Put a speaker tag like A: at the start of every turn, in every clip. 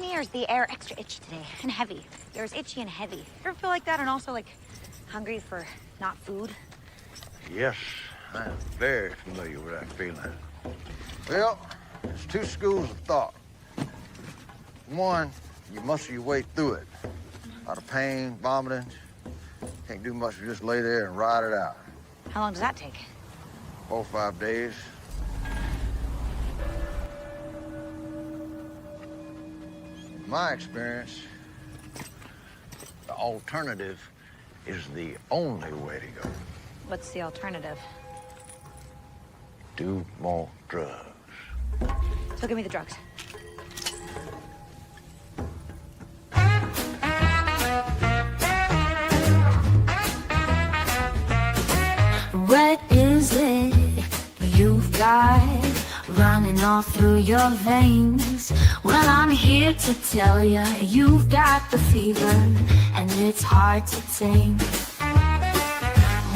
A: me, or is the air extra itchy today and heavy? The air's itchy and heavy. You ever feel like that and also like hungry for not food?
B: Yes, I am very familiar with that feeling. Well, there's two schools of thought. One, you muscle your way through it. A lot of pain, vomiting. Can't do much, you just lay there and ride it out.
A: How long does that take?
B: 4 or 5 days. In my experience, the alternative is the only way to go.
A: What's the alternative?
B: Do more drugs.
A: So give me the drugs.
C: What is it you've got running all through your veins? Well, I'm here to tell you, you've got the fever, and it's hard to tame.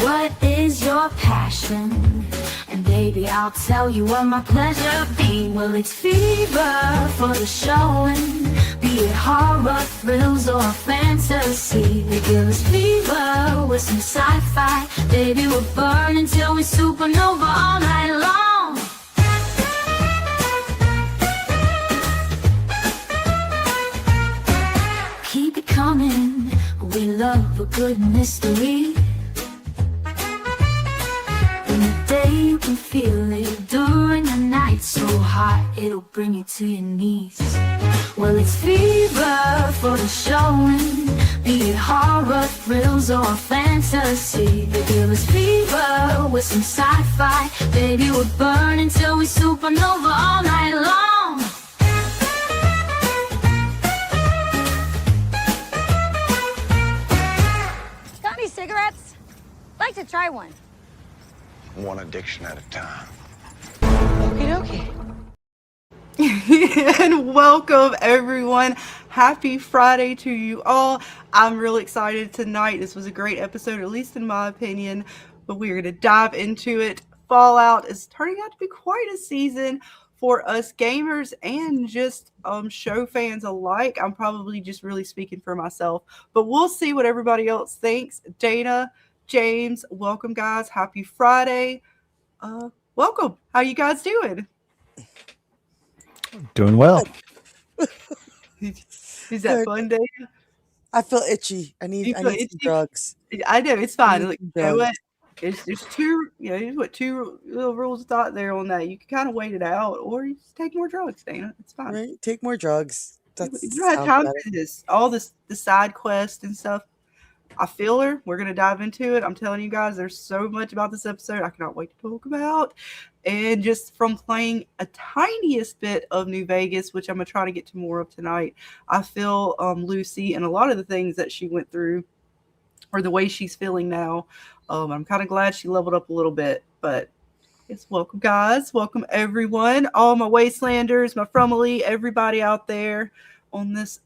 C: What is your passion? And baby, I'll tell you what my pleasure be. Well, it's fever for the showing, be it horror, thrills, or fantasy. They give us fever with some sci-fi. Baby, we'll burn until we're supernova all night long. Keep it coming, we love a good mystery. In the day you can feel it, during the night so hot it'll bring you to your knees. Well, it's fever for the showing, be it horror, thrills, or fantasy. They give us fever with some sci-fi. Baby, we'll burn until we supernova all night long.
A: Got any cigarettes? Like to try one.
B: One addiction at a time.
A: Okie dokie.
D: And welcome everyone. Happy Friday to you all. I'm really excited tonight. This was a great episode, at least in my opinion, but we're going to dive into it. Fallout is turning out to be quite a season for us gamers and just show fans alike. I'm probably just really speaking for myself, but we'll see what everybody else thinks. Dana, James, welcome guys. Happy Friday. Welcome. How you guys doing?
E: Doing well.
D: Is that fun, Dana?
F: I feel itchy. I need some drugs.
D: I know, it's fine. Like,
F: some
D: you know
F: drugs.
D: what? There's two, two little rules of thought there on that. You can kind of wait it out, or you just take more drugs, Dana. It's fine.
F: Right? Take more drugs.
D: You don't have time for this. All the side quests and stuff. I feel her. We're going to dive into it. I'm telling you guys, there's so much about this episode I cannot wait to talk about. And just from playing a tiniest bit of New Vegas, which I'm going to try to get to more of tonight, I feel Lucy and a lot of the things that she went through, or the way she's feeling now. I'm kind of glad she leveled up a little bit. But it's welcome, guys. Welcome, everyone. All my Wastelanders, my Frumily, everybody out there on this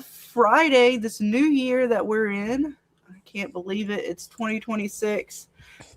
D: Friday, this new year that we're in. I can't believe it. It's 2026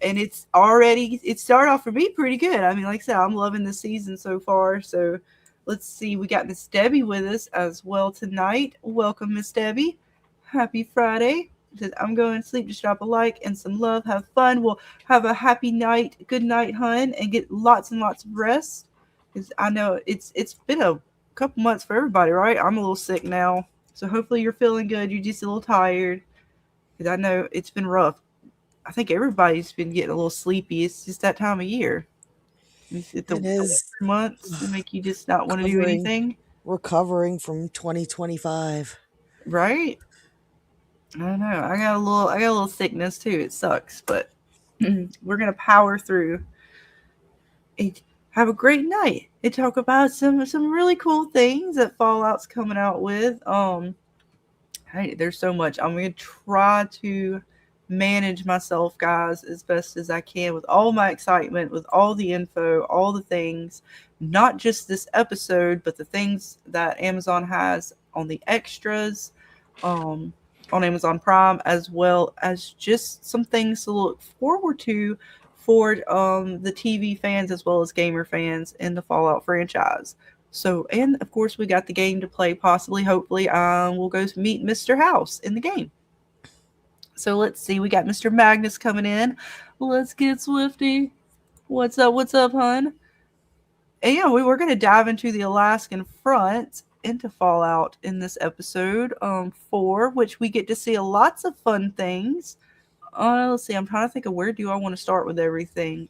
D: and it started off for me pretty good. I mean, like I said, I'm loving the season so far. So let's see. We got Miss Debbie with us as well tonight. Welcome, Miss Debbie. Happy Friday. I'm going to sleep. Just drop a like and some love. Have fun. We'll have a happy night. Good night, hun, and get lots and lots of rest. Because I know it's been a couple months for everybody, right? I'm a little sick now, so hopefully you're feeling good. You're just a little tired, because I know it's been rough. I think everybody's been getting a little sleepy. It's just that time of year. It is months to make you just not want to do anything.
F: Recovering from 2025,
D: right? I don't know. I got a little sickness too. It sucks, but we're gonna power through. Have a great night and talk about some really cool things that Fallout's coming out with. Hey, there's so much. I'm gonna try to manage myself, guys, as best as I can with all my excitement, with all the info, all the things, not just this episode, but the things that Amazon has on the extras, on Amazon Prime, as well as just some things to look forward to for the TV fans as well as gamer fans in the Fallout franchise. So, and of course, we got the game to play. Possibly, hopefully, we'll go meet Mr. House in the game. So let's see. We got Mr. Magnus coming in. Let's get Swifty. What's up? What's up, hun? And yeah, we were going to dive into the Alaskan front into Fallout in this episode 4, which we get to see lots of fun things. Let's see. I'm trying to think of where do I want to start with everything.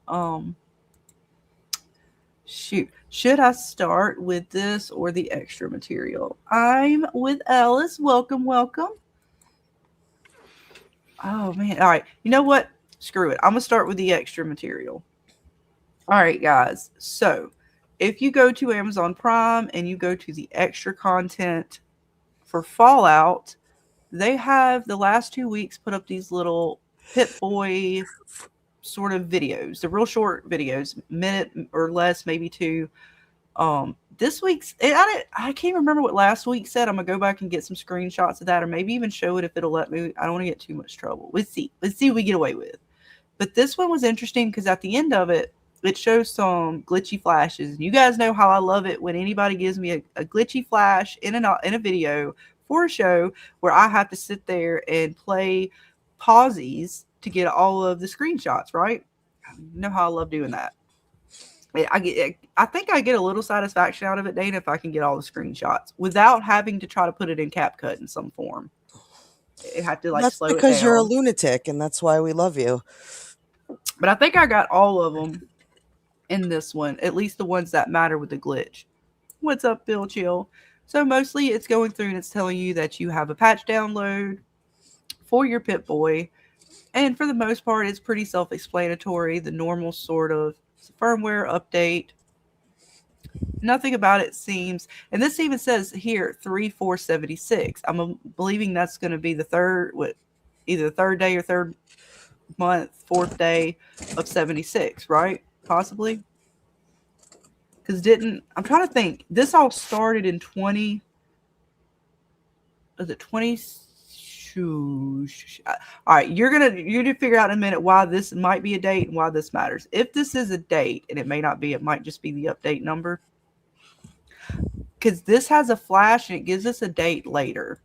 D: Shoot. Should I start with this or the extra material? I'm with Alice. Welcome, welcome. Oh, man. All right. You know what? Screw it. I'm going to start with the extra material. All right, guys. So, if you go to Amazon Prime and you go to the extra content for Fallout, they have the last 2 weeks put up these little Pip-Boy sort of videos. They're real short videos, minute or less, maybe 2. This week's, I can't remember what last week said. I'm going to go back and get some screenshots of that, or maybe even show it if it'll let me. I don't want to get too much trouble. Let's see what we get away with. But this one was interesting because at the end of it, it shows some glitchy flashes. And you guys know how I love it when anybody gives me a glitchy flash in a video for a show where I have to sit there and play pauses to get all of the screenshots, right? You know how I love doing that. I think I get a little satisfaction out of it, Dana, if I can get all the screenshots without having to try to put it in CapCut in some form. It had to slow it down.
F: That's because you're a lunatic, and that's why we love you.
D: But I think I got all of them in this one, at least the ones that matter with the glitch. What's up, Bill Chill? So mostly it's going through and it's telling you that you have a patch download for your Pip-Boy. And for the most part, it's pretty self-explanatory. The normal sort of firmware update. Nothing about it seems, and this even says here 3/4/76. I'm believing that's going to be the either the third day or third month, fourth day of 76, right? Possibly. Because I'm trying to think. This all started in 20. Was it 20? All right, you're gonna figure out in a minute why this might be a date and why this matters. If this is a date, and it may not be, it might just be the update number. Because this has a flash and it gives us a date later.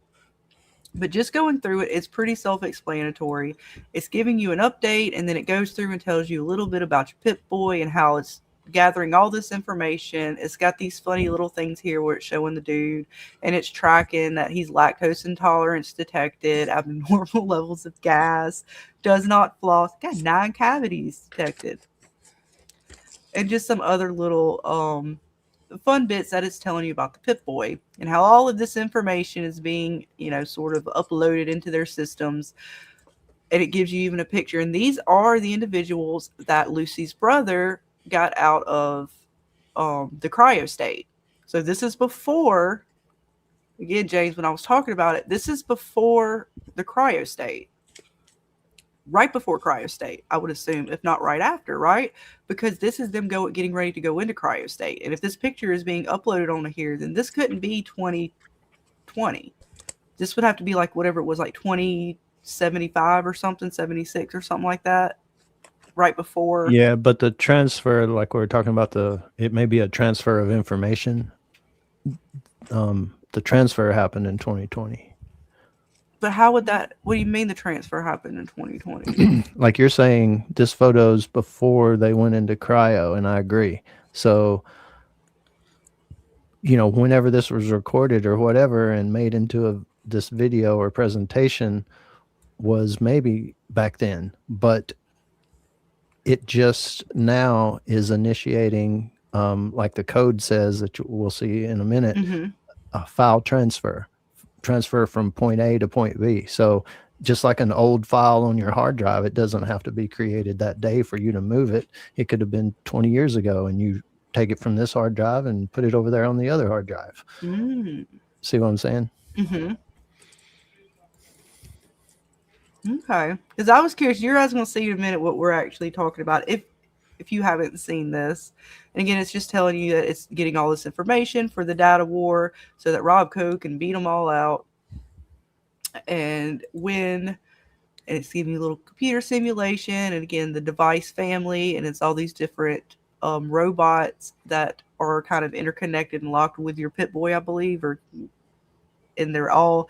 D: But just going through it, it's pretty self-explanatory. It's giving you an update, and then it goes through and tells you a little bit about your Pip-Boy and how it's gathering all this information. It's got these funny little things here where it's showing the dude, and it's tracking that he's lactose intolerance detected, abnormal levels of gas, does not floss, got 9 cavities detected, and just some other little fun bits that it's telling you about the Pip-Boy and how all of this information is being, sort of uploaded into their systems. And it gives you even a picture. And these are the individuals that Lucy's brother got out of the cryo state. So this is before, again, James, when I was talking about it, this is before the cryo state. Right before cryo state, I would assume, if not right after, right? Because this is them getting ready to go into cryo state. And if this picture is being uploaded onto here, then this couldn't be 2020. This would have to be like whatever it was, like 2075 or something, 76 or something like that. Right before.
E: Yeah, but the transfer, like we were talking about, it may be a transfer of information. The transfer happened in 2020.
D: But how would that, what do you mean the transfer happened in 2020?
E: Like you're saying, this photo's before they went into cryo, and I agree. So, whenever this was recorded or whatever and made into this video or presentation was maybe back then, but it just now is initiating, like the code says that we'll see in a minute, a file transfer from point A to point B. So just like an old file on your hard drive, it doesn't have to be created that day for you to move it. It could have been 20 years ago, and you take it from this hard drive and put it over there on the other hard drive. See what I'm saying?
D: Okay. Because I was curious, you guys going to see in a minute what we're actually talking about if you haven't seen this. And again, it's just telling you that it's getting all this information for the data war so that Rob Coe can beat them all out and win. And it's giving you a little computer simulation. And again, the device family, and it's all these different robots that are kind of interconnected and locked with your Pip-Boy, I believe, and they're all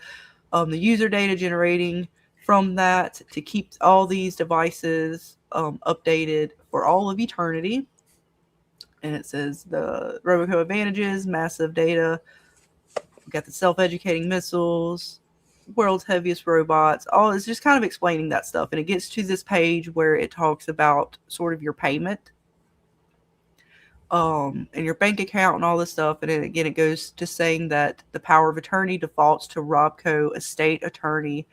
D: the user data generating from that to keep all these devices updated for all of eternity. And it says the Roboco advantages, massive data. We got the self-educating missiles, world's heaviest robots. All it's just kind of explaining that stuff, and it gets to this page where it talks about sort of your payment, and your bank account and all this stuff. And then again, it goes to saying that the power of attorney defaults to Robco estate attorney.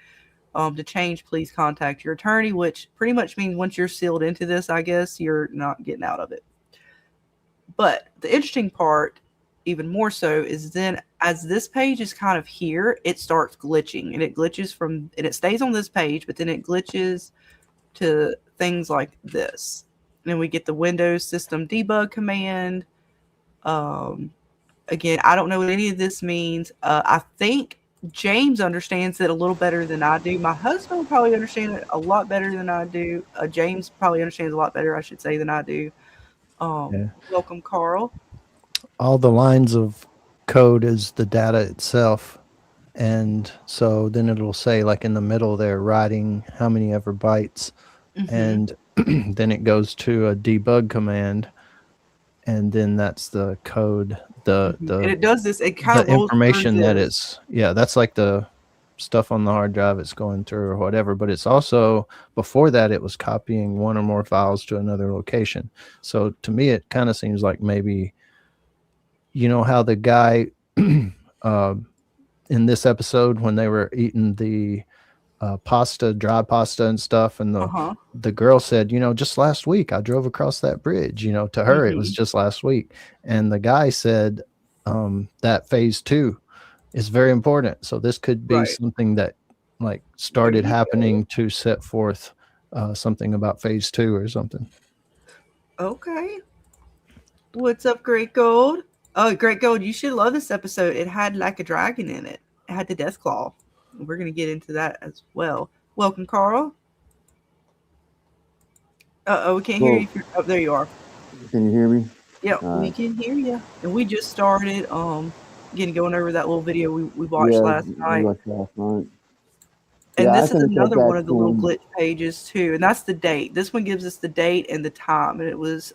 D: To change, please contact your attorney, which pretty much means once you're sealed into this, I guess you're not getting out of it. But the interesting part, even more so, is then as this page is kind of here, it starts glitching, and it glitches and it stays on this page, but then it glitches to things like this. And then we get the Windows system debug command. Again, I don't know what any of this means. I think James understands it a little better than I do. My husband will probably understand it a lot better than I do. James probably understands a lot better, I should say, than I do. Welcome, Carl.
E: All the lines of code is the data itself. And so then it'll say, like in the middle there, writing how many ever bytes. And then it goes to a debug command. And then that's the code, and
D: it does this, it kind of
E: the information that it's, that's like the stuff on the hard drive it's going through or whatever. But it's also, before that, it was copying one or more files to another location. So to me, it kind of seems like maybe, you know how the guy in this episode, when they were eating the dry pasta and stuff, and the girl said, you know, just last week I drove across that bridge. You know, to her it was just last week. And the guy said that phase 2 is very important. So this could be something that like started happening to set forth something about phase 2 or something.
D: Okay. What's up, Great Gold? Oh, Great Gold, you should love this episode. It had like a dragon in it. It had the Death Claw. We're going to get into that as well. Welcome, Carl. We can't hear you. Oh, there you are.
G: Can you hear me?
D: Yeah, we can hear you. And we just started going over that little video we watched last night. And this is another one of the little glitch pages too. And that's the date. This one gives us the date and the time. And it was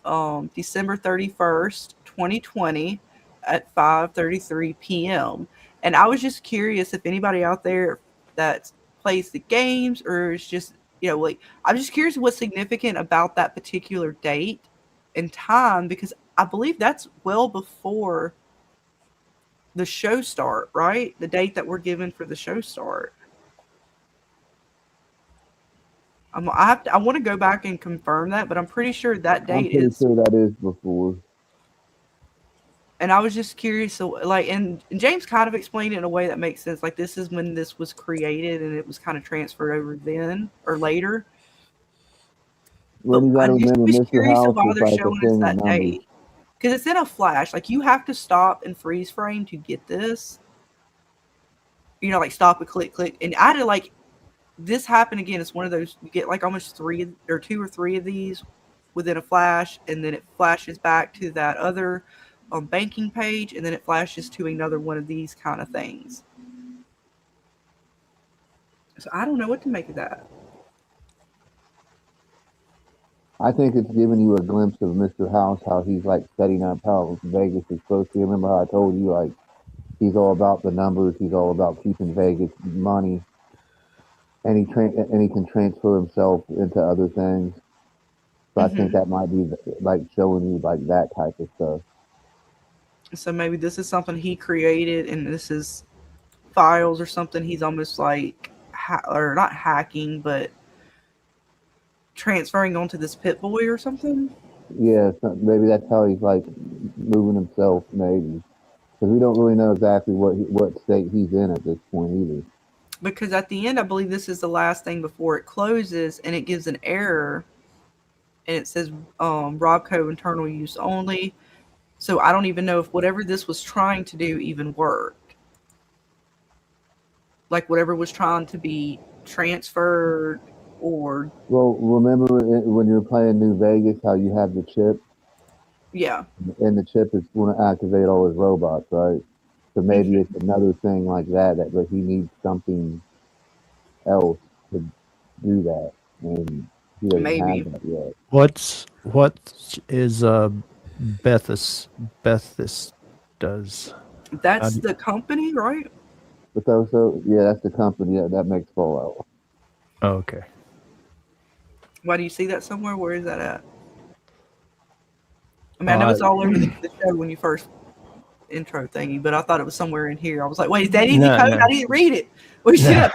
D: December 31st, 2020 at 5:33 p.m. And I was just curious if anybody out there that plays the games or is just, you know, like, I'm just curious what's significant about that particular date and time, because I believe that's well before the show start, right? The date that we're given for the show start. I want to go back and confirm that, but I'm pretty sure that date is.
G: I'm pretty sure that is before.
D: And I was just curious, so like, and James kind of explained it in a way that makes sense. Like, this is when this was created, and it was kind of transferred over then or later.
G: Well, you gotta remember, Mr. House
D: why
G: was
D: they're
G: like
D: showing
G: a
D: us
G: thing
D: that
G: of
D: date,
G: numbers.
D: because it's in a flash. Like, you have to stop and freeze frame to get this. You know, like stop and click, and I had to like. This happened again. It's one of those, you get like almost 2 or 3 of these within a flash, and then it flashes back to that other banking page, and then it flashes to another one of these kind of things. So I don't know what to make of that.
G: I think it's giving you a glimpse of Mr. House, how he's like setting up how Vegas is supposed to be. Remember how I told you, like, he's all about the numbers. He's all about keeping Vegas money. And he can transfer himself into other things. So I think that might be like showing you like that type of stuff.
D: So maybe this is something he created, and this is files or something. He's almost like, or not hacking, but transferring onto this Pip-Boy or something.
G: Yeah, maybe that's how he's like moving himself, maybe, because we don't really know exactly what state he's in at this point either.
D: Because at the end, I believe this is the last thing before it closes, and it gives an error, and it says Robco internal use only. So I don't even know if whatever this was trying to do even worked. Like whatever was trying to be transferred or.
G: Well, remember when you're playing New Vegas, how you have the chip?
D: Yeah.
G: and the chip is going to activate all his robots, right? So maybe it's another thing like that, but he needs something else to do that, and he doesn't
D: Maybe.
G: have that yet.
E: What is Bethis does? How
D: That's
E: do
D: the company, right?
G: But also, yeah, that's the company that makes Fallout.
E: oh, okay.
D: Why do you see that somewhere? Where is that at? I mean, I know
E: Uh,
D: it's all over the show when you first intro thingy, but I thought it was somewhere in here. I was like, wait, is that in the
E: no,
D: code?
E: no,
D: I didn't read it. Where's it
E: no.
D: at?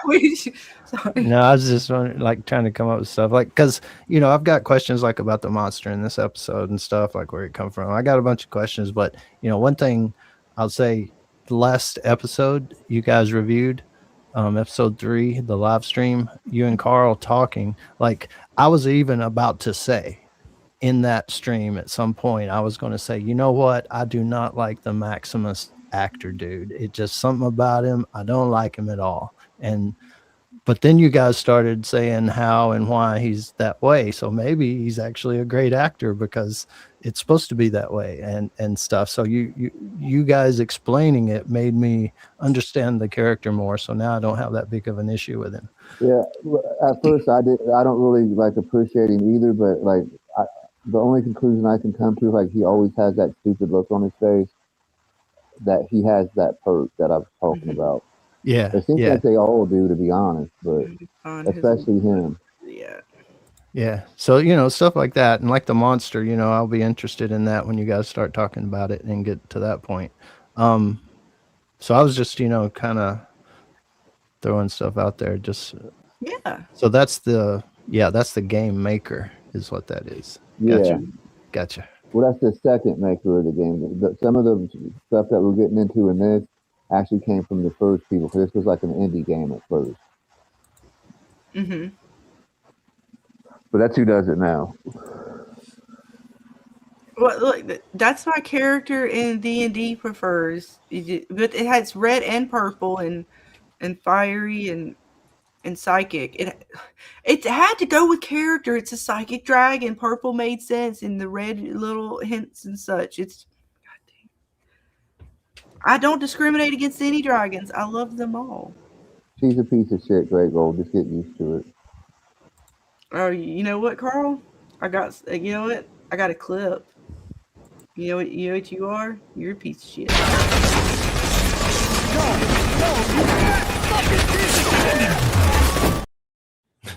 D: Sorry.
E: No, I was just wondering, like trying to come up with stuff, like because I've got questions like about the monster in this episode and stuff, like where it come from. I got a bunch of questions, but one thing I'll say, the last episode you guys reviewed, episode 3, the live stream, you and Carl talking, like I was even about to say in that stream at some point, I was going to say, you know what, I do not like the Maximus actor dude. It just something about him, I don't like him at all, and but then you guys started saying how and why he's that way. So maybe he's actually a great actor because it's supposed to be that way and stuff. So you guys explaining it made me understand the character more. So now I don't have that big of an issue with him.
G: Yeah, at first I don't really like appreciate him either, but like the only conclusion I can come to, like he always has that stupid look on his face, that he has that perk that I was talking about.
E: Yeah,
G: It seems
E: yeah,
G: like they all do, to be honest, but
D: On his,
G: especially him.
D: yeah.
E: yeah. So stuff like that, and like the monster. I'll be interested in that when you guys start talking about it and get to that point. So I was just kind of throwing stuff out there. Just
D: Yeah.
E: so that's the game maker is what that is.
G: Yeah.
E: Gotcha.
G: Well, that's the second maker of the game. Some of the stuff that we're getting into in this actually came from the first people. 'Cause this was like an indie game at first.
D: Mm-hmm.
G: But that's who does it now.
D: Well, look, that's my character in D&D prefers, but it has red and purple and fiery and psychic. It had to go with character. It's a psychic dragon. Purple made sense, and the red little hints and such. I don't discriminate against any dragons. I love them all.
G: She's a piece of shit, Grey Gold. Just get used to it.
D: Oh, you know what, Carl? I got a clip. You know what you are? You're a piece of shit.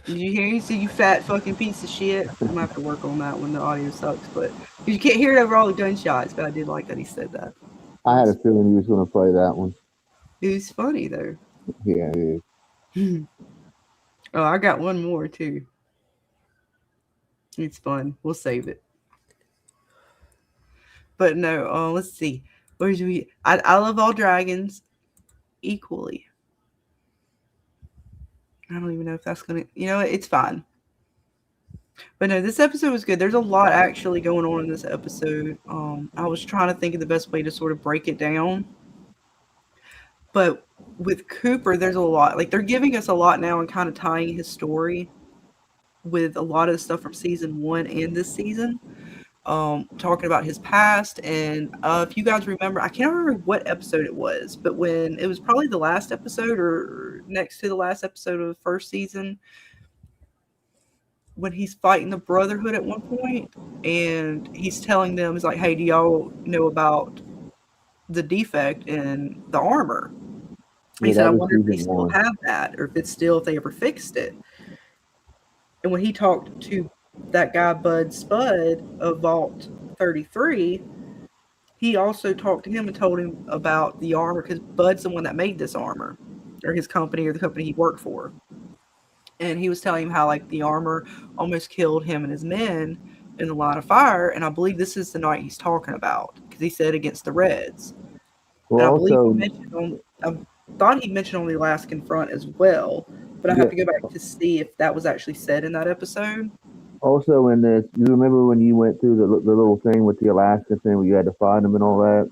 D: Did you hear? He said, "You fat fucking piece of shit." I'm gonna have to work on that when the audio sucks, but you can't hear it over all the gunshots. But I did like that he said that.
G: I had a feeling he was going to play that one.
D: It was funny though.
G: Yeah, it is.
D: Oh, I got one more too. It's fun. We'll save it. But no, let's see. Where's we? I love all dragons equally. I don't even know if that's gonna. It's fine. But no, this episode was good. There's a lot actually going on in this episode. I was trying to think of the best way to sort of break it down. But with Cooper, there's a lot. Like, they're giving us a lot now and kind of tying his story with a lot of the stuff from season 1 and this season. Talking about his past. And if you guys remember, I can't remember what episode it was, but when it was probably the last episode or next to the last episode of the first season, when he's fighting the Brotherhood at one point, and he's telling them, he's like, "Hey, do y'all know about the defect in the armor?" He said, "I wonder if they still have that, or if they ever fixed it." And when he talked to that guy, Bud Spud of Vault 33, he also talked to him and told him about the armor, because Bud's the one that made this armor, or his company, or the company he worked for. And he was telling him how, like, the armor almost killed him and his men in the line of fire. And I believe this is the night he's talking about, because he said against the Reds. Well, and I believe he mentioned I thought he mentioned on the Alaskan front as well, but I have to go back to see if that was actually said in that episode.
G: Also in this, you remember when you went through the little thing with the Alaska thing where you had to find them and all that?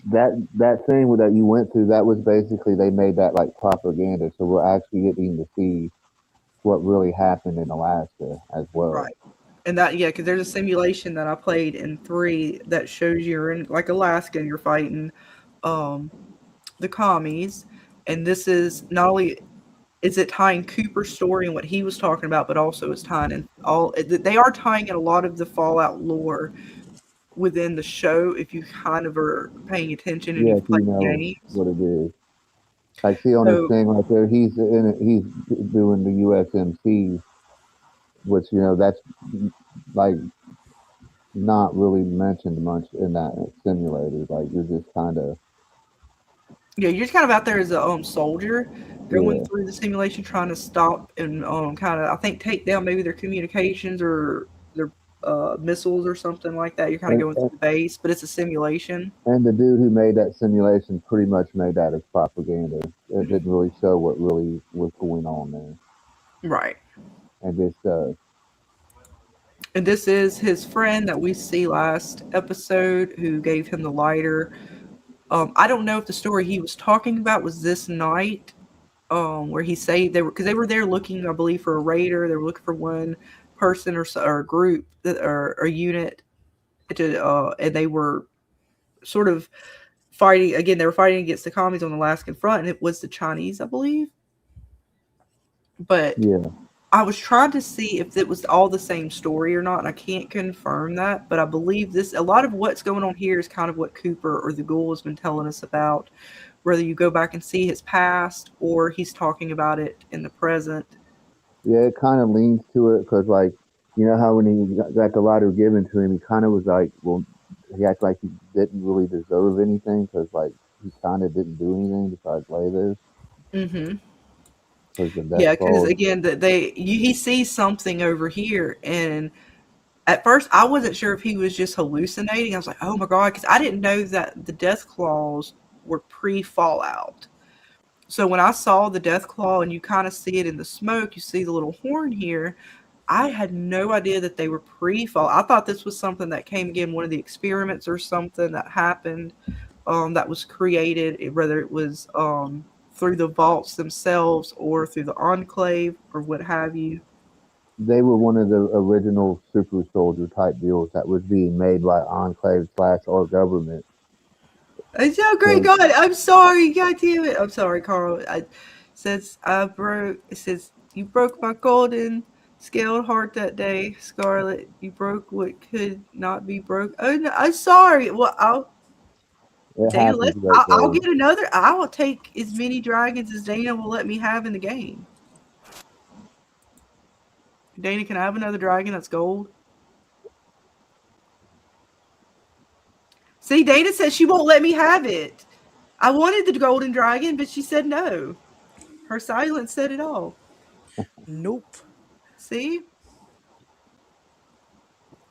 G: That thing that you went through, that was basically, they made that like propaganda, so we're actually getting to see what really happened in Alaska as well.
D: Right. And that, yeah, because there's a simulation that I played in 3 that shows you're in like Alaska and you're fighting the commies. And this is not only is it tying Cooper's story and what he was talking about, but also it's tying in they are tying in a lot of the Fallout lore within the show if you kind of are paying attention and
G: Yeah,
D: you've
G: if you
D: played
G: know
D: games.
G: what it is. Like, see on this
D: So
G: thing right there, he's doing the USMC, which, that's like not really mentioned much in that simulator. Like, you're just kind of,
D: yeah, you're just kind of out there as a soldier going
G: yeah.
D: through the simulation trying to stop and kind of I think take down maybe their communications or their missiles or something like that. You're kind of
G: And,
D: going
G: and,
D: through the base, but it's a simulation.
G: and the dude who made that simulation pretty much made that as propaganda. It didn't really show what really was going on there.
D: Right.
G: And just,
D: And this is his friend that we see last episode who gave him the lighter. I don't know if the story he was talking about was this night, where he saved because they were there looking, I believe, for a raider. They were looking for one person or a group or a unit and they were sort of fighting again. They were fighting against the commies on the Alaskan front, and it was the Chinese, I believe. But
G: yeah.
D: I was trying to see if it was all the same story or not, and I can't confirm that. But I believe a lot of what's going on here is kind of what Cooper or the Ghoul has been telling us about. Whether you go back and see his past, or he's talking about it in the present.
G: Yeah, it kind of leans to it because, like, you know how when he got the lighter given to him, he kind of was like, well, he acted like he didn't really deserve anything because, like, he kind of didn't do anything besides lay there.
D: Mm-hmm.
G: Because
D: Yeah, because again, he sees something over here, and at first I wasn't sure if he was just hallucinating. I was like, oh my god, because I didn't know that the death claws were pre-Fallout. So when I saw the death claw and you kind of see it in the smoke, you see the little horn here. I had no idea that they were pre-Fallout. I thought this was something that came again, one of the experiments or something that happened, that was created, whether it was through the vaults themselves or through the Enclave or what have you.
G: they were one of the original super soldier type deals that was being made by Enclave / our government.
D: It's so great, God. I'm sorry. God damn it. I'm sorry, Carl. It says you broke my golden scaled heart that day, Scarlet. You broke what could not be broke. Oh no, I'm sorry. Well, Dana, I'll get another. I will take as many dragons as Dana will let me have in the game. Dana, can I have another dragon that's gold? See, Dana says she won't let me have it. I wanted the golden dragon, but she said no. Her silence said it all.
F: Nope.
D: See?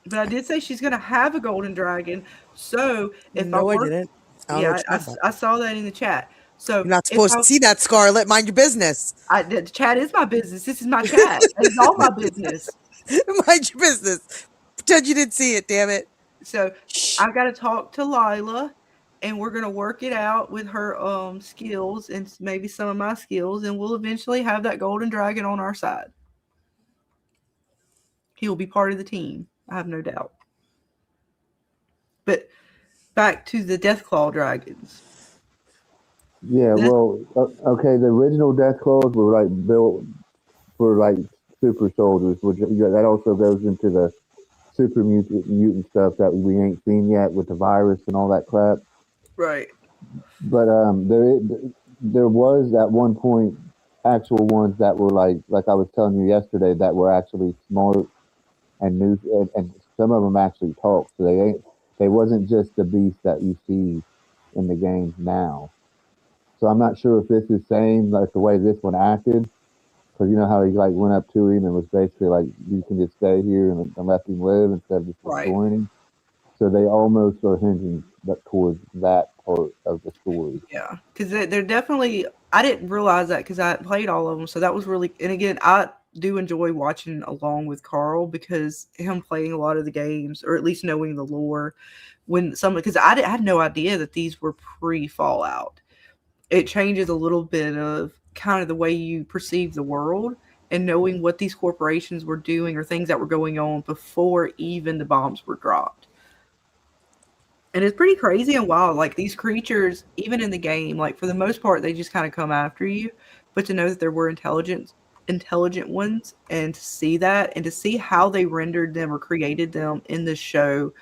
D: But I did say she's going to have a golden dragon. So if
F: I didn't.
D: I saw that in the chat. So
F: you're not supposed to see that, Scarlet. Mind your business.
D: The chat is my business. This is my chat. It's all my business.
F: Mind your business. Pretend you didn't see it, damn it.
D: So I've got to talk to Lila, and we're going to work it out with her skills and maybe some of my skills, and we'll eventually have that golden dragon on our side. He will be part of the team. I have no doubt. But back to the Deathclaw dragons.
G: Yeah, okay. The original Death Claws were like built for like super soldiers, which that also goes into the super mutant stuff that we ain't seen yet with the virus and all that crap.
D: Right.
G: But there was at one point actual ones that were like I was telling you yesterday that were actually smart and new, and some of them actually talk. So they wasn't just the beast that you see in the games now. So I'm not sure if this is same like the way this one acted, because you know how he like went up to him and was basically like, you can just stay here and let him live instead of just destroying him. So they almost are hinging towards that part of the story.
D: Yeah, because they're definitely. I didn't realize that because I played all of them, so that was really. And again, I do enjoy watching along with Carl because him playing a lot of the games, or at least knowing the lore. Because I had no idea that these were pre-Fallout. It changes a little bit of kind of the way you perceive the world, and knowing what these corporations were doing or things that were going on before even the bombs were dropped. And it's pretty crazy and wild. Like these creatures, even in the game, like for the most part, they just kind of come after you. But to know that there were intelligent ones, and to see that, and to see how they rendered them or created them in the show.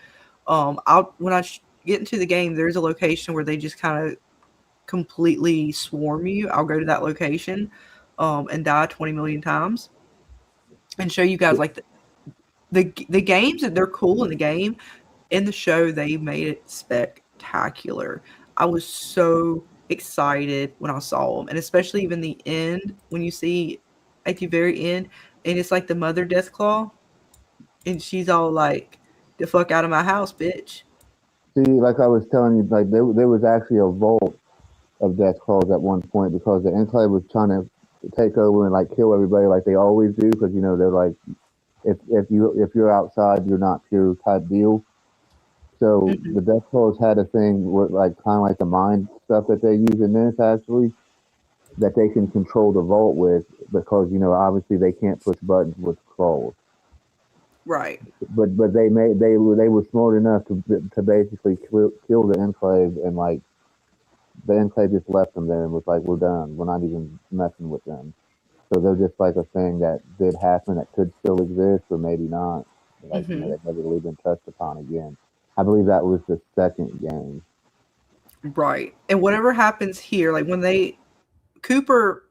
D: When I get into the game, there's a location where they just kind of completely swarm you. I'll go to that location, and die 20 million times, and show you guys like the games that they're cool in the game. In the show, they made it spectacular. I was so excited when I saw them, and especially even the end, when you see at the very end, and it's like the mother Deathclaw, and she's all like, "The fuck out of my house, bitch."
G: See, like I was telling you, like there was actually a vault of death calls at one point because the Enclave was trying to take over and like kill everybody like they always do, because you know they're like, if you're outside, you're not pure type deal. So the Death Claws had a thing where, like, kind of like the mind stuff that they use in this, actually, that they can control the vault with, because you know obviously they can't push buttons with claws.
D: Right.
G: But they were smart enough to basically kill the Enclave, and like the Enclave just left them there and was like, we're done. We're not even messing with them. So they're just like a thing that did happen that could still exist, or maybe not. Like you know, they've never really been touched upon again. I believe that was the second game.
D: Right. And whatever happens here, like when Cooper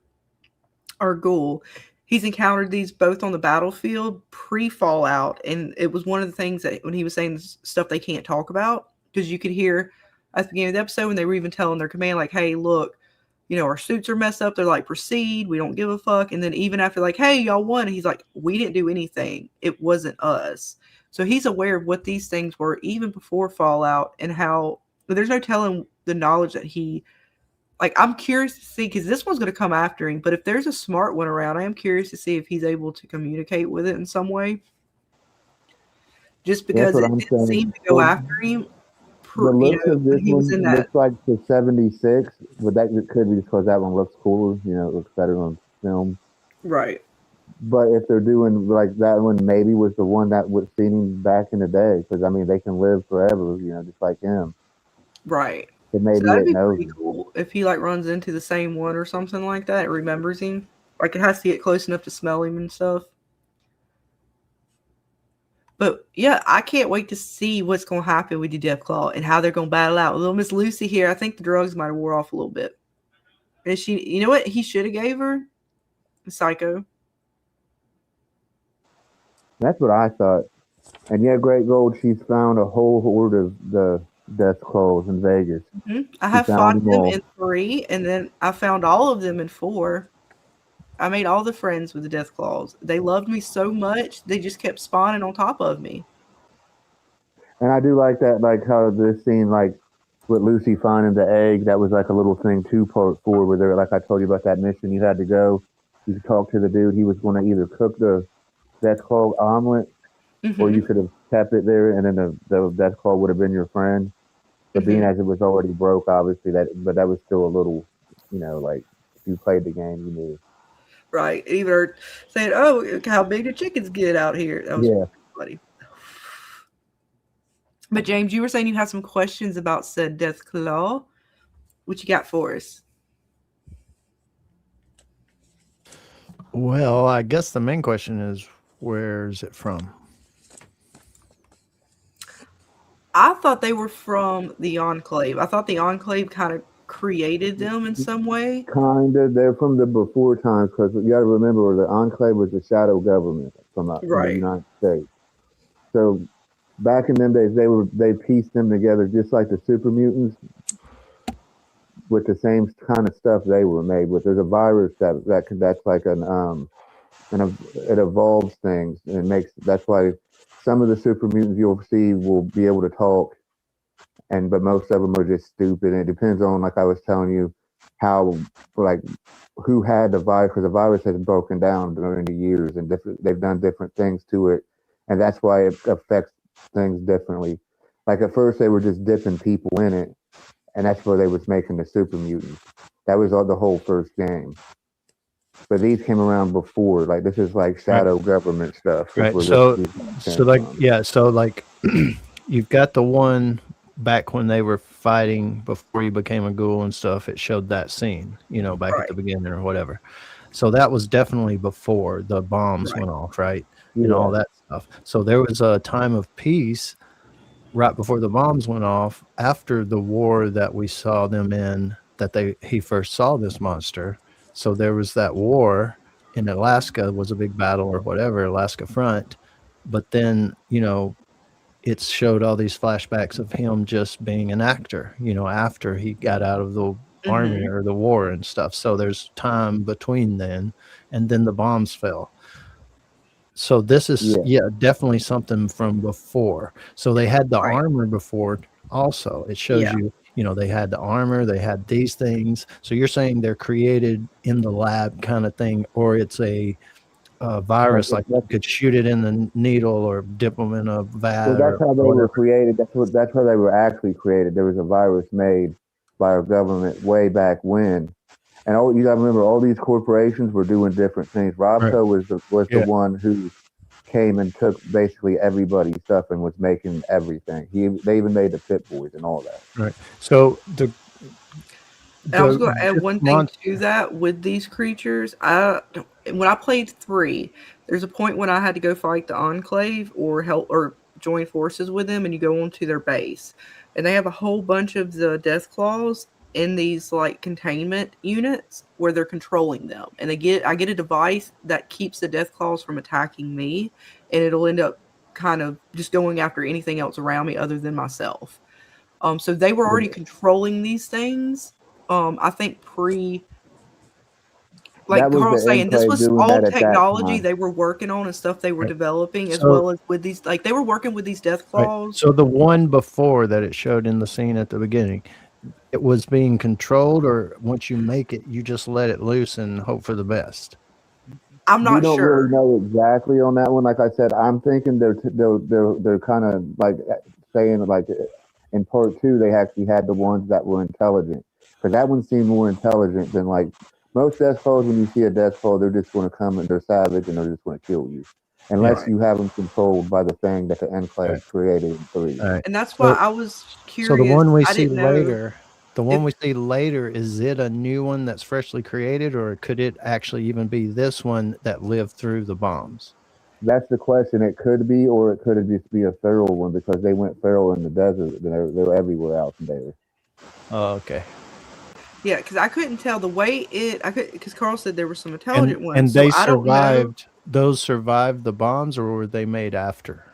D: or Ghoul, he's encountered these both on the battlefield pre-Fallout, and it was one of the things that when he was saying stuff they can't talk about, because you could hear at the beginning of the episode when they were even telling their command, like, hey, look, you know, our suits are messed up. They're like, proceed. We don't give a fuck. And then even after like, hey, y'all won, he's like, we didn't do anything. It wasn't us. So he's aware of what these things were even before Fallout, and how there's no telling the knowledge that he, like, I'm curious to see, because this one's going to come after him, but if there's a smart one around, I am curious to see if he's able to communicate with it in some way. Just because it didn't seem to go after him.
G: The looks of this one looks like the 76, but that could be because that one looks cooler. You know, it looks better on film.
D: Right.
G: But if they're doing like that one, maybe was the one that was seen him back in the day, because I mean they can live forever, you know, just like him.
D: Right.
G: It maybe
D: so that'd be
G: knows
D: pretty cool if he like runs into the same one or something like that. It remembers him. Like it has to get close enough to smell him and stuff. But yeah, I can't wait to see what's going to happen with the Deathclaw and how they're going to battle out. Little Miss Lucy here, I think the drugs might have wore off a little bit. And she, you know what he should have gave her? The Psycho.
G: That's what I thought. And yeah, Great Gold, she's found a whole horde of the Death Claws in Vegas.
D: I have fought them in 3, and then I found all of them in 4. I made all the friends with the Deathclaws. They loved me so much, they just kept spawning on top of me.
G: And I do like that, like how this scene, like with Lucy finding the egg, that was like a little thing too, part 4, where they're, like I told you about that mission you had to go. You could talk to the dude. He was going to either cook the Deathclaw omelet, or you could have kept it there, and then the Deathclaw would have been your friend. But being as it was already broke, obviously, but that was still a little, you know, like if you played the game, you knew.
D: Right. Even saying, oh, how big do chickens get out here? That was funny. But James, you were saying you had some questions about said Deathclaw. What you got for us?
E: Well, I guess the main question is, where's it from?
D: I thought they were from the Enclave. I thought the Enclave kind of created them in some way.
G: Kind of. They're from the before times, because you got to remember the Enclave was the shadow government from the United States. So back in them days, they pieced them together just like the super mutants, with the same kind of stuff they were made with. There's a virus that's like it evolves things, and that's why some of the super mutants you'll see will be able to talk, but most of them are just stupid. And it depends on, like I was telling you, how, like, who had the virus, because the virus has broken down during the years, and they've done different things to it, and that's why it affects things differently. Like at first they were just dipping people in it, and that's where they was making the super mutants. That was the whole first game. but these came around before. Like this is like shadow government stuff.
E: Right. So like you've got the one back when they were fighting before you became a ghoul and stuff. It showed that scene, back at the beginning or whatever. So that was definitely before the bombs went off, right? And all that stuff. So there was a time of peace right before the bombs went off, after the war that we saw them in, that he first saw this monster. So there was that war in Alaska, was a big battle or whatever, Alaska front. But then, it showed all these flashbacks of him just being an actor, after he got out of the army or the war and stuff. So there's time between then, and then the bombs fell. So this is definitely something from before. So they had the armor before also. It shows you, they had the armor, they had these things. So you're saying they're created in the lab kind of thing, or it's a virus, like you could shoot it in the needle or dip them in a vat.
G: Well, that's how they were created. That's how they were actually created. There was a virus made by our government way back when. And you got to remember, all these corporations were doing different things. Robco was the one who came and took basically everybody's stuff and was making everything. They even made the Pit Boys and all that.
E: Right. So
D: I was going to add one thing to that with these creatures. When I played 3, there's a point when I had to go fight the Enclave or help or join forces with them, and you go onto their base, and they have a whole bunch of the Death Claws in these like containment units where they're controlling them, and I get a device that keeps the Death Claws from attacking me, and it'll end up kind of just going after anything else around me other than myself. So they were already controlling these things. I think like Carl was saying, this was all technology they were working on and stuff they were developing, as well as with these, like they were working with these Death Claws.
E: Right. So the one before that it showed in the scene at the beginning, it was being controlled, or once you make it, you just let it loose and hope for the best?
D: I'm not sure.
G: We don't really know exactly on that one. Like I said, I'm thinking they're kind of like saying like in part 2 they actually had the ones that were intelligent, because that one seemed more intelligent than like most Death Claws. When you see a Death Claw, they're just going to come and they're savage and they're just going to kill you, unless you have them controlled by the thing that the Enclave created in 3.
D: And that's why I was curious.
E: So the one we see later. The one we see later, is it a new one that's freshly created, or could it actually even be this one that lived through the bombs?
G: That's the question. It could be, or it could just be a feral one, because they went feral in the desert. They're everywhere out there.
E: Oh, okay.
D: Yeah, because I couldn't tell the way because Carl said there were some intelligent ones.
E: And they survived. Those survived the bombs, or were they made after?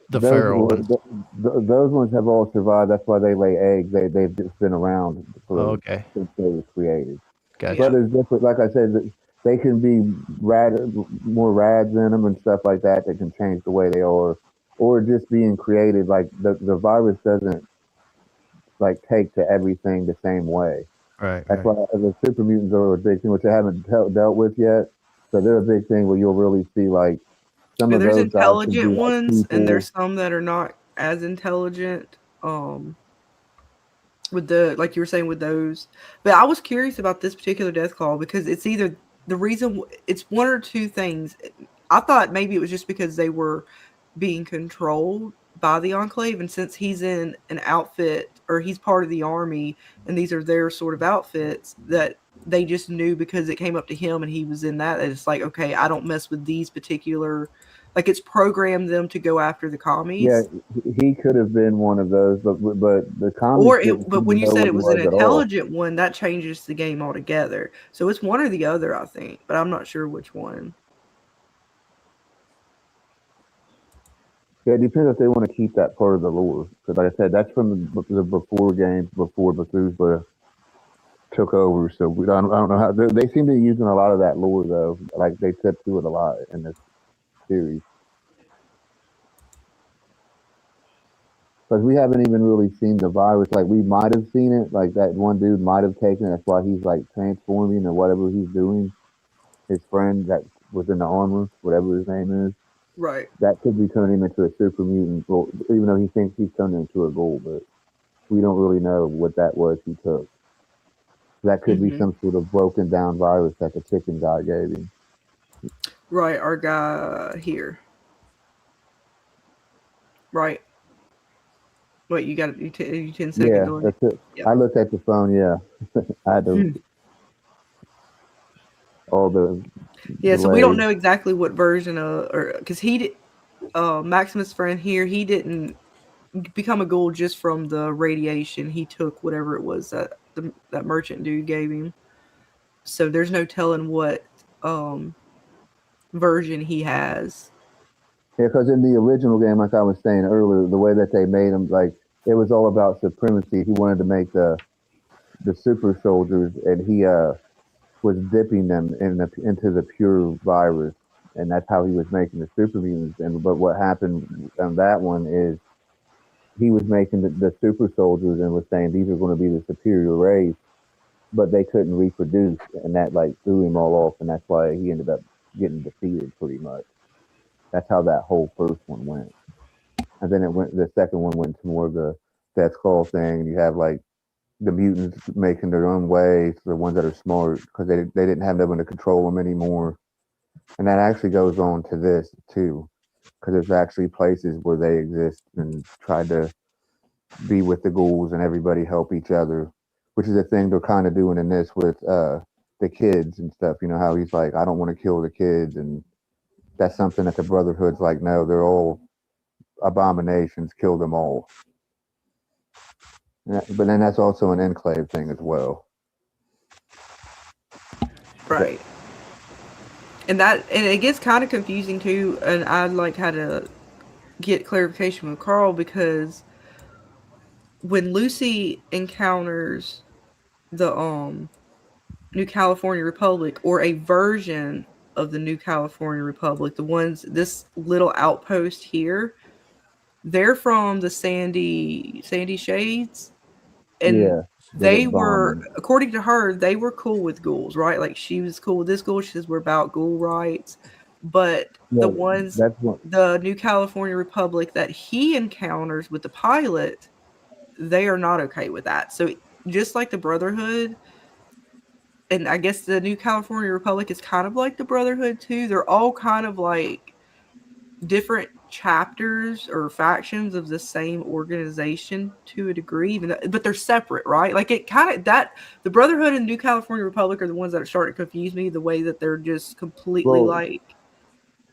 E: The feral ones.
G: Those ones have all survived. That's why they lay eggs. They've just been around since they were created.
E: Gotcha.
G: But there's different. Like I said, they can be more rads in them and stuff like that that can change the way they are, or just being created. Like the virus doesn't like take to everything the same way.
E: Right.
G: That's why the super mutants are a big thing, which I haven't dealt with yet. So they're a big thing where you'll really see like.
D: There's intelligent ones, and there's some that are not as intelligent. With the, like you were saying, with those. But I was curious about this particular Death Claw, because it's either the reason, it's one or two things. I thought maybe it was just because they were being controlled by the Enclave, and since he's in an outfit, or he's part of the army, and these are their sort of outfits, that they just knew because it came up to him and he was in that, it's like, okay, I don't mess with these particular, like it's programmed them to go after the commies.
G: Yeah, he could have been one of those, but the commies.
D: But when you said it was an intelligent one, that changes the game altogether. So it's one or the other, I think, but I'm not sure which one.
G: Yeah, it depends if they want to keep that part of the lore. Because like I said, that's from the before games, before Bethesda took over. So I don't know how they seem to be using a lot of that lore though. Like they said to it a lot in this series. Because we haven't even really seen the virus. Like we might have seen it. Like that one dude might have taken it. That's why he's like transforming or whatever he's doing. His friend that was in the armor, whatever his name is.
D: Right. That
G: could be turning him into a super mutant, even though he thinks he's turned into a ghoul, but we don't really know what that was he took. That could be some sort of broken down virus that the chicken guy gave him.
D: Right, our guy here. Right. Wait, you got you 10 second
G: Yeah,
D: delay?
G: that's it.
D: Yep.
G: I looked at the phone. Yeah, I had to all the
D: Yeah, so we don't
G: delays.
D: know exactly what version of, or because he did, Maximus' friend here, he didn't become a ghoul just from the radiation. He took whatever it was that that merchant dude gave him. So there's no telling what version he has.
G: Yeah, because in the original game, like I was saying earlier, the way that they made him, like it was all about supremacy. He wanted to make the super soldiers, and he was dipping them into the pure virus, and that's how he was making the super mutants. And but what happened on that one is he was making the super soldiers and was saying these are going to be the superior race, but they couldn't reproduce, and that like threw him all off, and that's why he ended up getting defeated pretty much. That's how that whole first one went. And then the second one went to more of the death call thing, and you have like the mutants making their own way, the ones that are smart, because they didn't have no one to control them anymore. And that actually goes on to this too, because there's actually places where they exist and try to be with the ghouls and everybody help each other, which is a thing they're kind of doing in this with the kids and stuff. You know how he's like, I don't want to kill the kids, and that's something that the Brotherhood's like, no, they're all abominations, kill them all. Yeah, but then that's also an enclave thing as well.
D: Right. And it gets kind of confusing too, and I'd like had to get clarification with Carl, because when Lucy encounters the New California Republic, or a version of the New California Republic, the ones, this little outpost here, they're from the Sandy Shades, and
G: Yeah,
D: they
G: the
D: were,
G: bombing.
D: according to her, they were cool with ghouls, right? Like she was cool with this ghoul. She says we're about ghoul rights, but the
G: Yeah,
D: ones,
G: that's what.
D: the New California Republic that he encounters with the pilot, they are not okay with that. So just like the Brotherhood, and I guess the New California Republic is kind of like the Brotherhood too. They're all kind of like different chapters or factions of the same organization to a degree, even though, but they're separate, right? Like it kind of, that the Brotherhood and New California Republic are the ones that are starting to confuse me, the way that they're just completely
G: Well,
D: like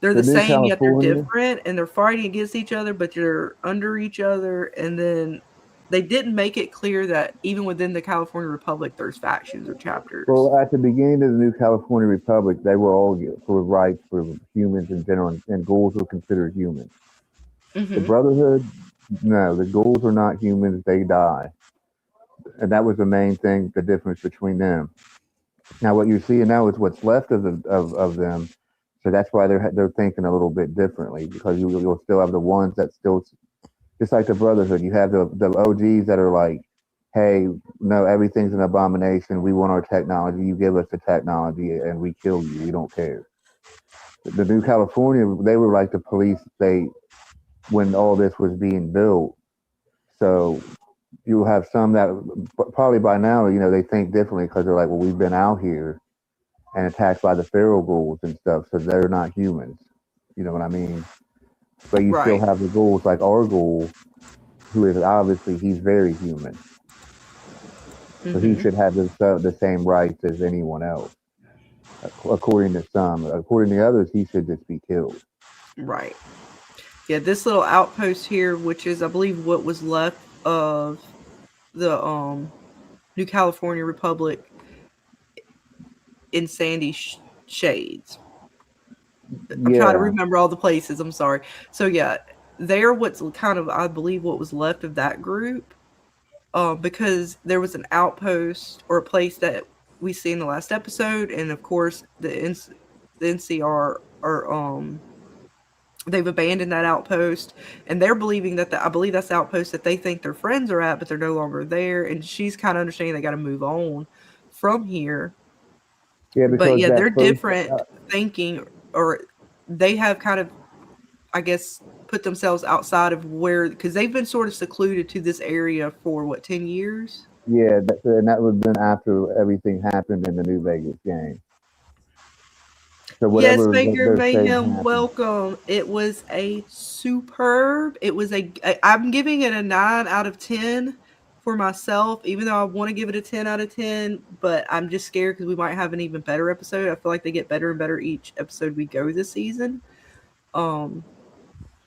D: they're
G: the
D: the
G: New
D: same yet they're
G: California.
D: different, and they're fighting against each other, but they're under each other. And then they didn't make it clear that even within the California Republic there's factions or chapters.
G: Well, at the beginning of the New California Republic, they were all for rights for humans in general, and ghouls were considered humans. The Brotherhood, no, the ghouls are not humans; they die, and that was the main thing, the difference between them. Now, what you're seeing now is what's left of of them. So that's why they're thinking a little bit differently, because you'll still have the ones that still, just like the Brotherhood, you have the OGs that are like, hey, no, everything's an abomination. We want our technology. You give us the technology, and we kill you. We don't care. The New California, they were like the police state when all this was being built. So you'll have some that probably by now, they think differently, because they're like, well, we've been out here and attacked by the feral ghouls and stuff, so they're not humans. You know what I mean? But you still
D: Right.
G: have the ghouls like our ghoul, who is obviously, he's very human. So he should have the same rights as anyone else. According to some. According to others, he should just be killed.
D: Right. Yeah, this little outpost here, which is, I believe, what was left of the New California Republic in Sandy Shades. I'm trying to remember all the places. I'm sorry. So yeah, they're what's kind of, I believe, what was left of that group, because there was an outpost or a place that we see in the last episode, and of course the NCR are they've abandoned that outpost, and they're believing that I believe that's the outpost that they think their friends are at, but they're no longer there, and she's kind of understanding they got to move on from here.
G: Yeah,
D: But
G: because
D: yeah,
G: that
D: they're
G: first,
D: different thinking, or they have kind of, I guess, put themselves outside of where, because they've been sort of secluded to this area for what, 10 years?
G: Yeah, and that would have been after everything happened in the New Vegas game. So
D: Yes,
G: whatever
D: Maker
G: they're saying
D: Mayhem,
G: happened.
D: welcome. It was a superb. It was I'm giving it a 9 out of 10 for myself, even though I want to give it a 10 out of 10, but I'm just scared because we might have an even better episode. I feel like they get better and better each episode we go this season.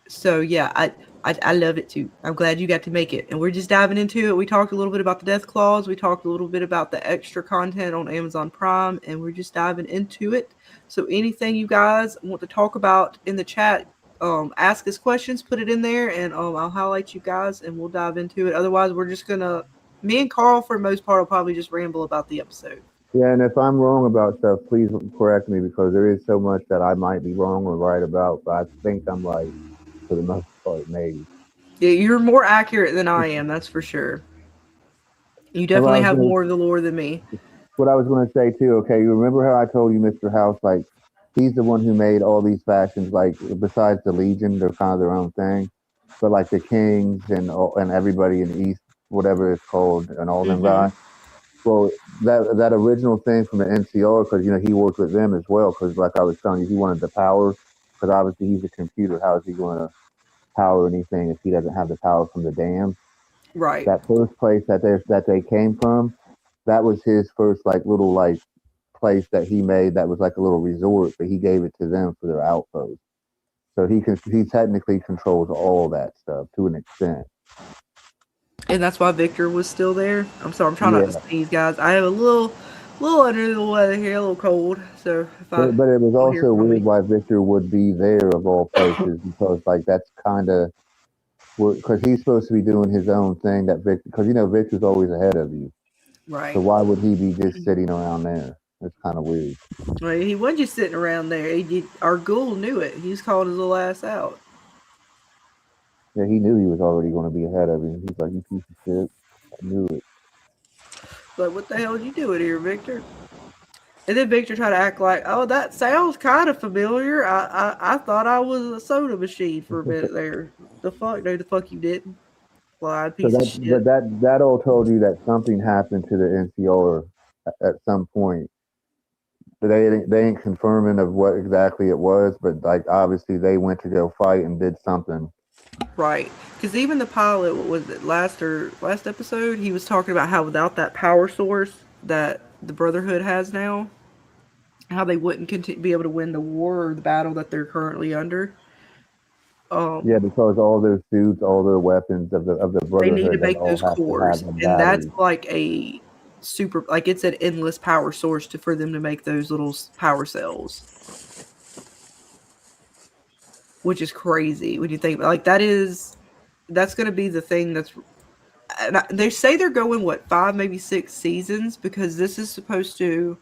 D: So yeah, I love it too. I'm glad you got to make it. And we're just diving into it. We talked a little bit about the death clause. We talked a little bit about the extra content on Amazon Prime, and we're just diving into it. So anything you guys want to talk about in the chat, ask us questions, put it in there, and I'll highlight you guys and we'll dive into it. Otherwise, we're just gonna me and Carl for the most part will probably just ramble about the episode.
G: Yeah, and if I'm wrong about stuff, please correct me because there is so much that I might be wrong or right about. But I think I'm right for the most part, maybe.
D: Yeah, you're more accurate than I am, that's for sure. You
G: And
D: definitely have more of the lore than me.
G: what I was going to say too. Okay, you remember how I told you, Mr. House, like he's the one who made all these fashions. Like besides the Legion, they're kind of their own thing. But like the Kings and everybody in the East, whatever it's called, and all them guys. Well, that original thing from the NCR, because he worked with them as well. Because like I was telling you, he wanted the power. Because obviously he's a computer. How is he going to power anything if he doesn't have the power from the dam?
D: Right.
G: That first place that they came from, that was his first like little like place that he made. That was like a little resort, but he gave it to them for their outpost. So he technically controls all that stuff to an extent.
D: And that's why Victor was still there. I'm sorry, I'm trying not to
G: Yeah.
D: sneeze, guys. I have a little under the weather here, a little cold. So
G: But it was
D: don't hear
G: also
D: from
G: weird
D: me.
G: why Victor would be there of all places because like that's kind of because he's supposed to be doing his own thing that Victor because Victor's always ahead of you. So
D: Right.
G: why would he be just sitting around there? It's kind of weird.
D: Well, he wasn't just sitting around there. Our ghoul knew it. He was calling his little ass out.
G: Yeah, he knew he was already going to be ahead of him. He's like, you piece of shit. I knew it.
D: But what the hell are you doing here, Victor? And then Victor tried to act like, oh, that sounds kind of familiar. I thought I was a soda machine for a minute there. The fuck? No, the fuck you didn't. Blind
G: So
D: piece of shit.
G: that all told you that something happened to the NCR at some point. But they ain't confirming of what exactly it was, but like obviously they went to go fight and did something.
D: Right. Because even the pilot, what was it, last episode, he was talking about how without that power source that the Brotherhood has now, how they wouldn't be able to win the war or the battle that they're currently under.
G: Yeah, because all their suits, all their weapons of the
D: They need to
G: Brotherhood, they
D: make
G: all
D: those
G: have to have
D: cores,
G: them
D: and that's
G: batteries.
D: like a super, like it's an endless power source for them to make those little power cells, which is crazy when you think like that's going to be the thing that's. And they say they're going 5, maybe 6 seasons because this is supposed to,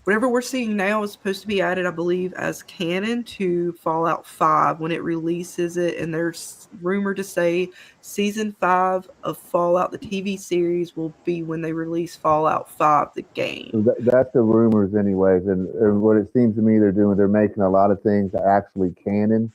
D: whatever we're seeing now is supposed to be added, I believe, as canon to Fallout 5 when it releases it. And there's rumored to say season 5 of Fallout, the TV series, will be when they release Fallout 5, the game.
G: So that's the rumors, anyways. And what it seems to me they're making a lot of things actually canon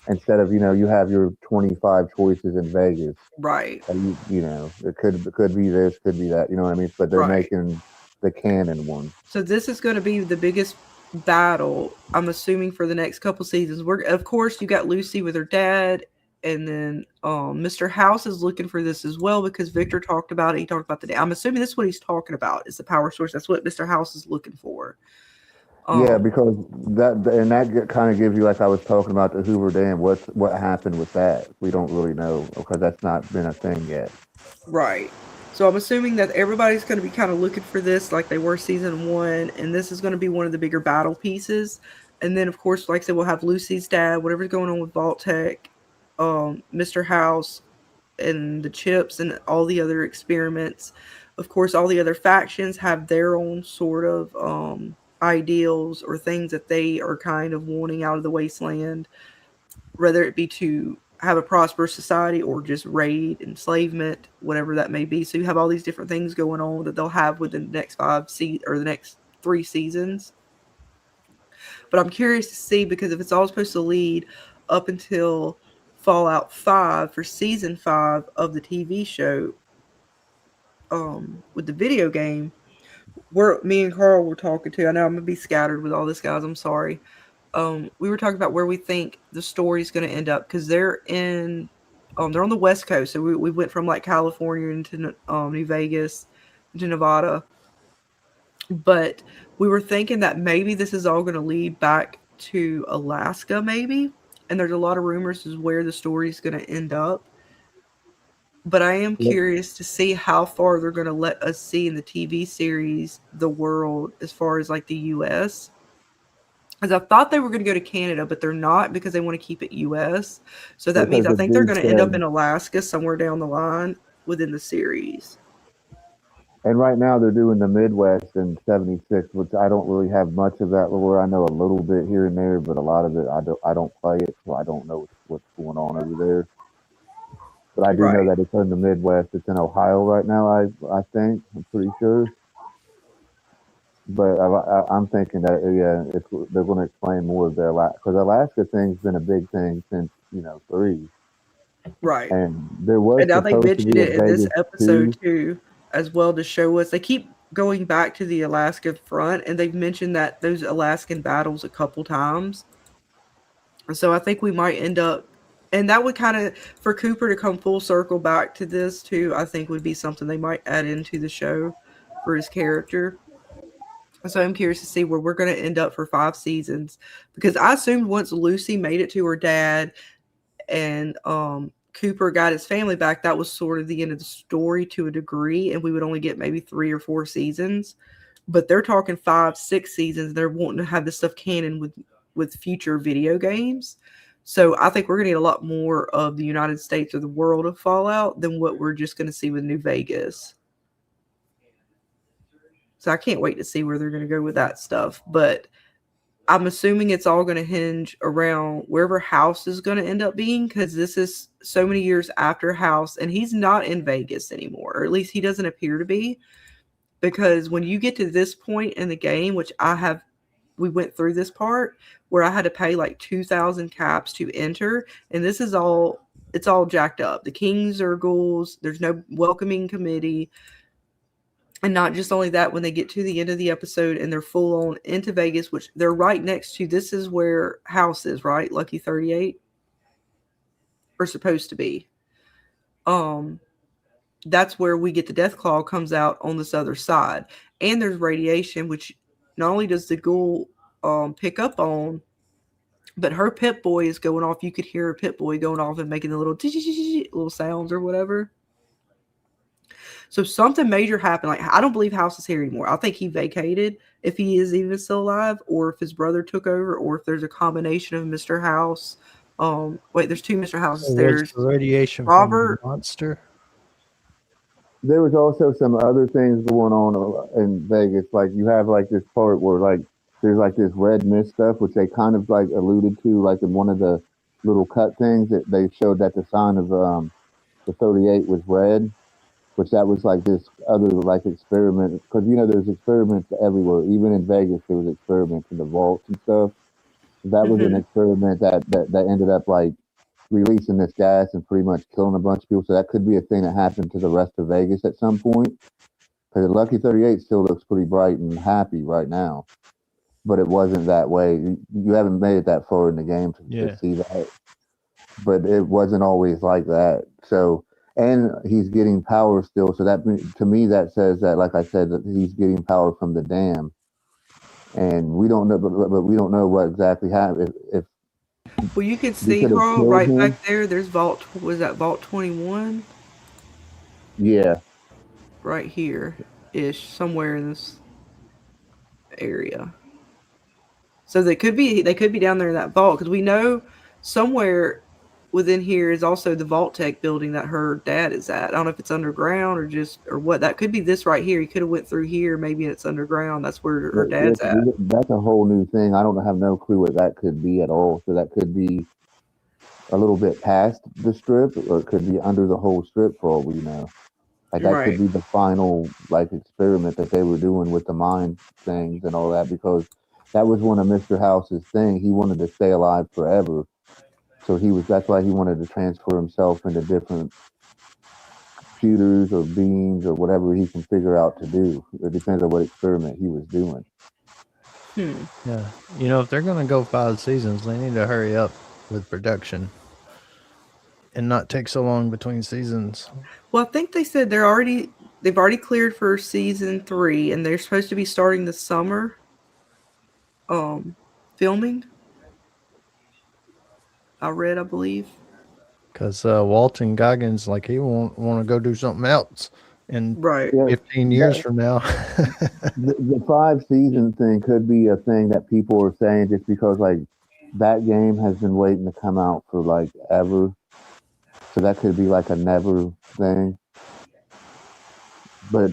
G: instead of you have your 25 choices in Vegas.
D: Right.
G: It could be this, could be that. You know what I mean? But they're making the canon one.
D: So this is going to be the biggest battle, I'm assuming, for the next couple seasons. Of course, you got Lucy with her dad, and then Mr. House is looking for this as well because Victor talked about it. He talked about the dad. I'm assuming this is what he's talking about is the power source. That's what Mr. House is looking for.
G: Yeah, because that kind of gives you, like I was talking about the Hoover Dam. What happened with that? We don't really know because that's not been a thing yet.
D: Right. So I'm assuming that everybody's going to be kind of looking for this like they were season 1, and this is going to be one of the bigger battle pieces. And then, of course, like I said, we'll have Lucy's dad, whatever's going on with Vault-Tec, Mr. House, and the chips, and all the other experiments. Of course, all the other factions have their own sort of ideals or things that they are kind of wanting out of the wasteland, whether it be to have a prosperous society or just raid, enslavement, whatever that may be. So you have all these different things going on that they'll have within the next the next 3 seasons. But I'm curious to see, because if it's all supposed to lead up until Fallout 5 for season 5 of the TV show, with the video game, me and Carl were talking to. I know I'm gonna be scattered with all this, guys. I'm sorry. We were talking about where we think the story's going to end up because they're they're on the West Coast. So we went from like California into New Vegas, into Nevada. But we were thinking that maybe this is all going to lead back to Alaska, maybe. And there's a lot of rumors as where the story's going to end up. But I am curious to see how far they're going to let us see in the TV series the world as far as like the U.S. Because I thought they were going to go to Canada, but they're not because they want to keep it U.S. So that means I think they're going to end up in Alaska somewhere down the line within the series.
G: And right now they're doing the Midwest in '76, which I don't really have much of that lore. I know a little bit here and there, but a lot of it I don't play it, so I don't know what's going on over there. But I do know that it's in the Midwest. It's in Ohio right now. I think I'm pretty sure. But I'm thinking that they're going to explain more of their because Alaska thing's been a big thing since 3.
D: Right.
G: And there was.
D: And now they mentioned it in this episode too, as well, to show us. They keep going back to the Alaska front, and they've mentioned that those Alaskan battles a couple times. So I think we might end up, and that would kind of, for Cooper to come full circle back to this too, I think would be something they might add into the show for his character. So I'm curious to see where we're going to end up for 5 seasons, because I assumed once Lucy made it to her dad and Cooper got his family back, that was sort of the end of the story to a degree, and we would only get maybe 3 or 4 seasons. But they're talking 5, 6 seasons. They're wanting to have this stuff canon with future video games. So I think we're going to get a lot more of the United States or the world of Fallout than what we're just going to see with New Vegas. So I can't wait to see where they're going to go with that stuff. But I'm assuming it's all going to hinge around wherever House is going to end up being, because this is so many years after House, and he's not in Vegas anymore, or at least he doesn't appear to be. Because when you get to this point in the game, which we went through this part where I had to pay like 2,000 caps to enter, and it's all jacked up. The kings are ghouls. There's no welcoming committee. And not just only that, when they get to the end of the episode and they're full on into Vegas, which they're right next to, this is where House is, right? Lucky 38? Or supposed to be. That's where we get the Deathclaw comes out on this other side. And there's radiation, which not only does the ghoul pick up on, but her Pip-Boy is going off. You could hear her Pip-Boy going off and making the little sounds or whatever. So something major happened. Like, I don't believe House is here anymore. I think he vacated, if he is even still alive, or if his brother took over, or if there's a combination of Mr. House. There's 2 Mr. Houses. There's
E: radiation
D: Robert
E: from the monster.
G: There was also some other things going on in Vegas. Like, you have like this part where like there's like this red mist stuff, which they kind of like alluded to, like in one of the little cut things that they showed that the sign of the 38 was red. Which that was like this other like experiment, because there's experiments everywhere. Even in Vegas, there was experiments in the vaults and stuff. That was an experiment that ended up like releasing this gas and pretty much killing a bunch of people. So that could be a thing that happened to the rest of Vegas at some point. Because the Lucky 38 still looks pretty bright and happy right now, but it wasn't that way. You haven't made it that far in the game to see that, but it wasn't always like that. So. And he's getting power still, so that to me that says that, like I said, that he's getting power from the dam, and we don't know, but we don't know what exactly happened.
D: Well, you can see Carl right back there. There's Vault. Was that Vault 21?
G: Yeah.
D: Right here, ish, somewhere in this area. So they could be down there in that vault, because we know somewhere within here is also the Vault Tech building that her dad is at. I don't know if it's underground or what. That could be this right here. He could have went through here. Maybe it's underground. That's where her dad's at.
G: That's a whole new thing. I don't have no clue what that could be at all. So that could be a little bit past the strip, or it could be under the whole strip for all we know. Like that could be the final like experiment that they were doing with the mind things and all that, because that was one of Mr. House's thing. He wanted to stay alive forever. So that's why he wanted to transfer himself into different computers or beams or whatever he can figure out to do. It depends on what experiment he was doing.
E: Yeah. If they're going to go 5 seasons, they need to hurry up with production and not take so long between seasons.
D: Well, I think they said they've already cleared for season 3, and they're supposed to be starting the summer filming. I believe.
E: Because Walton Goggins, like, he won't want to go do something else in
D: Right.
G: Yeah,
E: 15 years from now.
G: the 5 season thing could be a thing that people are saying just because like that game has been waiting to come out for like ever. So that could be like a never thing. But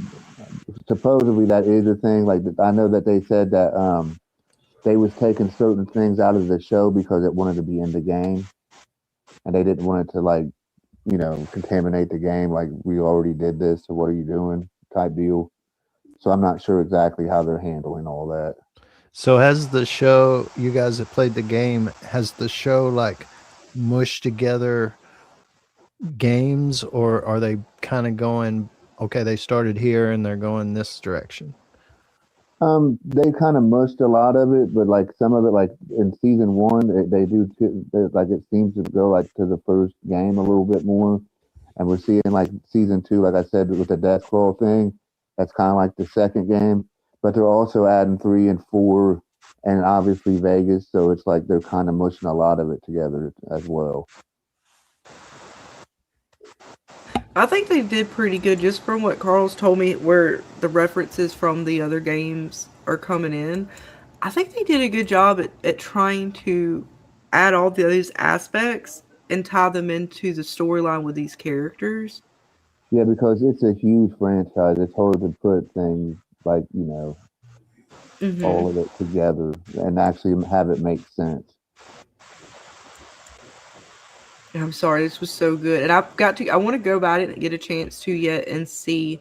G: supposedly that is a thing. Like I know that they said that they was taking certain things out of the show because it wanted to be in the game, and they didn't want it to like contaminate the game. Like we already did this, so what are you doing? Type deal. So I'm not sure exactly how they're handling all that.
E: So has the show, you guys that played the game, has the show like mushed together games, or are they kind of going, okay, they started here and they're going this direction?
G: They kind of mushed a lot of it, but like some of it, like in season 1, they do like it seems to go like to the first game a little bit more, and we're seeing like season 2, like I said with the Death Claw thing, that's kind of like the second game, but they're also adding 3 and 4, and obviously Vegas, so it's like they're kind of mushing a lot of it together as well.
D: I think they did pretty good just from what Carl's told me, where the references from the other games are coming in. I think they did a good job at trying to add all those aspects and tie them into the storyline with these characters.
G: Yeah, because it's a huge franchise. It's hard to put things like, all of it together and actually have it make sense.
D: I'm sorry, this was so good, and I want to go about it and get a chance to yet and see.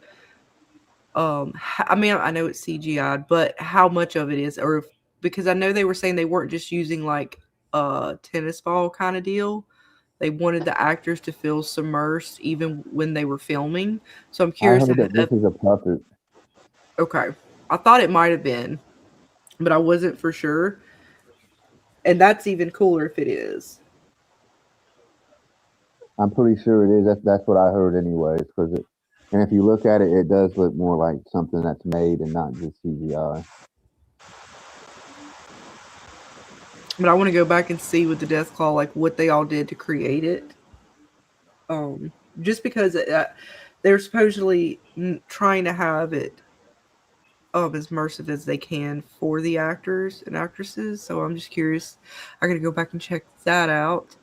D: I mean, I know it's CGI, but how much of it is, or because I know they were saying they weren't just using like a tennis ball kind of deal. They wanted the actors to feel submersed even when they were filming. So I'm
G: I
D: curious.
G: heard that this is a puppet.
D: Okay, I thought it might have been, but I wasn't for sure. And that's even cooler if it is.
G: I'm pretty sure it is. That's what I heard anyways. And if you look at it, it does look more like something that's made and not just CGI.
D: But I want to go back and see with the Death Claw, like what they all did to create it. Just because they're supposedly trying to have it as immersive as they can for the actors and actresses. So I'm just curious. I gotta go back and check that out.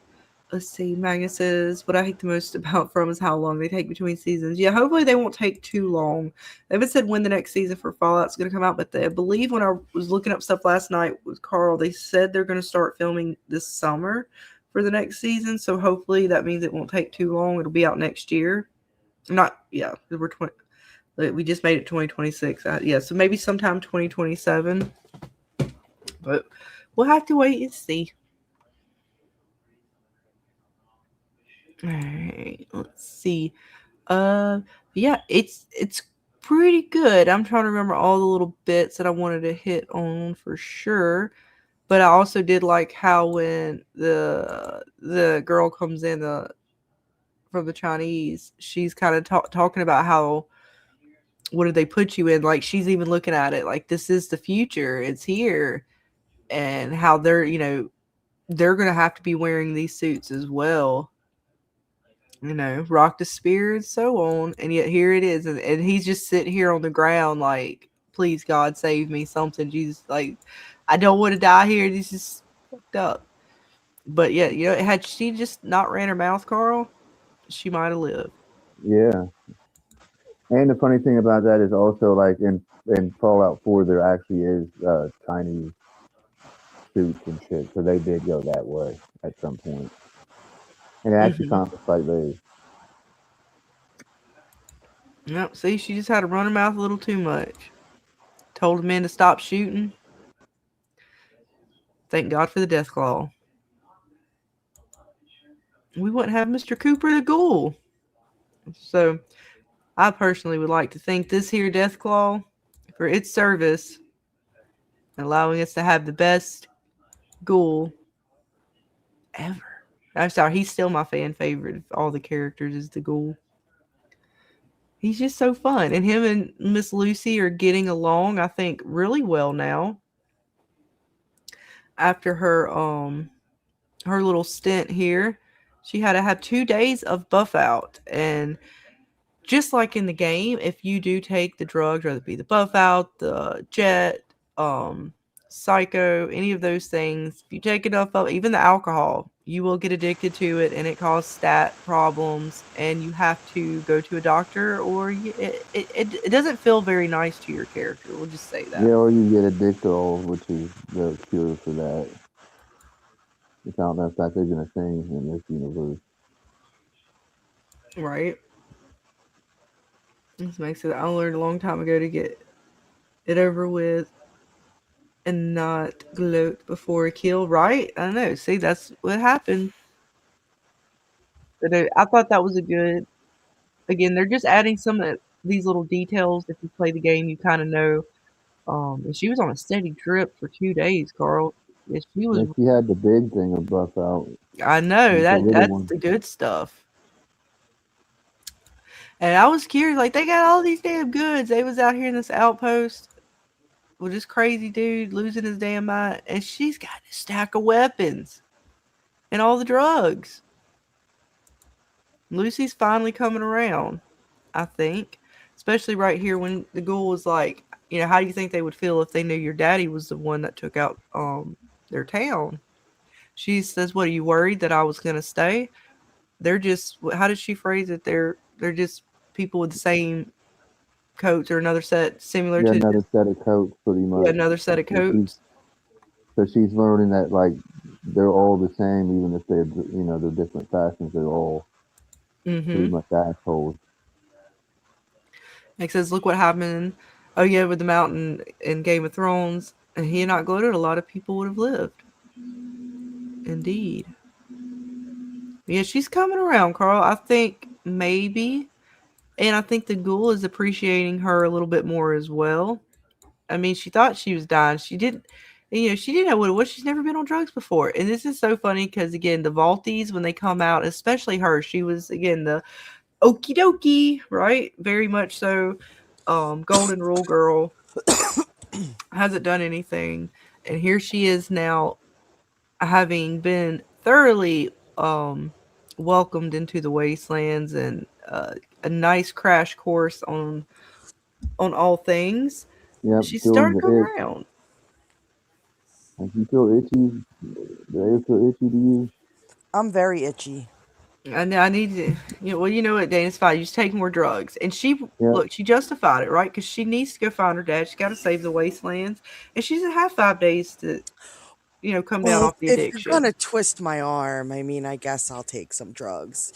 D: Let's see. Magnus says, what I hate the most about From is how long they take between seasons. Yeah, hopefully they won't take too long. They haven't said when the next season for Fallout's going to come out, but I believe when I was looking up stuff last night with Carl, they said they're going to start filming this summer for the next season. So hopefully that means it won't take too long. It'll be out next year. We just made it 2026. Yeah, so maybe sometime 2027. But we'll have to wait and see. All right, let's see. Yeah, it's pretty good. I'm trying to remember all the little bits that I wanted to hit on for sure. But I also did like how when the girl comes in from the Chinese, she's kind of talking about how, what did they put you in? Like she's even looking at it like this is the future. It's here, and how they're gonna have to be wearing these suits as well. Rock the spear and so on. And yet here it is. And he's just sitting here on the ground like, please, God, save me, something. Jesus, like, I don't want to die here. This is fucked up. But yeah, had she just not ran her mouth, Carl, she might have lived.
G: Yeah. And the funny thing about that is also like in Fallout 4, there actually is Chinese suits and shit. So they did go that way at some point. And it actually kind of looks like they.
D: Yep, see, she just had to run her mouth a little too much. Told the men to stop shooting. Thank God for the Death Claw. We wouldn't have Mr. Cooper the Ghoul. So, I personally would like to thank this here Deathclaw for its service and allowing us to have the best ghoul ever. I'm sorry, he's still my fan favorite of all the characters is the ghoul. He's just so fun. And him and Miss Lucy are getting along, I think, really well now. After her little stint here, she had to have 2 days of buff out. And just like in the game, if you do take the drugs, whether it be the buff out, the jet, psycho, any of those things, if you take enough of even the alcohol, you will get addicted to it and it causes stat problems and you have to go to a doctor or it doesn't feel very nice to your character. We'll just say that.
G: Yeah, or you get addicted, which is the cure for that. I found that fact isn't a thing in this universe.
D: Right. This makes it, I learned a long time ago to get it over with and not gloat before a kill, right? I know. See, that's what happened. But I thought that was a good. Again, they're just adding some of these little details. If you play the game, you kind of know. And she was on a steady drip for 2 days, Carl. Yeah, she was.
G: And she had the big thing of buff out.
D: I know that's the good stuff. And I was curious, like they got all these damn goods. They was out here in this outpost with this crazy dude losing his damn mind, and she's got a stack of weapons and all the drugs. Lucy's finally coming around, I think. Especially right here when the ghoul was like, you know, how do you think they would feel if they knew your daddy was the one that took out their town? She says, "What, are you worried that I was going to stay?" They're just, how did she phrase it? They're just people with the same coats or another set similar to
G: another set of coats, pretty much.
D: Yeah, another set of coats.
G: So she's learning that like they're all the same, even if they're they're different fashions. They're all pretty much assholes.
D: It says, "Look what happened. Oh yeah, with the mountain in Game of Thrones, and he had not gloated, a lot of people would have lived." Indeed. Yeah, she's coming around, Carl. I think maybe, and I think the ghoul is appreciating her a little bit more as well. I mean, she thought she was dying. She didn't, she didn't know what it was. She's never been on drugs before. And this is so funny because, again, the Vaulties, when they come out, especially her, she was, again, the okie dokie, right? Very much so. Golden Rule girl. Hasn't done anything. And here she is now, having been thoroughly welcomed into the wastelands and a nice crash course on all things.
G: Yep,
D: She's starting to come around.
G: Like you feel itchy? Do they feel itchy to you?
F: I'm very itchy.
D: I need to, well, you know what, Dane, it's fine. You just take more drugs. And she, look, she justified it, right? Because she needs to go find her dad. She's got to save the wastelands. And she's going to have 5 days to, come down off the addiction.
F: If you're going to twist my arm, I mean, I guess I'll take some drugs.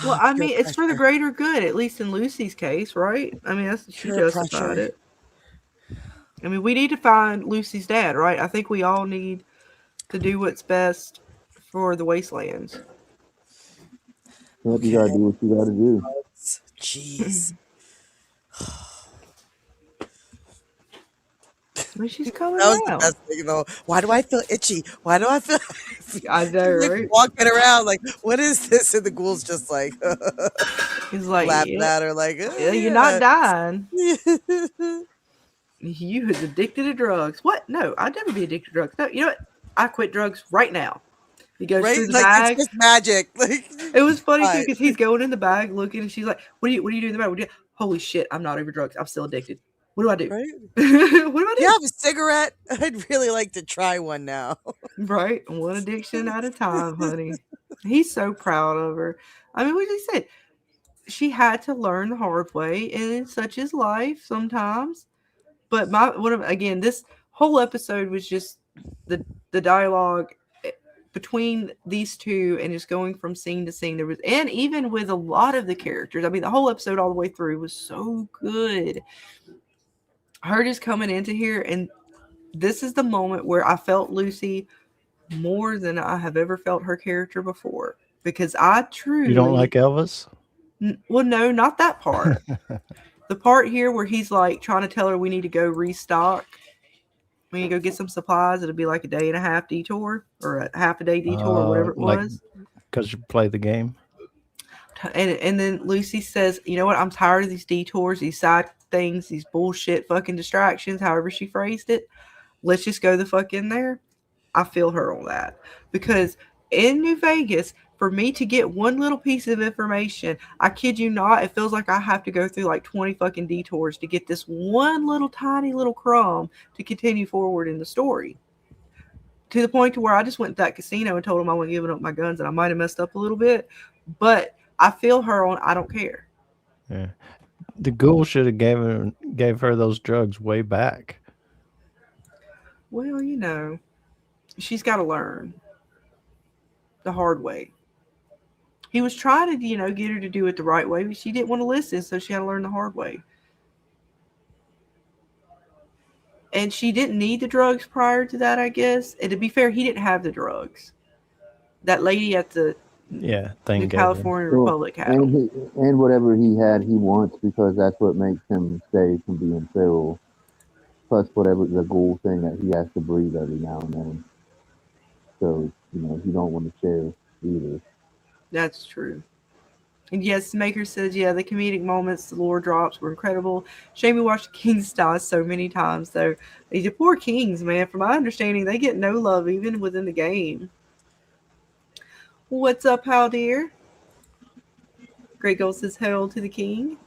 D: Well, I mean, it's for the greater good, at least in Lucy's case, right? I mean, she justified it. I mean, we need to find Lucy's dad, right? I think we all need to do what's best for the wastelands.
G: Yep, you gotta do what you gotta do.
F: Jeez.
D: Well, she's coming
F: That was
D: around.
F: the best thing, though. Why do I feel itchy? Why do I feel?
D: I know, right?
F: Walking around like, what is this? And the ghoul's just like,
D: he's like,
F: laughing at her, like,
D: you're not dying. You was addicted to drugs. What? No, I'd never be addicted to drugs. No, you know what? I quit drugs right now. He goes through the bag.
F: It's just magic. Like,
D: it was funny too because he's going in the bag looking, and she's like, "What do you do in the bag? What do you? Holy shit! I'm not over drugs. I'm still addicted. What do I do?
F: Right?
D: What do I do?
F: You have a cigarette? I'd really like to try one now.
D: Right, one addiction at a time, honey. He's so proud of her. I mean, what he said, she had to learn the hard way, and such is life sometimes. But again, this whole episode was just the dialogue between these two and just going from scene to scene. There was, and even with a lot of the characters, I mean, the whole episode all the way through was so good. Her just coming into here, and this is the moment where I felt Lucy more than I have ever felt her character before, because I truly...
E: You don't like Elvis?
D: Well, no, not that part. The part here where he's like trying to tell her we need to go restock. We need to go get some supplies. It'll be like a day and a half detour or a half a day detour or whatever it
E: Like
D: was.
E: because you play the game.
D: And then Lucy says, you know what? I'm tired of these detours, these side things, these bullshit fucking distractions, however she phrased it. Let's just go the fuck in there. I feel her on that. Because in New Vegas, for me to get one little piece of information, I kid you not, it feels like I have to go through like 20 fucking detours to get this one little tiny little crumb to continue forward in the story. To the point to where I just went to that casino and told them I wasn't giving up my guns, and I might have messed up a little bit, but I feel her on. I don't care.
E: Yeah, the ghoul should have gave her those drugs way back.
D: Well, you know, she's got to learn the hard way. He was trying to, you know, get her to do it the right way, but she didn't want to listen, so she had to learn the hard way. And she didn't need the drugs prior to that, I guess. And to be fair, he didn't have the drugs. That lady at the New California Republic had them.
G: And whatever he had, he wants, because that's what makes him stay from being feral. Plus whatever the ghoul thing that he has to breathe every now and then. So, you know, you don't want to share either.
D: That's true. And yes, Maker says, yeah, the comedic moments, the lore drops were incredible. Jame watched Kings die so many times, though. These poor Kings, man, from my understanding, they get no love even within the game. What's up, Hal dear? Great Gold says, hail to the king.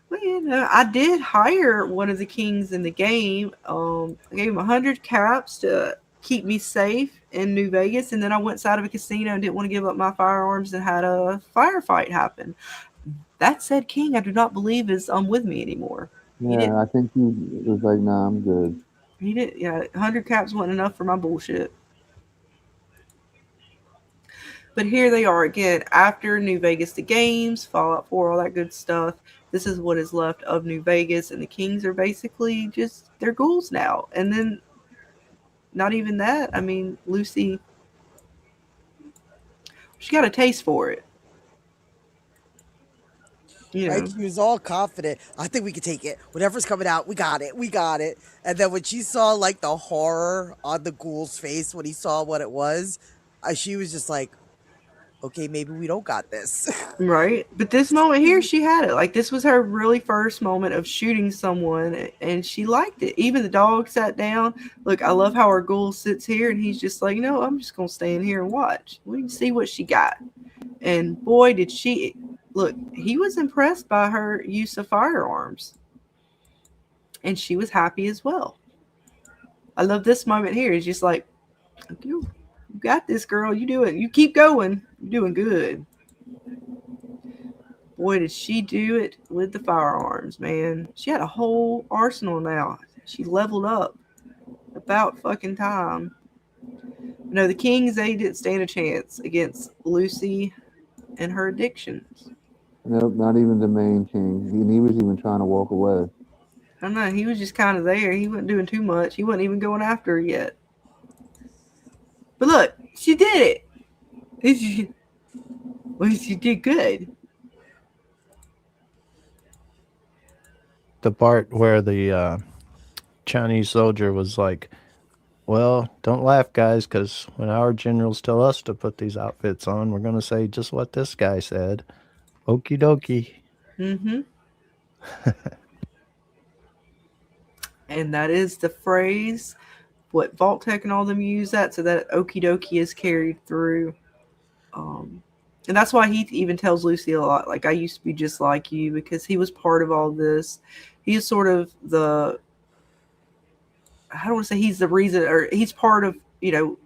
D: Well, you know, I did hire one of the kings in the game. I gave him 100 caps to keep me safe in New Vegas, and then I went inside of a casino and didn't want to give up my firearms and had a firefight happen. That said king, I do not believe is with me anymore.
G: Yeah, I think he was like, nah, I'm good.
D: He did. Yeah, 100 caps wasn't enough for my bullshit. But here they are again after New Vegas, the games, Fallout 4, all that good stuff. This is what is left of New Vegas, and the Kings are basically just, they're ghouls now. And then not even that. I mean, Lucy, she got a taste for it. You know.
F: Right? She was all confident. I think we can take it. Whatever's coming out, we got it. We got it. And then when she saw like the horror on the ghoul's face when he saw what it was, she was just like, okay, maybe we don't got this.
D: Right. But this moment here, she had it. Like, this was her really first moment of shooting someone, and she liked it. Even the dog sat down. Look, I love how our ghoul sits here, and he's just like, no, I'm just going to stand here and watch. We can see what she got. And boy, did she... Look, he was impressed by her use of firearms. And she was happy as well. I love this moment here. It's just like, you got this, girl. You do it. You keep going. You're doing good. Boy, did she do it with the firearms, man. She had a whole arsenal now. She leveled up. About fucking time. No, the Kings, they didn't stand a chance against Lucy and her addictions.
G: Nope, not even the main king. He was even trying to walk away.
D: I don't know. He was just kind of there. He wasn't doing too much. He wasn't even going after her yet. But look, she did it. Well, she did good.
E: The part where the Chinese soldier was like, well, don't laugh, guys, because when our generals tell us to put these outfits on, we're going to say just what this guy said. Okie dokie.
D: Mm-hmm. And that is the phrase what Vault-Tec and all them use that, so that okie dokie is carried through. And that's why he even tells Lucy a lot, like, I used to be just like you, because he was part of all this. He is sort of the, I don't want to say he's the reason, or he's part of, you know,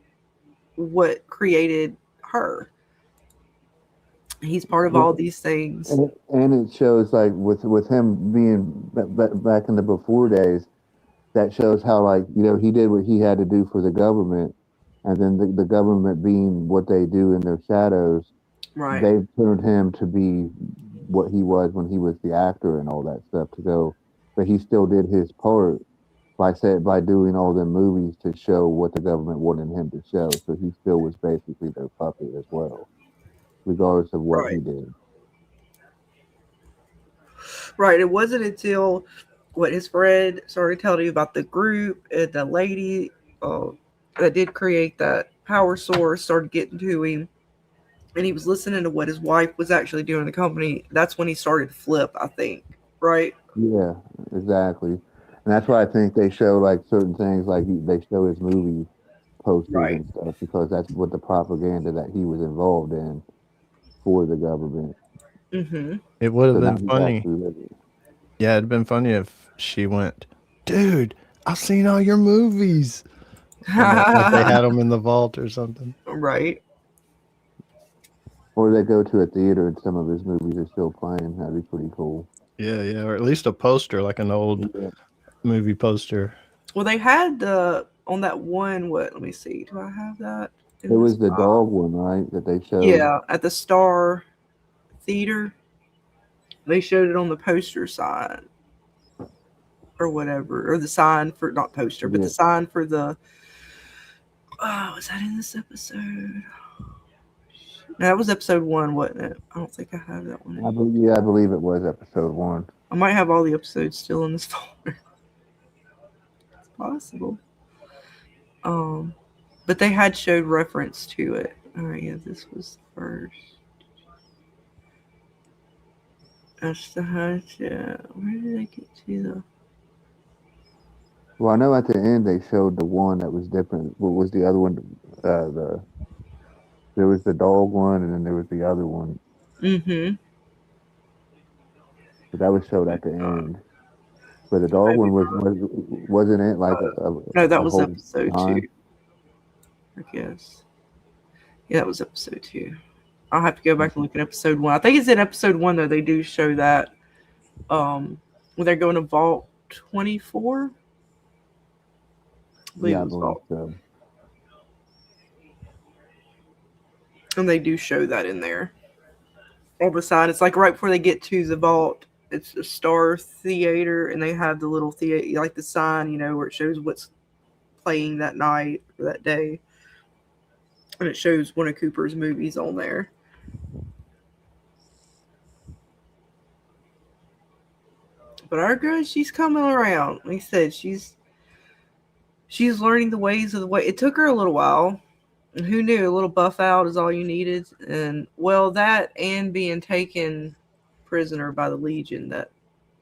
D: what created her. He's part of all these things.
G: And it shows, like, with him being back in the before days, that shows how, like, you know, he did what he had to do for the government, and then the government being what they do in their shadows,
D: right?
G: They turned him to be what he was when he was the actor and all that stuff to go, but he still did his part by doing all the movies to show what the government wanted him to show. So he still was basically their puppet as well, regardless of what he did.
D: Right. It wasn't until what his friend started telling him about the group and the lady that did create that power source started getting to him, and he was listening to what his wife was actually doing in the company. That's when he started to flip, I think. Right.
G: Yeah, exactly. And that's why I think they show like certain things, like they show his movie posters
D: Right.
G: and stuff, because that's what the propaganda that he was involved in for the government.
D: Mm-hmm.
E: It would
G: So
E: have
G: now
E: been
G: he's
E: funny.
G: actually living.
E: Yeah, it'd been funny if she went, dude, I've seen all your movies. And like they had them in the vault or something.
D: Right.
G: Or they go to a theater and some of his movies are still playing. That'd be pretty cool.
E: Yeah, yeah, or at least a poster, like an old
G: Yeah.
E: movie poster.
D: Well, they had on that one. What? Let me see. Do I have that
G: It
D: in this
G: was the
D: file?
G: dog one, right? That they showed.
D: Yeah, at the Star Theater, they showed it on the poster sign or whatever, or the sign for not poster, but
G: Yeah,
D: the sign for the. Oh, was that in this episode? No, that was episode 1, wasn't it? I don't think I have that one.
G: I believe it was episode 1.
D: I might have all the episodes still in this folder. It's possible. But they had showed reference to it. All right, yeah, this was the first. That's the hush. Yeah, where did they get to the?
G: Well, I know at the end they showed the one that was different. What was the other one? There was the dog one, and then there was the other one.
D: Mm-hmm.
G: But that was showed at the end. But the dog one wasn't it like
D: No, that
G: a
D: was
G: whole
D: episode
G: line?
D: 2. I guess. Yeah, that was episode 2. I'll have to go back and look at episode 1. I think it's in episode 1 though. They do show that when they're going to Vault 24. I believe
G: Yeah, I
D: it was
G: believe
D: Vault.
G: so.
D: And they do show that in there. On the side, it's like right before they get to the vault. It's a Star Theater, and they have the little theater, like the sign, where it shows what's playing that night or that day, and it shows one of Cooper's movies on there. But our girl, she's coming around. Like I said, she's learning the ways of the way. It took her a little while. Who knew a little buff out is all you needed? And well, that and being taken prisoner by the Legion,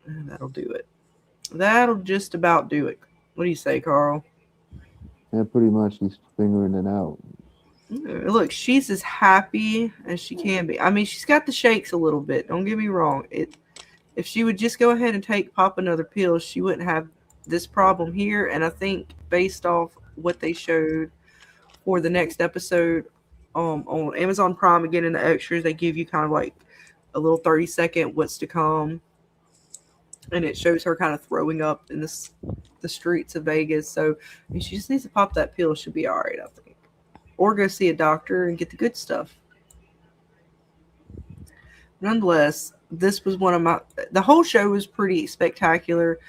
D: that'll do it. That'll just about do it. What do you say, Carl?
G: Yeah, pretty much he's figuring it out.
D: Look, she's as happy as she can be. I mean, she's got the shakes a little bit. Don't get me wrong. If she would just go ahead and pop another pill, she wouldn't have this problem here. And I think based off what they showed for the next episode on Amazon Prime, again in the extras, they give you kind of like a little 30-second what's to come, and it shows her kind of throwing up in the streets of Vegas. So she just needs to pop that pill. She'll be all right, I think, or go see a doctor and get the good stuff. Nonetheless, this was the whole show was pretty spectacular,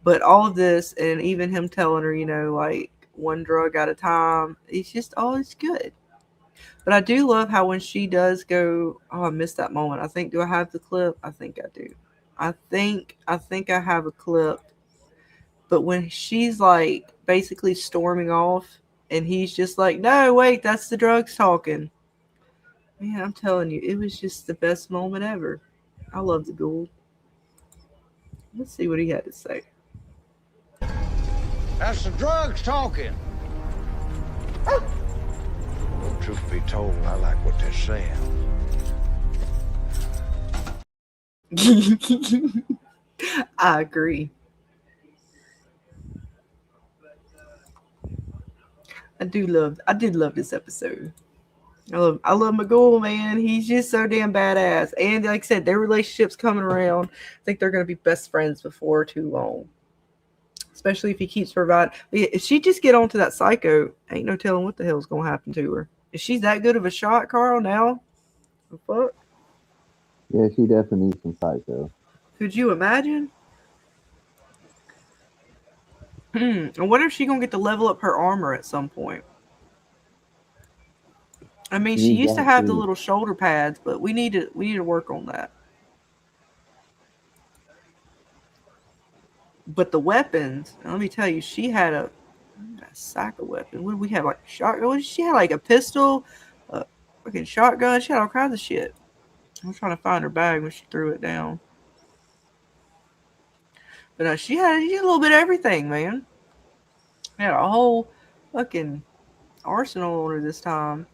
D: but all of this, and even him telling her, like, one drug at a time, it's just always good. But I do love how when she does go, I missed that moment. I think, do I have the clip? I think I do. I think I have a clip. But when she's like basically storming off and he's just like, no, wait, that's the drugs talking. Man, I'm telling you, it was just the best moment ever. I love the Ghoul. Let's see what he had to say.
B: That's the drugs talking. Well, truth be told, I like what they're saying.
D: I agree. I did love this episode. I love McGool, man. He's just so damn badass. And like I said, their relationship's coming around. I think they're gonna be best friends before too long. Especially if he keeps providing. If she just get onto that psycho, ain't no telling what the hell's gonna happen to her. If she's that good of a shot, Carl, now, the fuck?
G: Yeah, she definitely needs some psycho.
D: Could you imagine? I wonder if she's gonna get to level up her armor at some point. I mean, she used to have the little shoulder pads, but we need to work on that. But the weapons, let me tell you, she had a sack of weapons. What did we have? Like a shotgun? She had like a pistol, a fucking shotgun. She had all kinds of shit. I was trying to find her bag when she threw it down. But she had a little bit of everything, man. Had a whole fucking arsenal on her this time.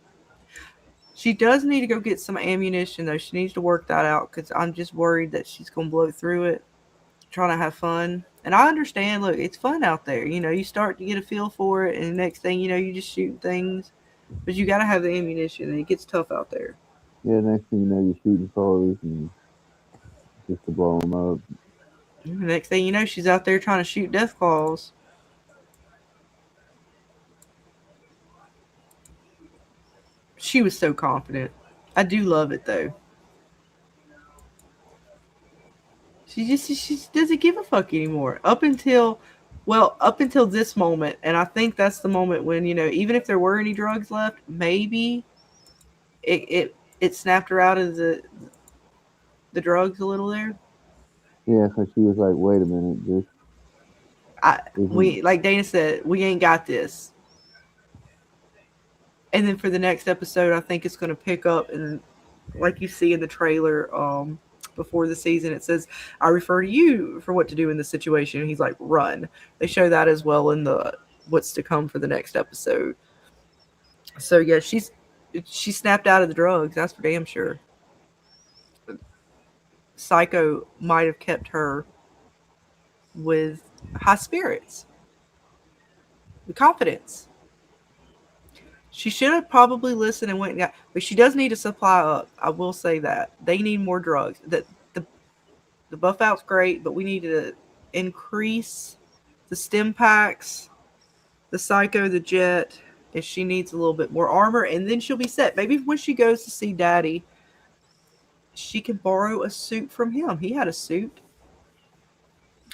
D: She does need to go get some ammunition, though. She needs to work that out because I'm just worried that she's going to blow through it, trying to have fun. And I understand, look, it's fun out there. You know, you start to get a feel for it, and the next thing you know, you just shoot things. But you got to have the ammunition, and it gets tough out there.
G: Yeah, next thing you know, you're shooting cars and just to blow them up.
D: The next thing you know, she's out there trying to shoot death claws. She was so confident. I do love it, though. She doesn't give a fuck anymore. Up until this moment, and I think that's the moment when, you know, even if there were any drugs left, maybe it snapped her out of the drugs a little there.
G: Yeah, because she was like, wait a minute,
D: we, like Dana said, we ain't got this. And then for the next episode, I think it's going to pick up, and like you see in the trailer, before the season, it says, I refer to you for what to do in this situation. And he's like, run. They show that as well in the what's to come for the next episode. So yeah, she snapped out of the drugs, that's for damn sure. Psycho might have kept her with high spirits, with confidence. She should have probably listened and went and got, but she does need to supply up. I will say that they need more drugs. That the buff out's great, but we need to increase the stim packs, the Psycho, the Jet. If she needs a little bit more armor, and then she'll be set. Maybe when she goes to see Daddy, she can borrow a suit from him. He had a suit,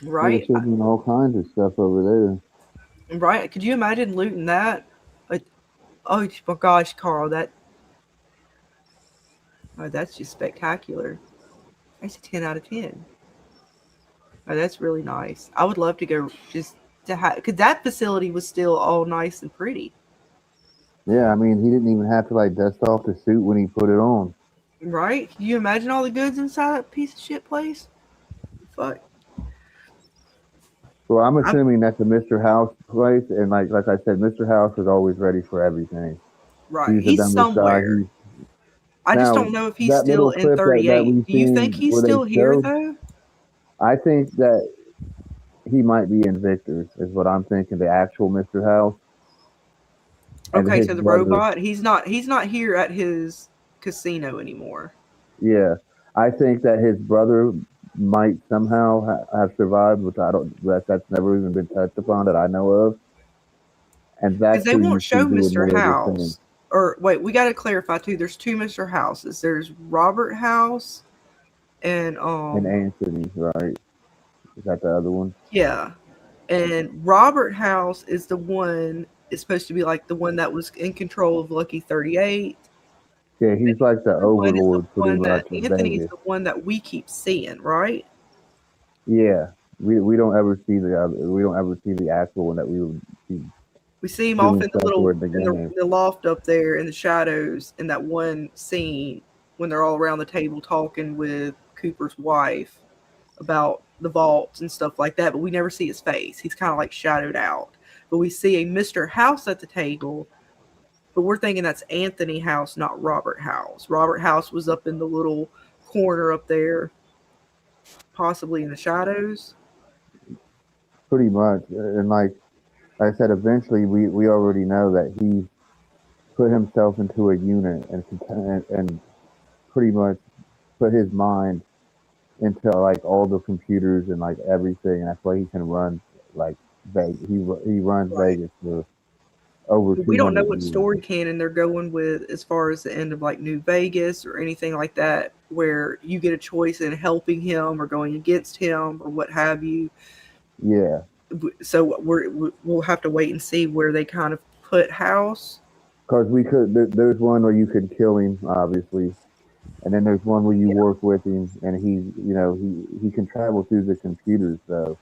D: right?
G: There's been all kinds of stuff over
D: there. Right? Could you imagine looting that? Oh my gosh, Carl, that's just spectacular. That's a 10 out of 10. Oh, that's really nice. I would love to go just to have, because that facility was still all nice and pretty.
G: Yeah, I mean, he didn't even have to like dust off the suit when he put it on.
D: Right? Can you imagine all the goods inside that piece of shit place? Fuck.
G: Well, I'm assuming that's a Mr. House place, and like I said, Mr. House is always ready for everything.
D: Right. He's somewhere. I just don't know if he's still in 38. Do you think he's still here, though?
G: I think that he might be in Victor's, is what I'm thinking, the actual Mr. House.
D: Okay, so the robot, he's not here at his casino anymore.
G: Yeah. I think that his brother might somehow have survived, which that's never even been touched upon that I know of. And that's
D: because they won't show Mr. House. Or wait, we got to clarify too. There's two Mr. Houses. There's Robert House and
G: Anthony, right? Is that the other one?
D: Yeah. And Robert House is the one. It's supposed to be like the one that was in control of Lucky 38.
G: Yeah, he's like the overlord.
D: Anthony's the one that we keep seeing, right?
G: Yeah, we don't ever see the actual one that we would see.
D: We see him off in the loft up there in the shadows in that one scene when they're all around the table talking with Cooper's wife about the vaults and stuff like that, but we never see his face. He's kind of like shadowed out. But we see a Mr. House at the table, but we're thinking that's Anthony House, not Robert House. Robert House was up in the little corner up there, possibly in the shadows.
G: Pretty much. And like I said, eventually we already know that he put himself into a unit and pretty much put his mind into like all the computers and like everything, and that's why he can run like Vegas. He runs Vegas for over.
D: We don't know what story canon they're going with as far as the end of like New Vegas or anything like that, where you get a choice in helping him or going against him or what have you.
G: Yeah.
D: So we'll have to wait and see where they kind of put House.
G: Because there's one where you could kill him, obviously, and then there's one where you work with him, and he can travel through the computers though.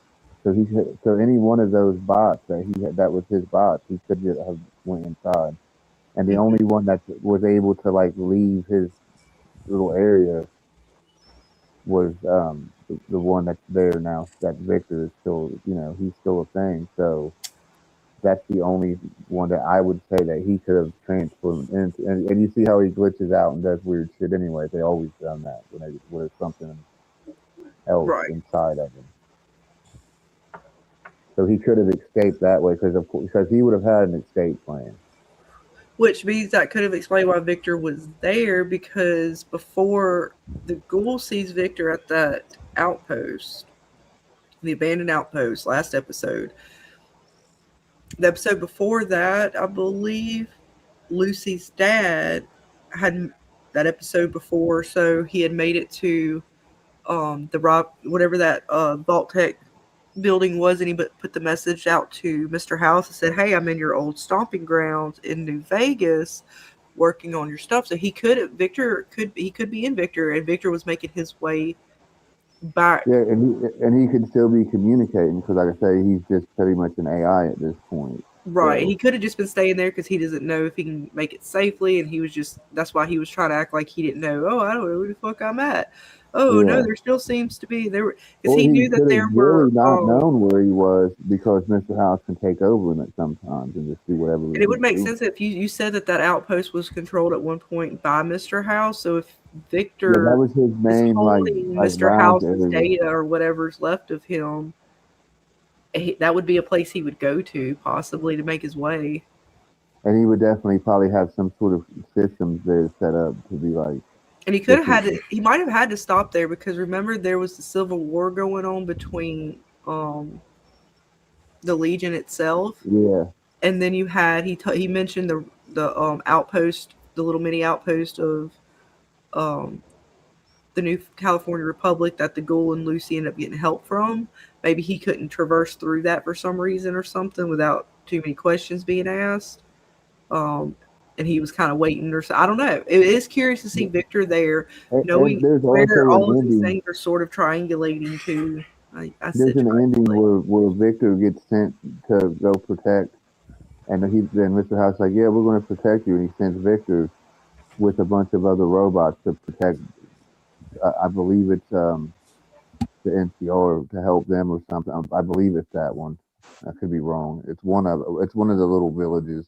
G: So any one of those bots that was his bots, he could have went inside. And the only one that was able to like leave his little area was the one that's there now. That Victor is still, he's still a thing. So that's the only one that I would say that he could have transformed into. And you see how he glitches out and does weird shit anyway. They always done that when there's something else
D: Right.
G: inside of him. So he could have escaped that way because he would have had an escape plan.
D: Which means that could have explained why Victor was there, because before the ghoul sees Victor at that outpost, the abandoned outpost, last episode, the episode before that, I believe Lucy's dad had that episode before, so he had made it to whatever that Vault Tech building was, and he put the message out to Mr. House and said, "Hey, I'm in your old stomping grounds in New Vegas, working on your stuff." So he could be in Victor, and Victor was making his way back.
G: Yeah, and he could still be communicating because, like I say, he's just pretty much an AI at this point.
D: Right.
G: So,
D: He could have just been staying there because he doesn't know if he can make it safely, and that's why he was trying to act like he didn't know. Oh, I don't know where the fuck I'm at. Oh
G: yeah.
D: no, there still seems to be there, because
G: Well,
D: he knew that
G: could
D: there
G: have
D: were.
G: really not known where he was because Mr. House can take over him at sometimes and just do whatever.
D: And it would make sense if you said that outpost was controlled at one point by Mr. House. So if Victor
G: that was his main
D: is holding Mr. House's data or whatever's left of him, that would be a place he would go to possibly to make his way.
G: And he would definitely probably have some sort of systems there set up to be like.
D: And he could have had to. He might have had to stop there because remember there was the Civil War going on between the Legion itself.
G: Yeah.
D: And then you had he mentioned the outpost, the little mini outpost of the New California Republic that the Ghoul and Lucy ended up getting help from. Maybe he couldn't traverse through that for some reason or something without too many questions being asked. And he was kind of waiting, or so. I don't know. It is curious to see Victor there, knowing where all of these things are sort of triangulating to.
G: There's an ending where Victor gets sent to go protect, and then Mr. House like, yeah, we're going to protect you, and he sends Victor with a bunch of other robots to protect. I believe it's the NCR to help them or something. I believe it's that one. I could be wrong. It's one of the little villages.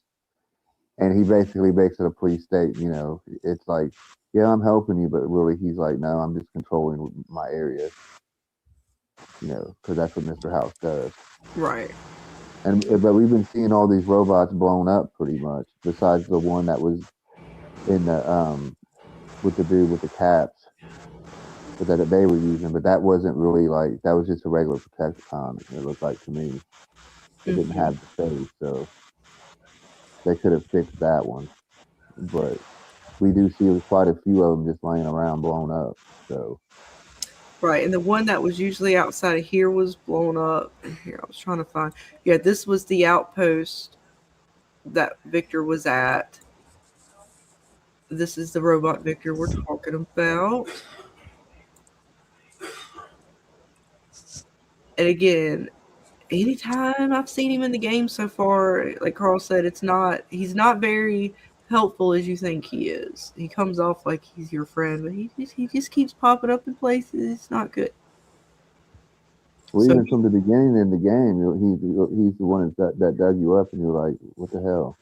G: And he basically makes it a police state, it's like, yeah, I'm helping you, but really he's like, no, I'm just controlling my area, because that's what Mr. House does.
D: Right.
G: But we've been seeing all these robots blown up pretty much, besides the one that was in the, with the dude with the caps that they were using, but that wasn't really like, that was just a regular Protecticon, it looked like to me. It didn't have the face, so they could have fixed that one, but we do see quite a few of them just laying around blown up. So,
D: right, and the one that was usually outside of here was blown up. And here, I was trying to find. Yeah, this was the outpost that Victor was at. This is the robot Victor we're talking about. And again, anytime I've seen him in the game so far, like Carl said, he's not very helpful as you think he is. He comes off like he's your friend, but he just keeps popping up in places. It's not good.
G: Well, even from the beginning in the game, he's the one that dug you up, and you're like, "What the hell?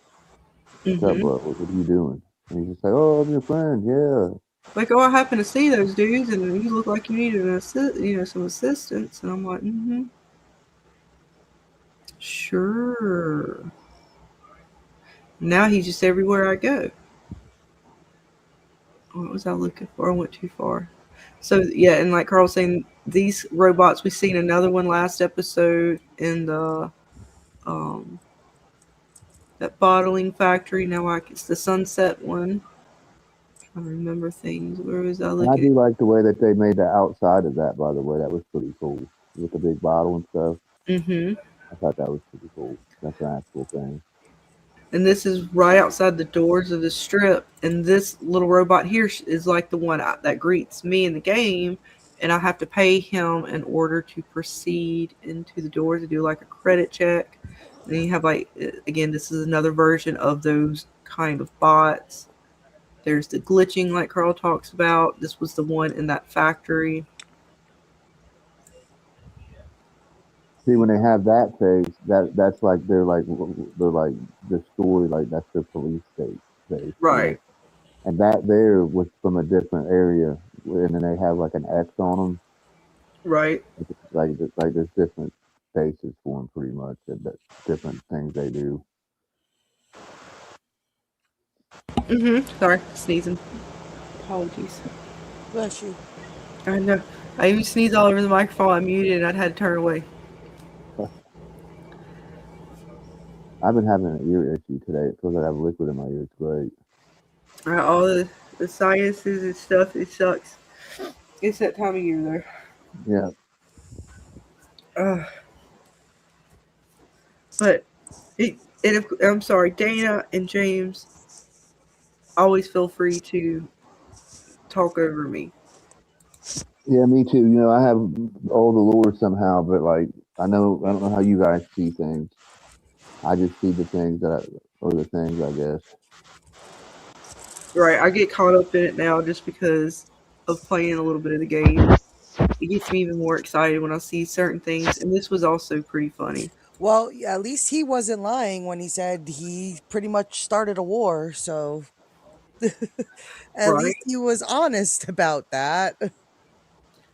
G: What's up, bro? What are you doing?" And he's just like, "Oh, I'm your friend, yeah."
D: Like, oh, I happen to see those dudes, and you look like you needed some assistance, and I'm like, sure. Now he's just everywhere I go. What was I looking for? I went too far. So yeah, and like Carl was saying, these robots, we've seen another one last episode in the that bottling factory. Now it's the Sunset one. I remember things. Where was I looking?
G: And I do like the way that they made the outside of that, by the way. That was pretty cool. With the big bottle and stuff.
D: Mm-hmm.
G: I thought that was pretty cool. That's an actual thing.
D: And this is right outside the doors of the strip. And this little robot here is like the one that greets me in the game. and I have to pay him in order to proceed into the door to do like a credit check. And then you have like again, this is another version of those kind of bots. There's the glitching like Carl talks about. This was the one in that factory.
G: See, when they have that face, that's like they're like the story, like that's their police state face, you know.
D: Right,
G: And that there was from a different area, and then they have like an X on them,
D: right.
G: like there's different faces for them, pretty much, and that different things they do.
D: Sorry, sneezing. Apologies.
F: Bless you.
D: I know. I even sneezed all over the microphone. I muted and I had to turn away.
G: I've been having an ear issue today. It feels like I have liquid in my ear. It's great.
D: All the sciences and stuff, it sucks. It's that time of year there.
G: Yeah.
D: But I'm sorry, Dana and James always feel free to talk over me.
G: Yeah, me too. You know, I have all the lore somehow, but like I don't know how you guys see things. I just see the things or the things, I guess.
D: Right, I get caught up in it now just because of playing a little bit of the game. It gets me even more excited when I see certain things, and this was also pretty funny.
F: Well, at least he wasn't lying when he said he pretty much started a war, so at
D: Right,
F: least he was honest about that.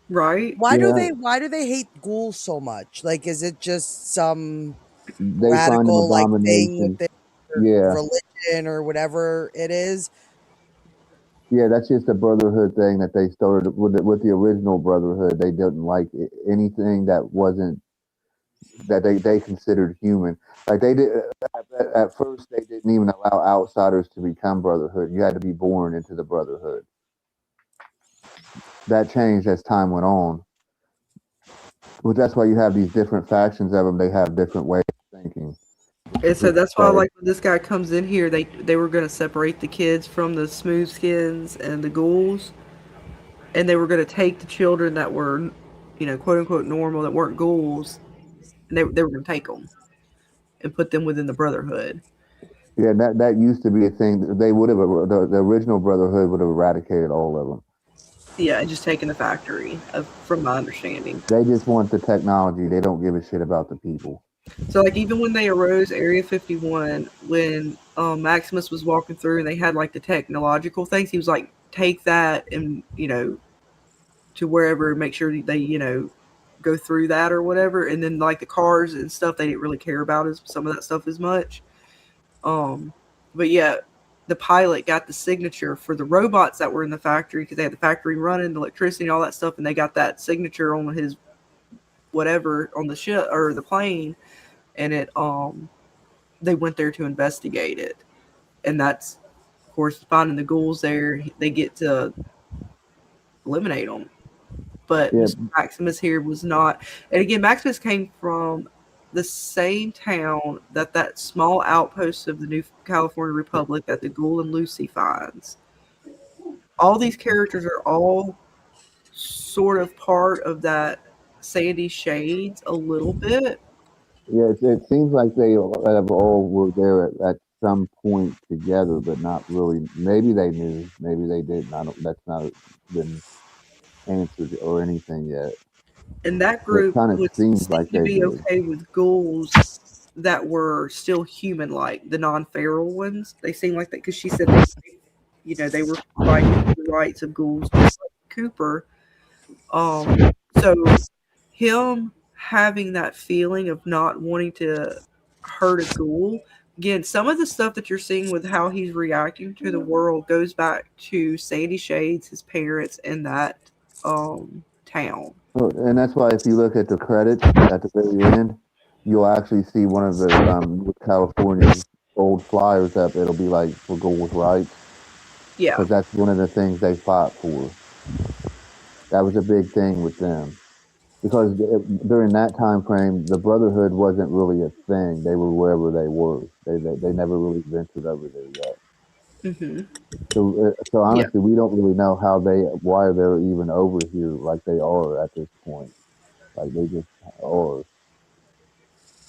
D: right.
G: Yeah,
F: Why do they hate ghouls so much? Like, is it just some
G: they find them
F: radical like thing with
G: abomination.
F: their
G: Yeah,
F: religion or whatever it is?
G: yeah, that's just a brotherhood thing that they started with the original brotherhood. They didn't like anything that wasn't that they considered human. Like they did at first, they didn't even allow outsiders to become brotherhood. You had to be born into the brotherhood. That changed as time went on. But that's why you have these different factions of them. They have different ways of thinking.
D: And so that's why, like, when this guy comes in here, they were going to separate the kids from the smooth skins and the ghouls, and they were going to take the children that were, quote unquote normal, that weren't ghouls, and they were going to take them and put them within the Brotherhood.
G: Yeah, that used to be a thing. They would have the original brotherhood would have eradicated all of them.
D: Yeah, just taking the factory, from my understanding.
G: They just want the technology. They don't give a shit about the people.
D: So, like, even when they arose Area 51, when Maximus was walking through and they had, like, the technological things, he was like, take that and, to wherever, make sure they, go through that or whatever. And then, like, the cars and stuff, they didn't really care about some of that stuff as much. But yeah, the pilot got the signature for the robots that were in the factory because they had the factory running, the electricity and all that stuff, and they got that signature on his whatever on the ship or the plane, and it they went there to investigate it, and that's of course finding the ghouls there. They get to eliminate them, but
G: Yeah.
D: Mr. Maximus here was not. And again, Maximus came from the same town that small outpost of the New California Republic that the Ghoul and Lucy finds. All these characters are all sort of part of that Sandy Shades a little bit.
G: Yeah, it seems like they have all were there at some point together, but not really. Maybe they knew, maybe they didn't. I don't. That's not been answered or anything yet.
D: And that
G: But it
D: group
G: kind of
D: would
G: seems
D: seem
G: like
D: to
G: they
D: be
G: did.
D: okay with ghouls that were still human-like, the non-feral ones. They seem like that because she said they were fighting for the rights of ghouls, just like Cooper. So him having that feeling of not wanting to hurt a ghoul. Again, some of the stuff that you're seeing with how he's reacting to the world goes back to Sandy Shades, his parents, and that town.
G: And that's why if you look at the credits at the very end, you'll actually see one of the California's old flyers up. It'll be like for ghouls' rights.
D: Yeah.
G: Because that's one of the things they fought for. That was a big thing with them. Because during that time frame, the Brotherhood wasn't really a thing. They were wherever they were. They never really ventured over there yet.
D: Mm-hmm.
G: So
D: Yeah.
G: honestly, we don't really know why they're even over here like they are at this point. Like they just are.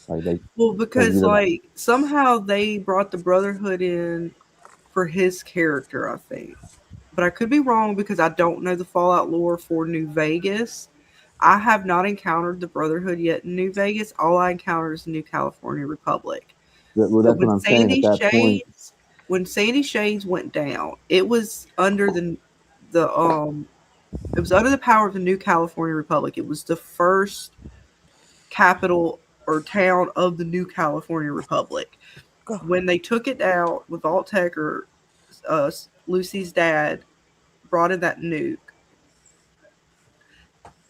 G: Like they,
D: Well,
G: because
D: because like somehow they brought the Brotherhood in for his character, I think. But I could be wrong because I don't know the Fallout lore for New Vegas. I have not encountered the Brotherhood yet in New Vegas. All I encountered is the New California Republic.
G: well,
D: So
G: that's what I'm saying. At that point,
D: When Sandy Shades went down, it was under the it was under the power of the New California Republic. It was the first capital or town of the New California Republic.
F: Go.
D: When they took it down with Alt Tecker, Lucy's dad brought in that nuke.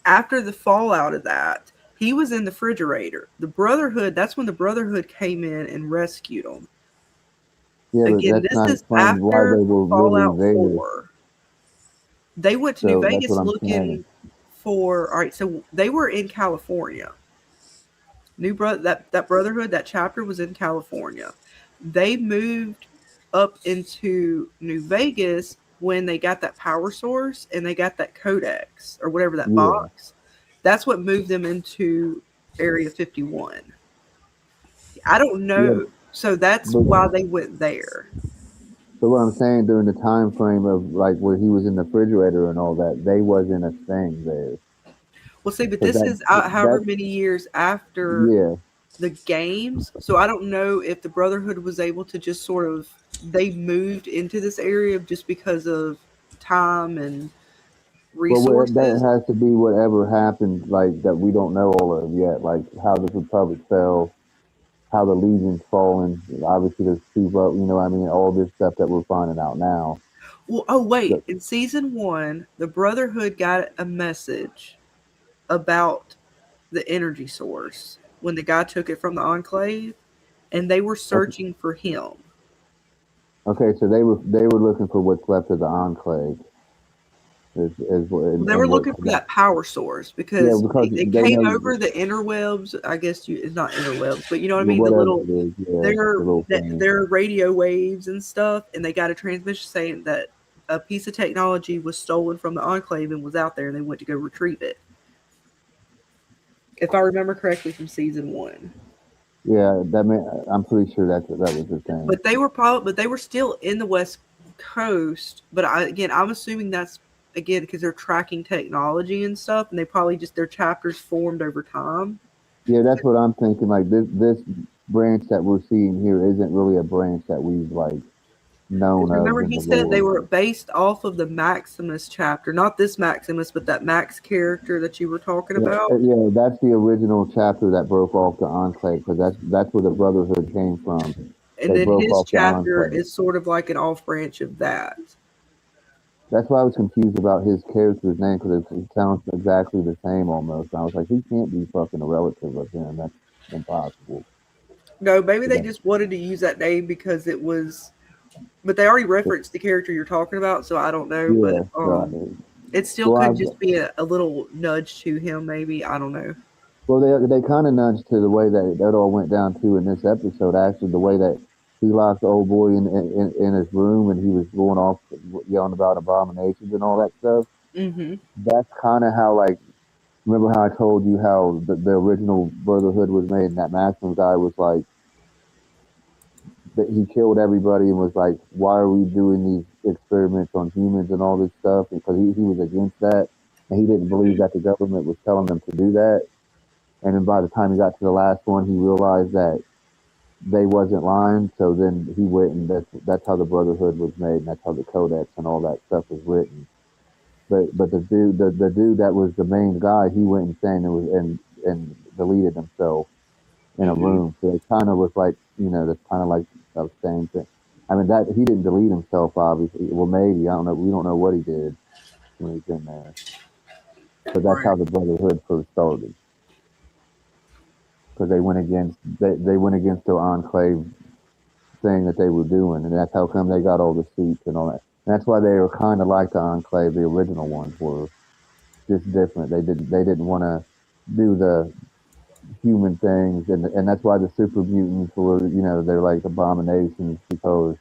D: After the fallout of that, he was in the refrigerator. The Brotherhood, that's when the Brotherhood came in and rescued him.
G: yeah, but
D: Again,
G: that's
D: this
G: not
D: is
G: explaining why
D: after
G: they were really
D: Fallout
G: there.
D: 4. They went to New
G: So that's what
D: Vegas
G: I'm saying.
D: looking for. All right, so they were in California. That Brotherhood, that chapter was in California. They moved up into New Vegas when they got that power source and they got that codex or whatever that
G: Yeah,
D: box. That's what moved them into Area 51. I don't
G: yeah.
D: know. So that's
G: But
D: why they went there.
G: so what I'm saying during the time frame of like where he was in the refrigerator and all that, they wasn't a thing there.
D: Well, see, but
G: Because
D: this is however
G: that
D: many years after
G: yeah.
D: the games. So I don't know if the Brotherhood was able to just sort of they moved into this area just because of time and
G: Well, that
D: resources.
G: has to be whatever happened, like that we don't know all of yet, like how the Republic fell, how the Legion's fallen. Obviously, there's two, but you know, what I mean, all this stuff that we're finding out now.
D: Well, oh wait,
G: That,
D: in season 1, the Brotherhood got a message about the energy source when the guy took it from the Enclave, and they were
G: okay,
D: searching for him.
G: okay, so they were looking for what's left of the Enclave,
D: They
G: and
D: were
G: what?
D: looking for that power source
G: Yeah,
D: because
G: because
D: they
G: they
D: came
G: know
D: over the interwebs. I guess it's not interwebs, but you know what I mean. The
G: whatever
D: little
G: it is, yeah, the little thing.
D: their radio waves and stuff, and they got a transmission saying that a piece of technology was stolen from the Enclave and was out there, and they went to go retrieve it. If I remember correctly from season 1,
G: Yeah, I'm pretty sure that was the thing.
D: but they were still in the West Coast. But I'm assuming that's again because they're tracking technology and stuff, and they probably just their chapters formed over time.
G: Yeah, that's what I'm thinking. Like this branch that we're seeing here isn't really a branch that we've like known
D: Because
G: of
D: remember,
G: in
D: he
G: the
D: said they
G: lore.
D: were based off of the Maximus chapter, not this Maximus, but that Max character that you were talking
G: Yeah,
D: about.
G: yeah, that's the original chapter that broke off the Enclave because that's where the Brotherhood came from.
D: And
G: They
D: then
G: broke
D: his
G: off the
D: chapter
G: Enclave.
D: is sort of like an off branch of that.
G: That's why I was confused about his character's name because it sounds exactly the same almost. And I was like, he can't be fucking a relative of him. That's impossible.
D: No, maybe
G: So
D: they just wanted to use that name because it was, but they already referenced the character you're talking about, so I don't know.
G: yeah,
D: But
G: so,
D: it still
G: well,
D: could just be a little nudge to him, maybe. I don't know.
G: they kind of nudged to the way that all went down too in this episode. Actually, the way that he locked the old boy in his room and he was going off yelling about abominations and all that stuff.
D: Mm-hmm.
G: That's kind of how like remember how I told you how the original Brotherhood was made and that Maxim guy was like that he killed everybody and was like, why are we doing these experiments on humans and all this stuff? Because he was against that and he didn't believe that the government was telling them to do that. And then by the time he got to the last one, he realized that they wasn't lying. So then he went and that's how the Brotherhood was made, and that's how the Codex and all that stuff was written. But the dude that was the main guy, he went insane and deleted himself in a
D: Mm-hmm.
G: room. So it kind of was like that's kind of like the same thing. I mean that he didn't delete himself, obviously. Well, maybe I don't know. We don't know what he did when he was in there. But that's
D: Right.
G: how the Brotherhood first started. Because they went against the Enclave thing that they were doing, and that's how come they got all the seats and all that. And that's why they were kind of like the Enclave. The original ones were just different. They didn't want to do the human things, and that's why the super mutants were they're like abominations because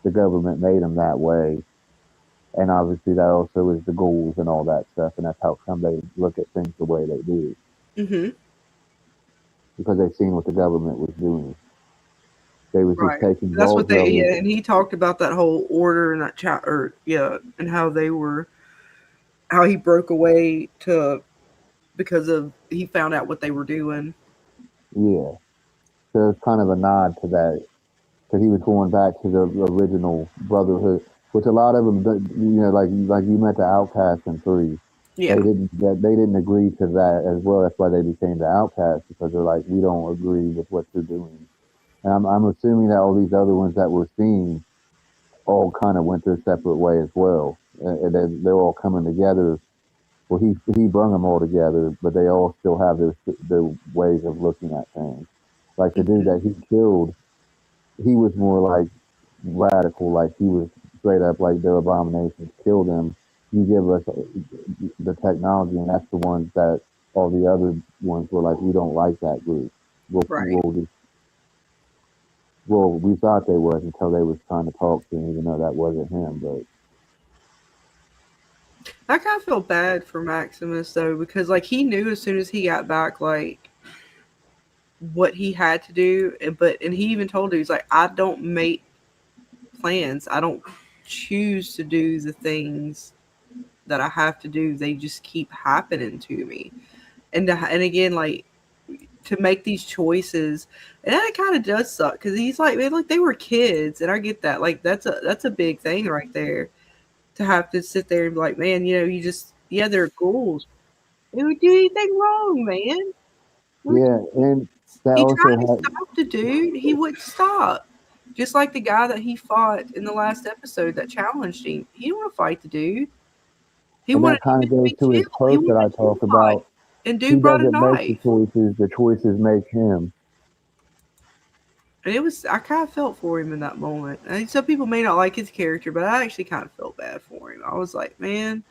G: the government made them that way. And obviously that also is the goals and all that stuff, and that's how come they look at things the way they do,
D: Mm-hmm.
G: because they've seen what the government was doing. They was just
D: Right.
G: taking
D: That's what
G: vault
D: they.
G: levels.
D: Yeah, and he talked about that whole order and that chat, or yeah, and how they were, how he broke away to because of he found out what they were doing.
G: Yeah, so it's kind of a nod to that, because he was going back to the original Brotherhood, which a lot of them, like you met the Outcasts in 3.
D: Yeah.
G: They didn't agree to that as well. That's why they became the Outcasts, because they're like, we don't agree with what you're doing. And I'm assuming that all these other ones that we're seeing all kind of went their separate way as well, and they're all coming together. Well, he brung them all together, but they all still have their ways of looking at things. Like the dude that he killed, he was more like radical, like he was straight up like they're abominations, kill them. You give us the technology, and that's the ones that all the other ones were like, we don't like that group.
D: Right.
G: We thought they was until they was trying to talk to him, even though that wasn't him. But
D: I kind of feel bad for Maximus though, because like he knew as soon as he got back, like what he had to do, and he even told him, he's like, I don't make plans. I don't choose to do the things that I have to do. They just keep happening to me. And again, like to make these choices, and that kind of does suck because he's like, man, look, they were kids, and I get that. Like that's a big thing right there to have to sit there and be like, man, you just they're ghouls. They would do anything wrong, man.
G: yeah, and that
D: He
G: also
D: tried to
G: had
D: stop the dude. He wouldn't stop. Just like the guy that he fought in the last episode that challenged him. He didn't want to fight the dude. He
G: and that
D: wanted
G: kind
D: him
G: of
D: to
G: goes
D: be
G: to his
D: killed. He
G: quote that
D: wanted
G: I
D: a kill
G: talk
D: fight.
G: about.
D: And
G: He
D: dude brought a
G: doesn't make
D: knife.
G: the choices make him.
D: And I kind of felt for him in that moment. And some people may not like his character, but I actually kind of felt bad for him. I was like, man.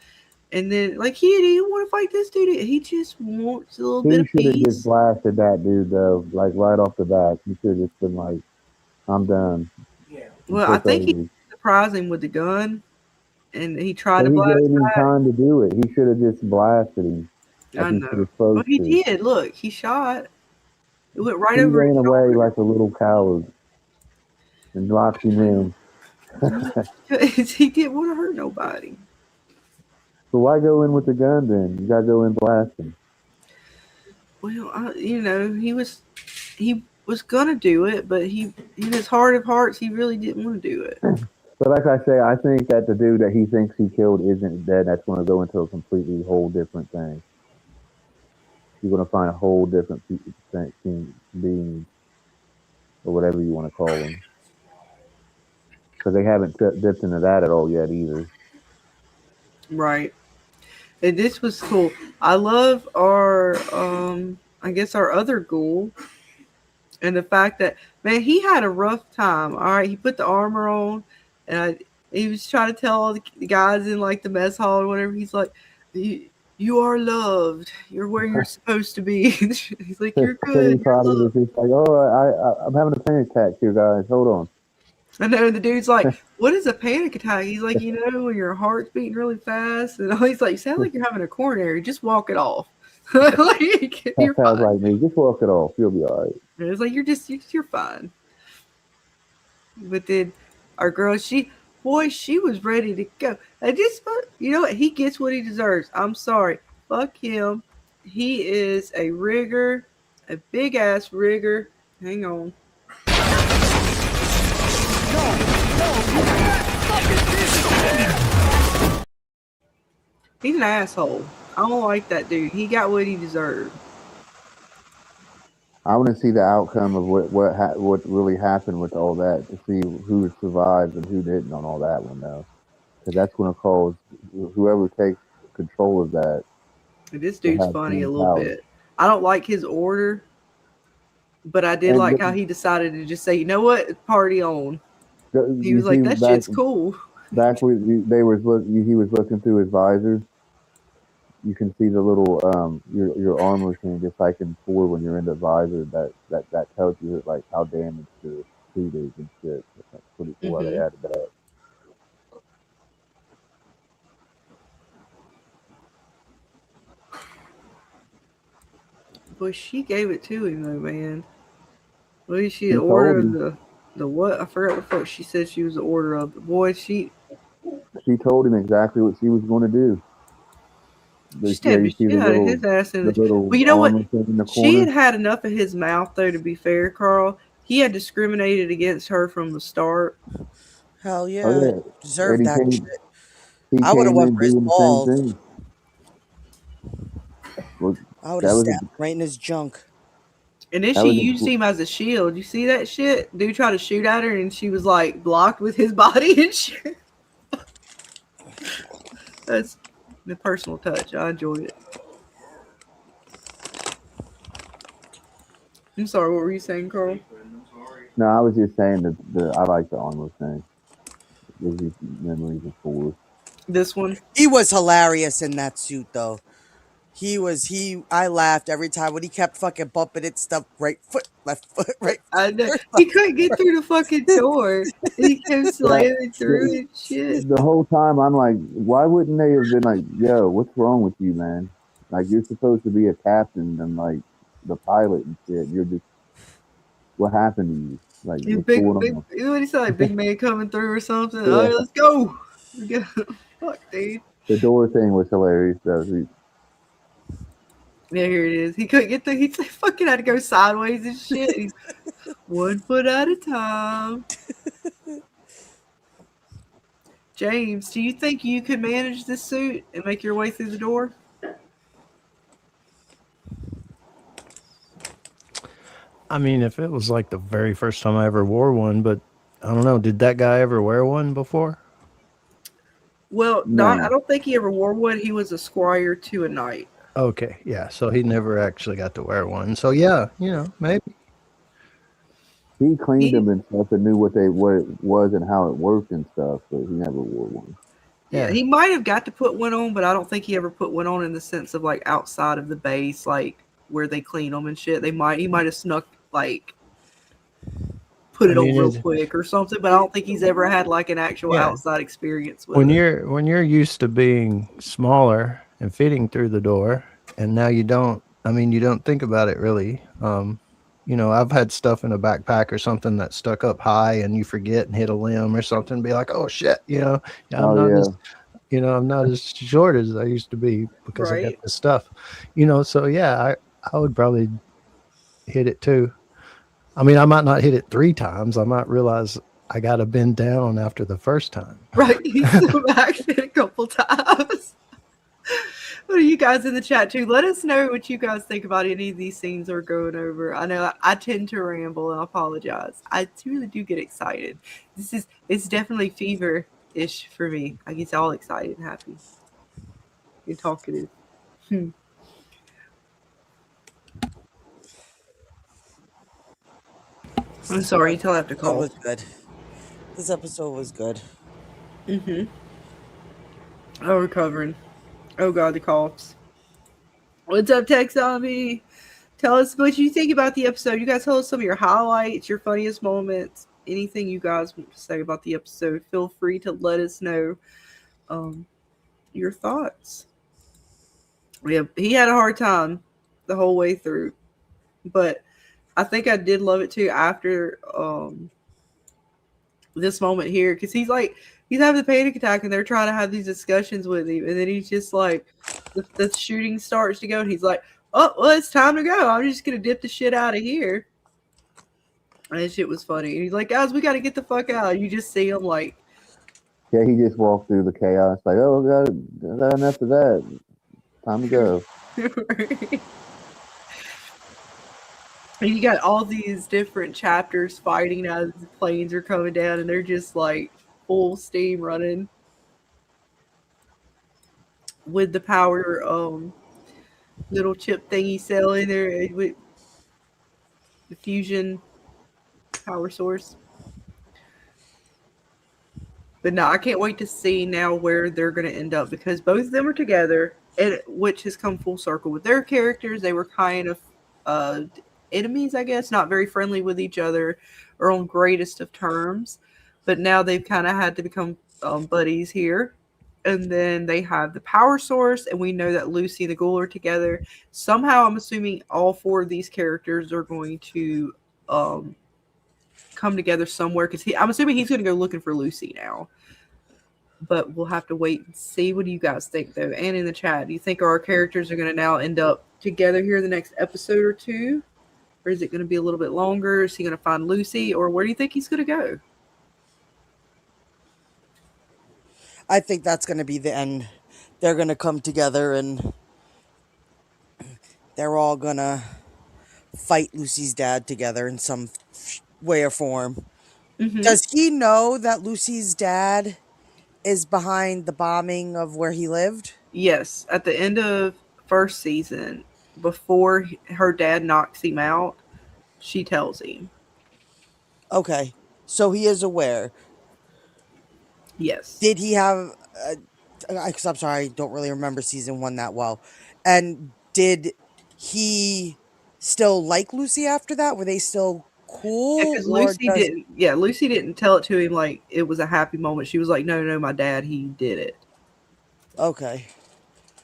D: And then, like, he didn't want to fight this dude. He just wants a little bit
G: He
D: of
G: should have just
D: peace.
G: blasted that dude though, like right off the bat. He should have just been like, I'm done. And
D: Well, I
G: took
D: think he
G: over.
D: surprised him with the gun. And he tried
G: But
D: to
G: he
D: blast
G: gave him
D: back.
G: time to do it. He should have just blasted him like
D: I
G: he should
D: know.
G: have
D: Well,
G: supposed
D: he
G: to.
D: did. Look, he shot. It went right
G: He
D: over his
G: ran away
D: shoulder.
G: like a little coward and locked him in.
D: He didn't want to hurt nobody.
G: So why go in with the gun then? You gotta go in blasting.
D: Well, he was gonna do it, but he in his heart of hearts, he really didn't want to do it.
G: But like I say, I think that the dude that he thinks he killed isn't dead. That's going to go into a completely whole different thing. You're going to find a whole different being, or whatever you want to call them, because they haven't dipped into that at all yet either.
D: Right. And this was cool. I love our I guess our other ghoul, and the fact that, man, he had a rough time. All right, he put the armor on, and he was trying to tell all the guys in like the mess hall or whatever. He's like, you are loved. You're where you're supposed to be. He's like, you're
G: So he
D: good. You're
G: probably was
D: loved.
G: just like, "Oh, I'm having a panic attack here, guys. Hold on."
D: I know the dude's like, what is a panic attack? He's like, when your heart's beating really fast, and he's like, you sound like you're having a coronary. Just walk it off. Like,
G: That
D: you're
G: sounds
D: fine.
G: like me. Just walk it off. You'll be all right.
D: And it's like you're fine. But then our girl, she was ready to go. I just, you know what? He gets what he deserves. I'm sorry. Fuck him. He is a rigger, a big ass rigger. Hang on. He's an asshole. I don't like that dude. He got what he deserved.
G: I want to see the outcome of what really happened with all that, to see who survived and who didn't on all that one though, because that's going to cause whoever takes control of that
D: And this
G: to
D: dude's
G: have
D: funny a
G: full
D: little
G: power.
D: bit. I don't like his order, but I did
G: And
D: like how he decided to just say, you know what, party on. He
G: you
D: was like,
G: see
D: that shit's cool.
G: back when he was looking through his visor. You can see the little your armor thing, just like in 4 when you're in the visor. That tells you like how damaged the suit is and shit. That's pretty why they added that.
D: Boy, she gave it to him though, man. What is she
G: She
D: the order
G: told
D: of the what? I forgot what the fuck she said she was the order of. But boy, she
G: told him exactly what she was going to do. Yeah,
D: stabbed
G: you
D: the
G: see
D: shit out of his ass in
G: the
D: the.
G: little
D: Well, you know what?
G: armor thing in the
D: She
G: corner.
D: had enough of his mouth though. To be fair, Carl, he had discriminated against her from the start.
F: Hell yeah.
G: Oh yeah,
F: Deserved
G: and
F: that shit.
G: he
F: I would have
G: came
F: went
G: in
F: for his
G: doing the same
F: balls.
G: thing. Well,
F: I would
G: that
F: have
G: was
F: stabbed right in his junk.
D: And then
G: that
D: she
G: was
D: used him as a shield. You see that shit? Dude tried to shoot at her, and she was like blocked with his body and shit. That's the personal touch. I enjoyed it. I'm sorry, what were you saying, Carl?
G: No, I was just saying that I like the armor thing. Gives you memories of Ford.
D: This one?
F: He was hilarious in that suit though. I laughed every time when he kept fucking bumping it stuff right foot, left foot, right
D: I know.
F: foot.
D: He couldn't get through the fucking door. He kept slamming through
G: the,
D: and shit.
G: the whole time I'm like, why wouldn't they have been like, yo, what's wrong with you, man? Like you're supposed to be a captain and like the pilot and shit. You're just what happened to you? Like what's
D: Big,
G: going
D: big,
G: on?
D: you know what he said? Like, big man coming through or something.
G: Yeah.
D: All right, let's go. Fuck, dude.
G: The door thing was hilarious though.
D: Yeah, here it is. He couldn't get through. He fucking had to go sideways and shit. He's 1 foot at a time. James, do you think you could manage this suit and make your way through the door?
E: I mean, if it was like the very first time I ever wore one, but I don't know. Did that guy ever wear one before?
D: Well,
G: No.
D: I don't think he ever wore one. He was a squire to a knight.
E: Okay, yeah. So he never actually got to wear one. So yeah, maybe.
G: He cleaned them and stuff and knew what it was and how it worked and stuff, but he never wore one.
D: Yeah, he might have got to put one on, but I don't think he ever put one on in the sense of like outside of the base, like where they clean them and shit. He might have snuck like put it on real quick or something, but I don't think he's ever had like an actual outside experience with it.
E: When you're used to being smaller and fitting through the door, and now you don't. I mean, you don't think about it really. I've had stuff in a backpack or something that stuck up high, and you forget and hit a limb or something. Be like, oh shit, I'm not as short as I used to be because I got this stuff. So yeah, I would probably hit it too. I mean, I might not hit it 3 times. I might realize I got to bend down after the first time.
D: Right. He's back a couple times. What are you guys in the chat too? Let us know what you guys think about any of these scenes we're going over. I know I tend to ramble and I apologize. I really do get excited. It's definitely fever-ish for me. I get all excited and happy. You're talkative. I'm sorry until I have to call.
F: It was good. This episode was good.
D: Oh, recovering. Oh god, the coughs. What's up, Tech Zombie? Tell us what you think about the episode. You guys tell us some of your highlights, your funniest moments, anything you guys want to say about the episode. Feel free to let us know your thoughts. Yeah, he had a hard time the whole way through, but I think I did love it too after this moment here, because he's having a panic attack and they're trying to have these discussions with him, and then he's just like, the shooting starts to go and he's like, oh, well, it's time to go. I'm just gonna dip the shit out of here. And that shit was funny. And he's like, guys, we gotta get the fuck out. You just see him like,
G: yeah, he just walked through the chaos like, oh, got enough of that. Time to go.
D: And you got all these different chapters fighting as the planes are coming down, and they're just like full steam running with the power little chip thingy cell in there with the fusion power source. But no, I can't wait to see now where they're going to end up, because both of them are together, and which has come full circle with their characters. They were kind of enemies, I guess, not very friendly with each other or on greatest of terms. but now they've kind of had to become buddies here. And then they have the power source, and we know that Lucy and the Ghoul are together. Somehow, I'm assuming all four of these characters are going to come together somewhere, because I'm assuming he's going to go looking for Lucy now. But we'll have to wait and see. What do you guys think, though? And in the chat, do you think our characters are going to now end up together here in the next episode or two? Or is it going to be a little bit longer? Is he going to find Lucy? Or where do you think he's going to go?
F: I think that's going to be the end. They're going to come together and they're all going to fight Lucy's dad together in some way or form.
D: Mm-hmm.
F: Does he know that Lucy's dad is behind the bombing of where he lived?
D: Yes. At the end of first season, before her dad knocks him out, she tells him.
F: Okay. So he is aware.
D: Yes.
F: Did he have... Because I'm sorry, I don't really remember season 1 that well. And did he still like Lucy after that? Were they still cool?
D: Because Lucy didn't. Yeah, Lucy didn't tell it to him like it was a happy moment. She was like, "No, my dad, he did it."
F: Okay.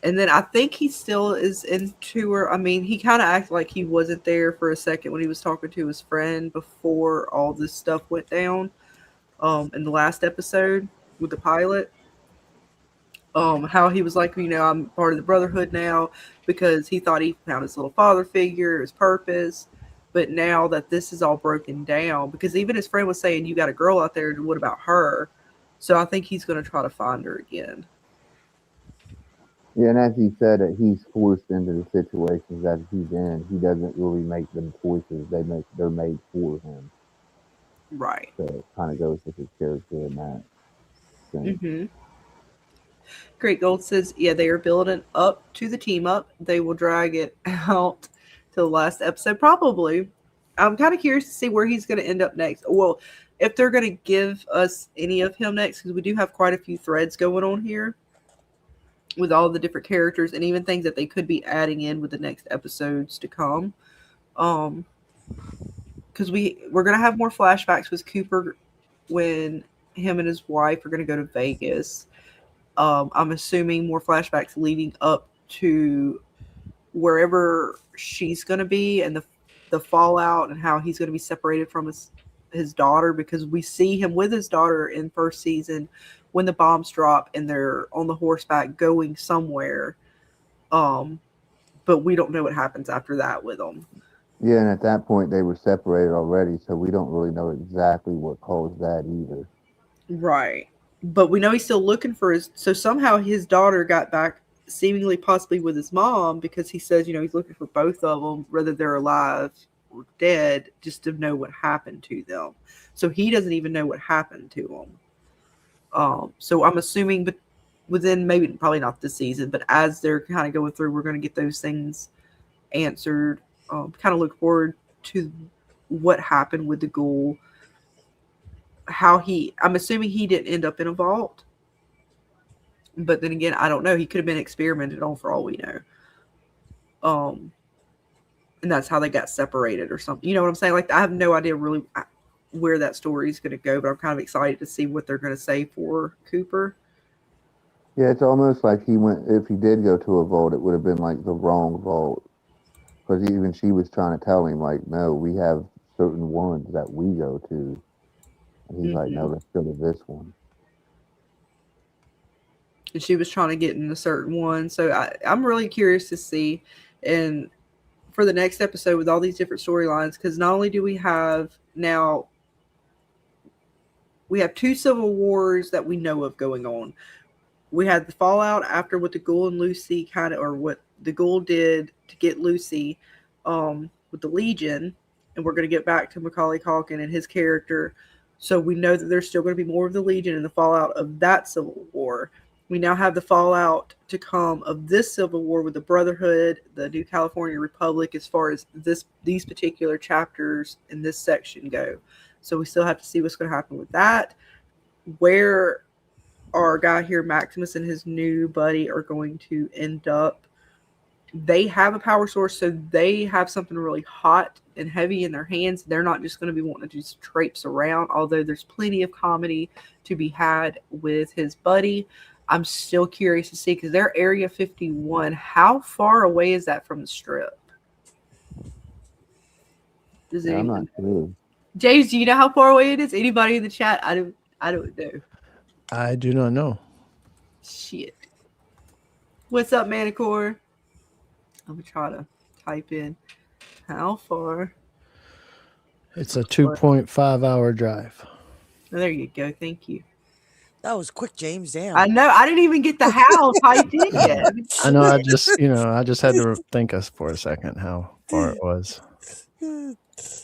D: And then I think he still is into her. I mean, he kind of acted like he wasn't there for a second when he was talking to his friend before all this stuff went down. In the last episode with the pilot. How he was like, I'm part of the Brotherhood now, because he thought he found his little father figure, his purpose. But now that this is all broken down, because even his friend was saying, you got a girl out there, what about her? So I think he's going to try to find her again.
G: Yeah, and as he said, that he's forced into the situations that he's in. He doesn't really make them choices; they're made for him.
D: Right.
G: So it kind of goes with his character in that sense.
D: Mm-hmm. Great Gold says, yeah, they are building up to the team up. They will drag it out to the last episode, probably. I'm kind of curious to see where he's going to end up next. Well, if they're going to give us any of him next, because we do have quite a few threads going on here with all the different characters and even things that they could be adding in with the next episodes to come. Because we're going to have more flashbacks with Cooper when him and his wife are going to go to Vegas. I'm assuming more flashbacks leading up to wherever she's going to be, and the fallout, and how he's going to be separated from his daughter, because we see him with his daughter in first season when the bombs drop and they're on the horseback going somewhere. But we don't know what happens after that with them.
G: Yeah, and at that point they were separated already, so we don't really know exactly what caused that either.
D: Right. But we know he's still looking for so somehow his daughter got back, seemingly possibly with his mom, because he says, he's looking for both of them, whether they're alive or dead, just to know what happened to them. So he doesn't even know what happened to them. So I'm assuming, but within probably not this season, but as they're kind of going through, we're going to get those things answered. Kind of look forward to what happened with the Ghoul. I'm assuming he didn't end up in a vault, but then again, I don't know. He could have been experimented on for all we know. And that's how they got separated or something. You know what I'm saying? Like, I have no idea really where that story is going to go, but I'm kind of excited to see what they're going to say for Cooper.
G: Yeah, it's almost like if he did go to a vault, it would have been like the wrong vault. Because even she was trying to tell him, like, no, we have certain ones that we go to. And he's like, no, let's go to this one.
D: And she was trying to get in a certain one. So I'm really curious to see. And for the next episode with all these different storylines, because not only do we have now, we have 2 civil wars that we know of going on. We had the fallout after what the Ghoul and Lucy or what the Ghoul did to get Lucy with the Legion. And we're going to get back to Macaulay Culkin and his character. So we know that there's still going to be more of the Legion and the fallout of that civil war. We now have the fallout to come of this civil war with the Brotherhood, the New California Republic, as far as these particular chapters in this section go. So we still have to see what's going to happen with that. Where our guy here, Maximus, and his new buddy are going to end up. they have a power source, so they have something really hot and heavy in their hands. They're not just going to be wanting to just traipse around, although there's plenty of comedy to be had with his buddy. I'm still curious to see, because they're Area 51. How far away is that from the Strip? Does
G: Yeah, I'm not
D: anyone?
G: sure.
D: James, do you know how far away it is? Anybody in the chat? I don't know.
E: I do not know.
D: Shit. What's up, Manicore? I'm gonna try to type in how far.
E: It's a 2.5-hour drive.
D: Oh, there you go. Thank you.
F: That was quick, James. Damn.
D: I know. I didn't even get the how typed in yet.
E: I know. I just had to think us for a second how far it was.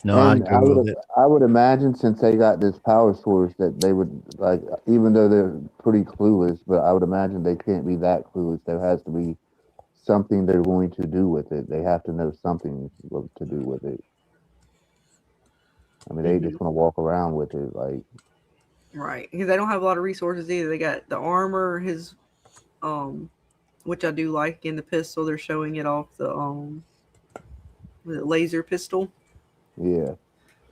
E: No, I
G: And
E: googled it.
G: I would imagine, since they got this power source, that they would, like, even though they're pretty clueless, but I would imagine they can't be that clueless. There has to be something they're going to do with it. They have to know something to do with it. I mean, they just want to walk around with it, like.
D: Right, because they don't have a lot of resources either. They got the armor, his, which I do like in the pistol. They're showing it off the laser pistol.
G: Yeah.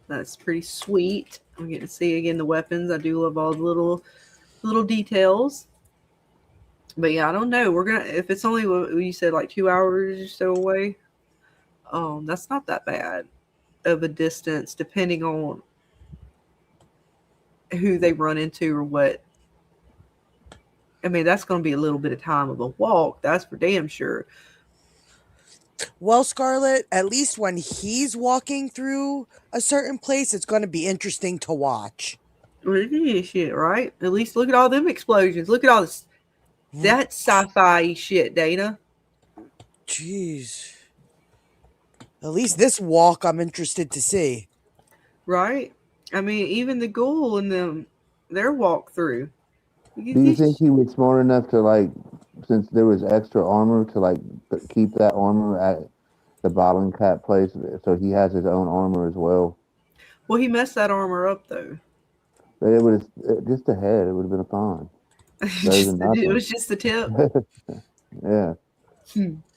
D: That's pretty sweet. I'm getting to see again the weapons. I do love all the little details. But yeah, I don't know. We're gonna, if it's only what you said, like 2 hours or so away. That's not that bad of a distance, depending on who they run into or what. I mean, that's going to be a little bit of time of a walk. That's for damn sure.
F: Well, Scarlett, at least when he's walking through a certain place, it's going to be interesting to watch.
D: Shit, right? At least look at all them explosions. Look at all this. That's sci-fi shit, Dana.
F: Jeez. At least this walk I'm interested to see.
D: Right? I mean, even the ghoul and them, their walk through.
G: Do you think he was smart enough to, like, since there was extra armor, to, like, keep that armor at the bottling cap place, so he has his own armor as well?
D: Well, he messed that armor up, though.
G: But it would have, just the head, it would have been fine.
D: It was just the tip.
G: Yeah.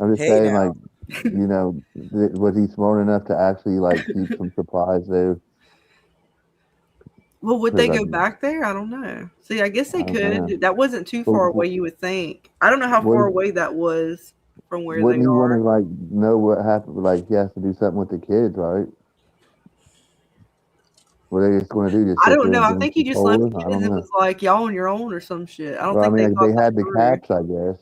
G: I'm just saying,
F: now.
G: like, you know, was he smart enough to actually, like, keep some supplies there?
D: Well, would they go back there? I don't know. See, I guess they could. That wasn't too far away, you would think. I don't know how far away that was from where they are.
G: Wouldn't you want to, like, know what happened? Like, he has to do something with the kids, right? What are they just going to do? Just
D: I don't know. I think he just left the kids and was like, y'all on your own or some shit. I don't think
G: they had the caps, I guess.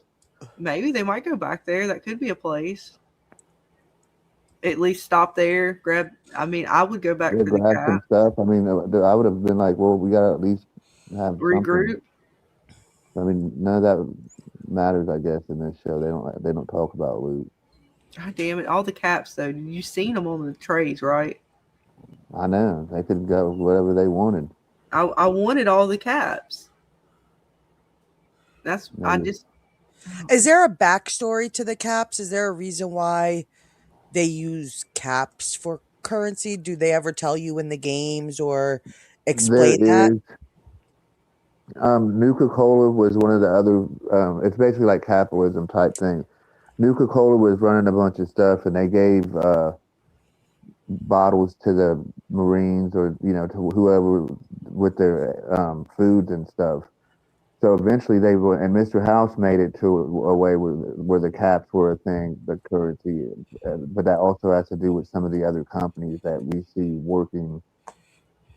D: Maybe they might go back there. That could be a place. At least stop there, grab. I mean, I would go back for the cap.
G: Some stuff. I mean, I would have been like, well, we got to at least have
D: regroup.
G: I mean, none of that matters, I guess, in this show. They don't talk about loot.
D: God damn it! All the caps, though. You seen them on the trays, right?
G: I know. They could go whatever they wanted.
D: I wanted all the caps. That's I just.
F: Is there a backstory to the caps? Is there a reason why they use caps for currency? Do they ever tell you in the games or explain that?
G: Nuka-Cola was one of the other. It's basically like capitalism type thing. Nuka-Cola was running a bunch of stuff, and they gave bottles to the Marines or to whoever with their foods and stuff. So eventually they were, and Mr. House made it to a way where the caps were a thing, the currency. But that also has to do with some of the other companies that we see working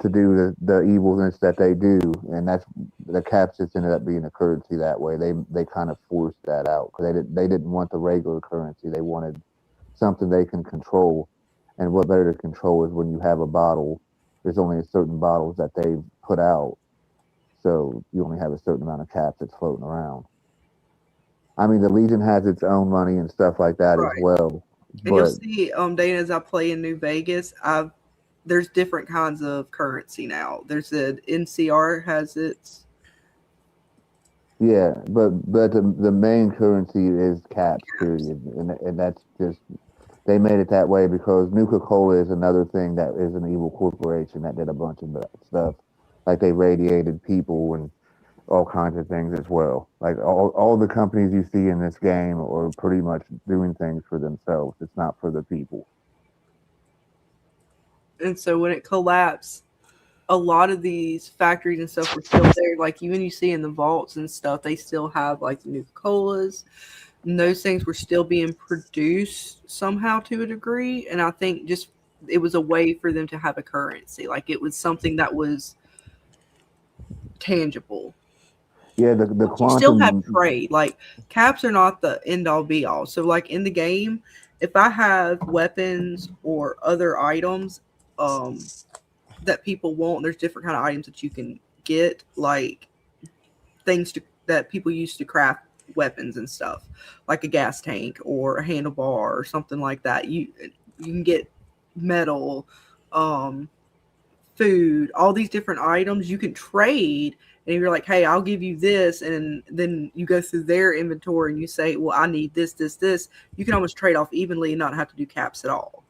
G: to do the evilness that they do, and that's the caps just ended up being a currency that way. They kind of forced that out because they didn't want the regular currency. They wanted something they can control, and what better to control is when you have a bottle. There's only a certain bottles that they've put out. So you only have a certain amount of caps that's floating around. I mean, the Legion has its own money and stuff like that as well.
D: And you'll see, Dana, as I play in New Vegas, there's different kinds of currency now. There's the NCR has its.
G: Yeah, but the main currency is caps, period, and that's just they made it that way because Nuka-Cola is another thing that is an evil corporation that did a bunch of stuff. Like they radiated people and all kinds of things as well. Like all the companies you see in this game are pretty much doing things for themselves. It's not for the people.
D: And so when it collapsed, a lot of these factories and stuff were still there. Like even you see in the vaults and stuff, they still have like the Nuka-Colas. And those things were still being produced somehow to a degree. And I think just it was a way for them to have a currency. Like it was something that was tangible.
G: Yeah, the
D: You still have
G: quantum.
D: trade. Like caps are not the end all be all. So like in the game, if I have weapons or other items that people want, there's different kind of items that you can get, like things that people use to craft weapons and stuff, like a gas tank or a handlebar or something like that. You can get metal, food, all these different items you can trade. And you're like, hey, I'll give you this, and then you go through their inventory and you say, well, I need this. You can almost trade off evenly and not have to do caps at all.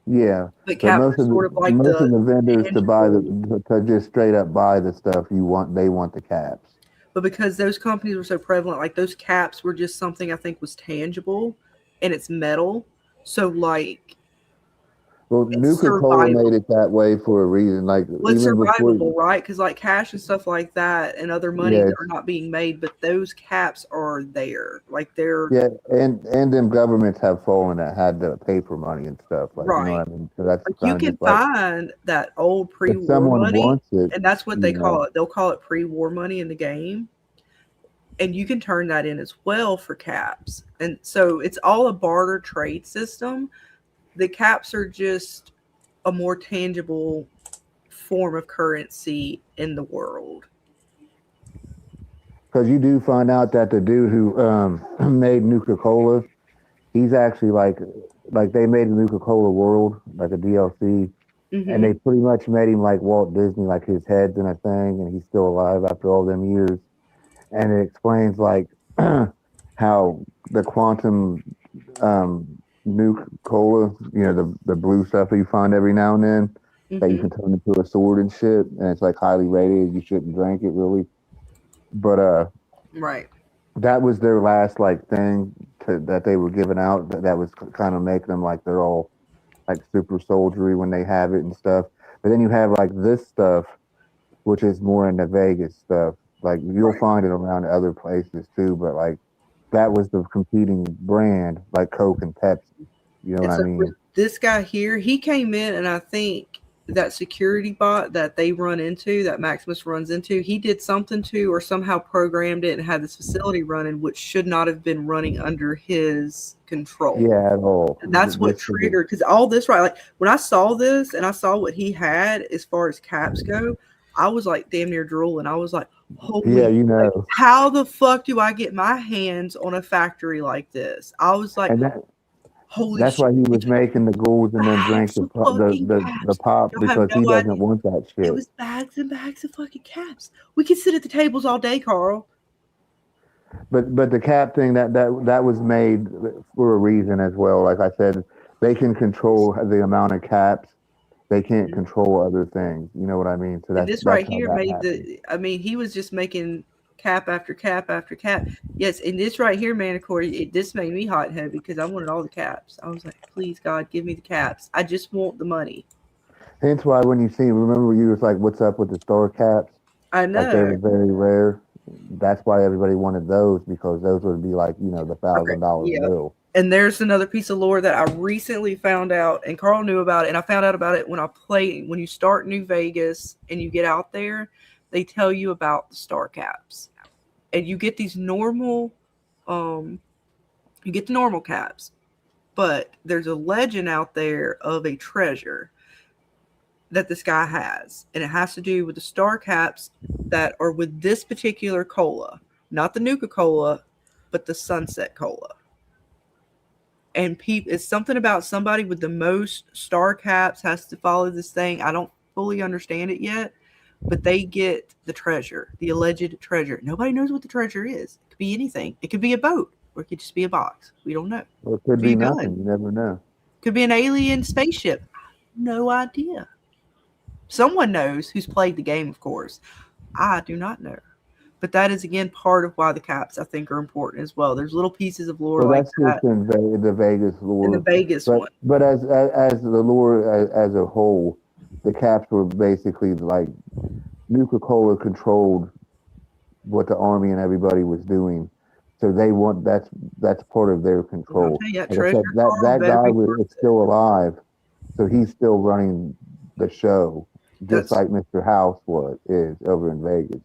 G: Yeah,
D: But caps
G: most
D: are
G: of
D: sort of like
G: most of the vendors to buy
D: tangible.
G: to just straight up buy the stuff you want. They want the caps.
D: But because those companies were so prevalent, like those caps were just something I think was tangible, and it's metal. So like
G: Well,
D: it's
G: Nuka-Cola made
D: survivable.
G: it that way for a reason. Like
D: Well, it's
G: even before,
D: survivable, right? Because like cash and stuff like that and other money
G: yeah,
D: that are not being made, but those caps are there. Like they're
G: yeah, and them governments have fallen that had to pay for money and stuff. Like you know
D: right.
G: what I mean. So that's
D: Like you
G: kind of
D: can
G: just like
D: find that old
G: if
D: pre-war
G: someone
D: money,
G: wants it,
D: and that's what
G: you
D: they
G: know.
D: call it. They'll call it pre-war money in the game. And you can turn that in as well for caps. And so it's all a barter trade system. The caps are just a more tangible form of currency in the world.
G: Because you do find out that the dude who made Nuka-Cola, he's actually like they made the Nuka-Cola world, like a DLC, and
D: Mm-hmm.
G: they pretty much made him like Walt Disney, like his head's in a thing, and he's still alive after all them years. And it explains like how the quantum Nuka-Cola, you know, the blue stuff that you find every now and then, that you
D: Mm-hmm.
G: can turn into a sword and shit, and it's like highly rated. You shouldn't drink it really, but
D: Right.
G: that was their last like thing that they were giving out that was kind of making them like they're all like super soldiery when they have it and stuff. But then you have like this stuff, which is more into Vegas stuff. Like you'll
D: Right.
G: find it around other places too, but like that was the competing brand, like Coke and Pepsi. You know what
D: And
G: I
D: so for
G: mean?
D: this guy here, he came in, and I think that security bot that they run into, that Maximus runs into, he did something to or somehow programmed it and had this facility running, which should not have been running under his control.
G: Yeah, at all.
D: And that's what
G: This should be,
D: triggered, because all this, right? Like when I saw this and I saw what he had as far as caps go, I was like damn near drooling. I was like,
G: yeah,
D: holy,
G: you
D: like,
G: know,
D: how the fuck do I get my hands on a factory like this? I was like,
G: and
D: holy
G: that's
D: shit,
G: why he
D: it's
G: was making the ghouls and then drank
D: bags of fucking
G: the
D: caps.
G: pop
D: You'll have
G: because he
D: no idea.
G: doesn't want that
D: It
G: shit.
D: was bags and bags of fucking caps. We could sit at the tables all day, Carl.
G: But the cap thing that was made for a reason as well. Like I said, they can control the amount of caps. They can't control other things. You know what I mean? So
D: And
G: that's
D: this
G: that's
D: right
G: how
D: here
G: that
D: made
G: happened.
D: he was just making cap after cap after cap. Yes, and this right here, Manicore, this made me hot and heavy because I wanted all the caps. I was like, please, God, give me the caps. I just want the money.
G: Hence why when you see, remember you was like, "What's up with the star caps?"
D: I
G: Like they
D: know.
G: were very rare. That's why everybody wanted those because those would be like the
D: Okay,
G: $1,000
D: yeah.
G: bill.
D: And there's another piece of lore that I recently found out, and Carl knew about it, and I found out about it when you start New Vegas and you get out there, they tell you about the star caps. And you get these normal, you get the normal caps, but there's a legend out there of a treasure that this guy has, and it has to do with the star caps that are with this particular cola, not the Nuka Cola, but the Sunset Cola. And it's something about somebody with the most star caps has to follow this thing. I don't fully understand it yet, but they get the treasure, the alleged treasure. Nobody knows what the treasure is. It could be anything. It could be a boat, or it could just be a box. We don't know.
G: Or it
D: Could
G: could
D: be
G: be
D: a
G: nothing.
D: gun.
G: You never know.
D: Could be an alien spaceship. No idea. Someone knows who's played the game, of course. I do not know. But that is again part of why the caps I think are important as well. There's little pieces of lore
G: Well,
D: like
G: that's
D: that
G: just in the Vegas
D: in the
G: lore.
D: Vegas one.
G: But as the lore as a whole, the caps were basically like Nuka-Cola controlled what the army and everybody was doing. So they want that's part of their
D: I'll
G: control.
D: tell you, that
G: Like I
D: treasure
G: said,
D: Carl
G: that
D: better
G: guy
D: be
G: was
D: worth
G: is still alive, so he's still running the show, just
D: that's
G: like Mr. House is over in Vegas.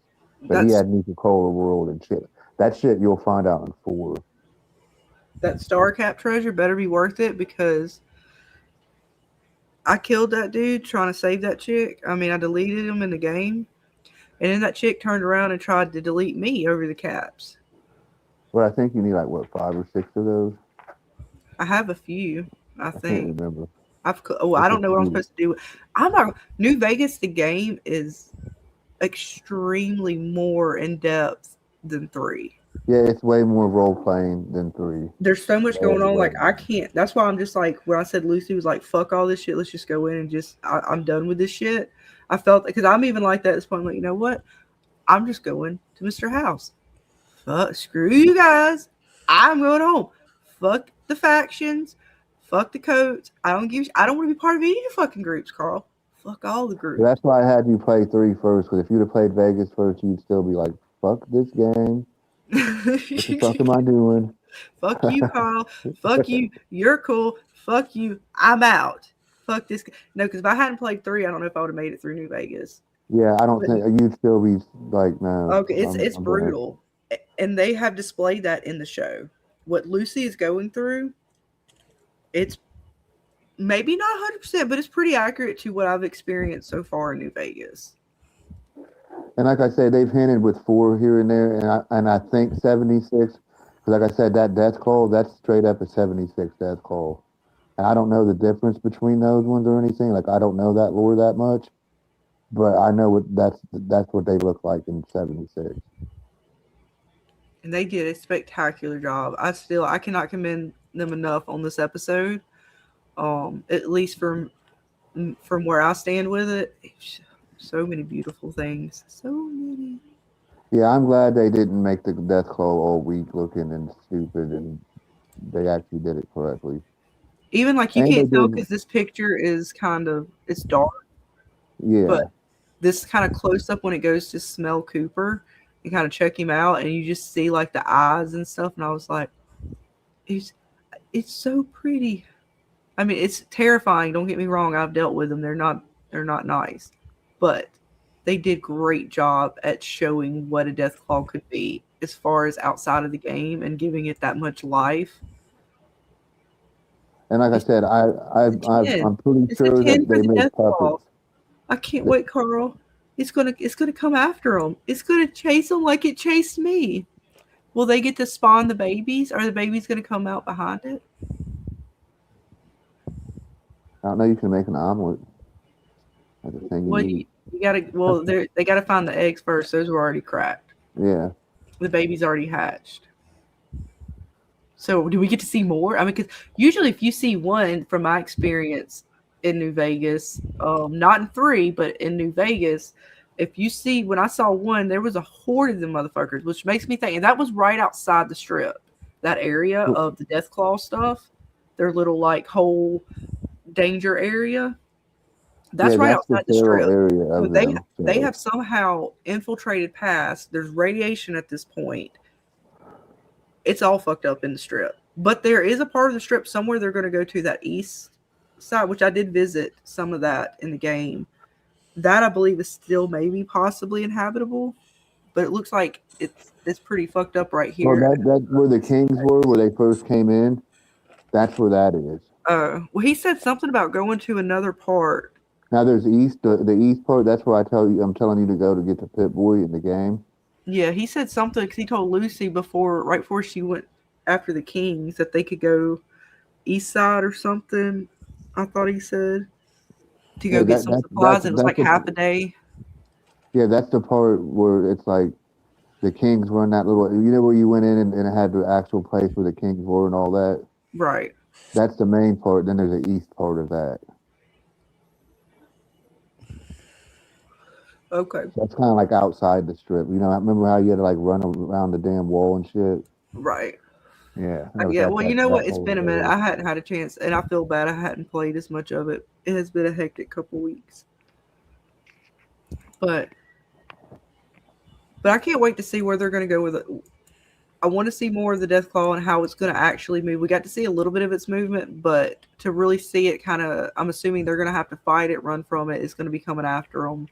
G: But he
D: that's
G: had Nuka-Cola World and shit. That shit you'll find out in 4.
D: that star cap treasure better be worth it because I killed that dude trying to save that chick. I mean, I deleted him in the game, and then that chick turned around and tried to delete me over the caps.
G: But I think you need like what 5 or 6 of those.
D: I have a few, I
G: I can't
D: think.
G: remember.
D: I
G: It's
D: don't
G: just
D: know what I'm
G: weird.
D: supposed to do. I'm not New Vegas. The game is extremely more in depth than 3.
G: Yeah, it's way more role playing than 3.
D: There's so much
G: Way,
D: going on.
G: way
D: Like I
G: more.
D: can't. That's why I'm just like when I said Lucy was like, "Fuck all this shit. Let's just go in and just I'm done with this shit." I felt because I'm even like that at this point. I'm like, you know what? I'm just going to Mr. House. Fuck, screw you guys. I'm going home. Fuck the factions. Fuck the codes. I don't want to be part of any of the fucking groups, Carl. Fuck all the
G: So
D: groups.
G: that's why I had you play 3 first, because if you'd have played Vegas first, you'd still be like, fuck this game. What the fuck am I doing?
D: Fuck you, Carl. Fuck you. You're cool. Fuck you. I'm out. Fuck this. No, because if I hadn't played 3, I don't know if I would have made it through New Vegas.
G: Yeah, I don't
D: But
G: think you'd still be like, no,
D: okay, it's
G: I'm done.
D: brutal, and they have displayed that in the show. What Lucy is going through, it's maybe not 100%, but it's pretty accurate to what I've experienced so far in New Vegas.
G: And like I said, they've hinted with 4 here and there, and I think 76, because like I said, that death call, that's straight up a 76 death call. And I don't know the difference between those ones or anything. Like I don't know that lore that much, but I know that's what they look like in 76.
D: And they did a spectacular job. I cannot commend them enough on this episode. At least from where I stand with it. So many beautiful things. So many.
G: Yeah, I'm glad they didn't make the death claw all weak looking and stupid, and they actually did it correctly.
D: Even like you
G: And they
D: can't tell
G: didn't,
D: because this picture is it's dark,
G: yeah.
D: but this kind of close up when it goes to smell Cooper and kind of check him out, and you just see like the eyes and stuff. And I was like, it's so pretty. I mean, it's terrifying. Don't get me wrong. I've dealt with them. They're not nice, but they did great job at showing what a death claw could be as far as outside of the game and giving it that much life.
G: And like I said,
D: It's a 10.
G: I'm pretty
D: It's a
G: sure
D: 10
G: that
D: for
G: they
D: the
G: made
D: death claw.
G: puppets.
D: I can't wait, Carl. It's gonna come after them. It's gonna chase them like it chased me. Will they get to spawn the babies? Are the babies gonna come out behind it?
G: I don't know. You can make an omelet. That's the thing you
D: Well,
G: need.
D: you gotta. Well, they gotta find the eggs first. Those were already cracked.
G: Yeah.
D: The baby's already hatched. So, do we get to see more? I mean, because usually, if you see one, from my experience in New Vegas, not in 3, but in New Vegas, if you see, when I saw one, there was a horde of them motherfuckers, which makes me think, and that was right outside the strip, that area of the Death Claw stuff, their little like whole danger area. That's
G: Yeah,
D: right
G: that's the
D: outside the
G: feral
D: strip.
G: area
D: So
G: of
D: they
G: them.
D: they
G: So
D: have somehow infiltrated past. There's radiation at this point. It's all fucked up in the strip. But there is a part of the strip somewhere they're going to go to, that east side, which I did visit some of that in the game. That I believe is still maybe possibly inhabitable, but it looks like it's pretty fucked up right
G: well,
D: here.
G: that where the kings were, where they first came in. That's where that is.
D: Well, he said something about going to another part.
G: Now there's the east part. That's where I'm telling you to go to get the Pit Boy in the game.
D: Yeah, he said something because he told Lucy right before she went after the Kings, that they could go east side or something. I thought he said to go
G: Yeah,
D: get some supplies, and it was like half a day.
G: Yeah, that's the part where it's like the Kings run that little. You know where you went in and it had the actual place where the Kings were and all that.
D: Right.
G: That's the main part. Then there's the east part of that.
D: Okay.
G: That's kind of like outside the strip. You know, I remember how you had to like run around the damn wall and shit.
D: Right.
G: Yeah, that was
D: Yeah. Well, you know
G: that
D: what? It's
G: whole
D: been a minute.
G: area.
D: I hadn't had a chance, and I feel bad. I hadn't played as much of it. It has been a hectic couple weeks, but I can't wait to see where they're going to go with it. I want to see more of the Deathclaw and how it's going to actually move. We got to see a little bit of its movement, but to really see it kind of, I'm assuming they're going to have to fight it, run from it. It's going to be coming after them.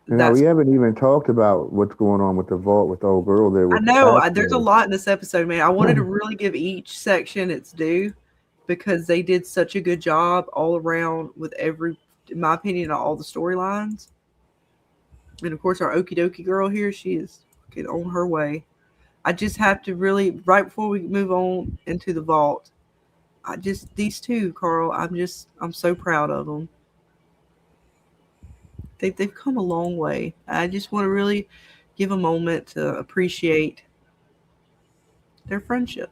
G: Now we haven't even talked about what's going on with the vault with the old girl there.
D: I
G: With
D: know
G: the
D: there's a lot in this episode, man. I wanted to really give each section its due because they did such a good job all around with every, in my opinion, all the storylines. And of course, our okie dokie girl here, she is fucking on her way. I just have to really, right before we move on into the vault, these two, Carl, I'm so proud of them. They've come a long way. I just want to really give a moment to appreciate their friendship.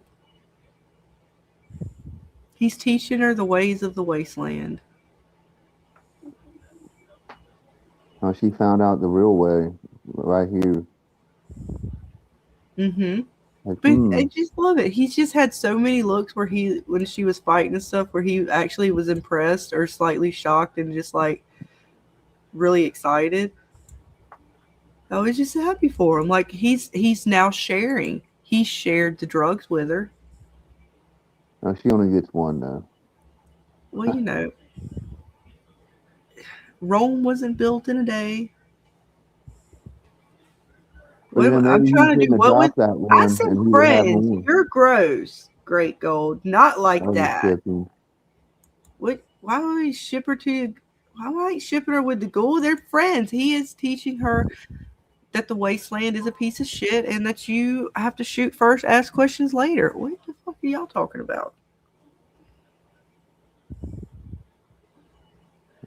D: He's teaching her the ways of the wasteland.
G: She found out the real way right here.
D: Mm-hmm.
G: Like,
D: But I just love it. He's just had so many looks where when she was fighting and stuff, where he actually was impressed or slightly shocked and just like really excited. I was just happy for him. Like he's now sharing. He shared the drugs with her.
G: she only gets one though.
D: Well, you know, Rome wasn't built in a day.
G: Well,
D: I'm trying to do what with
G: that
D: I
G: one,
D: said
G: and he would have
D: friends.
G: more.
D: You're gross, Great Gold. Not like
G: I was
D: that.
G: tripping.
D: What? Why would he ship her to? Why would he shipping her with the gold? They're friends. He is teaching her that the wasteland is a piece of shit and that you have to shoot first, ask questions later. What the fuck are y'all talking about?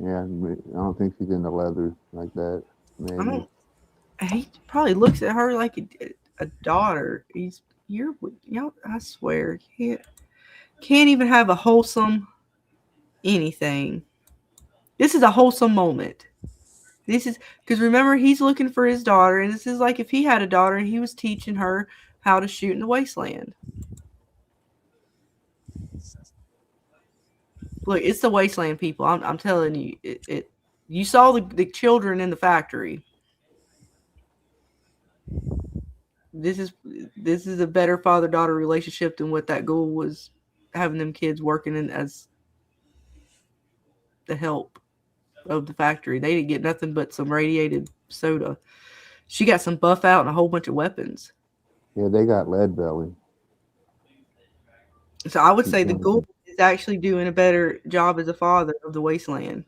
G: Yeah, I don't think she's into leather like that. Maybe.
D: He probably looks at her like a daughter. Y'all. I swear, can't even have a wholesome anything. This is a wholesome moment. This is because remember he's looking for his daughter, and this is like if he had a daughter and he was teaching her how to shoot in the wasteland. Look, it's the wasteland, people. I'm telling you, it. You saw the children in the factory. This is a better father-daughter relationship than what that ghoul was having them kids working in as the help of the factory. They didn't get nothing but some radiated soda. She got some buff out and a whole bunch of weapons.
G: Yeah, they got lead belly.
D: So I would say the ghoul is actually doing a better job as a father of the wasteland.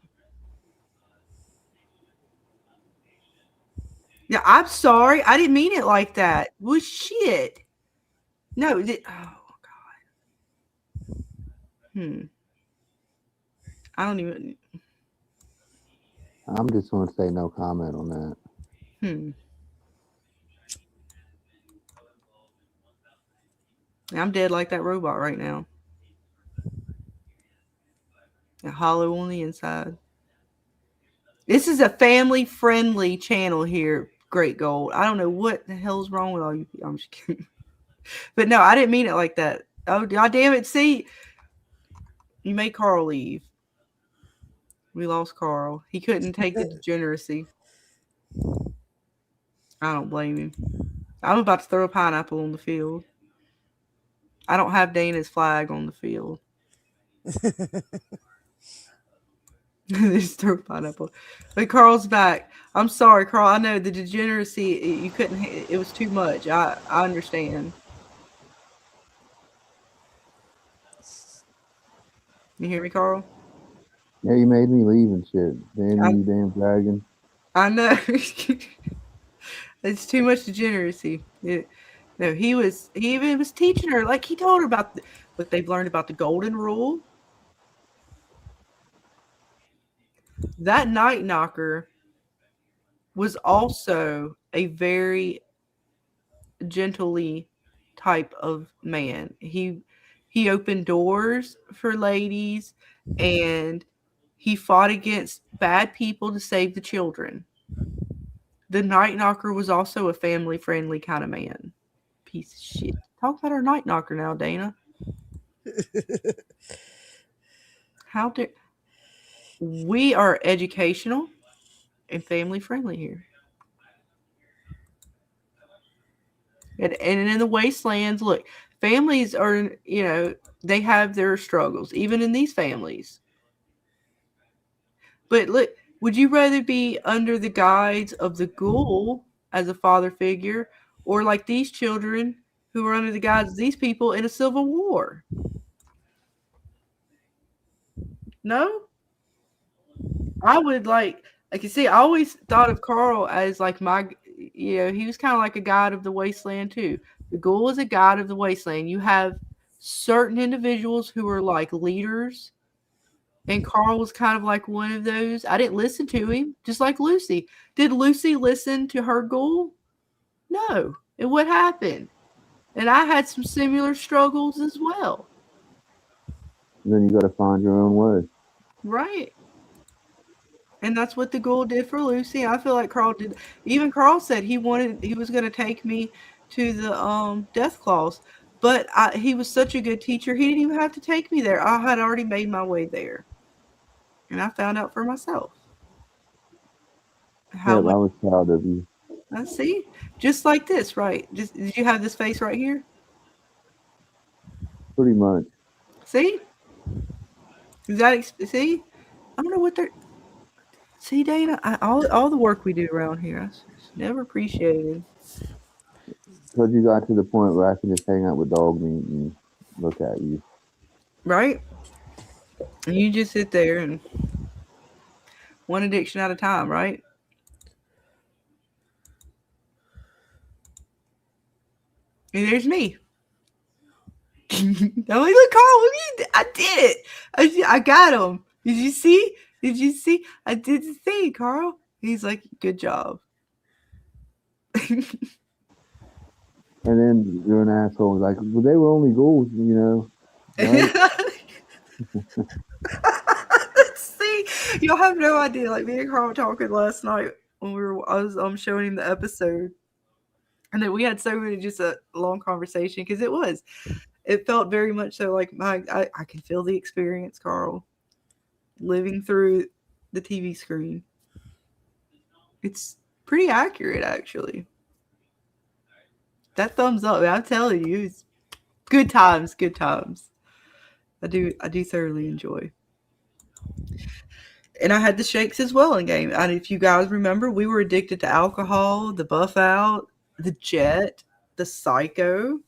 D: Yeah, I'm sorry. I didn't mean it like that. Well, shit. No. Oh, God. I don't even.
G: I'm just going to say no comment on that.
D: I'm dead like that robot right now. Hollow on the inside. This is a family-friendly channel here, Great Gold. I don't know what the hell's wrong with all you people. I'm just kidding. But no, I didn't mean it like that. Oh, God damn it. See, you made Carl leave. We lost Carl. He couldn't take the degeneracy. I don't blame him. I'm about to throw a pineapple on the field. I don't have Dana's flag on the field. Just throw a pineapple. But Carl's back. I'm sorry, Carl. I know the degeneracy, you couldn't, it was too much. I understand. You hear me, Carl?
G: Yeah, you made me leave and shit. Damn you, damn dragon.
D: I know. It's too much degeneracy. No, he even was teaching her, like he told her about what they've learned about the golden rule. That night knocker was also a very gently type of man. He opened doors for ladies and he fought against bad people to save the children. The Night Knocker was also a family-friendly kind of man. Piece of shit. Talk about our Night Knocker now, Dana. How dare... We are educational and family-friendly here. And in the wastelands, look, families are, they have their struggles, even in these families. But look, would you rather be under the guides of the ghoul as a father figure, or like these children who are under the guides of these people in a civil war? No? I would like you see, I always thought of Carl as like he was kind of like a guide of the wasteland too. The ghoul is a guide of the wasteland. You have certain individuals who are like leaders, and Carl was kind of like one of those. I didn't listen to him, just like Lucy. Did Lucy listen to her ghoul? No. And what happened? And I had some similar struggles as well.
G: And then you got to find your own way.
D: Right. And that's what the ghoul did for Lucy. I feel like Carl did. Even Carl said he was going to take me to the death claws, but he was such a good teacher. He didn't even have to take me there. I had already made my way there, and I found out for myself.
G: I was proud of you.
D: I see, just like this, right? Did you have this face right here?
G: Pretty much.
D: See? See? I don't know what they're. See, Dana, all the work we do around here, it's never appreciated.
G: Because you got to the point where I can just hang out with dog meat and look at you.
D: Right? And you just sit there and one addiction at a time, right? And there's me. I'm like, look, Carl, I did it. I got him. Did you see? Did you see? I did the thing, Carl. He's like, good job.
G: And then you're an asshole. Like, well, they were only ghouls, Right?
D: See, you'll have no idea. Like me and Carl were talking last night when I was showing him the episode, and then we had so many just a long conversation because it felt very much so like I can feel the experience, Carl, living through the TV screen. It's pretty accurate, actually. That thumbs up, I'm telling you, it's good times, good times. I do thoroughly enjoy. And I had the shakes as well in game. And if you guys remember, we were addicted to alcohol, the Buff Out, the Jet, the Psycho.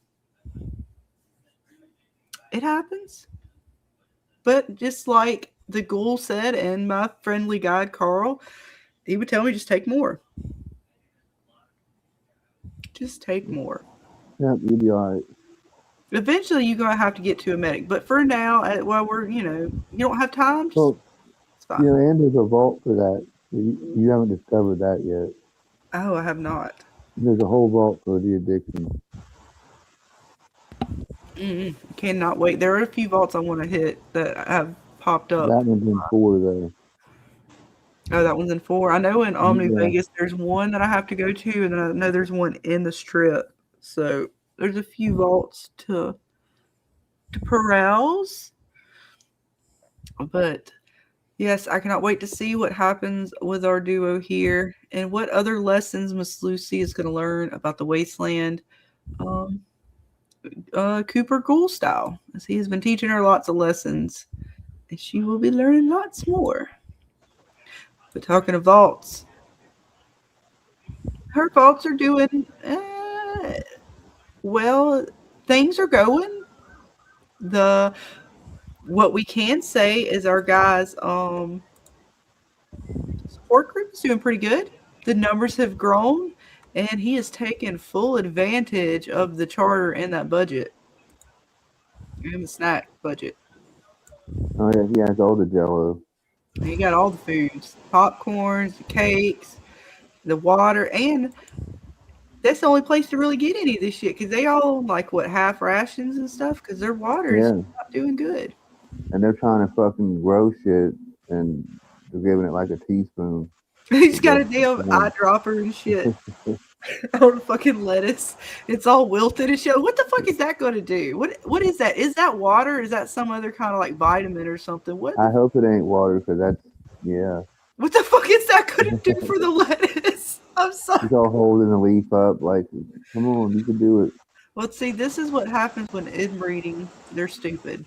D: It happens. But just like the ghoul said, and my friendly guide Carl, he would tell me just take more. Just take more.
G: Yep, you'll be all right.
D: Eventually, you're going to have to get to a medic. But for now, while we're, you don't have time, it's fine.
G: And there's a vault for that. You haven't discovered that yet.
D: Oh, I have not.
G: There's a whole vault for the addiction.
D: Cannot wait. There are a few vaults I want to hit that have popped up.
G: That one's in 4, though.
D: Oh, that one's in 4. I know in Omni Vegas there's one that I have to go to, and then I know there's one in the Strip. So there's a few vaults to peruse. But yes, I cannot wait to see what happens with our duo here and what other lessons Miss Lucy is going to learn about the Wasteland. Cooper Ghoul style, as he has been teaching her lots of lessons, and she will be learning lots more. But talking of vaults, her vaults are doing well. Things are going. What we can say is our guys' support group is doing pretty good. The numbers have grown, and he has taken full advantage of the charter and that budget. And the snack budget.
G: Oh, yeah, he has all the Jello.
D: And he got all the foods. Popcorns, the cakes, the water, and that's the only place to really get any of this shit, because they all like, half rations and stuff, because their water is not doing good.
G: And they're trying to fucking grow shit, and they're giving it like a teaspoon.
D: He's got a damn eyedropper and shit on fucking lettuce. It's all wilted and shit. What the fuck is that going to do? What is that? Is that water? Is that some other kind of like vitamin or something?
G: I hope it ain't water because that's, yeah.
D: What the fuck is that going to do for the lettuce? I'm sorry.
G: He's all holding the leaf up like, come on, you can do it.
D: Well, see, this is what happens when inbreeding. They're stupid.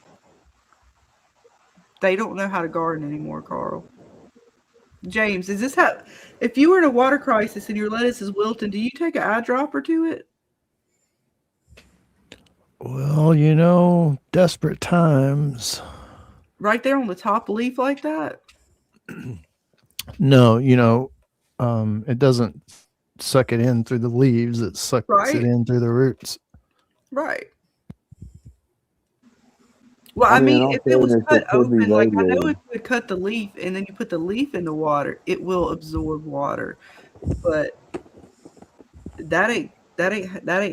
D: They don't know how to garden anymore, Carl. James, is this how? If you were in a water crisis and your lettuce is wilting, do you take an eyedropper to it?
E: Well, you know, desperate times.
D: Right there on the top leaf like that?
E: No, you know, it doesn't suck it in through the leaves. It sucks it in through the roots.
D: Right. Well, I mean, if it was cut open, like I know if you would cut the leaf and then you put the leaf in the water, it will absorb water. But that ain't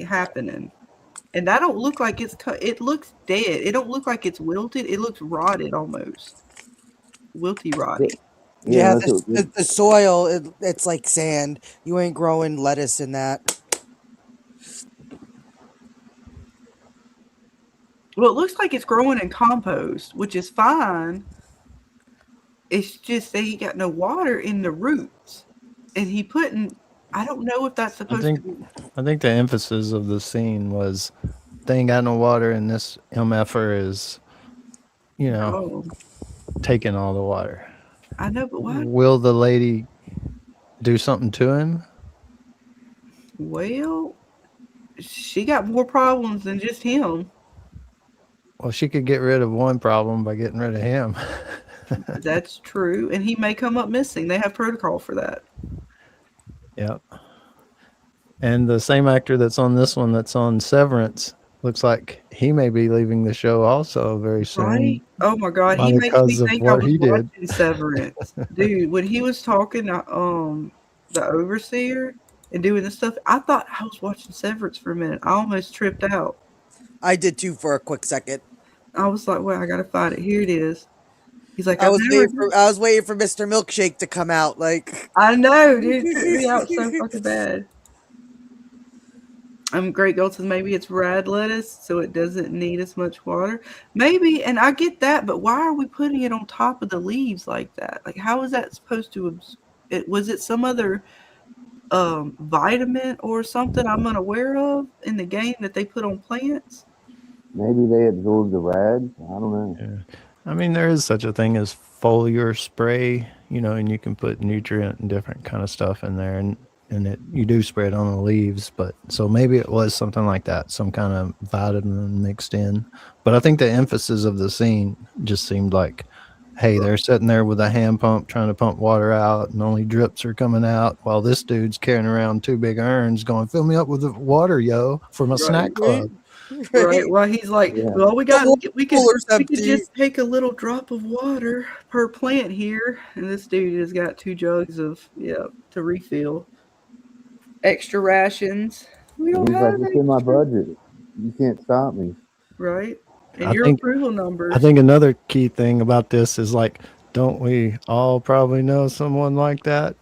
D: happening. And that don't look like it's cut. It looks dead. It don't look like it's wilted. It looks rotted almost. Wilty rotted.
F: Yeah, the soil, it's like sand. You ain't growing lettuce in that.
D: Well, it looks like it's growing in compost, which is fine. It's just that he got no water in the roots. And he I don't know if that's supposed to be.
E: I think the emphasis of the scene was they ain't got no water and this MFer is, you know, taking all the water.
D: I know, but why?
E: Will the lady do something to him?
D: Well, she got more problems than just him.
E: Well, she could get rid of one problem by getting rid of him.
D: That's true. And he may come up missing. They have protocol for that.
E: Yep. And the same actor that's on this one that's on Severance looks like he may be leaving the show also very soon.
D: Right? Oh my God. He makes me think I was watching Severance. Dude, when he was talking to the overseer and doing this stuff, I thought I was watching Severance for a minute. I almost tripped out.
F: I did too for a quick second.
D: I was like, well, I gotta find it. Here it is. He's like,
F: I was waiting for Mr. Milkshake to come out. Like,
D: I know, dude. It took me out so fucking bad. Great Gold says maybe it's rad lettuce, so it doesn't need as much water. Maybe, and I get that, but why are we putting it on top of the leaves like that? Like, how is that supposed to? Was it some other vitamin or something I'm unaware of in the game that they put on plants?
G: Maybe they absorb the rads. I don't know.
E: Yeah. I mean, there is such a thing as foliar spray, you know, and you can put nutrient and different kind of stuff in there, and you do spray it on the leaves. But so maybe it was something like that, some kind of vitamin mixed in. But I think the emphasis of the scene just seemed like, hey, they're sitting there with a hand pump trying to pump water out, and only drips are coming out, while this dude's carrying around 2 big urns going, fill me up with the water, yo, for my snack club.
D: Right. Well, he's like, well, we could just take a little drop of water per plant here, and this dude has got 2 jugs of to refill. Extra rations. We don't have
G: it's in my budget. You can't stop me.
D: Right. And your approval numbers.
E: I think another key thing about this is, like, don't we all probably know someone like that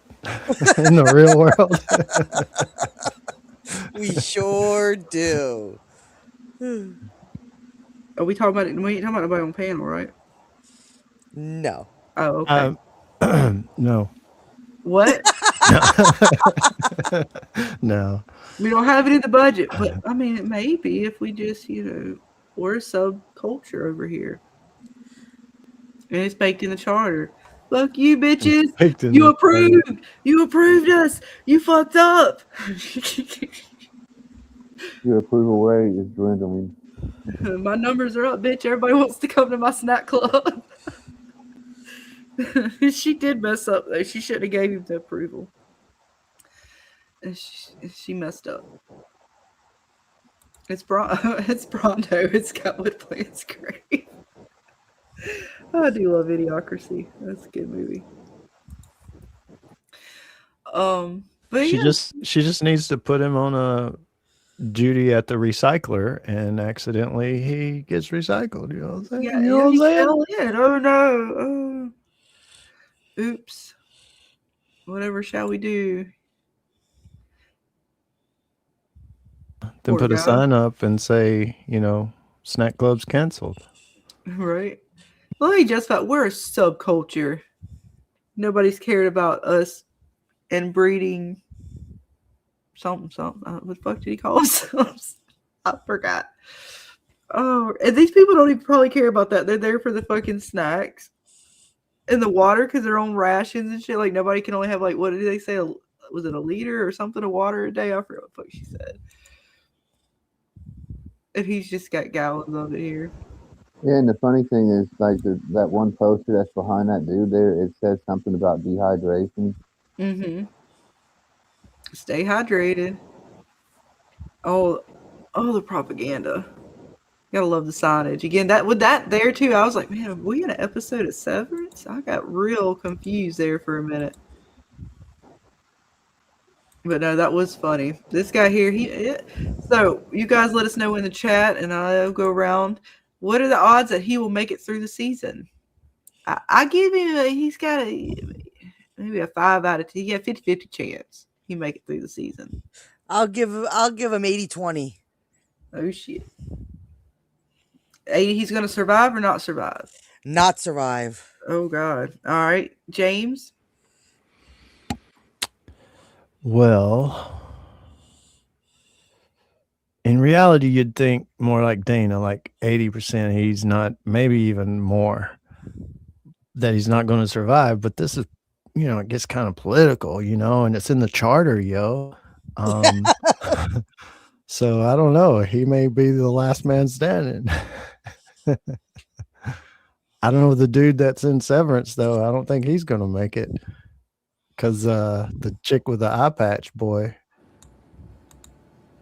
E: in the real world?
F: We sure do.
D: Are we talking about it? We ain't talking about nobody on panel, right?
F: No.
D: Oh, okay.
E: No.
D: What?
E: No.
D: We don't have it in the budget, but I mean, it may be if we just, we're a subculture over here. And it's baked in the charter. Fuck you, bitches. You approved. You approved us. You fucked up.
G: Your approval rate is dwindling.
D: My numbers are up, bitch. Everybody wants to come to my snack club. She did mess up, though. She shouldn't have gave him the approval. She messed up. It's Bronto. It's got wood plants great. I do love Idiocracy. That's a good movie. But
E: she just needs to put him on a duty at the recycler, and accidentally he gets recycled. You know what I'm saying?
D: Yeah,
E: you know what I'm saying?
D: fell in. Oh no! Oh. Oops. Whatever shall we do?
E: Then
D: Poor
E: put a
D: guy.
E: sign up and say, snack club's canceled.
D: Right. Let me just about we're a subculture. Nobody's cared about us and breeding something. What the fuck did he call us? I forgot. Oh, and these people don't even probably care about that. They're there for the fucking snacks and the water because they're on rations and shit. Like nobody can only have like what did they say? Was it a liter or something of water a day? I forgot what the fuck she said. And he's just got gallons of it here.
G: Yeah, and the funny thing is, like that one poster that's behind that dude there, it says something about dehydration.
D: Mm-hmm. Stay hydrated. Oh, the propaganda. Gotta love the signage. Again, that with that there too, I was like, man, are we in an episode of Severance? I got real confused there for a minute. But no, that was funny. This guy here, so you guys let us know in the chat and I'll go around. What are the odds that he will make it through the season? I give him he's got maybe a 5 out of 10. Yeah, 50-50 chance he make it through the season.
F: I'll give him 80-20.
D: Oh shit. 80 he's gonna survive or not survive?
F: Not survive.
D: Oh god. All right. James?
E: Well, in reality, you'd think more like Dana, like 80%. He's not, maybe even more, that he's not going to survive. But this is, it gets kind of political, and it's in the charter, yo. So I don't know. He may be the last man standing. I don't know the dude that's in Severance, though. I don't think he's going to make it. Because the chick with the eye patch, boy.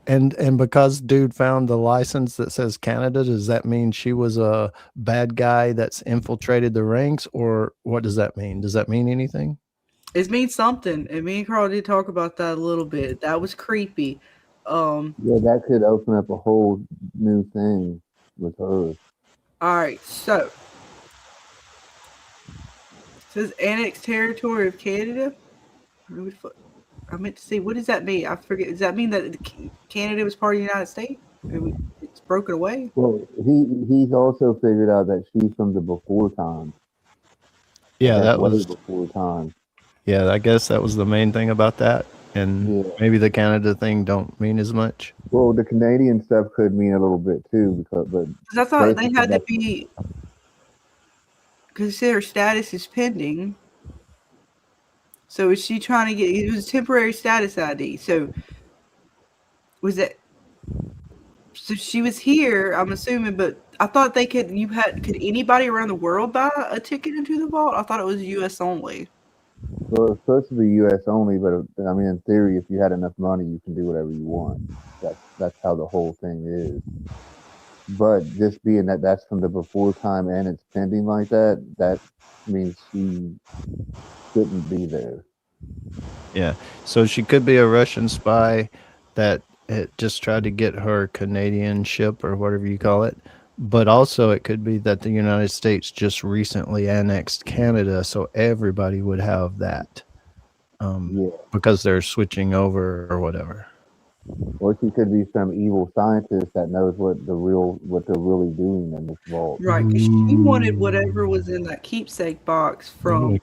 E: And because dude found the license that says Canada, does that mean she was a bad guy that's infiltrated the ranks, or what does that mean? Does that mean anything?
D: It means something. And me and Carl did talk about that a little bit. That was creepy.
G: Yeah, that could open up a whole new thing with her.
D: All right, so it says annexed territory of Canada. I meant to see, what does that mean? I forget. Does that mean that Canada was part of the United States? It's broken away?
G: Well, he's also figured out that she's from the before time.
E: Yeah, that was
G: before time.
E: Yeah, I guess that was the main thing about that. And maybe the Canada thing don't mean as much.
G: Well, the Canadian stuff could mean a little bit too, but
D: I thought they had to be, because her status is pending. So is she trying to get? It was a temporary status ID. So was it? So she was here, I'm assuming, but I thought they could. Could anybody around the world buy a ticket into the vault? I thought it was U.S. only.
G: Well, it's supposed to be U.S. only, but I mean, in theory, if you had enough money, you can do whatever you want. That's how the whole thing is. But just being that that's from the before time and it's pending like that, that means she shouldn't be there.
E: Yeah, so she could be a Russian spy that just tried to get her Canadian ship or whatever you call it. But also it could be that the United States just recently annexed Canada, so everybody would have that because they're switching over or whatever.
G: Or she could be some evil scientist that knows what they're really doing in this vault.
D: Right, because she wanted whatever was in that keepsake box from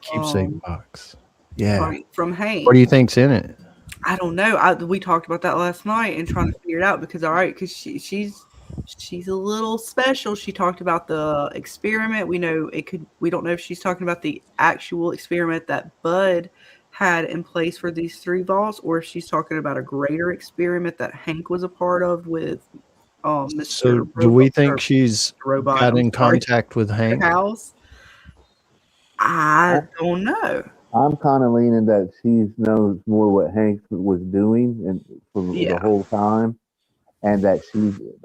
E: box. Yeah,
D: right, from Hank.
E: What do you think's in it?
D: I don't know. We talked about that last night and trying to figure it out because she's a little special. She talked about the experiment. We don't know if she's talking about the actual experiment that Bud had in place for these 3 vaults, or if she's talking about a greater experiment that Hank was a part of with Mr.
E: So do we think she's got in contact with Hank?
D: House? I don't know.
G: I'm kind of leaning that she knows more what Hank was doing and for the whole time, and that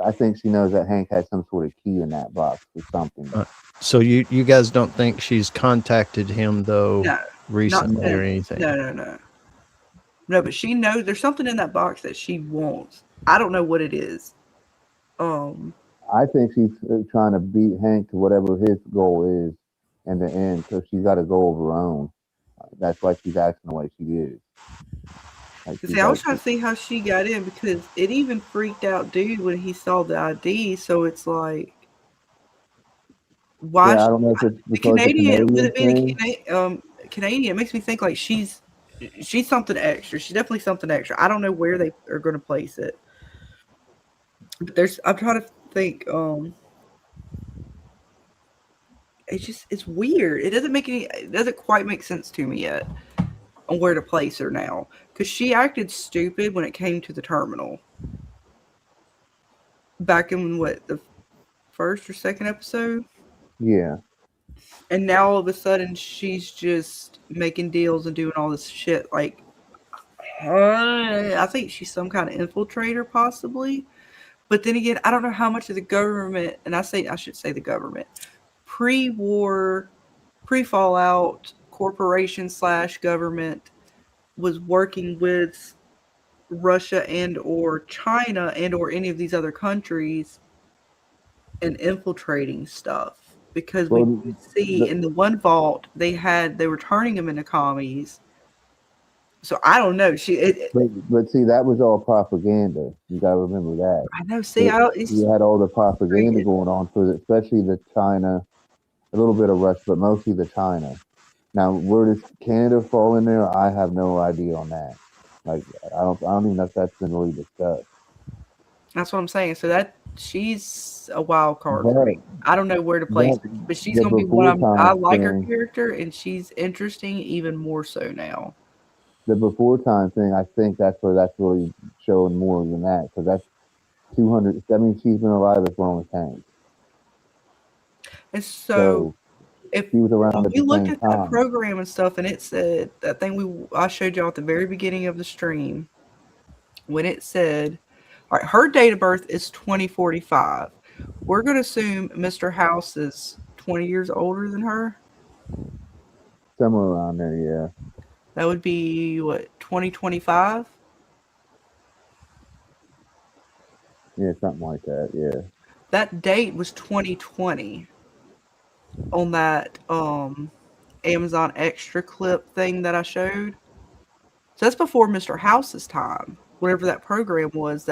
G: I think she knows that Hank has some sort of key in that box or something.
E: So you guys don't think she's contacted him though?
D: No,
E: recently or anything?
D: No, but she knows there's something in that box that she wants. I don't know what it is.
G: I think she's trying to beat Hank to whatever his goal is in the end, so she's got a goal of her own. that's why she's acting the way she is. Like,
D: See, I was trying to see how she got in because it even freaked out dude when he saw the ID. So it's like, why?
G: Yeah, I don't know if it's
D: The
G: because the
D: Canadian, with
G: Canadian
D: it being
G: thing.
D: Canadian, it makes me think like she's something extra. She's definitely something extra. I don't know where they are going to place it. But I'm trying to think. It's weird. It doesn't quite make sense to me yet on where to place her now because she acted stupid when it came to the terminal back in the first or second episode.
G: Yeah.
D: And now all of a sudden she's just making deals and doing all this shit. Like, I think she's some kind of infiltrator, possibly. But then again, I don't know how much of the government, and I should say the government, pre-war, pre-Fallout corporation / government was working with Russia and or China and or any of these other countries and infiltrating stuff. Because we see in the one vault they were turning them into commies. So I don't know.
G: But see, that was all propaganda. You got to remember that.
D: I know. See,
G: you had all the propaganda going on for especially the China, a little bit of Russia, but mostly the China. Now, where does Canada fall in there? I have no idea on that. Like, I don't even know if that's been really discussed.
D: That's what I'm saying. So she's a wild card for me. I don't know where to place her, but she's gonna be one. I like her character, and she's interesting even more so now.
G: The before time thing, I think that's where that's really showing more than that because that's 200. I mean, she's been alive as long as Hank.
D: And so if
G: she was around
D: you looked at that program and stuff, and it said that thing I showed y'all at the very beginning of the stream, when it said, all right, her date of birth is 2045. We're going to assume Mr. House is 20 years older than her.
G: Somewhere around there, yeah.
D: That would be, what, 2025?
G: Yeah, something like that, yeah.
D: That date was 2020 on that Amazon extra clip thing that I showed. So that's before Mr. House's time. Whatever that program was,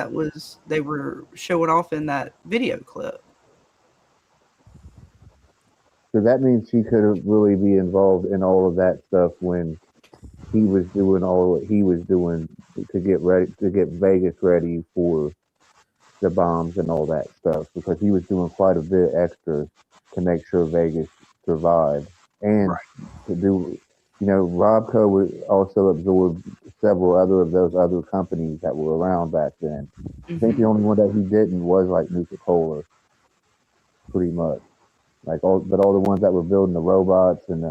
D: they were showing off in that video clip.
G: So that means she could really be involved in all of that stuff when he was doing all what he was doing to get Vegas ready for the bombs and all that stuff, because he was doing quite a bit extra to make sure Vegas survived. And to do, Robco would also absorb several other of those other companies that were around back then. I think the only one that he didn't was like Nuka-Cola, pretty much. But all the ones that were building the robots and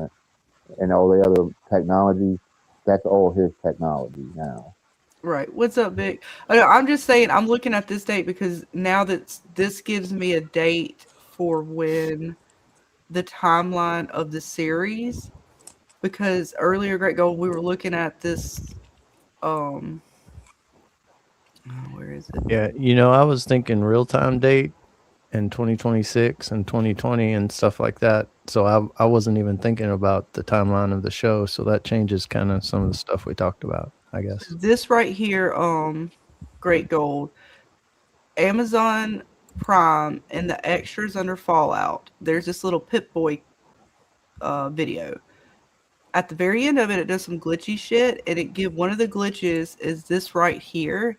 G: all the other technology, that's all his technology now.
D: Right. What's up, Vic? I'm just saying, I'm looking at this date because now that this gives me a date for when the timeline of the series. Because earlier, Great Gold, we were looking at this. Where is it?
E: Yeah, I was thinking real time date in 2026 and 2020 and stuff like that. So I wasn't even thinking about the timeline of the show. So that changes kind of some of the stuff we talked about, I guess.
D: This right here, Great Gold, Amazon Prime and the extras under Fallout. There's this little Pip-Boy video. At the very end of it, it does some glitchy shit, and one of the glitches is this right here.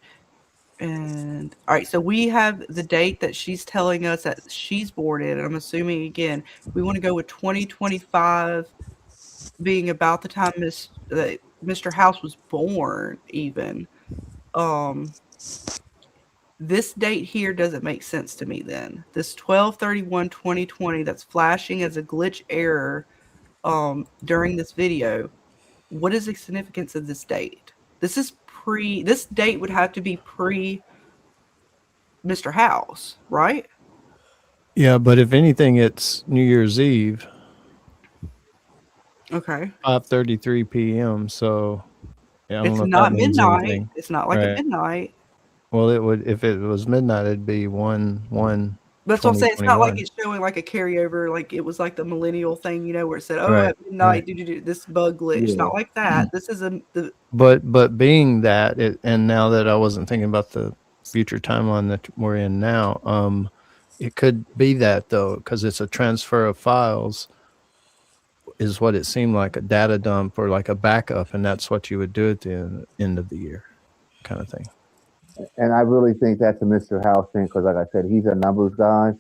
D: And all right, so we have the date that she's telling us that she's born in, and I'm assuming again we want to go with 2025 being about the time Mr. House was born. Even this date here doesn't make sense to me. Then this 12/31/2020 that's flashing as a glitch error during this video. What is the significance of this date? This date would have to be pre Mr. House, right?
E: Yeah, but if anything, it's New Year's Eve.
D: Okay.
E: 5:33 p.m. So
D: yeah, it's not midnight. It's not like a midnight.
E: Well, it would if it was midnight. It'd be 1
D: That's what I'm saying. It's not like
E: 2021.
D: it's showing like a carryover, like it was like the millennial thing, where it said, "Oh,
E: Right.
D: at midnight, do this bug glitch."
G: Yeah.
D: Not like that. This is the
E: But being that and now that I wasn't thinking about the future timeline that we're in now, it could be that though, because it's a transfer of files is what it seemed like, a data dump or like a backup, and that's what you would do at the end of the year kind of thing.
G: And I really think that's a Mr. House thing because, like I said, he's a numbers guy,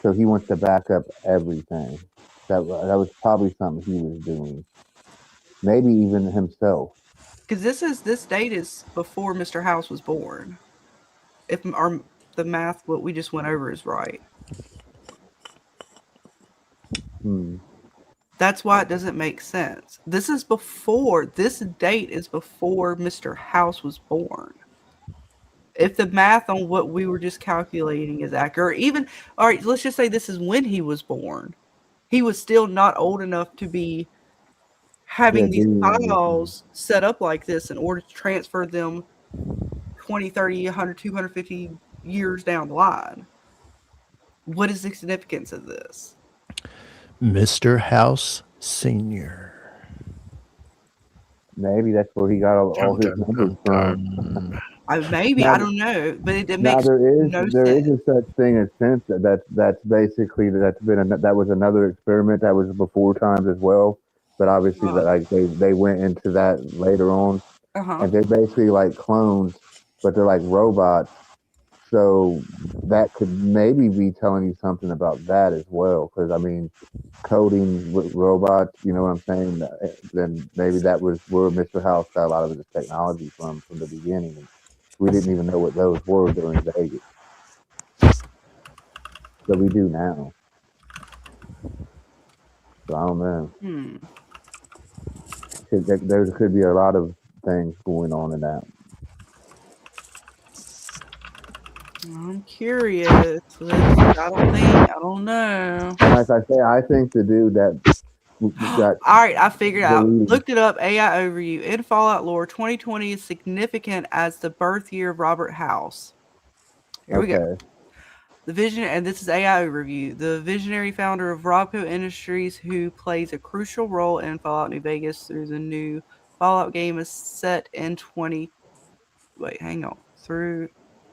G: so he wants to back up everything. That was probably something he was doing. Maybe even himself.
D: because this date is before Mr. House was born. If the math what we just went over is right,
G: Hmm.
D: that's why it doesn't make sense. This date is before Mr. House was born. If the math on what we were just calculating is accurate, or even all right, let's just say this is when he was born. He was still not old enough to be
G: Yeah,
D: having these
G: doing everything.
D: files set up like this in order to transfer them 20, 30, 100, 250 years down the line. What is the significance of this?
E: Mr. House Senior.
G: Maybe that's where he got all
E: Dun,
G: his
E: dun,
G: numbers
E: dun,
G: from.
E: dun.
D: Maybe I
G: Now,
D: don't know, but it
G: now
D: makes no
G: there is
D: sense.
G: a such thing as sense that's basically that was another experiment that was before times as well, but obviously that like they went into that later on,
D: Uh huh.
G: and they're basically like clones, but they're like robots. So that could maybe be telling you something about that as well, because I mean, coding with robots, you know what I'm saying? Then maybe that was where Mr. House got a lot of his technology from the beginning. And we didn't even know what those were during Vegas, but we do now. So I don't know.
D: Hmm.
G: There could be a lot of things going on in that.
D: I'm curious. I don't know.
G: And like I say, I think the dude that got
D: All right, I figured out.
G: deleted.
D: Looked it up. AI overview in Fallout lore. 2020 is significant as the birth year of Robert House. Here we go.
G: Okay,
D: The vision, and this is AI overview. The visionary founder of Robco Industries, who plays a crucial role in Fallout New Vegas through the new Fallout game, is set in 20. Wait, hang on.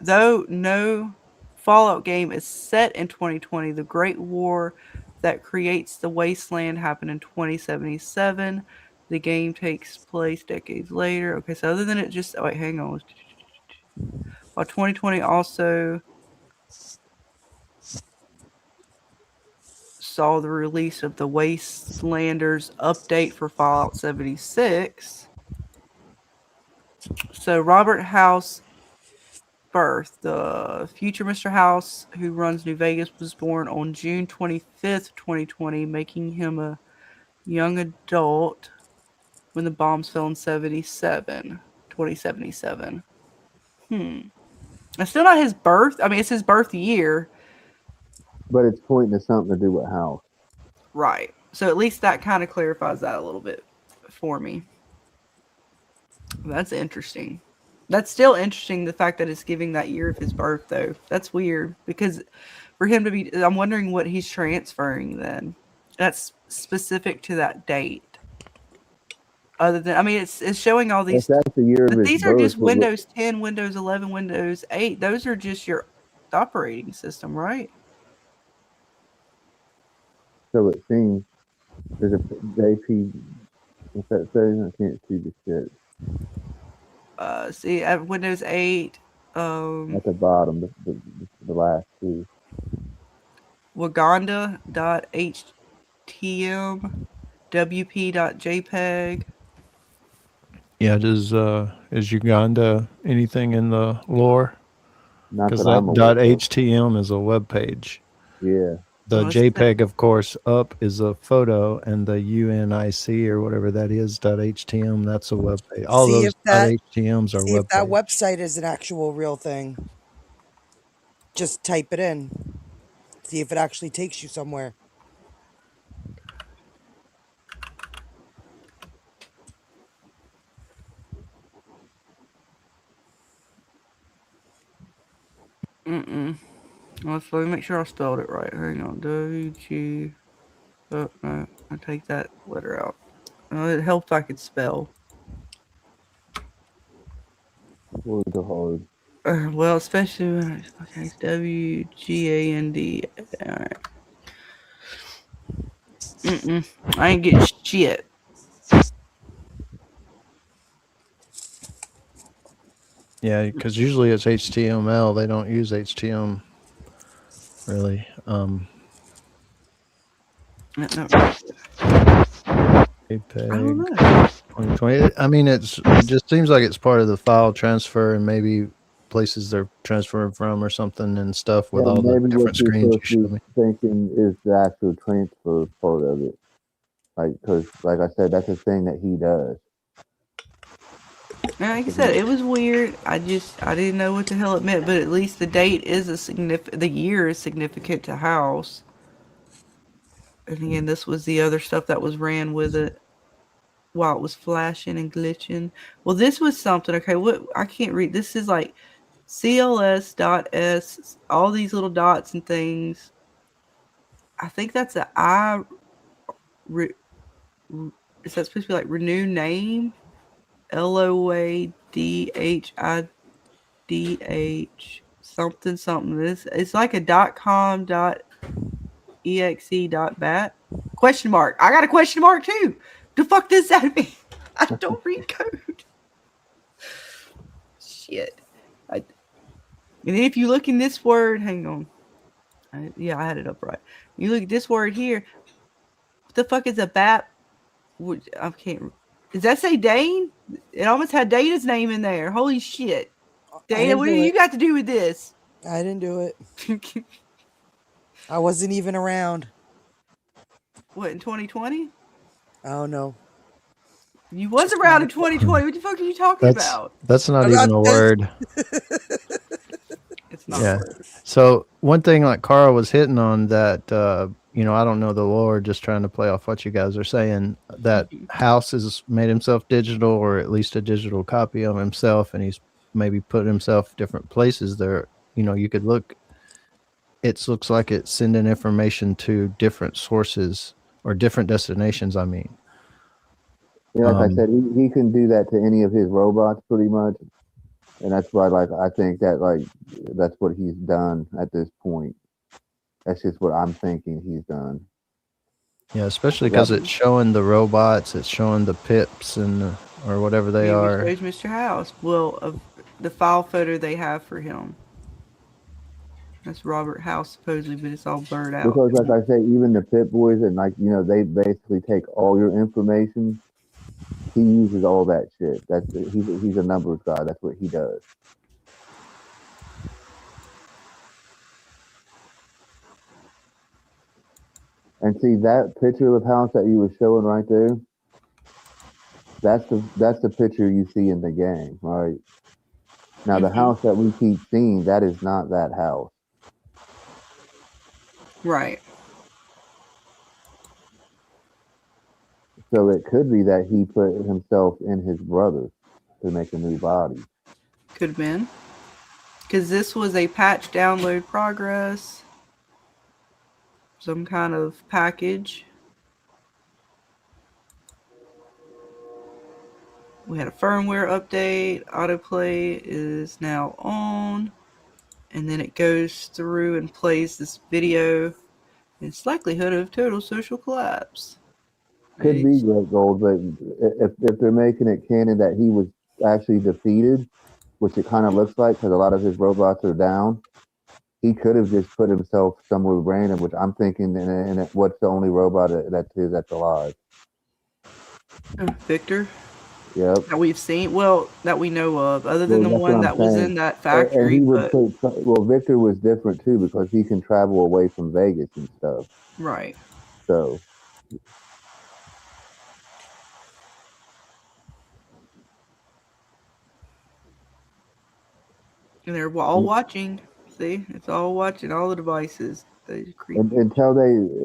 D: Though no Fallout game is set in 2020, the Great War that creates the wasteland happened in 2077. The game takes place decades later. Okay, so other than it just wait, hang on. While 2020 also saw the release of the Wastelanders update for Fallout 76. So Robert House birth. The future Mr. House, who runs New Vegas, was born on June 25th, 2020, making him a young adult when the bombs fell in 2077. It's still not his birth. I mean, it's his birth year.
G: but it's pointing to something to do with House.
D: Right. So at least that kind of clarifies that a little bit for me. That's interesting. That's still interesting, the fact that it's giving that year of his birth, though. That's weird because for him to be, I'm wondering what he's transferring then. That's specific to that date. Other than, I mean, it's showing all
G: If
D: these,
G: that's the year of
D: but
G: his
D: these are
G: birth,
D: just Windows 10, Windows 11, Windows 8. Those are just your operating system, right?
G: so it seems there's a JP. What's that saying? I can't see the shit
D: See, at Windows 8,
G: at the bottom. The last two.
D: Waganda.htm, wp.jpg.
E: Yeah, is Uganda anything in the lore?
G: Not
E: Because
G: that I'm
E: that
G: aware of.
E: .htm is a web page.
G: Yeah.
E: The
D: Oh,
E: JPEG, of course, up is a photo, and the UNIC or whatever that is .htm, that's a web page. All
F: See
E: those
F: if that
E: .htms are
F: see if
E: web
F: that
E: page.
F: website is an actual real thing. Just type it in. See if it actually takes you somewhere.
D: mm-mm. Let me make sure I spelled it right. Hang on. W-G. Oh, no. I take that letter out. It helped if I could spell.
G: Words are hard.
D: Well, especially when okay, it's W-G-A-N-D. All right. I ain't getting shit.
E: Yeah, because usually it's HTML. They don't use HTML really.
D: Not really.
E: JPEG
D: I don't know.
E: 2020. I mean, it just seems like it's part of the file transfer and maybe places they're transferring from or something and stuff with
G: Yeah,
E: all the
G: maybe what
E: different
G: you're
E: screens
G: supposed
E: you
G: to
E: showed
G: be
E: me.
G: thinking is the actual transfer part of it. Like, because, like I said, that's a thing that he does.
D: And like I said, it was weird. I didn't know what the hell it meant, but at least the date is the year is significant to House. And again, this was the other stuff that was ran with it while it was flashing and glitching. Well, this was something. Okay, what I can't read. This is like CLS.S, all these little dots and things. I think that's an I. Is that supposed to be like renew name? LOADHIDH something something. This it's like a .com .exe.bat question mark. I got a question mark too. The fuck does that mean? I don't read code. Shit. And then if you look in this word, hang on. Yeah, I had it up right. You look at this word here. What the fuck is a bat? I can't. Does that say Dane? It almost had Dana's name in there. Holy shit. Dana, what do you got to do with this?
F: I didn't do it. I wasn't even around.
D: What, in 2020?
F: Oh no.
D: You was around in 2020. What the fuck are you talking about?
E: That's not even a word.
D: It's not
E: Yeah.
D: a word.
E: So one thing like Carl was hitting on that, I don't know the lore, just trying to play off what you guys are saying, that House has made himself digital or at least a digital copy of himself. And he's maybe put himself different places there. You could look, it looks like it's sending information to different sources or different destinations. I mean,
G: Yeah, like I said, he can do that to any of his robots pretty much. And that's why, I think that, that's what he's done at this point. That's just what I'm thinking he's done.
E: yeah, especially because it's showing the robots, it's showing the pips or whatever they are.
D: Maybe shows Mr. House. Well, of the file photo they have for him. That's Robert House supposedly, but it's all blurred out.
G: Because, like I say, even the Pit Boys and they basically take all your information. He uses all that shit. He's a numbers guy. That's what he does. And see that picture of House that you were showing right there. That's the picture you see in the game, right? Now the house that we keep seeing, that is not that house.
D: Right.
G: So it could be that he put himself in his brother to make a new body.
D: Could have been. Because this was a patch download progress. Some kind of package. We had a firmware update. Autoplay is now on. And then it goes through and plays this video. Its likelihood of total social collapse.
G: Could be Great Gold, but if they're making it canon that he was actually defeated, which it kind of looks like because a lot of his robots are down, he could have just put himself somewhere random, which I'm thinking, and what's the only robot that's alive?
D: Victor?
G: Yep.
D: That we've seen, that we know of, other than the one that was in that factory.
G: And Victor was different too because he can travel away from Vegas and stuff.
D: Right.
G: So.
D: And they're all watching. See, it's all watching all the devices.
G: Until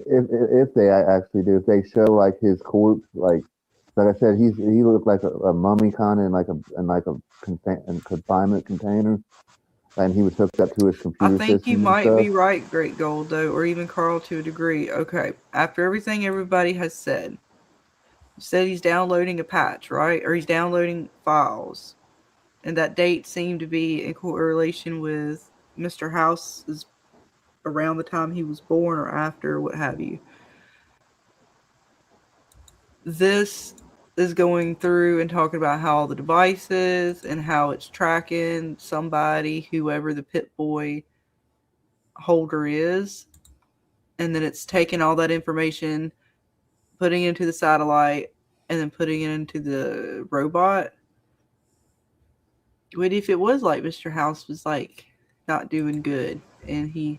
G: if they actually do, if they show like his corpse, like I said, he looked like a mummy kind of in like a confinement container. and he was hooked up to his
D: I
G: computer
D: think you
G: system and
D: might
G: stuff.
D: be right, Great Gold, though, or even Carl to a degree. Okay, after everything everybody has said, he's downloading a patch, right? Or he's downloading files. And that date seemed to be in correlation with Mr. House's around the time he was born or after, what have you. This is going through and talking about how all the devices and how it's tracking somebody, whoever the Pip-Boy holder is. And then it's taking all that information, putting it into the satellite, and then putting it into the robot. What if it was like Mr. House was like not doing good and he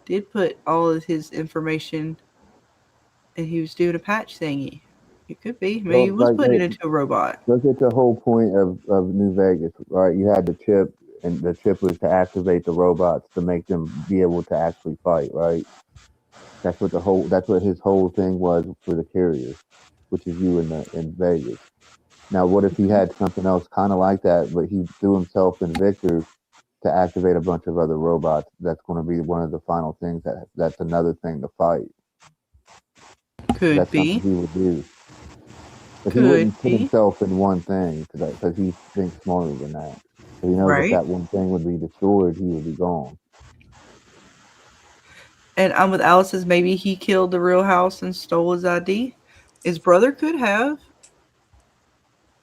D: did put all of his information and he was doing a patch thingy? It could be. Maybe
G: Well,
D: he was
G: like,
D: putting it into a robot.
G: look at the whole point of New Vegas, right? You had the chip, and the chip was to activate the robots to make them be able to actually fight, right? That's what his whole thing was for the carrier, which is you in Vegas. Now, what if he had something else kind of like that, but he threw himself in Victor to activate a bunch of other robots? That's going to be one of the final things. That's another thing to fight.
D: Could
G: That's
D: be.
G: something he would do. But he
D: Could
G: wouldn't put
D: be.
G: himself in one thing because he thinks smarter than that. So he knows if
D: Right.
G: that one thing would be destroyed, he would be gone.
D: And I'm with Alice's. Maybe he killed the real House and stole his ID. His brother could have.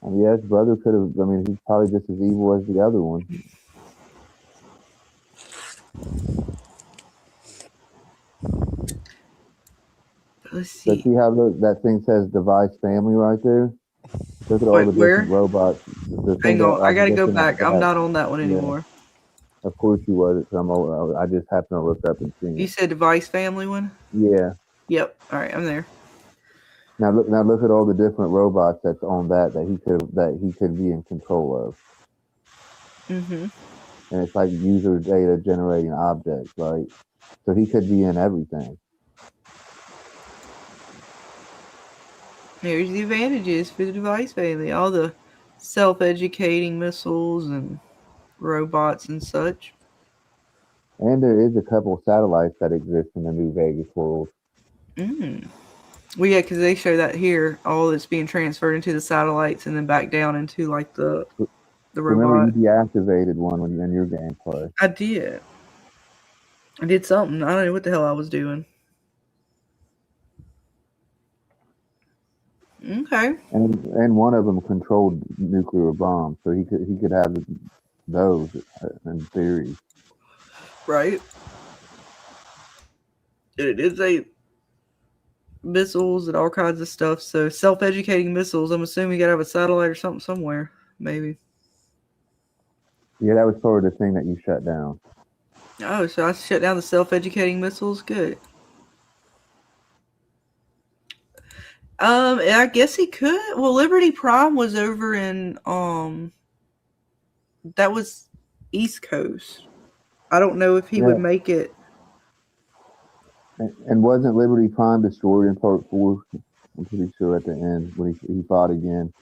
G: I mean, yeah, his brother could have. I mean, he's probably just as evil as the other one.
D: Let's
G: So
D: see.
G: see how that thing says device family right there? Look at all
D: Wait,
G: the
D: where?
G: different robots. The thing
D: Hang on.
G: that
D: I
G: I'm
D: gotta go
G: looking at
D: back. I'm
G: that.
D: not on that one
G: Yeah,
D: anymore.
G: of course you was. I just happened to look up and see
D: You
G: it.
D: said device family one?
G: Yeah.
D: Yep. All right, I'm there.
G: Now look at all the different robots that's on that he could be in control of.
D: Mm-hmm.
G: And it's like user data generating objects, right? So he could be in everything.
D: Here's the advantages for the device family. All the self-educating missiles and robots and such.
G: And there is a couple of satellites that exist in the New Vegas world.
D: Well, yeah, because they show that here, all that's being transferred into the satellites and then back down into like the
G: Remember,
D: robot.
G: you deactivated one when you in your gameplay.
D: I did. I did something. I don't know what the hell I was doing. Okay.
G: And one of them controlled nuclear bombs, so he could have those in theory.
D: Right. It is a missiles and all kinds of stuff. So self-educating missiles. I'm assuming you gotta have a satellite or something somewhere. Maybe.
G: Yeah, that was part of the thing that you shut down.
D: Oh, so I shut down the self-educating missiles? Good. I guess he could. Well, Liberty Prime was over in that was East Coast. I don't know if he would make it.
G: And wasn't Liberty Prime destroyed in part 4? I'm pretty sure at the end when he fought again.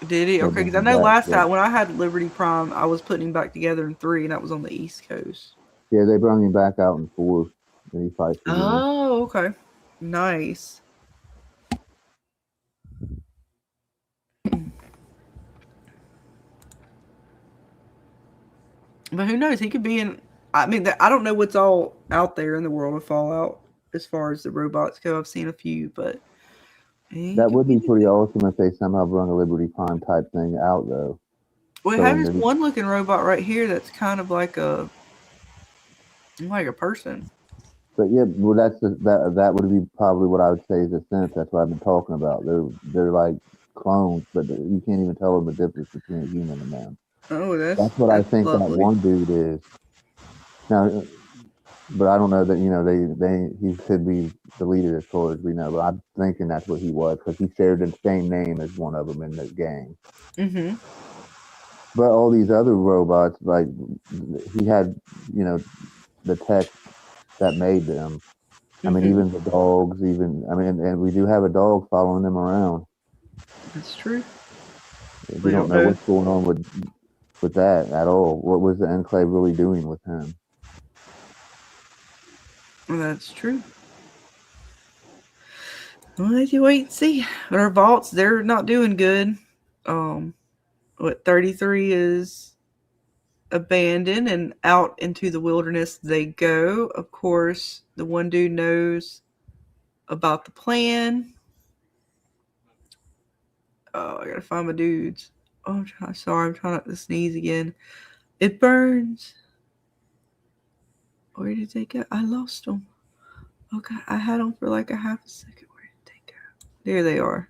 D: Did he? Okay, because I know last time when I had Liberty Prime, I was putting him back together in 3, and that was on the East Coast.
G: Yeah, they brought him back out in 4, and he fights again.
D: Oh, okay. Nice. But who knows? He could be in. I mean, I don't know what's all out there in the world of Fallout as far as the robots go. I've seen a few, but
G: that would be pretty awesome if they somehow brought a Liberty Prime type thing out, though.
D: We have this one looking robot right here that's kind of like a person.
G: But yeah, well, that would be probably what I would say is a sense. That's what I've been talking about. They're like clones, but you can't even tell them the difference between a human and them.
D: Oh,
G: that's what I think lovely. That one dude is. Now, but I don't know that he could be deleted as far as we know. But I'm thinking that's what he was because he shared the same name as one of them in the game.
D: Mm-hmm.
G: But all these other robots, like he had, the tech that made them. I mean, even the dogs, and we do have a dog following them around.
D: That's true.
G: We don't know what's going on with with that at all. What was the Enclave really doing with him?
D: Well, that's true. Well, let you wait and see. But our vaults, they're not doing good. What 33 is abandoned and out into the wilderness they go. Of course, the one dude knows about the plan. Oh, I gotta find my dudes. Oh, sorry, I'm trying not to sneeze again. It burns. Where did they go? I lost them. Okay, I had them for like a half a second. Where did they go? There they are.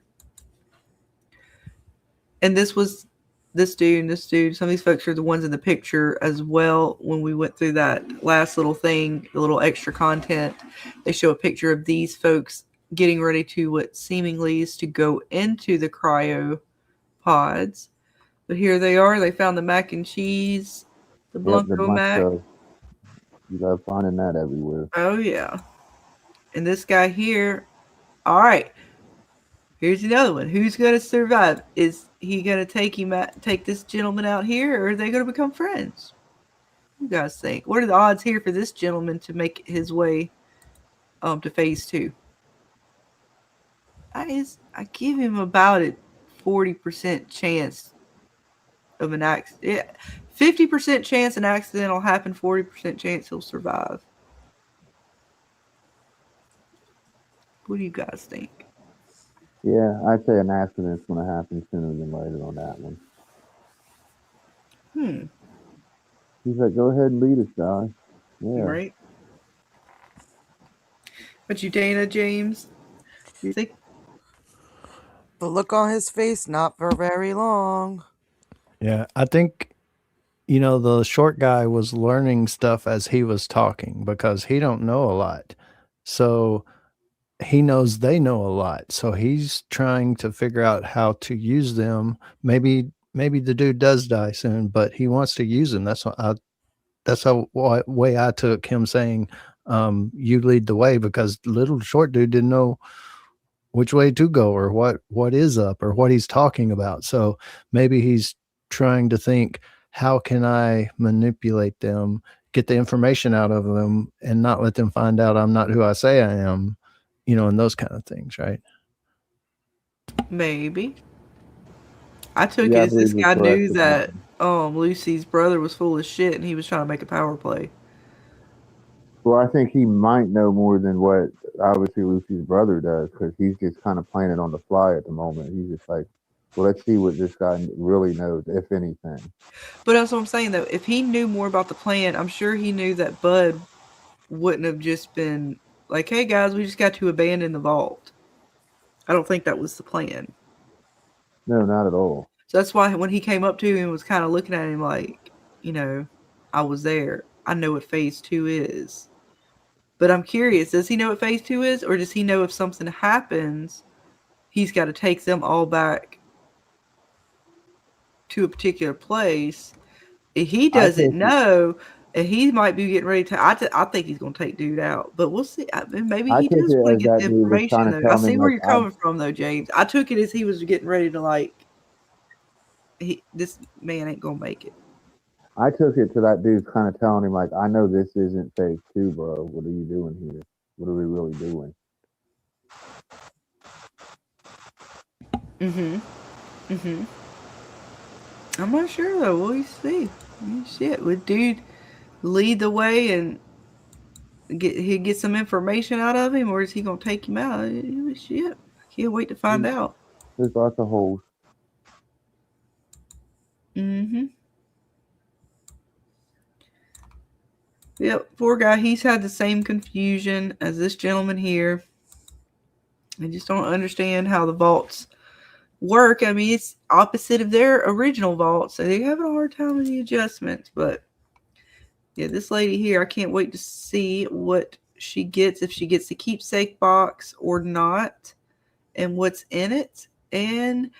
D: And this was this dude and this dude. Some of these folks are the ones in the picture as well. When we went through that last little thing, the little extra content, they show a picture of these folks getting ready to what seemingly is to go into the cryo pods. But here they are. They found the mac and cheese, the
G: Yep, the
D: Blanco mac.
G: Blanco. You love finding that everywhere.
D: Oh, yeah. And this guy here, all right. Here's another one. Who's going to survive? Is he going to take this gentleman out here, or are they going to become friends? What do you guys think? What are the odds here for this gentleman to make his way to phase 2? I give him about a 40% chance of an accident. Yeah, 50% chance an accident will happen, 40% chance he'll survive. What do you guys think?
G: Yeah, I'd say an accident's going to happen sooner than later on that one. He's like, go ahead and lead us, guys. Yeah.
D: Right. But you, Dana, James, you think?
F: The look on his face, not for very long.
E: Yeah, I think, the short guy was learning stuff as he was talking because he don't know a lot. So he knows they know a lot. So he's trying to figure out how to use them. Maybe the dude does die soon, but he wants to use them. That's the way I took him saying, you lead the way, because little short dude didn't know which way to go or what is up or what he's talking about. So maybe he's trying to think, how can I manipulate them, get the information out of them, and not let them find out I'm not who I say I am, and those kind of things, right?
D: Maybe. I took
G: Yeah, I
D: it as this
G: believe
D: guy
G: you're
D: knew
G: correct.
D: that Lucy's brother was full of shit and he was trying to make a power play.
G: Well, I think he might know more than what obviously Lucy's brother does, because he's just kind of playing it on the fly at the moment. He's just like, well, let's see what this guy really knows, if anything.
D: But that's what I'm saying, though. If he knew more about the plan, I'm sure he knew that Bud wouldn't have just been like, hey, guys, we just got to abandon the vault. I don't think that was the plan.
G: No, not at all.
D: So that's why when he came up to him and was kind of looking at him like, I was there. I know what phase 2 is. But I'm curious, does he know what phase 2 is? Or does he know if something happens, he's got to take them all back to a particular place? If he doesn't know, and he might be getting ready to, I think he's going to take dude out. But we'll see. Maybe he does want to get the information, though. I see where you're coming from, though, James. I took it as he was getting ready to, this man ain't going to make it.
G: I took it to that dude kind of telling him, like, I know this isn't phase 2, bro. What are you doing here? What are we really doing?
D: I'm not sure, though. We'll see. Shit, would dude lead the way and he get some information out of him, or is he going to take him out? Shit, I can't wait to find out.
G: There's lots of holes.
D: Yep, poor guy. He's had the same confusion as this gentleman here. I just don't understand how the vaults work. I mean, it's opposite of their original vault, so they're having a hard time with the adjustments. But yeah, this lady here, I can't wait to see what she gets, if she gets the keepsake box or not, and what's in it. And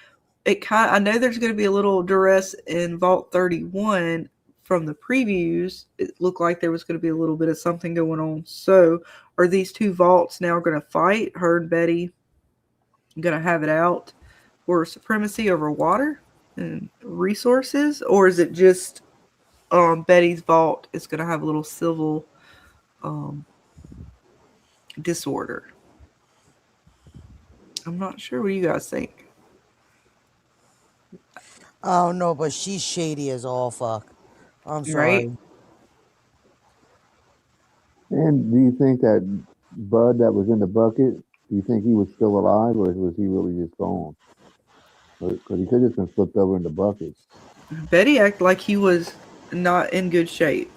D: I know there's going to be a little duress in Vault 31 from the previews. It looked like there was going to be a little bit of something going on. So are these two vaults now going to fight? Her and Betty going to have it out for supremacy over water? and resources, or is it just Betty's vault is going to have a little civil disorder? I'm not sure. What do you guys think?
F: I don't know, but she's shady as all fuck. I'm
D: Right?
F: sorry.
G: And do you think that Bud that was in the bucket, do you think he was still alive or was he really just gone? Because he could have just been flipped over in the bucket.
D: Betty acted like he was not in good shape.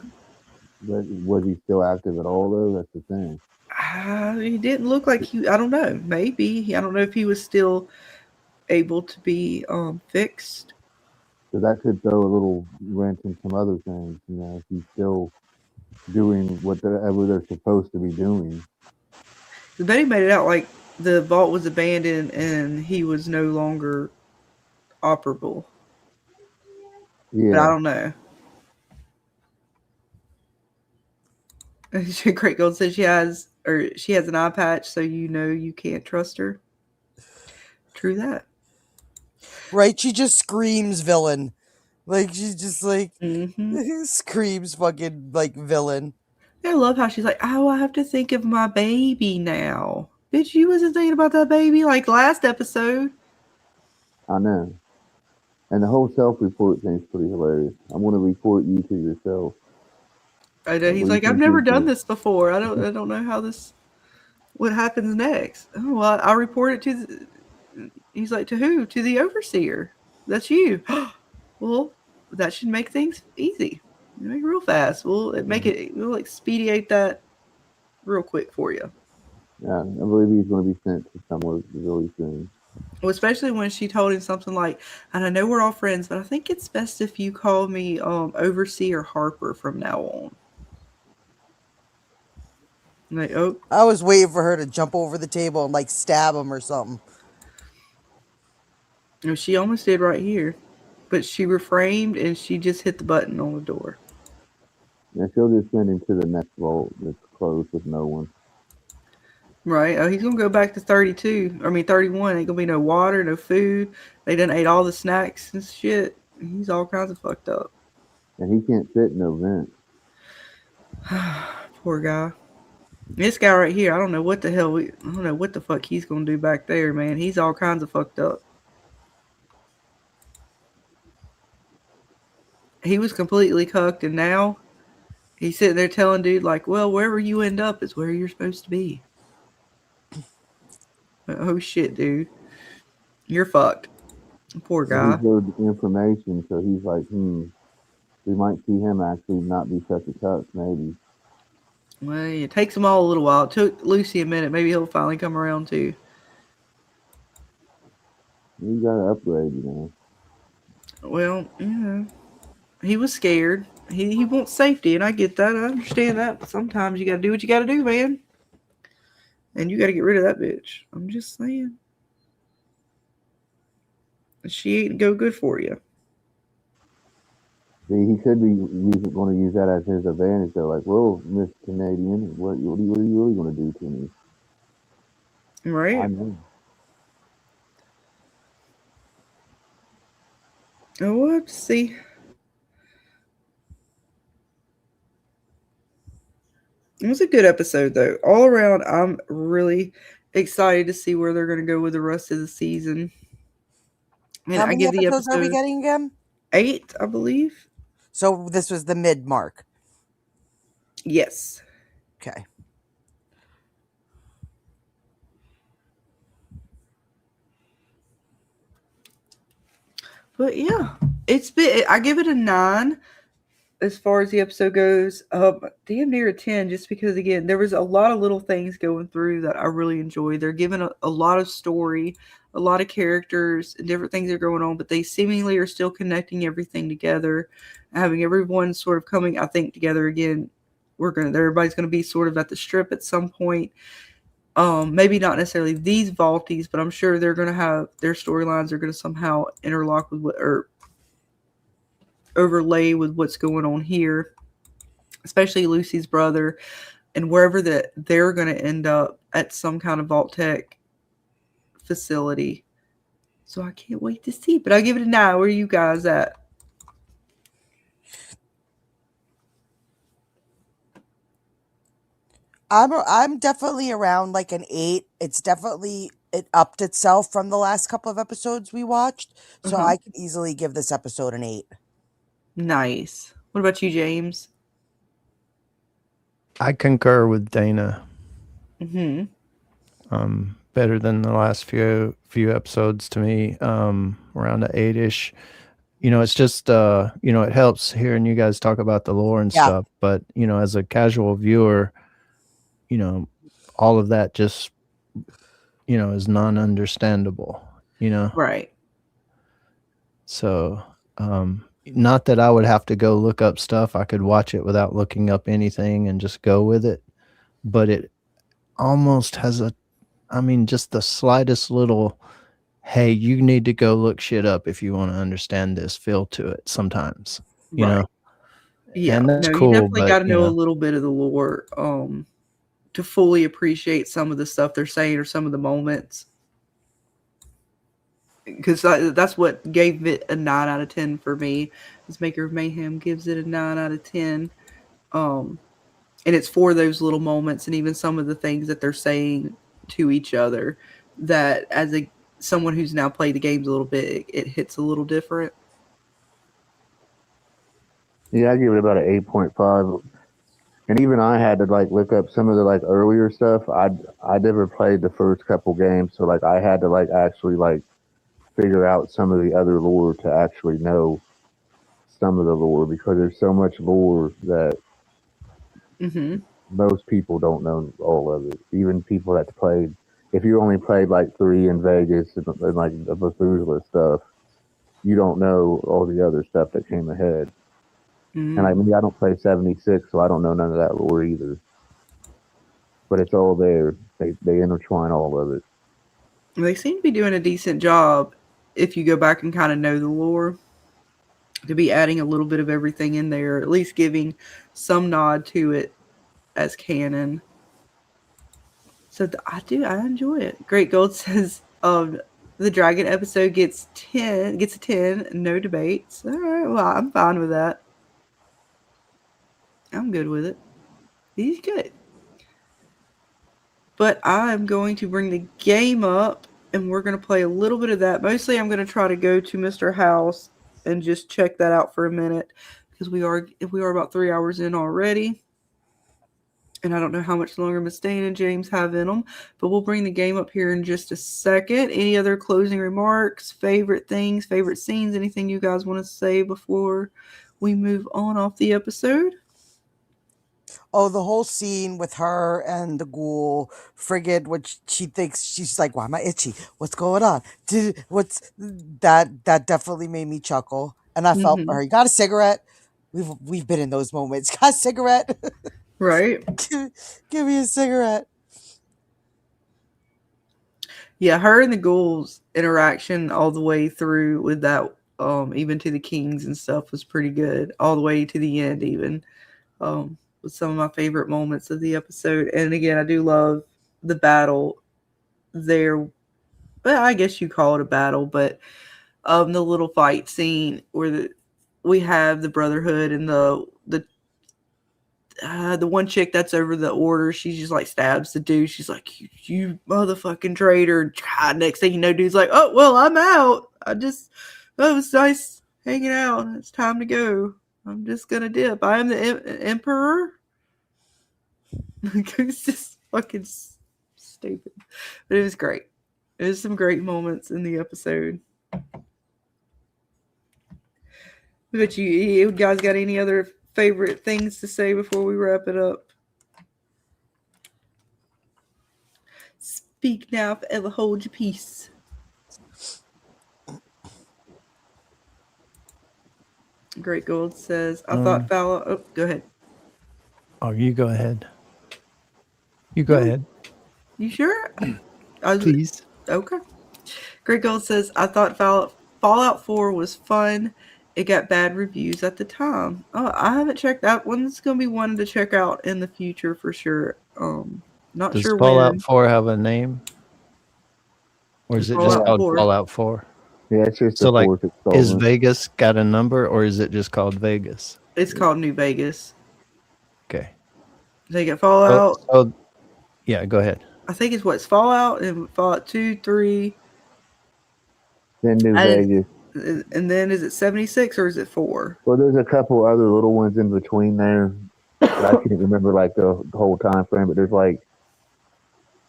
G: But was he still active at all, though? That's the thing.
D: He didn't look like he. I don't know. Maybe I don't know if he was still able to be fixed.
G: So that could throw a little wrench in some other things. You know, if he's still doing whatever they're supposed to be doing.
D: Betty made it out like the vault was abandoned and he was no longer operable. But I
G: Yeah.
D: don't know. Great Gold says she has an eye patch, so you know you can't trust her. True that.
F: Right? She just screams villain. Like, she's just like,
D: Mm-hmm.
F: screams fucking, like, villain.
D: I love how she's like, oh, I have to think of my baby now. Bitch, you wasn't thinking about that baby like last episode.
G: I know. And the whole self-report thing's pretty hilarious. I'm going to report you to yourself.
D: I know. He's
G: What do you
D: like, I've
G: think
D: never
G: you
D: done
G: did?
D: this before. I don't know how this. What happens next? Oh, well, I report it to. He's like, to who? To the overseer. That's you. Well, that should make things easy. Make it real fast. We'll expedite that real quick for you.
G: Yeah, I believe he's going to be sent to somewhere really soon.
D: Well, especially when she told him something like, and I know we're all friends, but I think it's best if you call me Overseer Harper from now on. Like, oh.
F: I was waiting for her to jump over the table and, like, stab him or something.
D: She almost did right here. But she reframed and she just hit the button on the door.
G: Yeah, she'll just send him to the next vault that's closed with no one.
D: Right. Oh, he's going to go back to 32. 31. Ain't going to be no water, no food. They done ate all the snacks and shit. He's all kinds of fucked up.
G: And he can't fit in no vent.
D: Poor guy. This guy right here, I don't know what the hell, I don't know what the fuck he's going to do back there, man. He's all kinds of fucked up. He was completely cucked, and now he's sitting there telling dude, like, well, wherever you end up is where you're supposed to be. Oh, shit, dude. You're fucked. Poor guy.
G: He's heard the information, so he's like, we might see him actually not be such a cuck, maybe.
D: Well, it takes them all a little while. It took Lucy a minute. Maybe he'll finally come around, too.
G: You gotta upgrade, you know.
D: Well, he was scared. He wants safety, and I get that. I understand that. But sometimes you got to do what you got to do, man. And you got to get rid of that bitch. I'm just saying. She ain't go good for you.
G: See, he could be going to use that as his advantage. Though, like, well, Miss Canadian, what are you really going to do to me?
D: Right.
G: I know.
D: Oh, we'll have to see. It was a good episode, though. All around, I'm really excited to see where they're going to go with the rest of the season. And
F: How
D: I
F: many
D: give the
F: episodes are we
D: episode
F: getting again?
D: 8, I believe.
F: So this was the mid mark.
D: Yes.
F: Okay.
D: But yeah, I give it a 9 as far as the episode goes. Damn near a 10, just because, again, there was a lot of little things going through that I really enjoyed. They're giving a lot of story, a lot of characters, and different things are going on, but they seemingly are still connecting everything together, having everyone sort of coming, I think, together again. Everybody's gonna be sort of at the strip at some point. Maybe not necessarily these vaulties, but I'm sure they're gonna have their storylines are gonna somehow interlock with or overlay with what's going on here, especially Lucy's brother, and wherever that they're going to end up at some kind of Vault Tech facility. So I can't wait to see. But I give it a 9. Where are you guys at?
F: I'm definitely around like an 8. It upped itself from the last couple of episodes we watched, so I could easily give this episode an 8.
D: Nice. What about you, James?
E: I concur with Dana.
D: Mm-hmm.
E: Better than the last few episodes to me. Around the 8-ish. It's just it helps hearing you guys talk about the lore and stuff. But as a casual viewer, all of that just is non-understandable.
D: Right.
E: So not that I would have to go look up stuff. I could watch it without looking up anything and just go with it. But it almost has just the slightest little, hey, you need to go look shit up if you want to understand this feel to it sometimes, you know?
D: Yeah,
E: and that's
D: no,
E: cool.
D: you definitely got to know a
E: know,
D: little bit of the lore to fully appreciate some of the stuff they're saying or some of the moments. Because that's what gave it a 9 out of 10 for me. This Maker of Mayhem gives it a 9 out of 10. And it's for those little moments and even some of the things that they're saying to each other that as someone who's now played the games a little bit, it hits a little different.
G: Yeah, I give it about an 8.5. And even I had to like look up some of the like earlier stuff. I never played the first couple games, so like I had to like actually like figure out some of the other lore to actually know some of the lore, because there's so much lore that most people don't know all of it. Even people that's played, if you only played like 3 in Vegas and like the Methuselah stuff, you don't know all the other stuff that came ahead. And like me, I don't play 76, so I don't know none of that lore either. But it's all there. They intertwine all of it.
D: They seem to be doing a decent job if you go back and kind of know the lore, to be adding a little bit of everything in there, at least giving some nod to it as canon. So I enjoy it. Great Gold says the dragon episode gets a 10, no debates. All right, well, I'm fine with that. I'm good with it. He's good. But I'm going to bring the game up and we're going to play a little bit of that. Mostly I'm going to try to go to Mr. House and just check that out for a minute, because we are about 3 hours in already. And I don't know how much longer Miss Dana and James have in them, but we'll bring the game up here in just a second. Any other closing remarks, favorite things, favorite scenes, anything you guys want to say before we move on off the episode?
F: Oh, the whole scene with her and the ghoul, Frigid, which she thinks, she's like, why am I itchy? What's going on? That definitely made me chuckle. And I felt for her. You got a cigarette? We've been in those moments. Got a cigarette?
D: Right.
F: Give me a cigarette.
D: Yeah, her and the ghouls interaction all the way through with that, even to the kings and stuff, was pretty good. All the way to the end, even. Was some of my favorite moments of the episode. And again, I do love the battle there. Well, I guess you call it a battle, but the little fight scene where we have the Brotherhood and the one chick that's over the order, she just like stabs the dude. She's like, you motherfucking traitor. God, next thing you know, dude's like, oh, well, I'm out. It was nice hanging out. It's time to go. I'm just gonna dip. I am the emperor. It's just fucking stupid. But it was great. It was some great moments in the episode. But you guys got any other favorite things to say before we wrap it up? Speak now, forever hold your peace. Great Gold says, I thought Fowler... Oh, go ahead.
E: Oh, you go ahead. You go ahead.
D: You sure?
E: Please.
D: Okay. Great Gold says, I thought Fallout 4 was fun. It got bad reviews at the time. Oh, I haven't checked that one. It's going to be one to check out in the future for sure. Not
E: Does
D: sure
E: Fallout
D: when.
E: 4 have a name? Or is it just called Fallout 4?
G: Yeah, it's just
E: So,
G: the
E: like,
G: fourth
E: is
G: installment.
E: Vegas got a number, or is it just called Vegas?
D: It's called New Vegas.
E: Okay.
D: They get
E: So,
D: Fallout.
E: so yeah, go ahead.
D: I think it's what's Fallout and Fallout 2, 3.
G: Then New
D: And,
G: Vegas.
D: and then is it 76 or is it 4?
G: Well, there's a couple other little ones in between there, but I can't remember like the whole time frame. But there's like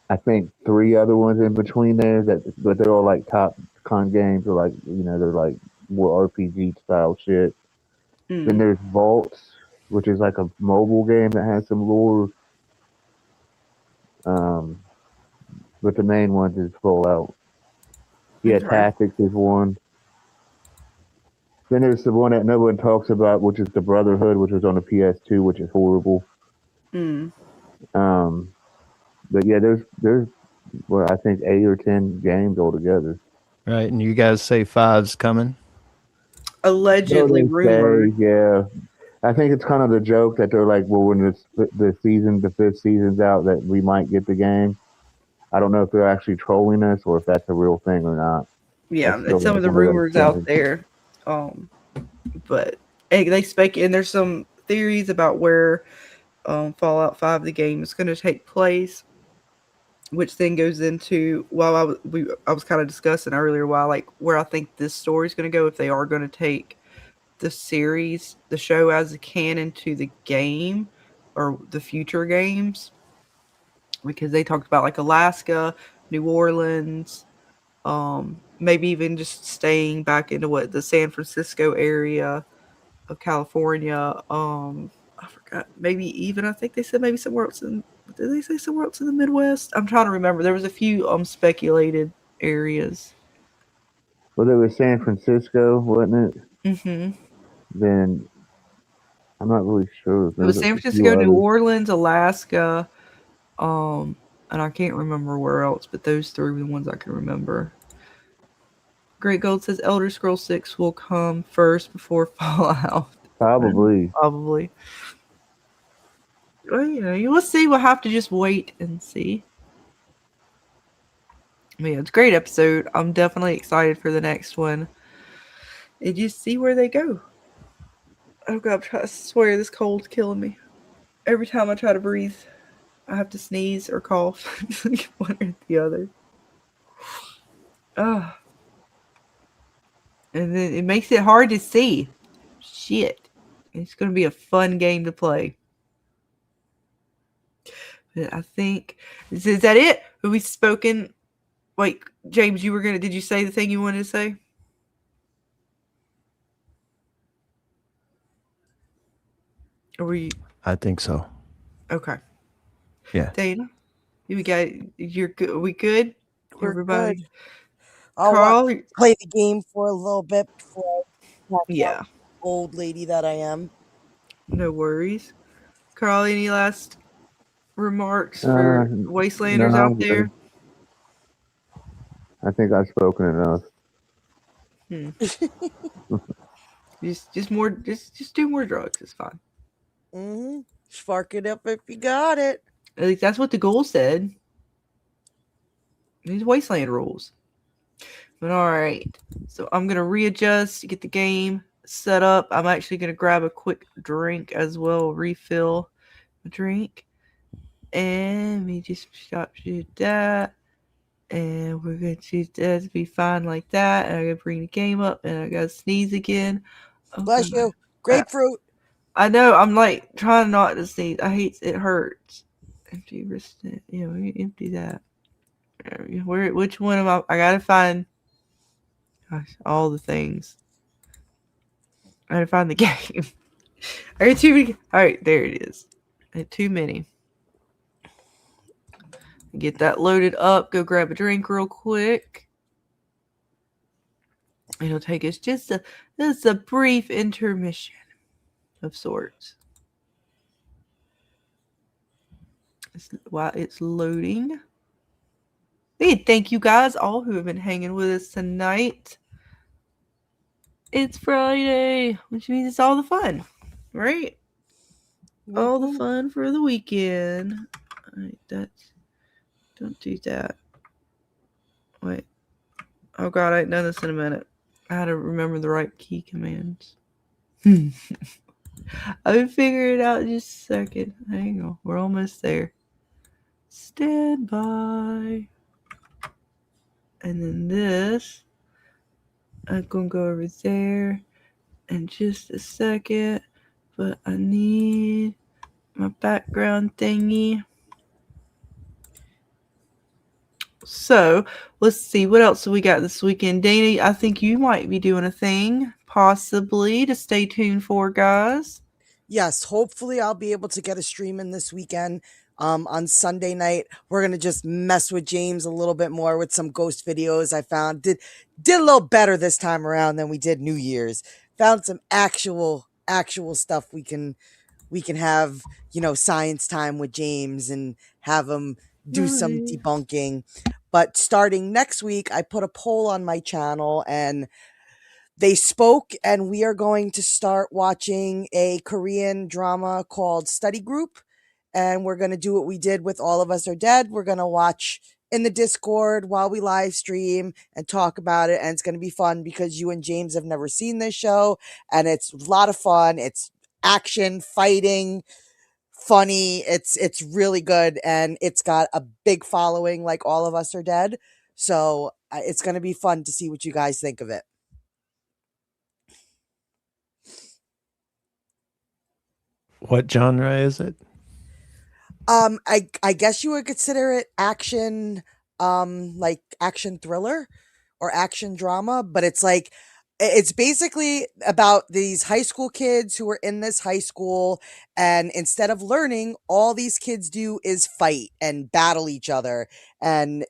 G: I think 3 other ones in between there but they're all like top con games or like they're like more RPG style shit. Then
D: Mm,
G: there's Vaults, which is like a mobile game that has some lore. Um, but the main ones is Fallout. Yeah,
D: okay.
G: Tactics is one. Then there's the one that no one talks about, which is the Brotherhood, which was on the PS2, which is horrible.
D: Mm.
G: Um, but yeah, there's well, I think 8 or 10 games altogether.
E: Right, and you guys say 5's coming.
G: So
D: Allegedly
G: they say,
D: rumored.
G: yeah. I think it's kind of the joke that they're like, well, when the 5th season's out, that we might get the game. I don't know if they're actually trolling us or if that's a real thing or not.
D: Yeah,
G: That's still
D: it's some
G: like
D: of the
G: one of those
D: rumors out
G: things.
D: there. But hey, they speculate, and there's some theories about where Fallout 5, the game, is going to take place, which then goes into I was kind of discussing earlier like where I think this story is going to go if they are going to take the series, the show as a canon to the game or the future games, because they talked about like Alaska, New Orleans, maybe even just staying back into the San Francisco area of California. I forgot. Maybe even I think they said maybe somewhere else in. Did they say somewhere else in the Midwest? I'm trying to remember. There was a few speculated areas.
G: Well, it was San Francisco, wasn't it?
D: Mm-hmm.
G: Then I'm not really sure.
D: It
G: There's
D: was
G: a
D: San
G: few
D: Francisco, New
G: others.
D: Orleans, Alaska, and I can't remember where else, but those 3 were the ones I can remember. Great Gold says Elder Scrolls 6 will come first before Fallout.
G: Probably.
D: Probably. Well, we'll see. We'll have to just wait and see. But yeah, it's a great episode. I'm definitely excited for the next one. And just see where they go. Oh God, I swear this cold's killing me. Every time I try to breathe, I have to sneeze or cough. One or the other. Ah. And then it makes it hard to see. Shit. It's going to be a fun game to play. But I think... Is that it? Have we spoken... Wait, James, did you say the thing you wanted to say? Or were you...
E: I think so.
D: Okay.
E: Yeah.
D: Dana, you're good. Are we good?
F: We're
D: Everybody?
F: good. I'll
D: Carl?
F: play the game for a little bit before I pass out,
D: Yeah.
F: old lady that I am.
D: No worries. Carl, any last remarks
G: Uh,
D: for
G: no,
D: Wastelanders out
G: I'm
D: there?
G: good. I think I've spoken enough.
D: Just do more drugs. It's fine.
F: Mm-hmm. Spark it up if you got it.
D: At least that's what the ghoul said. These Wasteland rules. But all right. So I'm going to readjust, get the game set up. I'm actually going to grab a quick drink as well, refill the drink. And we just do that. And we're going to choose that to be fine like that. And I'm going to bring the game up. And I got to sneeze again. Oh,
F: Bless
D: God.
F: you. Grapefruit.
D: I know. I'm like trying not to sneeze. I hate it. Hurts. Empty wrist. Empty that. Which one am I gotta find? Gosh, all the things. I gotta find the game. I got too many. All right, there it is. I had too many. Get that loaded up. Go grab a drink real quick. It'll take us just a brief intermission of sorts. While it's loading. Hey, thank you guys all who have been hanging with us tonight. It's Friday, which means it's all the fun, right? All the fun for the weekend. All right, don't do that. Wait. Oh God, I ain't done this in a minute. I had to remember the right key commands. I'll figure it out in just a second. Hang on, we're almost there. Stand by. And then this, I'm gonna go over there in just a second, but I need my background thingy. So let's see what else we got this weekend. Dana, I think you might be doing a thing, possibly, to stay tuned for, guys.
F: Yes, hopefully I'll be able to get a stream in this weekend. On Sunday night, we're gonna just mess with James a little bit more with some ghost videos I found. Did a little better this time around than we did New Year's. Found some actual stuff we can have, science time with James and have him do some
D: Nice.
F: debunking. But starting next week, I put a poll on my channel and they spoke, and we are going to start watching a Korean drama called Study Group. And we're going to do what we did with All of Us Are Dead. We're going to watch in the Discord while we live stream and talk about it. And it's going to be fun because you and James have never seen this show. And it's a lot of fun. It's action, fighting, funny. It's really good. And it's got a big following like All of Us Are Dead. So it's going to be fun to see what you guys think of it.
E: What genre is it?
F: I guess you would consider it action, like action thriller or action drama, but it's basically about these high school kids who are in this high school, and instead of learning, all these kids do is fight and battle each other. And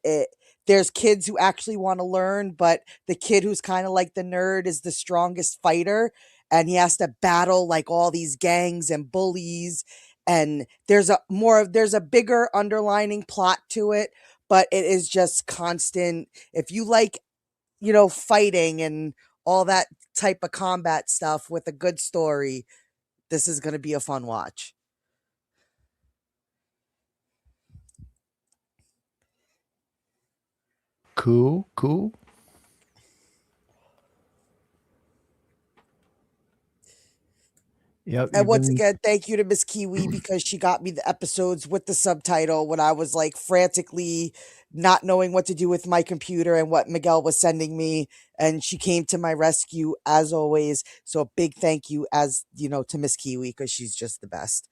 F: there's kids who actually want to learn, but the kid who's kind of like the nerd is the strongest fighter, and he has to battle like all these gangs and bullies. And there's a bigger underlining plot to it, but it is just constant. If you like, fighting and all that type of combat stuff with a good story, this is going to be a fun watch.
E: Cool. Yep.
F: And once again, thank you to Miss Kiwi because she got me the episodes with the subtitle when I was like frantically not knowing what to do with my computer and what Miguel was sending me. And she came to my rescue as always. So a big thank you to Miss Kiwi because she's just the best.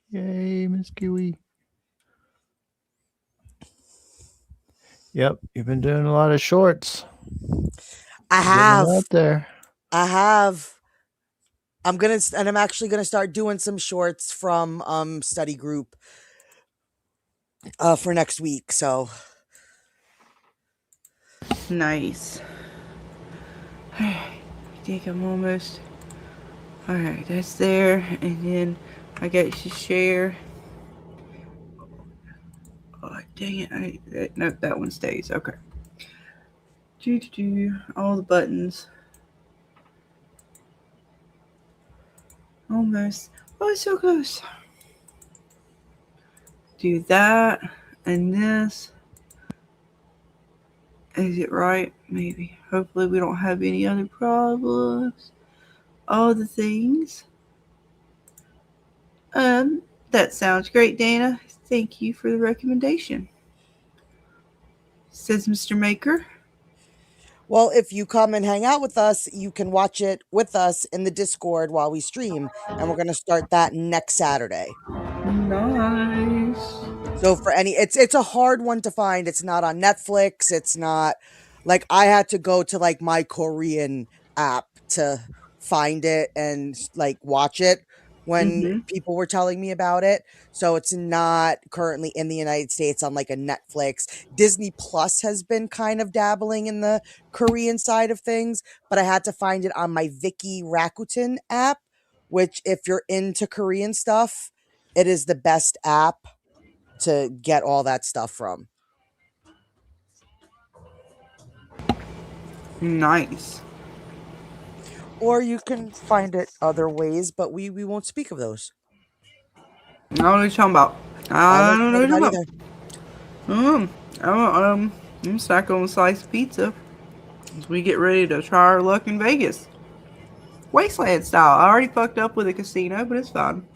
E: Yay, Miss Kiwi. Yep, you've been doing a lot of shorts.
F: I have.
E: Out there.
F: I have. I'm actually gonna start doing some shorts from Study Group for next week. So
D: Nice. I think I'm almost. All right, that's there, and then I got to share. Oh dang it! No, that one stays. Okay. All the buttons. Almost. Oh, so close. Do that and this. Is it right? Maybe. Hopefully we don't have any other problems. All the things. That sounds great, Dana. Thank you for the recommendation. Says Mr. Maker.
F: Well, if you come and hang out with us, you can watch it with us in the Discord while we stream, and we're going to start that next Saturday.
D: Nice.
F: So it's a hard one to find. It's not on Netflix. It's not like I had to go to like my Korean app to find it and like watch it when people were telling me about it. So it's not currently in the United States on like a Netflix. Disney Plus has been kind of dabbling in the Korean side of things, but I had to find it on my Viki Rakuten app, which if you're into Korean stuff, it is the best app to get all that stuff from.
D: Nice.
F: Or you can find it other ways, but we won't speak of those.
D: I don't know what you're talking about. I don't know what you're talking about. I'm snacking on a slice of pizza. as we get ready to try our luck in Vegas. Wasteland style. I already fucked up with a casino, but it's fine.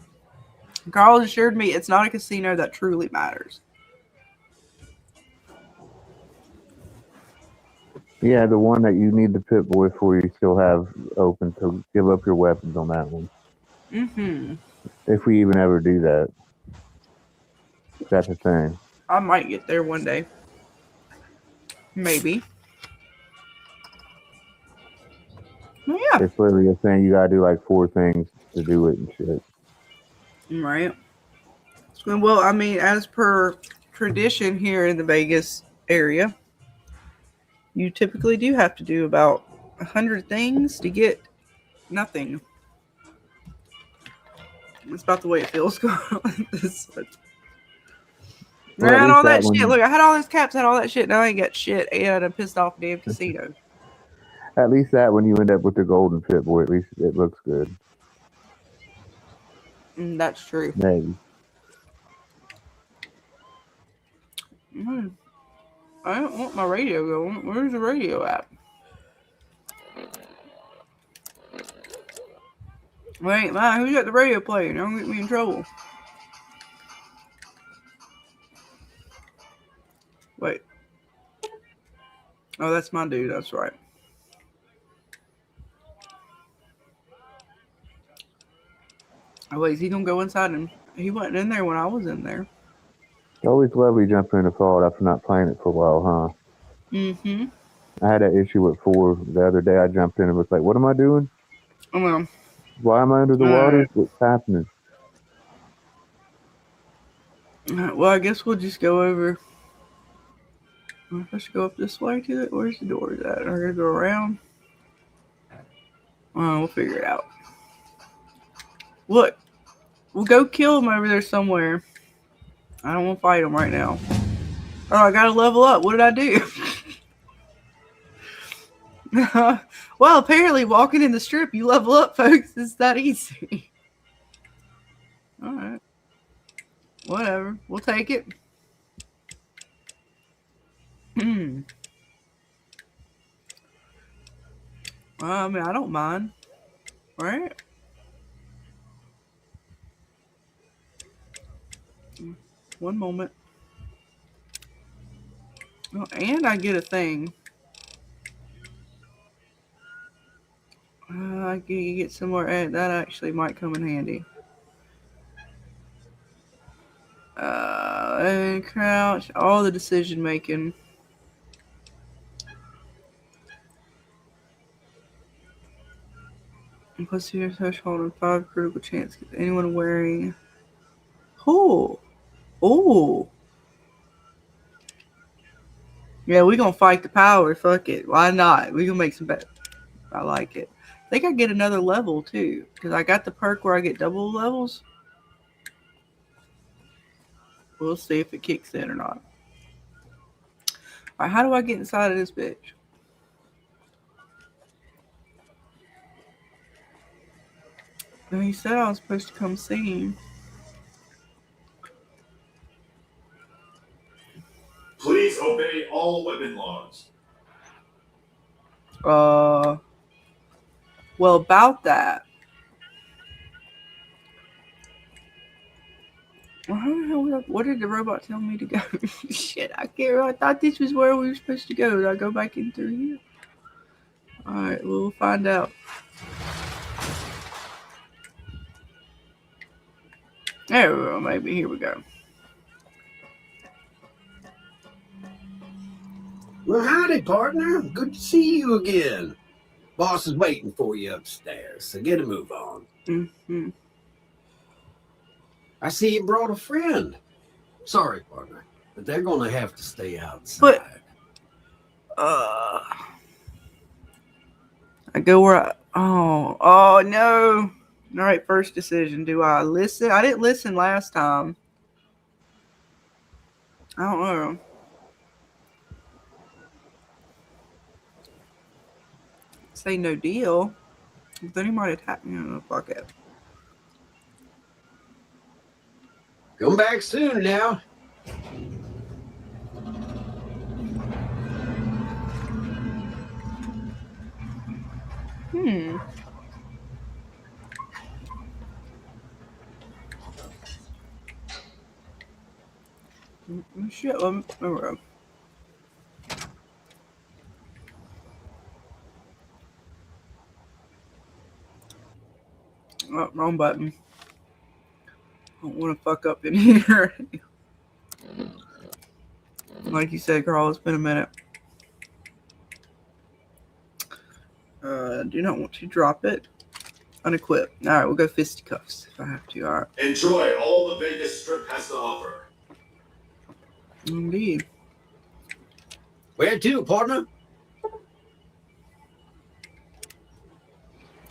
D: Carl assured me it's not a casino that truly matters.
G: Yeah, the one that you need the Pit Boy for, you still have open to give up your weapons on that one.
D: Mm-hmm.
G: If we even ever do that. That's the thing.
D: I might get there one day. Maybe. Well, yeah.
G: It's literally a thing. You gotta do like 4 things to do it and shit.
D: Right. Well, I mean, as per tradition here in the Vegas area, you typically do have to do about 100 things to get nothing. That's about the way it feels going on this one.
G: Well,
D: I had all that
G: one,
D: shit. Look, I had all those caps, had all that shit. Now I ain't got shit. And I pissed off the damn casino.
G: At least that when you end up with the golden Pit Boy, at least it looks good.
D: That's true.
G: Maybe.
D: I don't want my radio going. Where's the radio at? Wait, man, who's got the radio playing? Don't get me in trouble. Wait. Oh, that's my dude. That's right. Oh, wait, is he gonna go inside? And he wasn't in there when I was in there.
G: It's always lovely jumping in the fall after not playing it for a while, huh?
D: Mm-hmm.
G: I had that issue with 4 the other day. I jumped in and was like, what am I doing? Why am I under the water? What's happening?
D: Well, I guess we'll just go over. I should go up this way to it. Where's the doors at? Are we gonna go around? We'll figure it out. Look, we'll go kill him over there somewhere. I don't want to fight him right now. Oh, I gotta level up. What did I do? Well, apparently walking in the strip, you level up, folks. It's that easy. Alright. Whatever. We'll take it. I mean, I don't mind. Right? One moment. Oh, and I get a thing. I can get somewhere. That actually might come in handy. And crouch. All the decision making. Plus your threshold and 5 critical chance. Anyone wearing. Oh. Oh. Yeah, we're gonna fight the power. Fuck it. Why not? We're gonna make some bet. I like it. I think I get another level too. Because I got the perk where I get double levels. We'll see if it kicks in or not. Alright, how do I get inside of this bitch? Now he said I was supposed to come see him.
H: Please obey all weapon laws.
D: Well, about that. Well, how the hell? What did the robot tell me to go? Shit, I can't remember. I thought this was where we were supposed to go. Did I go back in through here? Alright, we'll find out. There we go. Maybe. Here we go.
I: Well, howdy, partner. Good to see you again. Boss is waiting for you upstairs, so get a move on.
D: Mm-hmm.
I: I see you brought a friend. Sorry, partner, but they're going to have to stay outside.
D: But, I go where I... Oh, no. All right, first decision. Do I listen? I didn't listen last time. I don't know. Say no deal. If then he might attack me. No, fuck it.
I: Come back soon now.
D: Shit, let me remember. Oh, wrong button. I don't want to fuck up in here. Like you said, Carl, it's been a minute. Do not want to drop it. Unequip. All right, we'll go fisticuffs if I have to. All right.
H: Enjoy all the Vegas Strip has to offer.
D: Indeed.
I: Where to, partner?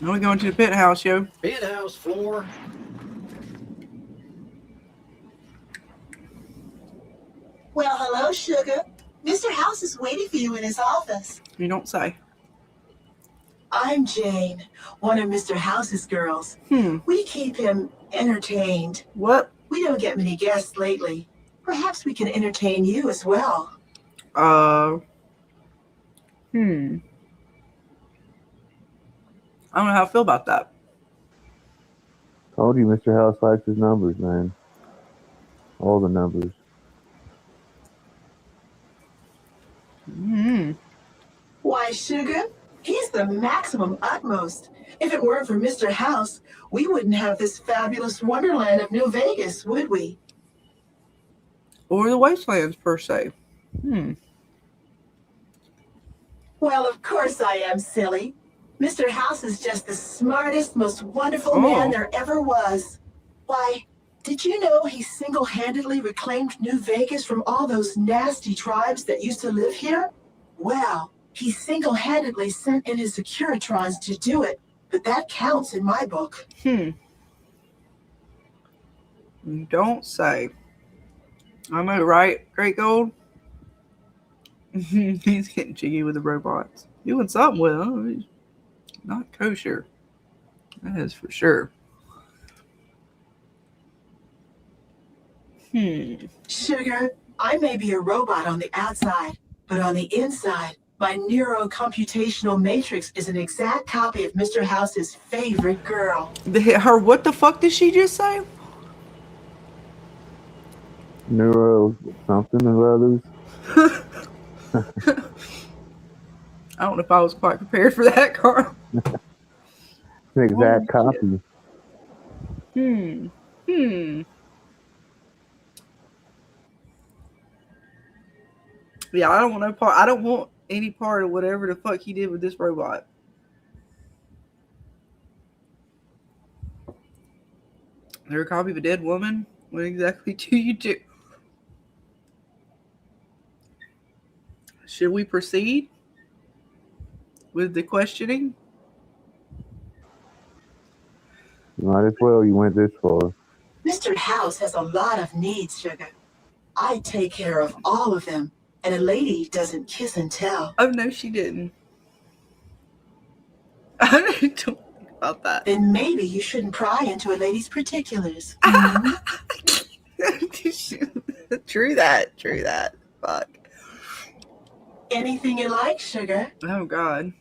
D: Now we going to the penthouse, yo.
I: Penthouse floor.
J: Well, hello, sugar. Mr. House is waiting for you in his office.
D: You don't say.
J: I'm Jane, one of Mr. House's girls. We keep him entertained.
D: What?
J: We don't get many guests lately. Perhaps we can entertain you as well.
D: I don't know how I feel about that.
G: Told you Mr. House likes his numbers, man. All the numbers.
J: Why, sugar, he's the maximum utmost. If it weren't for Mr. House, we wouldn't have this fabulous wonderland of New Vegas, would we?
D: Or the wastelands, per se.
J: Well, of course I am, silly. Mr. House is just the smartest, most wonderful man there ever was. Why, did you know he single-handedly reclaimed New Vegas from all those nasty tribes that used to live here? Well, he single-handedly sent in his Securitrons to do it, but that counts in my book.
D: You don't say. I know, right? Great Gold? He's getting jiggy with the robots. Doing something with them. He's not kosher. That is for sure.
J: Sugar, I may be a robot on the outside, but on the inside, my neurocomputational matrix is an exact copy of Mr. House's favorite girl.
D: Her, what the fuck did she just say?
G: Neuro something or others.
D: I don't know if I was quite prepared for that, Carl.
G: An exact copy.
D: Yeah, I don't want no part. I don't want any part of whatever the fuck he did with this robot. They're a copy of a dead woman. What exactly do you do? Should we proceed with the questioning?
G: Might as well. You went this far.
J: Mr. House has a lot of needs, sugar. I take care of all of them, and a lady doesn't kiss and tell.
D: Oh, no, she didn't. I don't think about that.
J: Then maybe you shouldn't pry into a lady's particulars.
D: True that. Fuck.
J: Anything you like, sugar?
D: Oh, God.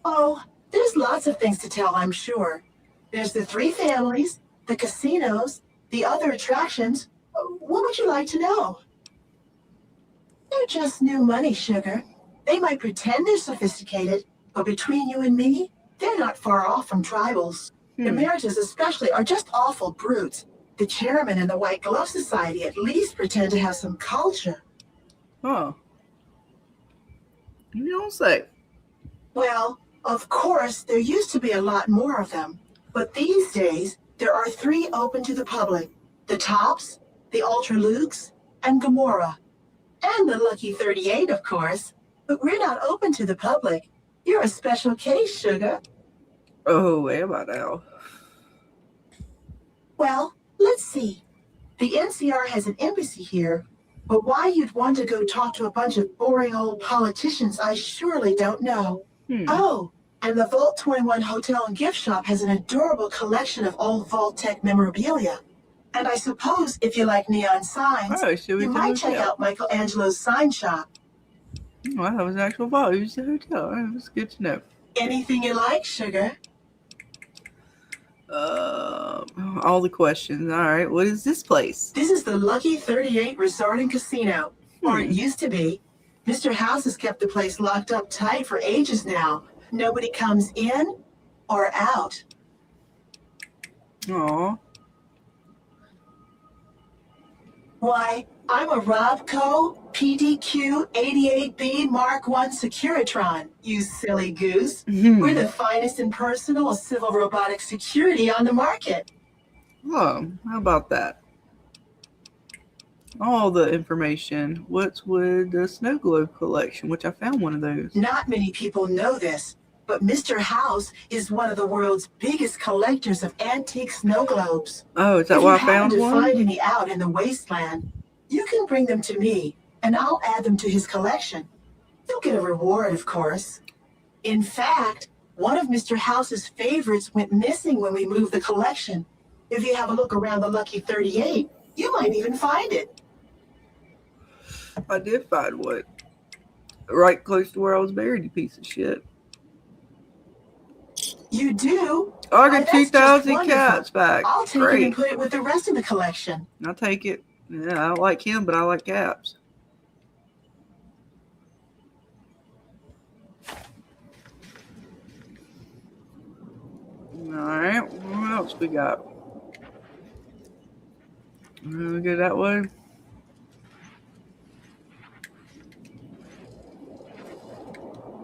J: Oh, there's lots of things to tell, I'm sure. There's the 3 families, the casinos, the other attractions. What would you like to know? They're just new money, sugar. They might pretend they're sophisticated, but between you and me, they're not far off from tribals. Emeritus especially are just awful brutes. The chairman and the White Glove Society at least pretend to have some culture.
D: Huh. You don't say.
J: Well, of course, there used to be a lot more of them. But these days, there are 3 open to the public. The Tops, the Ultra Lukes, and Gamora. And the Lucky 38, of course. But we're not open to the public. You're a special case, sugar.
D: Oh, am I now?
J: Well, let's see. The NCR has an embassy here, but why you'd want to go talk to a bunch of boring old politicians, I surely don't know. Oh, and the Vault 21 Hotel and Gift Shop has an adorable collection of old Vault Tech memorabilia. And I suppose if you like neon signs, you might check out Michelangelo's sign shop.
D: Well, that was an actual bar. It was a hotel. It was good to know.
J: Anything you like, sugar?
D: All the questions. All right. What is this place?
J: This is the Lucky 38 Resort and Casino, or it used to be. Mr. House has kept the place locked up tight for ages now. Nobody comes in or out.
D: Aw.
J: Why, I'm a Robco PDQ 88B Mark I Securitron, you silly goose. We're the finest in personal civil robotic security on the market.
D: Oh, how about that? All the information. What's with the snow globe collection, which I found one of those.
J: Not many people know this, but Mr. House is one of the world's biggest collectors of antique snow globes.
D: Oh, is that why I found
J: If you happen
D: one?
J: to find any out in the wasteland, you can bring them to me, and I'll add them to his collection. You'll get a reward, of course. In fact, one of Mr. House's favorites went missing when we moved the collection. If you have a look around the Lucky 38, you might even find it.
D: I did find one. Right close to where I was buried, you piece of shit.
J: You do?
D: Oh, I
J: Why,
D: got
J: that's just
D: 2,000
J: wonderful.
D: cats back.
J: I'll take it
D: Great.
J: and put it with the rest of the collection.
D: I'll take it. Yeah, I don't like him, but I like cats. Alright, what else we got? We go that way.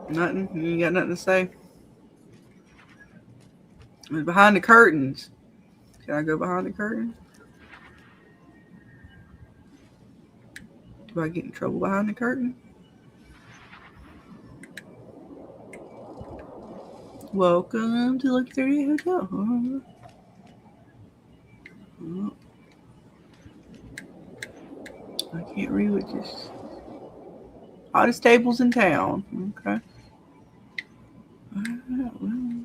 D: Nothing? You ain't got nothing to say? It's behind the curtains. Can I go behind the curtain? Do I get in trouble behind the curtain? Welcome to Lucky 38 Hotel. Oh. I can't read what this. Hottest tables in town. Okay. Alright, well.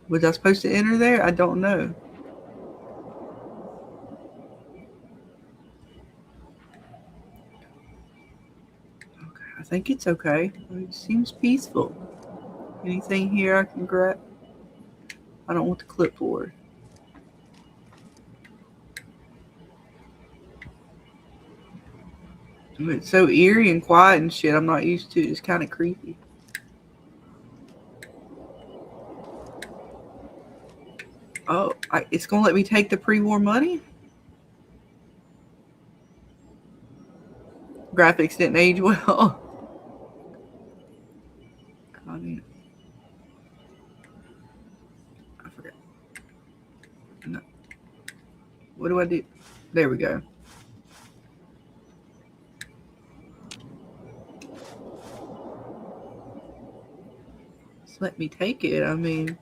D: Was I supposed to enter there? I don't know. Okay, I think it's okay. It seems peaceful. Anything here I can grab? I don't want the clipboard. It's so eerie and quiet and shit. I'm not used to it. It's kind of creepy. Oh, it's going to let me take the pre-war money? Graphics didn't age well. I mean, I forgot. No. What do I do? There we go. Just let me take it. I mean,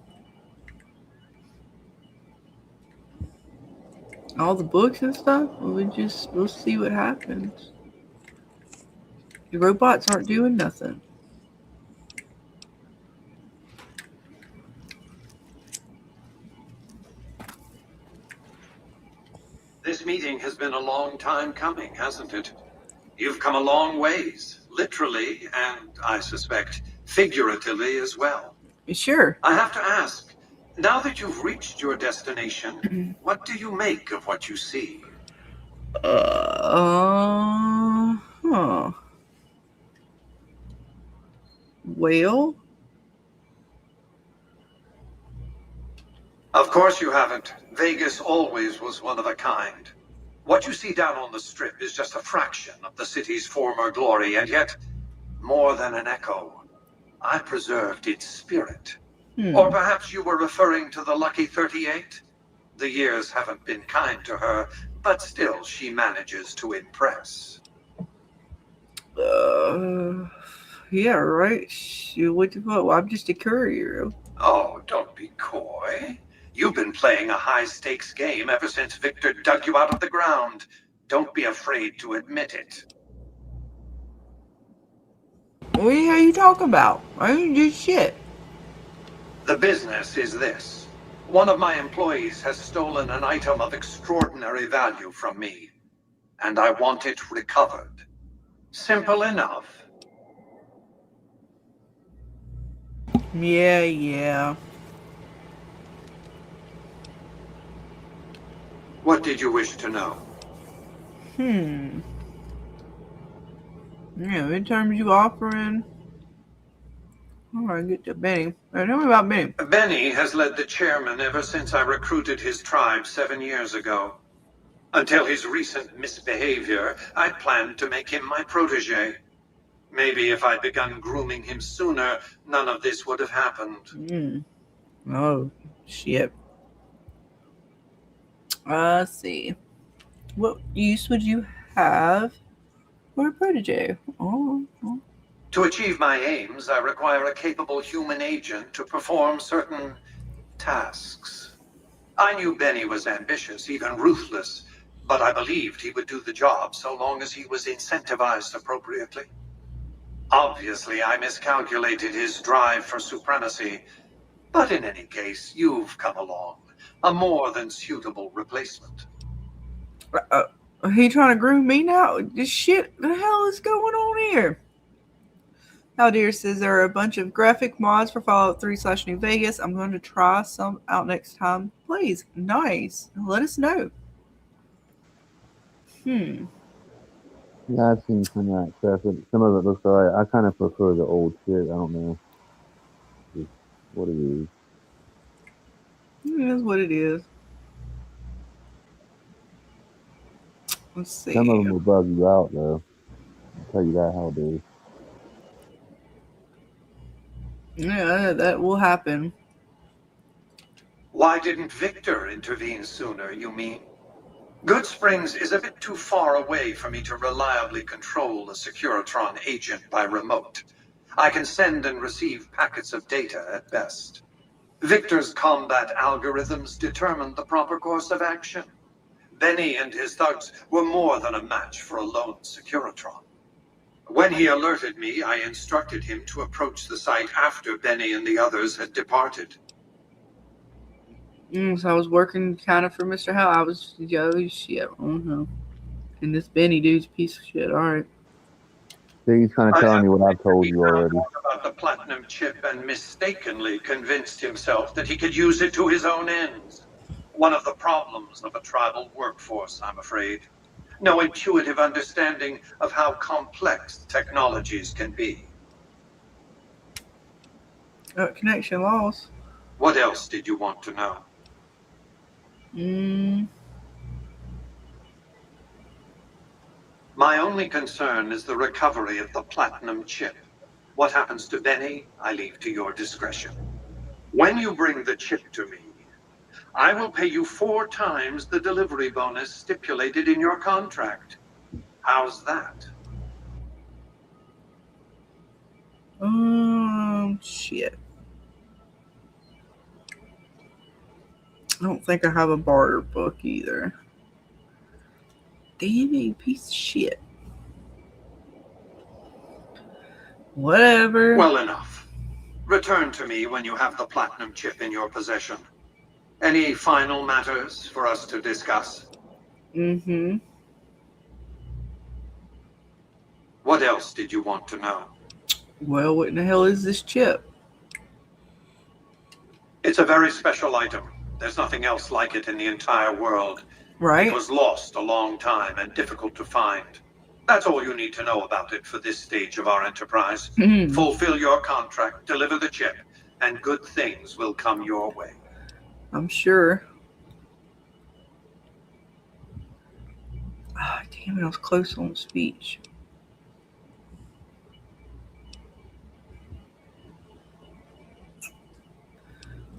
D: all the books and stuff. We'll see what happens. The robots aren't doing nothing.
K: This meeting has been a long time coming, hasn't it? You've come a long ways, literally, and I suspect figuratively as well.
D: Sure.
K: I have to ask, now that you've reached your destination, what do you make of what you see?
D: Well?
K: Of course you haven't. Vegas always was one of a kind. What you see down on the Strip is just a fraction of the city's former glory, and yet, more than an echo. I preserved its spirit. Or perhaps you were referring to the Lucky 38? The years haven't been kind to her, but still she manages to impress.
D: Yeah, right. What the fuck? Well, I'm just a courier.
K: Oh, don't be coy. You've been playing a high-stakes game ever since Victor dug you out of the ground. Don't be afraid to admit it.
D: What are you talking about? I didn't do shit.
K: The business is this. One of my employees has stolen an item of extraordinary value from me, and I want it recovered. Simple enough.
D: Yeah.
K: What did you wish to know?
D: Yeah, in terms you offering. All right, get to Benny. Tell me about Benny.
K: Benny has led the chairman ever since I recruited his tribe 7 years ago. Until his recent misbehavior, I planned to make him my protege. Maybe if I'd begun grooming him sooner, none of this would have happened.
D: Oh, shit. Let's see. What use would you have for a protege?
K: To achieve my aims, I require a capable human agent to perform certain tasks. I knew Benny was ambitious, even ruthless, but I believed he would do the job so long as he was incentivized appropriately. Obviously, I miscalculated his drive for supremacy, but in any case, you've come along. A more than suitable replacement.
D: Are he trying to groom me now? This shit, the hell is going on here? Aldir says there are a bunch of graphic mods for Fallout 3/New Vegas. I'm going to try some out next time. Please, nice. Let us know.
G: Yeah, I've seen some of that stuff. Some of it looks alright. I kind of prefer the old shit. I don't know. Just what it is.
D: It is what it is. Let's see.
G: Some of them will bug you out, though. I'll tell you that how it is.
D: Yeah, that will happen.
K: Why didn't Victor intervene sooner, you mean? Good Springs is a bit too far away for me to reliably control a Securitron agent by remote. I can send and receive packets of data at best. Victor's combat algorithms determined the proper course of action. Benny and his thugs were more than a match for a lone Securitron. When he alerted me, I instructed him to approach the site after Benny and the others had departed.
D: So I was working kind of for Mr. Howe. I was, shit. Oh no. And this Benny dude's a piece of shit. All right.
G: See, he's kind of telling me what I've told you already.
K: About the platinum chip and mistakenly convinced himself that he could use it to his own ends. One of the problems of a tribal workforce, I'm afraid. No intuitive understanding of how complex technologies can be.
D: Connection lost.
K: What else did you want to know? My only concern is the recovery of the platinum chip. What happens to Benny, I leave to your discretion. When you bring the chip to me, I will pay you 4 times the delivery bonus stipulated in your contract. How's that?
D: Shit. I don't think I have a barter book either. Damn it, you piece of shit. Whatever.
K: Well enough. Return to me when you have the platinum chip in your possession. Any final matters for us to discuss? What else did you want to know?
D: Well, what in the hell is this chip?
K: It's a very special item. There's nothing else like it in the entire world.
D: Right.
K: It was lost a long time and difficult to find. That's all you need to know about it for this stage of our enterprise. Fulfill your contract, deliver the chip, and good things will come your way.
D: I'm sure. Damn it, I was close on speech.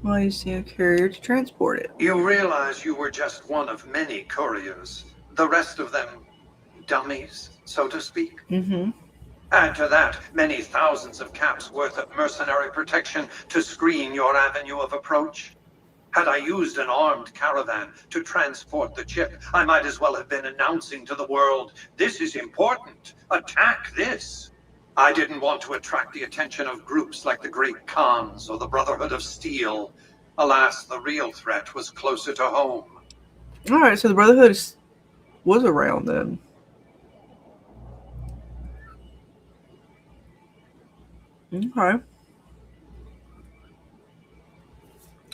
D: Well, you see a carrier to transport it.
K: You realize you were just one of many couriers. The rest of them, dummies, so to speak? Add to that many thousands of caps worth of mercenary protection to screen your avenue of approach. Had I used an armed caravan to transport the chip, I might as well have been announcing to the world, this is important, attack this. I didn't want to attract the attention of groups like the Great Khans or the Brotherhood of Steel. Alas, the real threat was closer to home.
D: All right, so the Brotherhood was around then. Okay.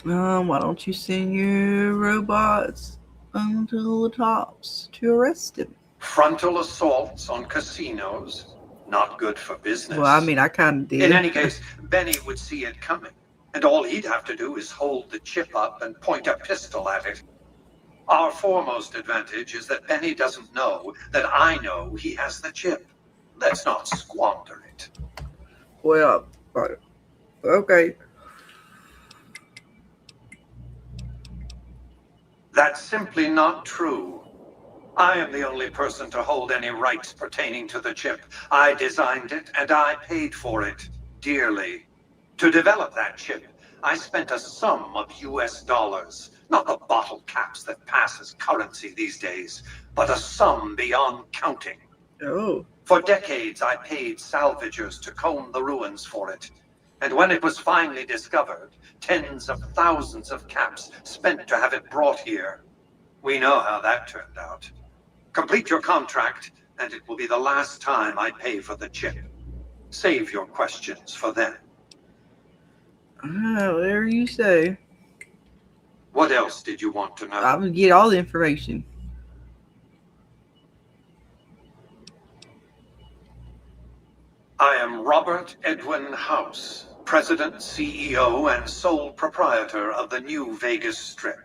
D: Why don't you send your robots onto the tops to arrest him?
K: Frontal assaults on casinos, not good for business.
D: Well, I mean, I kind of did.
K: In any case, Benny would see it coming, and all he'd have to do is hold the chip up and point a pistol at it. Our foremost advantage is that Benny doesn't know that I know he has the chip. Let's not squander it.
D: Well, okay.
K: That's simply not true. I am the only person to hold any rights pertaining to the chip. I designed it, and I paid for it dearly. To develop that chip, I spent a sum of US dollars. Not the bottle caps that pass as currency these days, but a sum beyond counting.
D: Oh.
K: For decades, I paid salvagers to comb the ruins for it. And when it was finally discovered, tens of thousands of caps spent to have it brought here. We know how that turned out. Complete your contract, and it will be the last time I pay for the chip. Save your questions for then.
D: Whatever you say.
K: What else did you want to know?
D: I'm going to get all the information.
K: I am Robert Edwin House, President, CEO, and sole proprietor of the new Vegas Strip.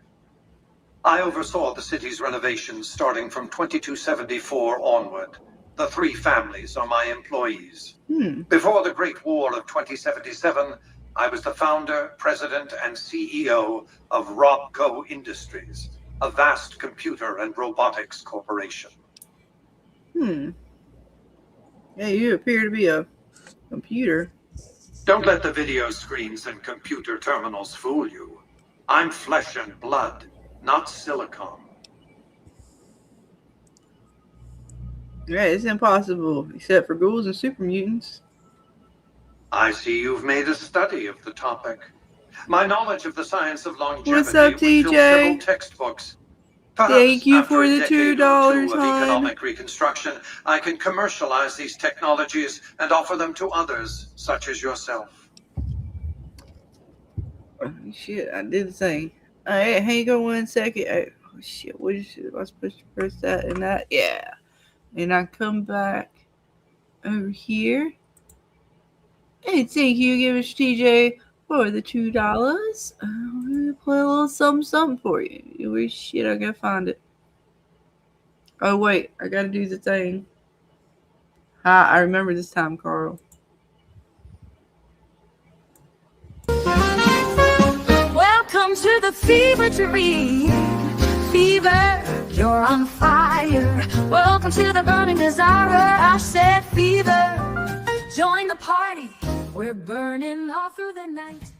K: I oversaw the city's renovations starting from 2274 onward. The three families are my employees. Before the Great War of 2077, I was the founder, president, and CEO of Robco Industries, a vast computer and robotics corporation.
D: Yeah, you appear to be a computer.
K: Don't let the video screens and computer terminals fool you. I'm flesh and blood, not silicone.
D: Yeah, it's impossible, except for ghouls and super mutants.
K: I see you've made a study of the topic. My knowledge of the science of longevity
D: What's up,
K: would fill
D: TJ?
K: several textbooks. Perhaps
D: Thank you
K: after
D: for
K: a
D: the
K: decade or
D: $2,
K: two of
D: hon.
K: economic reconstruction, I can commercialize these technologies and offer them to others, such as yourself.
D: Oh, shit, I did the thing. Alright, hang on 1 second. Oh, shit, what is it? Am I supposed to press that and that? Yeah. And I come back over here. Hey, thank you again, Mr. TJ, for the $2. I'm gonna play a little something for you. Where's shit? I gotta find it. Oh, wait, I gotta do the thing. I remember this time, Carl.
C: Welcome to the fever dream. Fever, you're on fire. Welcome to the burning desire. I said fever, join the party. We're burning all through the night.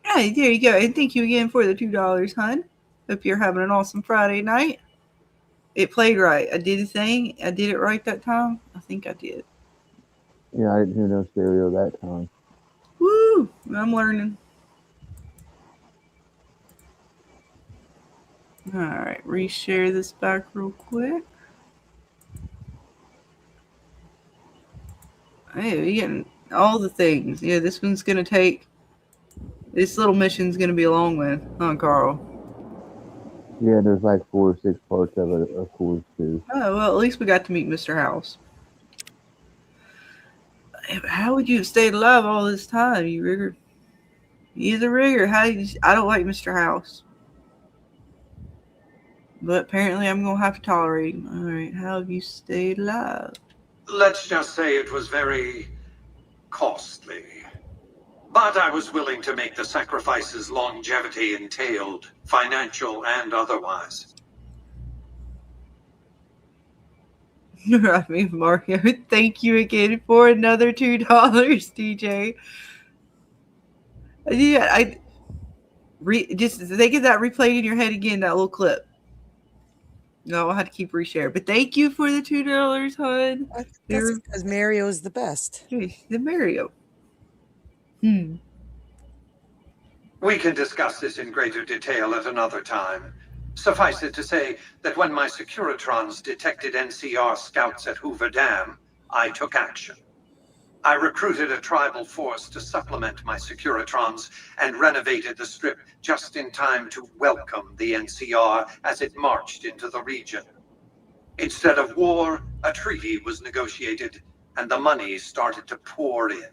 D: Hey, there you go. And thank you again for the $2, hon. Hope you're having an awesome Friday night. It played right. I did the thing. I did it right that time. I think I did.
G: Yeah, I didn't hear no stereo that time.
D: Woo! I'm learning. Alright, reshare this back real quick. Hey, we're getting all the things. Yeah, this one's going to take... This little mission's going to be a long one, huh, Carl?
G: Yeah, there's like 4 or 6 parts of it, of course, too.
D: Oh, well, at least we got to meet Mr. House. How would you have stayed alive all this time, you rigger? He's a rigger. I don't like Mr. House. But apparently I'm going to have to tolerate him. Alright, how have you stayed alive?
K: Let's just say it was very costly. But I was willing to make the sacrifices longevity entailed, financial and otherwise.
D: I mean, Mario, thank you again for another $2, DJ. Yeah, just think of that replayed in your head again, that little clip. No, I'll have to keep reshare. But thank you for the $2, hon.
F: That's because Mario is the best.
D: The Mario.
K: We can discuss this in greater detail at another time. Suffice it to say that when my Securitrons detected NCR scouts at Hoover Dam, I took action. I recruited a tribal force to supplement my Securitrons and renovated the strip just in time to welcome the NCR as it marched into the region. Instead of war, a treaty was negotiated, and the money started to pour in.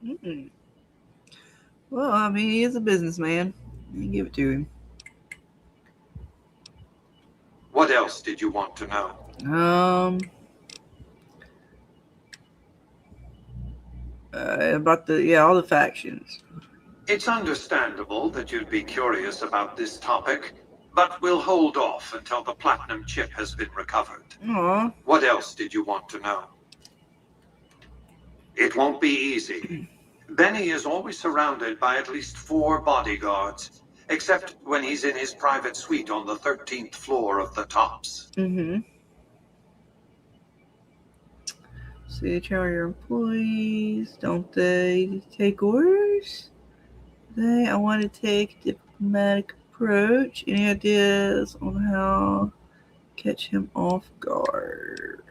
D: Mm-mm. Well, I mean, he is a businessman. You give it to him.
K: What else did you want to know?
D: About all the factions.
K: It's understandable that you'd be curious about this topic, but we'll hold off until the platinum chip has been recovered.
D: Aww.
K: What else did you want to know? It won't be easy. Benny is always surrounded by at least 4 bodyguards, except when he's in his private suite on the 13th floor of the Tops.
D: Mm-hmm. See, tell your employees, don't they take orders? I want to take a diplomatic approach. Any ideas on how to catch him off guard?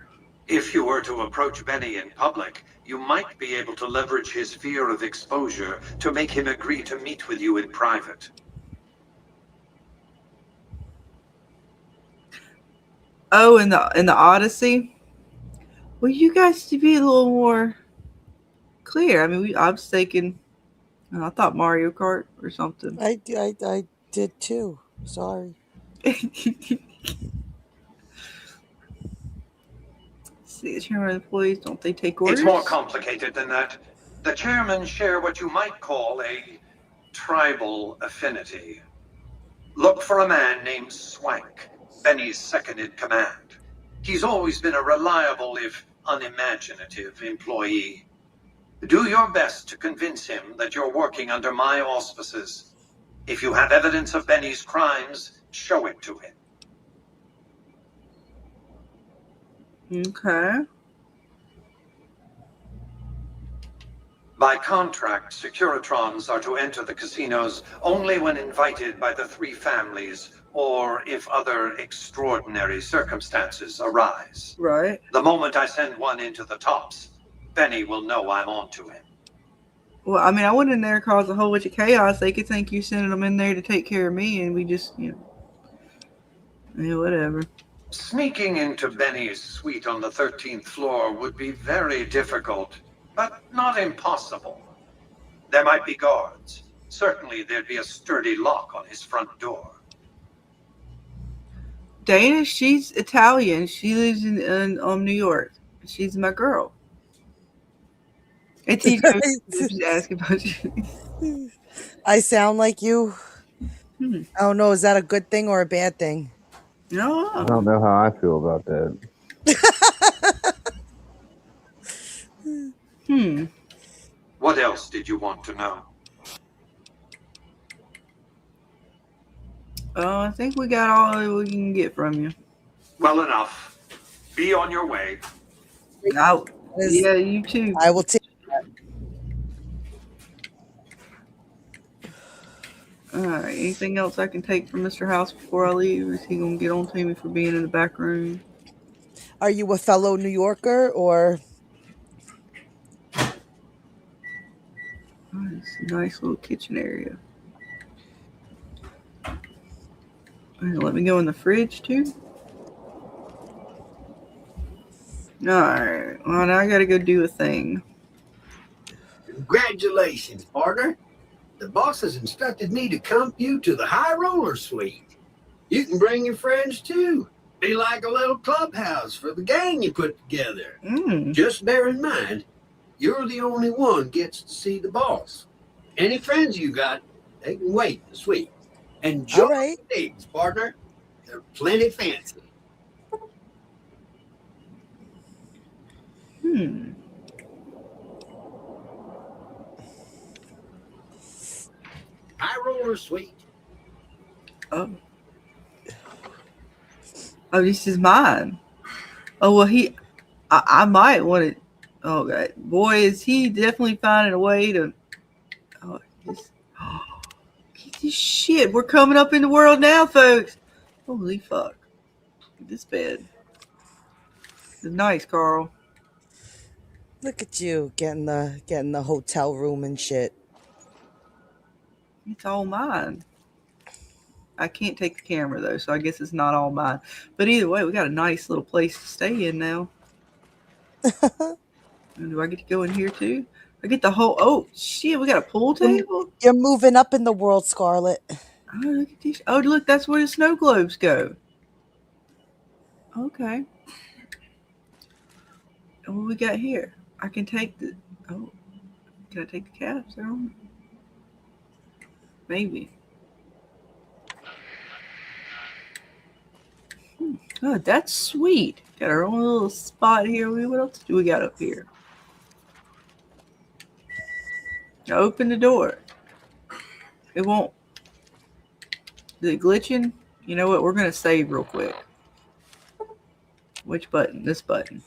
K: If you were to approach Benny in public, you might be able to leverage his fear of exposure to make him agree to meet with you in private.
D: Oh, in the Odyssey? Well, you guys to be a little more clear. I mean, I was thinking, I thought Mario Kart or something.
F: I did too. Sorry.
D: See, the chairman employees, don't they take orders?
K: It's more complicated than that. The chairmen share what you might call a tribal affinity. Look for a man named Swank, Benny's second in command. He's always been a reliable, if unimaginative, employee. Do your best to convince him that you're working under my auspices. If you have evidence of Benny's crimes, show it to him.
D: Okay.
K: By contract, Securitrons are to enter the casinos only when invited by the 3 families or if other extraordinary circumstances arise.
D: Right.
K: The moment I send one into the Tops, Benny will know I'm on to him.
D: Well, I mean, I went in there and caused a whole bunch of chaos. They could think you sending them in there to take care of me, and we just, whatever.
K: Sneaking into Benny's suite on the 13th floor would be very difficult, but not impossible. There might be guards. Certainly there'd be a sturdy lock on his front door.
D: Dana, she's Italian. She lives in New York. She's my girl. And TJ was asking about you.
F: I sound like you. I don't know. Is that a good thing or a bad thing?
D: No.
G: I don't know how I feel about that.
K: What else did you want to know?
D: I think we got all that we can get from you.
K: Well enough. Be on your way.
D: Yeah, you too.
F: I will take that.
D: All right. Anything else I can take from Mr. House before I leave? Is he gonna get on to me for being in the back room?
F: Are you a fellow New Yorker or?
D: Oh, it's a nice little kitchen area. Let me go in the fridge too. Alright, well now I gotta go do a thing.
I: Congratulations, partner. The boss has instructed me to comp you to the high roller suite. You can bring your friends too. Be like a little clubhouse for the gang you put together. Just bear in mind, you're the only one gets to see the boss. Any friends you got, they can wait in the suite. Enjoy the things, partner. They're plenty fancy. High roller suite.
D: Oh, this is mine. Oh, well, I might want it. Oh, God. Boy, is he definitely finding a way to. Oh, Shit, we're coming up in the world now, folks. Holy fuck. This bed. It's nice, Carl.
F: Look at you getting the hotel room and shit.
D: It's all mine. I can't take the camera though, so I guess it's not all mine. But either way, we got a nice little place to stay in now. And do I get to go in here too? I get the whole. Oh shit, we got a pool table.
F: You're moving up in the world, Scarlet.
D: Oh, look at these. Oh, look, that's where the snow globes go. Okay. And what we got here? I can take the. Oh, can I take the caps out? Maybe. Oh, that's sweet. Got our own little spot here. What else do we got up here? Now open the door. It won't. Is it glitching? You know what? We're going to save real quick. Which button? This button.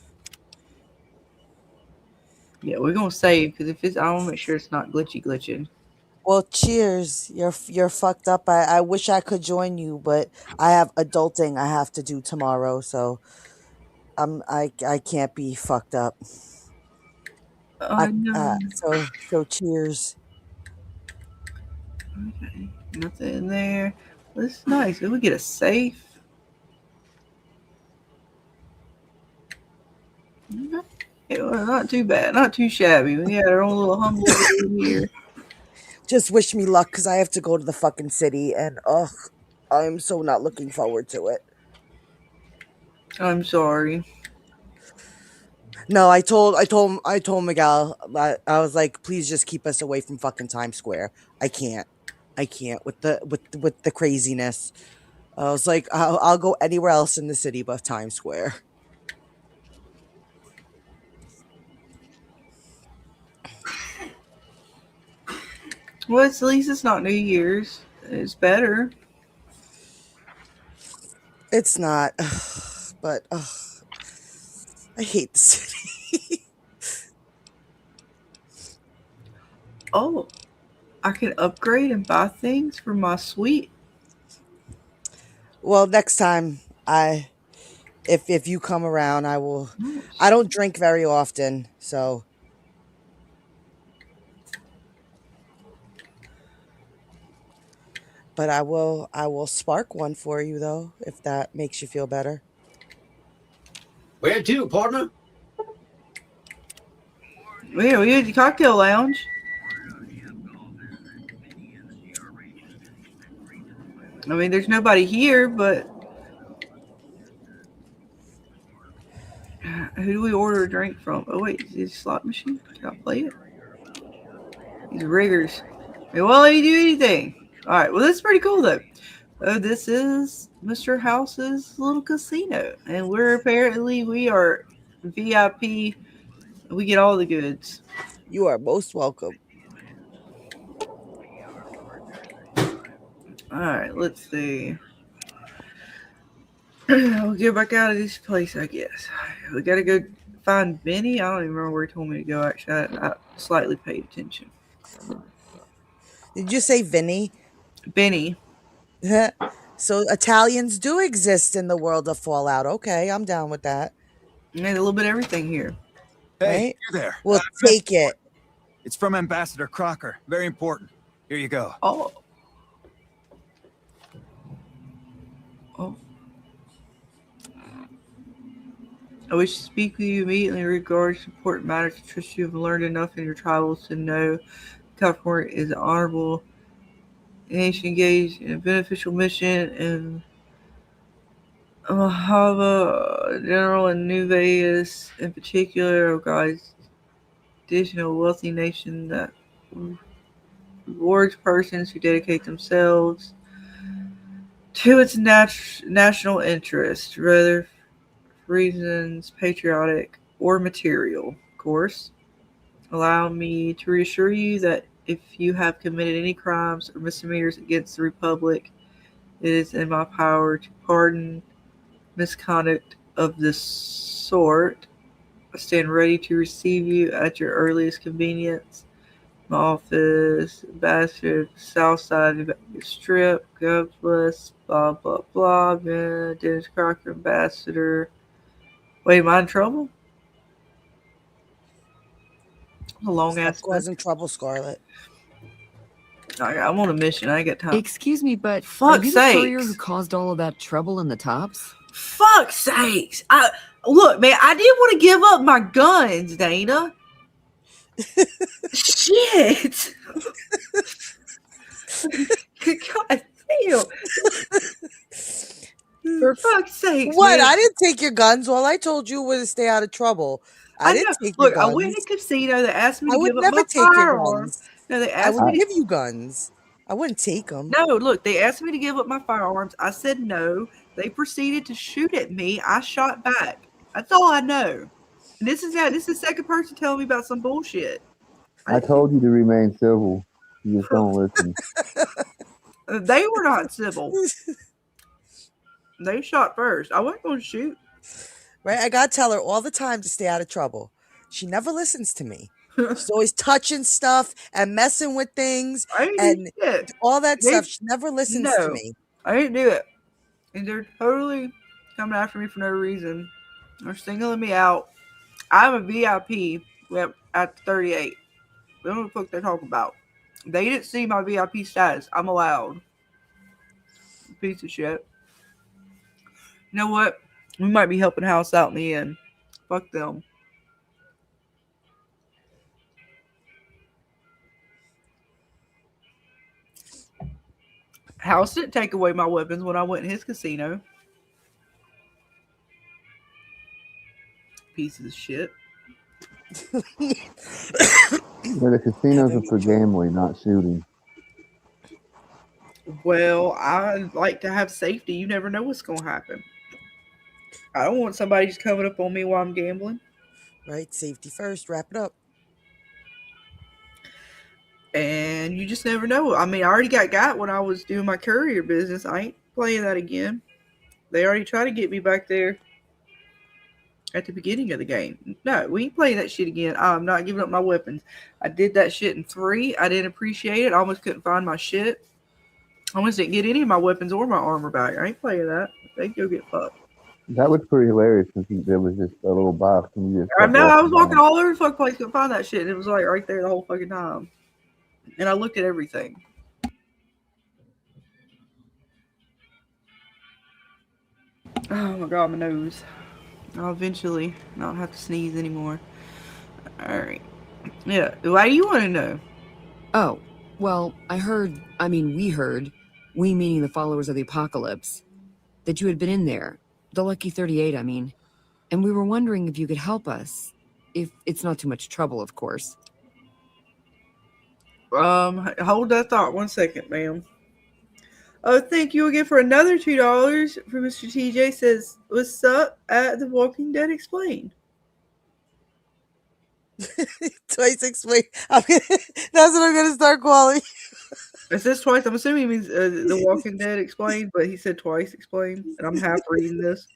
D: Yeah, we're going to save because if it's, I want to make sure it's not glitching.
F: Well, cheers. You're fucked up. I wish I could join you, but I have adulting I have to do tomorrow, so I can't be fucked up.
D: Oh, no.
F: So cheers.
D: Okay, nothing in there. Well, this is nice. Did we get a safe? Yeah, well, not too bad. Not too shabby. We got our own little humble room here.
F: Just wish me luck because I have to go to the fucking city, and I'm so not looking forward to it.
D: I'm sorry.
F: No, I told Miguel that I was like, please just keep us away from fucking Times Square. I can't with the craziness. I was like, I'll go anywhere else in the city but Times Square.
D: Well, at least it's not New Year's. It's better.
F: It's not, but I hate the city.
D: Oh, I can upgrade and buy things for my suite.
F: Well, next time if you come around, I will. I don't drink very often, so. But I will spark one for you though, if that makes you feel better.
I: Where to, partner?
D: Yeah, we had the cocktail lounge. I mean, there's nobody here, but who do we order a drink from? Oh wait, is this a slot machine? Can I play it? These riggers. They won't let you do anything. All right, well, that's pretty cool, though. This is Mr. House's little casino, and we are VIP. We get all the goods.
F: You are most welcome.
D: All right, let's see. We'll get back out of this place, I guess. We got to go find Benny. I don't even remember where he told me to go, actually. I slightly paid attention.
F: Did you say Vinny?
D: Benny.
F: So Italians do exist in the world of Fallout. Okay, I'm down with that.
D: There's a little bit of everything here.
L: Hey,
F: right?
L: you there.
F: We'll take it.
L: It's from Ambassador Crocker. Very important. Here you go.
D: Oh. I wish to speak with you immediately in regards to important matters. I trust you have learned enough in your travels to know California is an honorable nation engaged in a beneficial mission, and Mojave General and New Vegas in particular, guys, additional wealthy nation that rewards persons who dedicate themselves to its national interest, whether for reasons patriotic or material. Of course, allow me to reassure you that if you have committed any crimes or misdemeanors against the Republic, it is in my power to pardon misconduct of this sort. I stand ready to receive you at your earliest convenience. Office, Bastard, Southside Strip, God bless, blah, blah, blah, man, Dennis Crocker, Ambassador. Wait, am I in trouble? A long
F: Stop
D: ass
F: causing trouble, Scarlet.
D: I'm on a mission. I ain't got time.
M: Excuse me, but are
D: Fuck's
M: you the courier
D: sakes.
M: who caused all of that trouble in the tops?
D: Fuck's sakes. Look, man, I didn't want to give up my guns, Dana. Shit. God damn. For fuck's sake.
F: What?
D: Man.
F: I didn't take your guns. All I told you was to stay out of trouble. I didn't take your
D: Look,
F: guns.
D: I went to a casino. They asked me
F: I
D: to
F: would
D: give
F: never
D: up my
F: take your
D: firearms.
F: guns.
D: No, they
F: I
D: asked
F: would
D: me
F: give you guns. I wouldn't take them.
D: No, look, they asked me to give up my firearms. I said no. They proceeded to shoot at me. I shot back. That's all I know. And this is the second person telling me about some bullshit.
G: I told you to remain civil. You just don't listen.
D: They were not civil. They shot first. I wasn't going to shoot.
F: Right? I gotta tell her all the time to stay out of trouble. She never listens to me. She's always touching stuff and messing with things and all that stuff. She never listens to me.
D: I didn't do it. And they're totally coming after me for no reason. They're singling me out. I'm a VIP at 38. They don't know what the fuck they're talking about. They didn't see my VIP status. I'm allowed. Piece of shit. You know what? We might be helping House out in the end. Fuck them. House didn't take away my weapons when I went in his casino. Pieces of shit.
G: The casinos are for gambling, not shooting.
D: Well, I like to have safety. You never know what's going to happen. I don't want somebody just coming up on me while I'm gambling.
F: Right? Safety first. Wrap it up.
D: And you just never know. I mean, I already got when I was doing my courier business. I ain't playing that again. They already tried to get me back there at the beginning of the game. No, we ain't playing that shit again. I'm not giving up my weapons. I did that shit in 3. I didn't appreciate it. I almost couldn't find my shit. I almost didn't get any of my weapons or my armor back. I ain't playing that. They go get fucked.
G: That was pretty hilarious because there was just a little box and you just.
D: I know. I was walking all over the fucking place, couldn't find that shit. And it was like right there the whole fucking time. And I looked at everything. Oh my god, my nose. I'll eventually not have to sneeze anymore. Alright. Yeah, why do you want to know?
M: Oh, well, we heard, we meaning the followers of the apocalypse, that you had been in there. The Lucky 38, I mean. And we were wondering if you could help us. If it's not too much trouble, of course.
D: Hold that thought 1 second, ma'am. Oh, thank you again for another $2 for Mr. TJ says, what's up at The Walking Dead Explained?
F: Twice explained. That's what I'm going to start calling.
D: It says twice. I'm assuming he means The Walking Dead Explained, but he said twice explained, and I'm half reading this.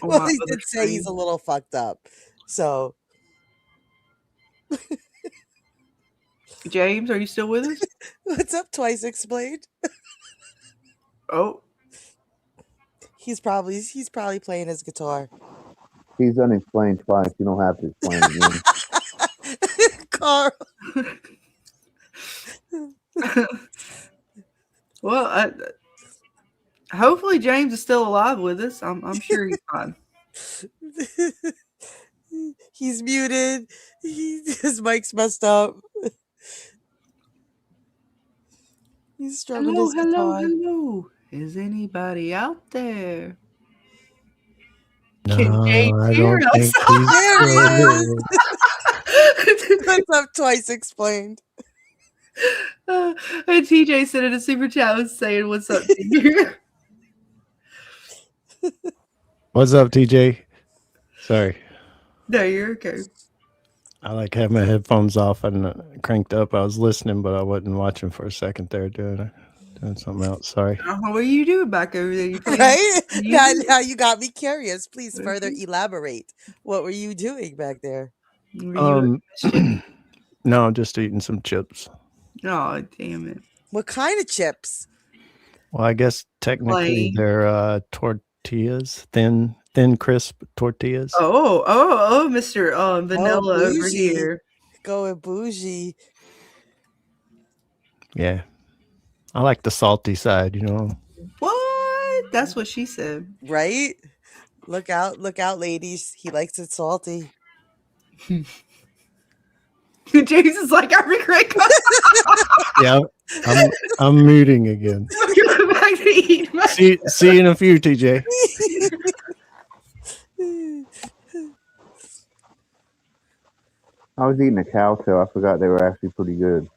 F: Well, he did say he's a little fucked up. So.
D: James, are you still with us?
F: What's up, Twice Explained?
D: Oh.
F: He's probably playing his guitar.
G: He's unexplained twice. You don't have to explain again.
F: Carl.
D: Well, hopefully James is still alive with us. I'm sure he's fine.
F: He's muted. His mic's messed up. He's struggling.
D: Hello. Is anybody out there?
E: No, I don't think he's still
F: What's up, Twice Explained?
D: And TJ said in a super chat was saying, what's up to you?
E: What's up, TJ? Sorry.
D: No, you're okay.
E: I have my headphones off and cranked up. I was listening, but I wasn't watching for a second there doing something else. Sorry.
D: What are you doing back over there?
F: Right? Now you got me curious. Please further elaborate. What were you doing back there?
E: No, I'm just eating some chips.
D: Oh, damn it.
F: What kind of chips?
E: Well, I guess technically
D: Plain.
E: they're tortillas, thin, crisp tortillas.
D: Oh, Mr. Vanilla over
F: bougie.
D: here.
F: Going bougie.
E: Yeah. I like the salty side, you know.
D: What? That's what she said.
F: Right? Look out, ladies. He likes it salty.
D: James is like, I regret
E: Yeah, I'm muting again.
D: going back to eat my
E: See you in a few, TJ.
G: I was eating a cow tail. I forgot they were actually pretty good.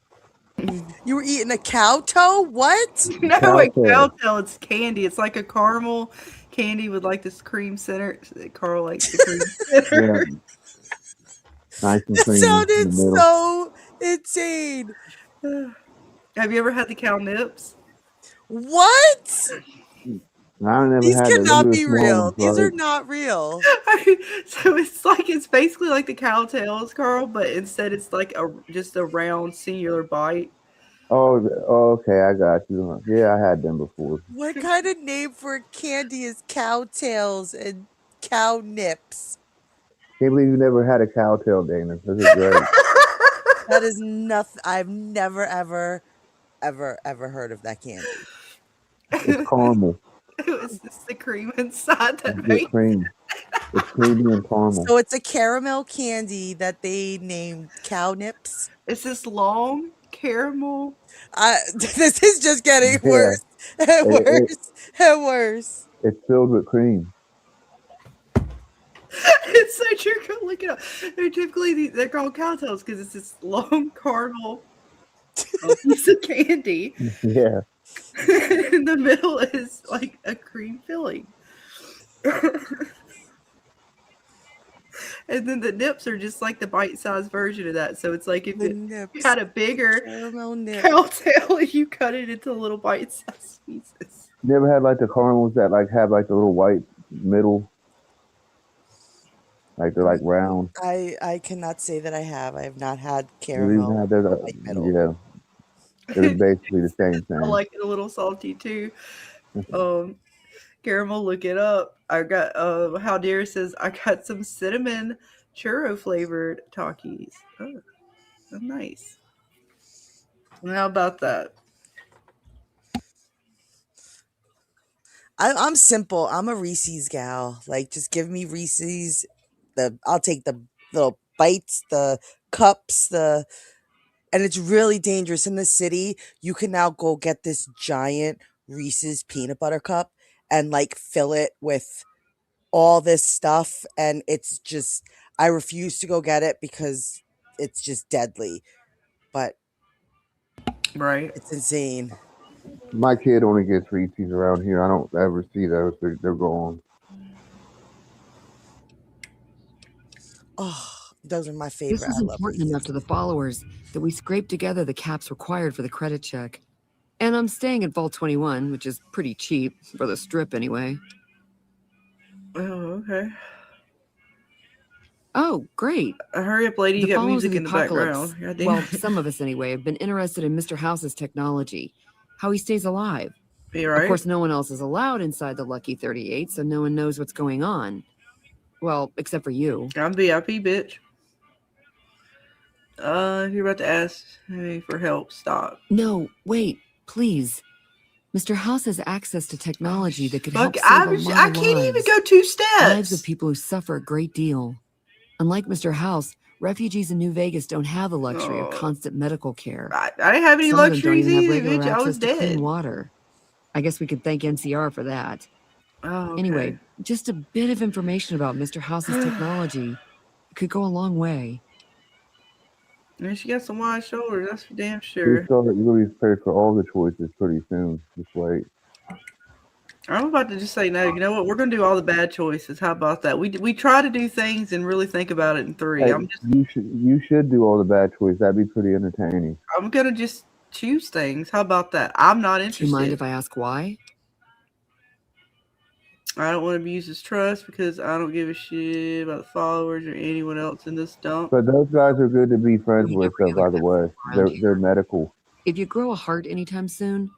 F: You were eating a cow toe? What?
D: No,
G: Cow
D: a
G: tail.
D: cow tail. It's candy. It's like a caramel candy with like this cream center. Carl likes the cream center.
G: Yeah. Nice and
F: That
G: creamy.
F: sounded
G: in the middle.
F: so insane.
D: Have you ever had the cow nips?
F: What?
G: I never
F: These
G: had
F: cannot
G: the
F: be
G: small
F: real.
G: ones,
F: These
G: brother.
F: are not real.
D: So it's basically like the cow tails, Carl, but instead it's like just a round singular bite.
G: Oh, okay, I got you. Yeah, I had them before.
F: What kind of name for a candy is cow tails and cow nips?
G: Can't believe you never had a cow tail, Dana. This is great.
F: That is nothing. I've never, ever heard of that candy.
G: It's caramel.
D: It's just the cream inside that
G: It's
D: makes
G: cream. It's creamy and caramel.
F: So it's a caramel candy that they named cow nips.
D: It's this long caramel.
F: This is just getting
G: Yeah.
F: worse and worse and worse.
G: It's filled with cream.
D: It's so true. Go look it up. They're typically they're called cow tails because it's this long caramel piece of candy.
G: Yeah.
D: In the middle is like a cream filling. And then the nips are just like the bite-sized version of that. So it's like if you had a bigger cow tail and you cut it into little bite-sized pieces.
G: You ever had like the caramels that like have like the little white middle? Like they're like round.
F: I cannot say that I have. I have not had
G: You
F: caramel.
G: even had those,
F: white middle.
G: yeah. They're basically the same thing.
D: I like it a little salty too. Caramel, look it up. I got how dear says I got some cinnamon churro flavored Takis. Oh, nice. How about that?
F: I'm simple. I'm a Reese's gal. Like, just give me Reese's. I'll take the little bites, the cups, and it's really dangerous in the city. You can now go get this giant Reese's peanut butter cup and like fill it with all this stuff, and it's just, I refuse to go get it because it's just deadly. But
D: right,
F: it's insane.
G: My kid only gets Reese's around here. I don't ever see those. They're gone.
F: Oh, those are my favorite.
M: This was important enough to the followers that we scraped together the caps required for the credit check. And I'm staying at Vault 21, which is pretty cheap, for the strip anyway.
D: Oh, okay.
M: Oh, great.
D: Hurry up, lady. You
M: The
D: got
M: followers
D: music
M: of the
D: in the
M: apocalypse,
D: background. God damn
M: well,
D: it.
M: some of us anyway, have been interested in Mr. House's technology, how he stays alive.
D: You right?
M: Of course, no one else is allowed inside the Lucky 38, so no one knows what's going on. Well, except for you.
D: I'm VIP, bitch. If you're about to ask me for help, stop.
M: No, wait, please. Mr. House has access to technology that could help
D: Fuck,
M: save a lot
D: I
M: of
D: can't
M: lives.
D: even go 2 steps.
M: Lives of people who suffer a great deal. Unlike Mr. House, refugees in New Vegas don't have the luxury of constant medical care.
D: I didn't have any
M: Some of them don't
D: luxuries
M: even have
D: either,
M: regular
D: bitch. I
M: access
D: was
M: to clean
D: dead.
M: water. I guess we could thank NCR for that.
D: Oh, okay.
M: Anyway, just a bit of information about Mr. House's technology could go a long way.
D: And she got some wide shoulders, that's for damn
G: You're
D: sure.
G: going to be prepared for all the choices pretty soon. Just wait.
D: I'm about to just say no. You know what? We're going to do all the bad choices. How about that? We try to do things and really think about it in 3.
G: Hey, you should do all the bad choices. That'd be pretty entertaining.
D: I'm going to just choose things. How about that? I'm not
M: Do
D: interested.
M: you mind if I ask why?
D: I don't want to abuse his trust because I don't give a shit about the followers or anyone else in this dump.
G: But those guys are good to be friends
M: We
G: with,
M: never
G: though, by the way. They're medical.
M: If you grow a heart anytime soon,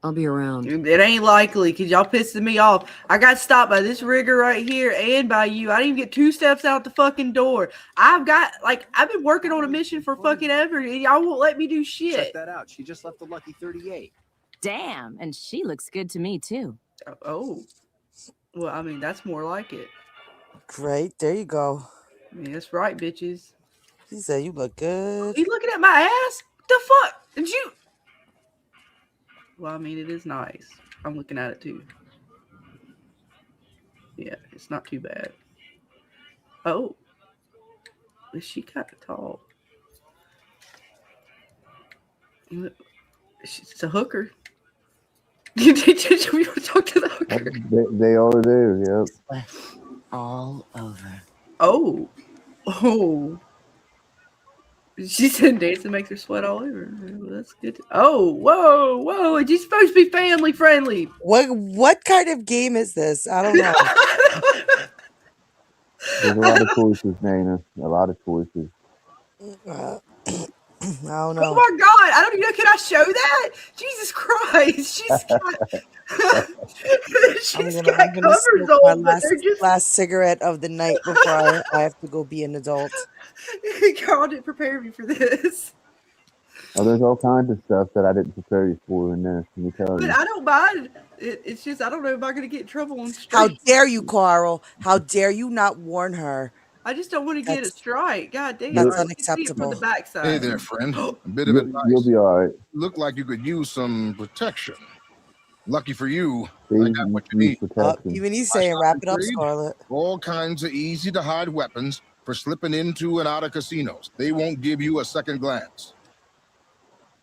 M: I'll be around.
D: It ain't likely because y'all pissing me off. I got stopped by this rigger right here and by you. I didn't even get 2 steps out the fucking door. I've been working on a mission for fucking ever and y'all won't let me do shit.
L: Check that out. She just left the Lucky 38.
N: Damn, and she looks good to me too.
D: Oh. Well, I mean, that's more like it.
F: Great. There you go.
D: Yeah, that's right, bitches.
F: He said you look good.
D: You looking at my ass? The fuck? Did you? Well, I mean, it is nice. I'm looking at it too. Yeah, it's not too bad. Oh. Is she kind of tall? She's a hooker. Did you talk to the hooker?
G: They all do, yep.
N: All over.
D: Oh. Oh. She said dancing makes her sweat all over. Well, that's good. Oh, whoa. Is she supposed to be family friendly?
F: What kind of game is this? I don't know.
G: There's a lot of choices, Nana. A lot of choices.
F: I don't know.
D: Oh my god! I don't even know. Can I show that? Jesus Christ! She's got
F: I'm gonna
D: covers
F: smoke
D: on,
F: my
D: but they're
F: last cigarette of the night before I have to go be an adult.
D: God didn't prepare me for this.
G: Oh, there's all kinds of stuff that I didn't prepare you for in this. Let me tell
D: But
G: you.
D: I don't mind. It's just I don't know if I'm gonna get in trouble on street.
F: How dare you, Carl? How dare you not warn her?
D: I just don't want to get a strike. God damn.
F: That's
D: All right,
F: unacceptable.
D: From the backside.
O: Hey there, friend. A bit of advice.
G: You'll be all right.
O: Look like you could use some protection. Lucky for you, I got what you need.
F: Even he's saying, wrap it up,
O: Agreed.
F: Scarlet.
O: All kinds of easy-to-hide weapons for slipping into and out of casinos. They won't give you a second glance.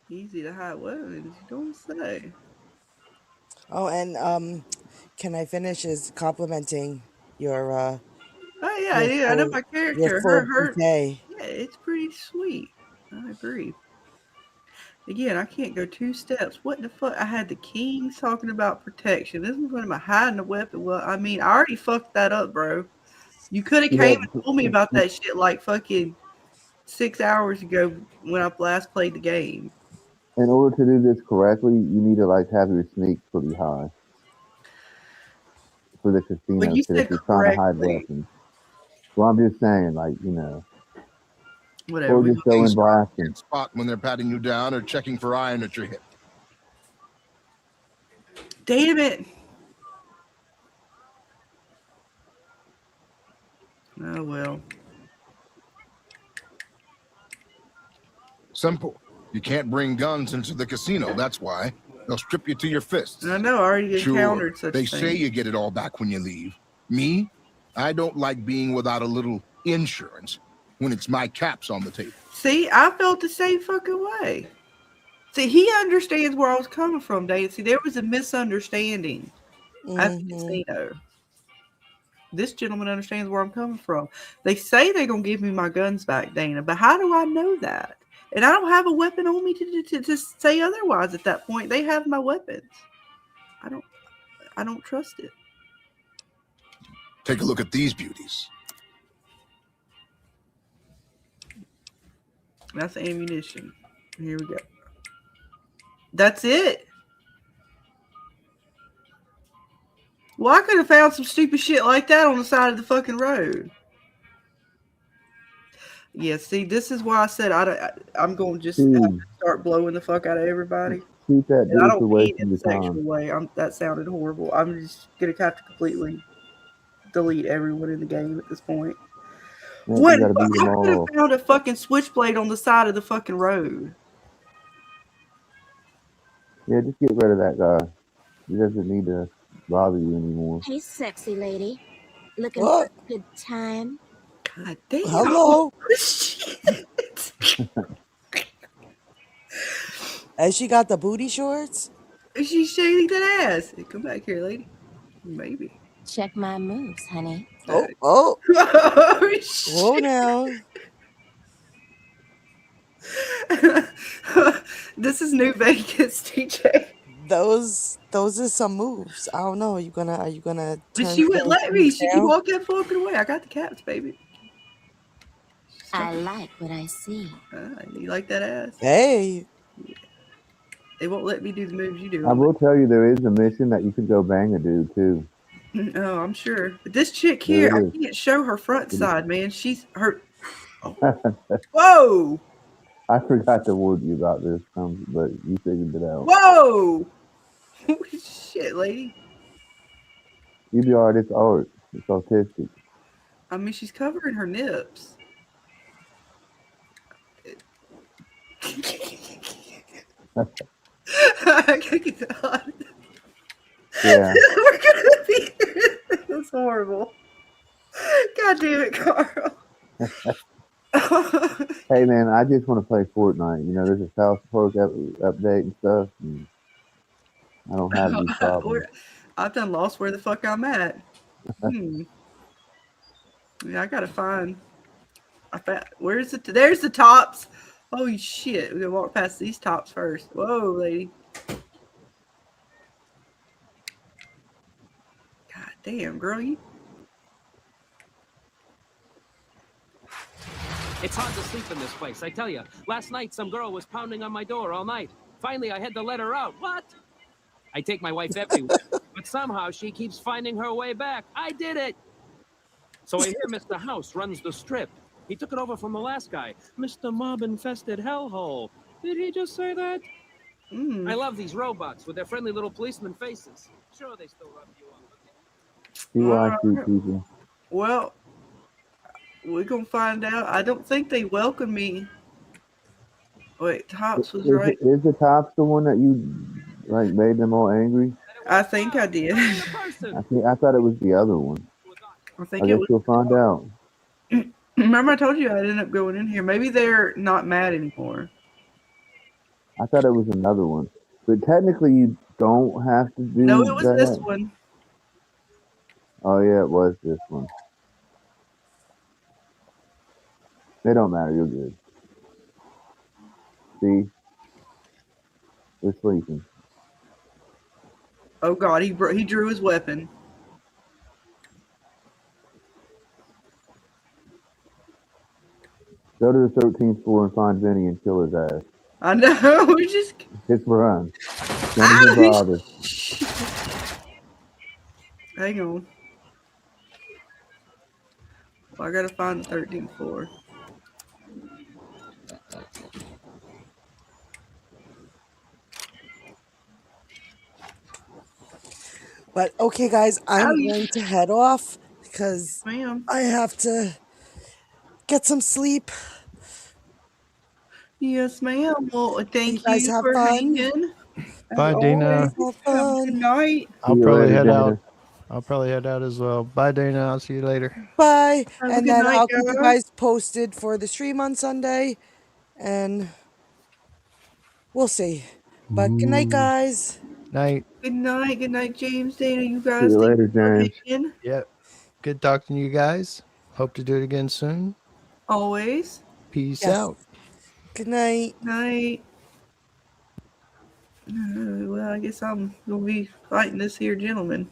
D: Easy to hide weapons. You don't say.
F: Oh, and can I finish is complimenting your
D: Oh yeah, I know my character.
F: your full
D: Her
F: bouquet.
D: yeah, it's pretty sweet. I agree. Again, I can't go 2 steps. What the fuck? I had the kings talking about protection. This is when am I hiding a weapon? Well, I mean, I already fucked that up, bro. You could have came and told me about that shit like fucking 6 hours ago when I last played the game.
G: In order to do this correctly, you need to have your sneak pretty high for the casino.
D: But you said
G: if you're trying to hide
D: correctly.
G: weapons. Well, I'm just saying,
D: Whatever.
G: or just go and blast them.
O: Spot when they're patting you down or checking for iron at your hip.
D: Damn it. Oh well.
O: Simple. You can't bring guns into the casino, that's why. They'll strip you to your fists.
D: I know, I already encountered such
O: They
D: things.
O: say you get it all back when you leave. Me? I don't like being without a little insurance when it's my caps on the table.
D: See, I felt the same fucking way. See, he understands where I was coming from, Dave. See, there was a misunderstanding at the casino. This gentleman understands where I'm coming from. They say they're going to give me my guns back, Dana, but how do I know that? And I don't have a weapon on me to say otherwise at that point. They have my weapons. I don't trust it.
O: Take a look at these beauties.
D: That's ammunition. Here we go. That's it. Well, I could have found some stupid shit like that on the side of the fucking road. Yeah, see, this is why I said I'm going to just have to start blowing the fuck out of everybody.
G: Keep that
D: And I
G: dude
D: don't
G: away
D: mean
G: from
D: in a
G: your
D: sexual
G: time.
D: way. That sounded horrible. I'm just going to have to completely delete everyone in the game at this point.
G: Yeah,
D: What?
G: you gotta
D: I
G: beat them
D: could
G: all
D: have
G: off.
D: found a fucking switchblade on the side of the fucking road.
G: Yeah, just get rid of that guy. He doesn't need to bother you anymore.
P: Hey, sexy lady. Looking for a good time?
D: God damn.
F: Hello. Has she got the booty shorts?
D: She's shaking that ass. Hey, come back here, lady. Maybe.
P: Check my moves, honey.
F: Oh.
D: Oh, shit.
F: Whoa now.
D: This is New Vegas, TJ.
F: Those those are some moves. I don't know. Are you gonna
D: But
F: turn
D: she wouldn't let me. She
F: down?
D: walked that fucking away. I got the caps, baby.
P: I like what I see.
D: You like that ass?
F: Hey.
D: Yeah. They won't let me do the moves you do.
G: I will tell you there is a mission that you could go bang a dude too.
D: Oh, I'm sure. But this chick
G: There
D: here, I
G: is.
D: can't show her front side, man. She's her. Oh. Whoa!
G: I forgot to warn you about this, but you figured it out.
D: Whoa! Holy shit, lady.
G: You be alright. It's art. It's artistic.
D: I mean, she's covering her nips.
G: Yeah.
D: We're gonna be. That's horrible. God damn it, Carl.
G: Hey man, I just want to play Fortnite. You know, there's a South Park update and stuff. And I don't have these problems.
D: I've done lost where the fuck I'm at. Yeah, I gotta find. Where's it? There's the tops. Holy shit! We gotta walk past these tops first. Whoa, lady. God damn, girl, you.
Q: It's hard to sleep in this place, I tell you. Last night, some girl was pounding on my door all night. Finally, I had to let her out. What? I take my wife everywhere, but somehow she keeps finding her way back. I did it! So I hear Mr. House runs the strip. He took it over from the last guy, Mr. Mob-infested hellhole. Did he just say that? I love these robots with their friendly little policeman faces. Sure, they still rub you up.
G: See why I shoot people.
D: Well, we're gonna find out. I don't think they welcome me. Wait, Tops was right.
G: Is the Tops the one that you like made them all angry?
D: I think I did.
G: I thought it was the other one.
D: I think
G: I
D: it
G: guess
D: was.
G: you'll find out.
D: Remember, I told you I'd end up going in here. Maybe they're not mad anymore.
G: I thought it was another one, but technically you don't have to do.
D: No, it was
G: that.
D: this one.
G: Oh yeah, it was this one. They don't matter. You're good. See, they're sleeping.
D: Oh God, he drew his weapon.
G: Go to the 13th floor and find Vinny and kill his ass.
D: I know. We just.
G: Hit for run. Don't even bother.
D: Hang on. Well, I gotta find the 13th floor.
F: But okay, guys, I'm going to head off because I have to get some sleep.
D: Yes, ma'am. Well, thank you
F: guys have
D: for
F: fun.
D: hanging.
E: Bye, Dina.
F: Have fun.
D: Good night.
E: I'll
G: See you
E: probably
G: later,
E: head
G: Dana.
E: out. I'll probably head out as well. Bye, Dana. I'll see you later.
F: Bye.
D: Have a
F: And
D: good
F: then
D: night,
F: I'll keep you
D: guys.
F: guys posted for the stream on Sunday. And we'll see. But good night, guys.
E: Night.
D: Good night, James, Dana. You
G: See
D: guys.
G: you
D: thank
G: later,
D: you for
G: James.
D: hanging.
E: Yep. Good talking to you guys. Hope to do it again soon.
D: Always.
E: Peace
F: Yes.
E: out.
F: Good night.
D: Night. Well, I guess I'm gonna be fighting this here gentleman.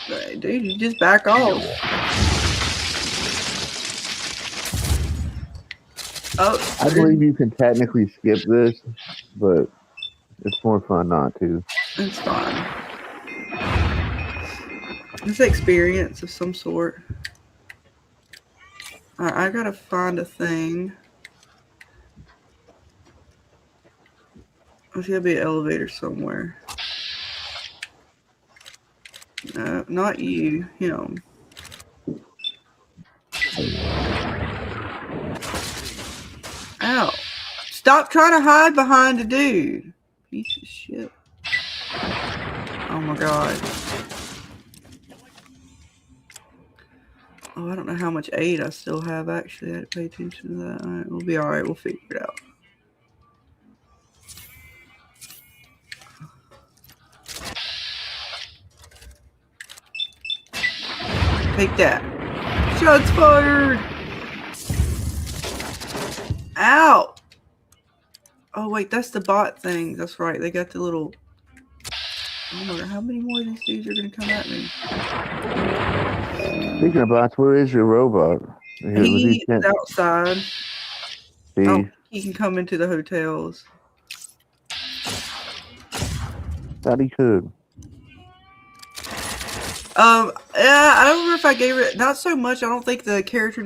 D: Hey, dude, you just back off. Oh,
G: I believe you can technically skip this, but it's more fun not to.
D: it's fine. It's experience of some sort. I gotta find a thing. There's gotta be an elevator somewhere. No, not you. Him. Ow. Stop trying to hide behind a dude. Piece of shit. Oh my god. Oh, I don't know how much aid I still have, actually. I had to pay attention to that. Alright, we'll be alright. We'll figure it out. Take that. Shots fired! Ow! Oh wait, that's the bot thing. That's right. They got the little. I wonder how many more of these dudes are gonna come at me.
G: Speaking of bots, where is your robot?
D: He's outside.
G: See?
D: Oh, he can come into the hotels.
G: Thought he could.
D: Yeah, I don't remember if I gave it not so much. I don't think the character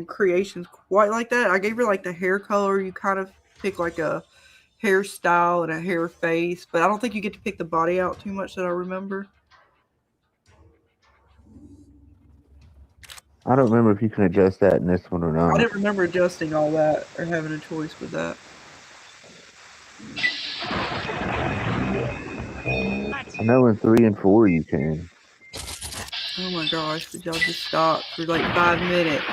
D: creation's quite like that. I gave her like the hair color. You kind of pick like a hairstyle and a hair face, but I don't think you get to pick the body out too much that I remember.
G: I don't remember if you can adjust that in this one or not.
D: I didn't remember adjusting all that or having a choice with that.
G: I know in 3 and 4 you can.
D: Oh my gosh, did y'all just stop for like 5 minutes?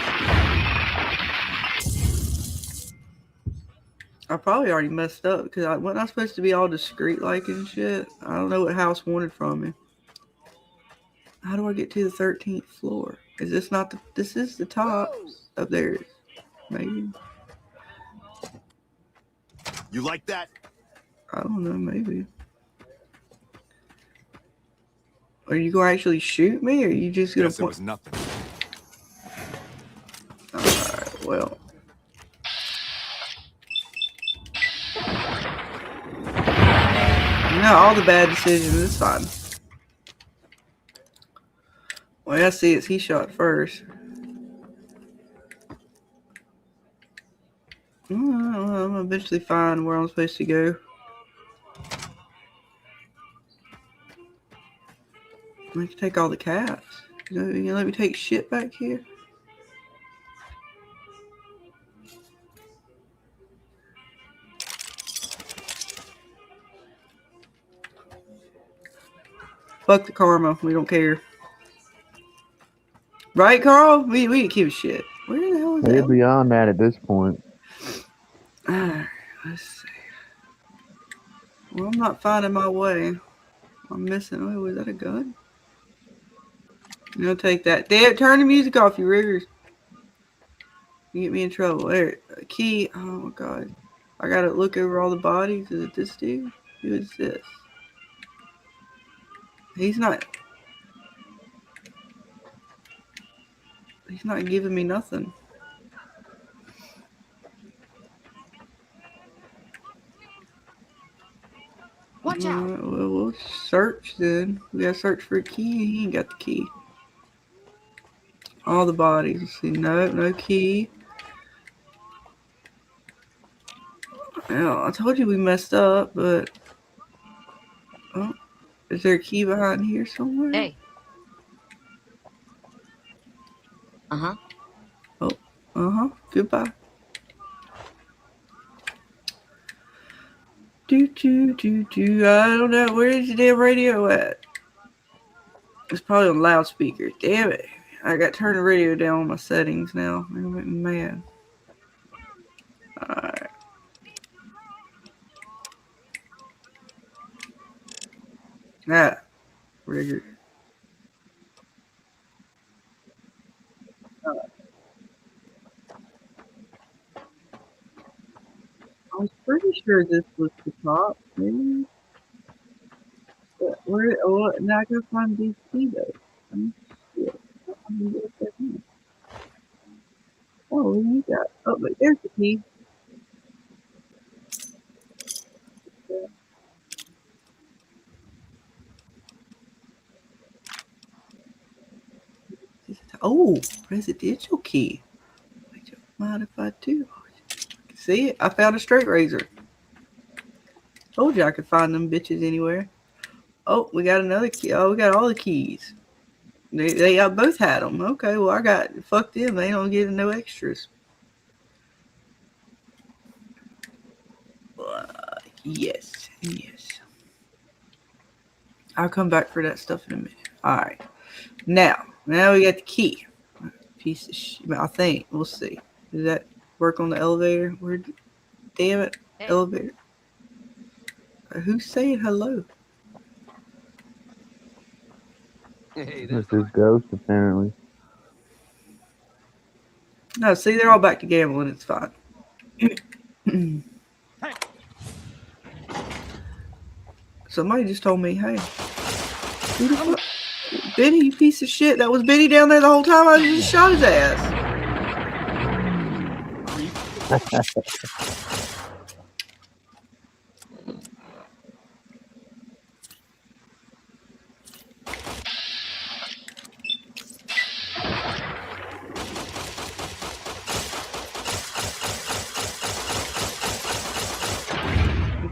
D: I probably already messed up because wasn't I supposed to be all discreet like and shit? I don't know what House wanted from me. How do I get to the 13th floor? Is this not the... This is the top up there. Maybe.
R: You like that?
D: I don't know, maybe. Are you going to actually shoot me, or are you just going to...
R: Guess it was nothing.
D: Alright, well... No, all the bad decisions, it's fine. Well, I see it's he shot first. Well, I'm eventually find where I'm supposed to go. I can take all the cats. You gonna let me take shit back here? Fuck the karma. We don't care. Right, Carl? We can keep shit. Where the hell is
G: They're
D: that?
G: beyond that at this point.
D: Alright, let's see. Well, I'm not finding my way. I'm missing. Oh, was that a gun? You know, take that. Damn, turn the music off, you riggers. You get me in trouble. There, a key. Oh my god. I gotta look over all the bodies. Is it this dude? Who is this? He's not giving me nothing.
N: Watch out.
D: Well, we'll search then. We gotta search for a key. He ain't got the key. All the bodies. Let's see. No key. Well, I told you we messed up, but... Oh, is there a key behind here somewhere?
N: Hey. Uh-huh.
D: Oh, uh-huh. Goodbye. I don't know. Where is the damn radio at? It's probably on loudspeaker. Damn it. I got to turn the radio down on my settings now. I'm getting mad. Alright. Ah. Rigger. I was pretty sure this was the top, maybe. But where? Oh, now I gotta find these key though. Oh, what do you got? Oh, but there's the key. Oh, presidential key. Mind if I do? See it? I found a straight razor. Told you I could find them bitches anywhere. Oh, we got another key. Oh, we got all the keys. They both had them. Okay, well, I got fuck them. They don't get no extras. Yes. I'll come back for that stuff in a minute. All right. Now we got the key. Piece of shit. I think we'll see. Does that work on the elevator? Where? Damn it, hey. Elevator. Who's saying hello?
G: Hey, this is Ghost, apparently.
D: No, see, they're all back to gambling. It's fine. Somebody just told me, hey, who the fuck? Benny, you piece of shit. That was Benny down there the whole time. I just shot his ass.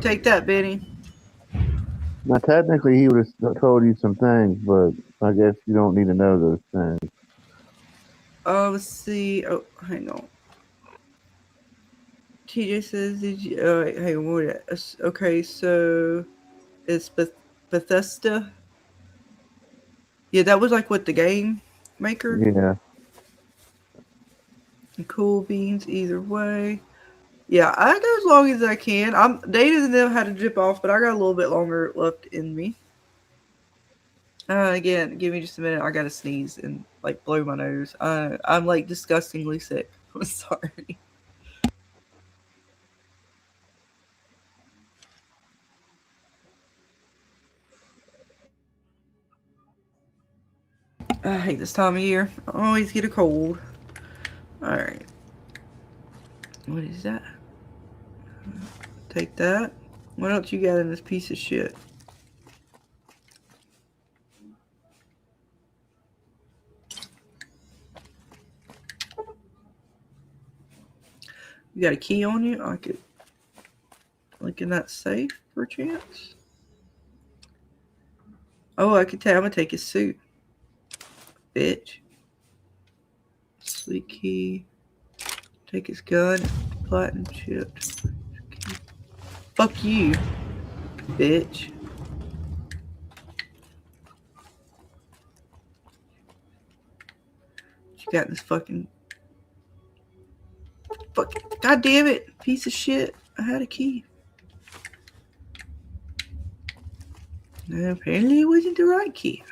D: Take that, Benny.
G: Now, technically, he would have told you some things, but I guess you don't need to know those things.
D: Let's see. Oh, hang on. TJ says, "Did you?" Hang on. What? Okay, so it's Bethesda. Yeah, that was like what the game maker.
G: Yeah.
D: Cool beans either way. Yeah, I go as long as I can. Data and them had to dip off, but I got a little bit longer left in me. Again, give me just a minute. I gotta sneeze and like blow my nose. I'm like disgustingly sick. I'm sorry. I hate this time of year. I always get a cold. Alright. What is that? Take that. What else you got in this piece of shit? You got a key on you? I could look in that safe for a chance. Oh, I could tell. I'm gonna take his suit. Bitch. Sweet key. Take his gun. Platinum chip. Fuck you, bitch. What you got in this fucking god damn it, piece of shit. I had a key. No, apparently it wasn't the right key.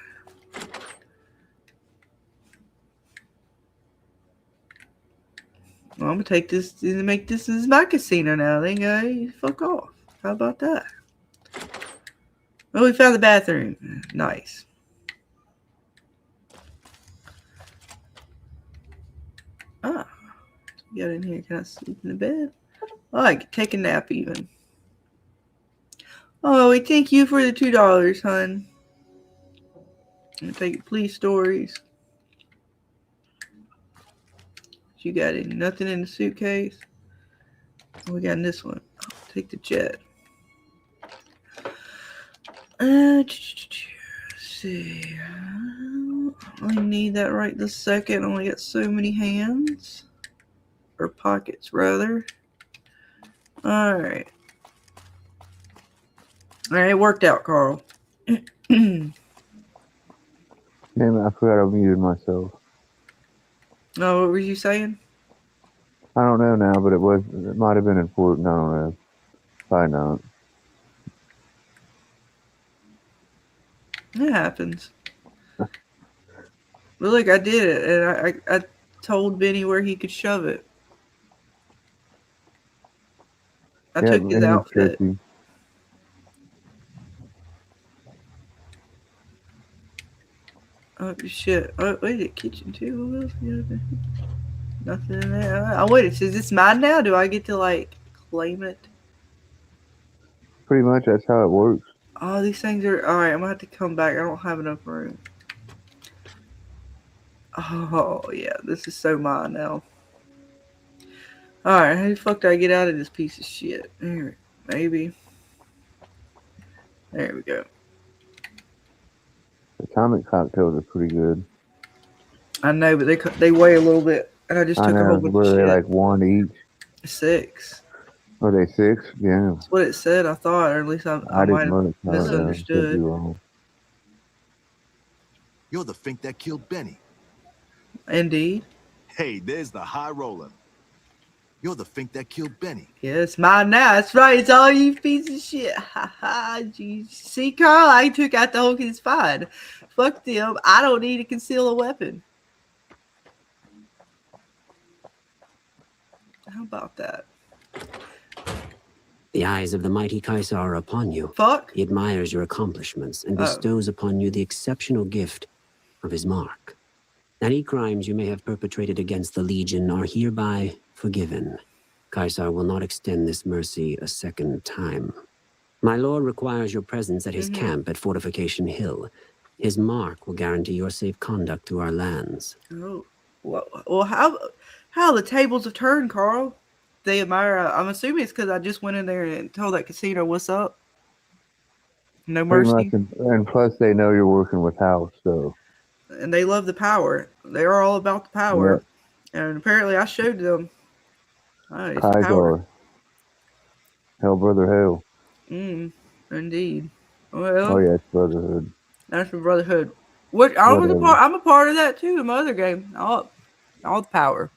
D: Well, I'm gonna take this and make this as my casino now. Then go fuck off. How about that? Oh, we found the bathroom. Nice. Ah, what got in here? Can I sleep in the bed? Oh, I can take a nap even. Oh, we thank you for the $2, hun. I'm gonna take police stories. You got it? Nothing in the suitcase. What we got in this one? I'll take the jet. Let's see. I only need that right this second. I only got so many hands. Or pockets, rather. Alright. Alright, it worked out, Carl.
G: Damn it, I forgot I muted myself.
D: Oh, what were you saying?
G: I don't know now, but it might have been important. I don't know. Probably not.
D: It happens. But look, I did it, and I told Benny where he could shove it. I took his outfit.
G: Tricky.
D: Oh shit! Oh wait, the kitchen too. What else we got? Nothing in there. Oh wait, is this mine now? Do I get to like claim it?
G: Pretty much, that's how it works.
D: Oh, these things are all right. I'm gonna have to come back. I don't have enough room. Oh yeah, this is so mine now. All right, how the fuck do I get out of this piece of shit? There, maybe. There we go.
G: Atomic cocktails are pretty good.
D: I know, but they weigh a little bit, and I just took a whole bunch of shit.
G: Were they like one each?
D: 6.
G: Are they 6? Yeah.
D: That's what it said. I thought, or at least I might have misunderstood.
R: You're the Fink that killed Benny.
D: Indeed.
R: Hey, there's the high roller. You're the Fink that killed Benny.
D: Yeah, it's mine now. That's right. It's all you piece of shit. Ha ha. See, Carl, I took out the whole kid. It's fine. Fuck them. I don't need to conceal a weapon. How about that?
S: The eyes of the mighty Kaisar are upon you.
D: Fuck.
S: He admires your accomplishments and bestows upon you the exceptional gift of his mark. Any crimes you may have perpetrated against the Legion are hereby forgiven. Kaisar will not extend this mercy a second time. My lord requires your presence at his camp at Fortification Hill. His mark will guarantee your safe conduct through our lands.
D: Oh, well, how the tables have turned, Carl? They admire. I'm assuming it's because I just went in there and told that casino what's up. No
G: Pretty
D: mercy.
G: much, and plus they know you're working with House, so.
D: And they love the power. They're all about the power. Yep. And apparently I showed them. It's power.
G: Hell, brother, hell.
D: Indeed. Well,
G: oh yeah, it's brotherhood.
D: That's for brotherhood. What I'm a part of that too in my other game. All the power.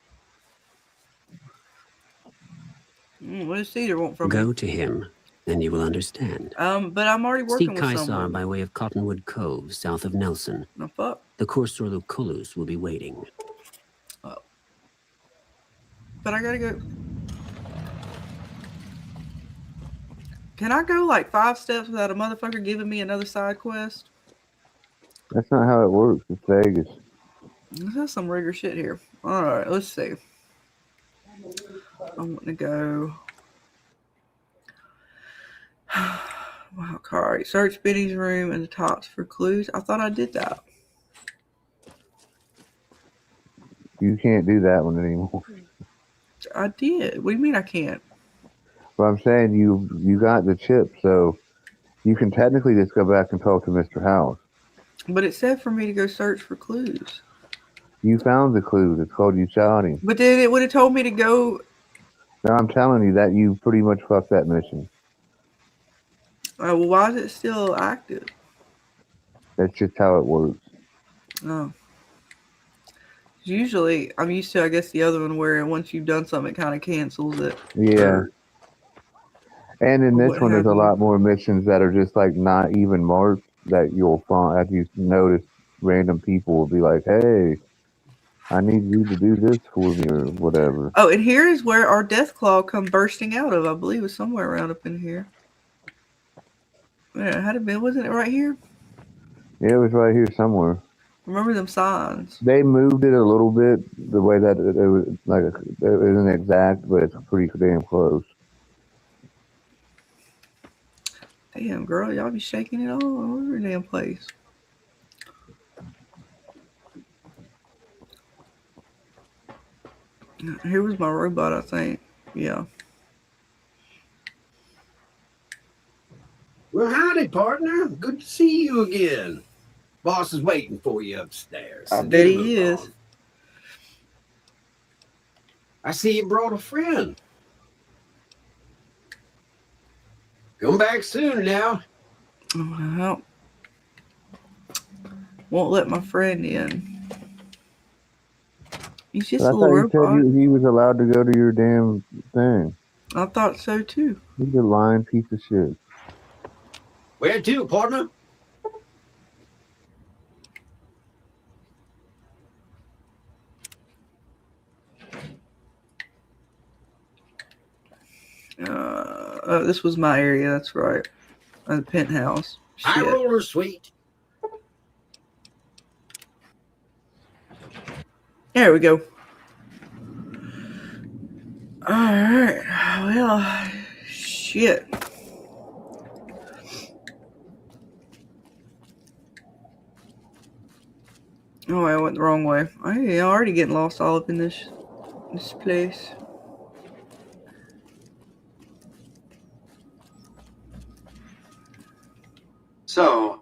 D: What does Cedar want from me?
S: Go to him, and you will understand.
D: But I'm already working with
S: Kaisar
D: someone.
S: by way of Cottonwood Cove, south of Nelson.
D: No fuck.
S: The Cursor Lucullus will be waiting.
D: Oh. But I gotta go. Can I go like 5 steps without a motherfucker giving me another side quest?
G: That's not how it works. It's Vegas.
D: This has some rigor shit here. Alright, let's see. I want to go. Wow, alright. Search Benny's room and the tops for clues. I thought I did that.
G: You can't do that one anymore.
D: I did. What do you mean I can't?
G: Well, I'm saying you got the chip, so you can technically just go back and talk to Mr. House.
D: But it said for me to go search for clues.
G: You found the clues. It's called you shot him.
D: But then it would have told me to go.
G: No, I'm telling you that you pretty much fucked that mission.
D: Well, why is it still active?
G: That's just how it works.
D: Oh. Usually, I'm used to, I guess, the other one where once you've done something, it kind of cancels it.
G: Yeah. And in this one, there's a lot more missions that are just like not even marked that you'll find. As you notice, random people will be like, "Hey, I need you to do this for me," or whatever.
D: Oh, and here is where our death claw come bursting out of. I believe it's somewhere around up in here. Yeah, had it been? Wasn't it right here?
G: Yeah, it was right here somewhere.
D: Remember them signs?
G: They moved it a little bit the way that it was like it isn't exact, but it's pretty damn close.
D: Damn, girl, y'all be shaking it all over the damn place. Here was my robot, I think. Yeah.
I: Well, howdy, partner. Good to see you again. Boss is waiting for you upstairs.
D: I bet he is.
I: I see you brought a friend. Come back soon now.
D: Well, won't let my friend in. He's just a little robot.
G: He was allowed to go to your damn thing.
D: I thought so too.
G: He's a lying piece of shit.
I: Where to, partner?
D: This was my area. That's right. The penthouse.
I: High roller suite.
D: There we go. All right. Well, shit. Oh, I went the wrong way. I'm already getting lost all up in this place.
K: So,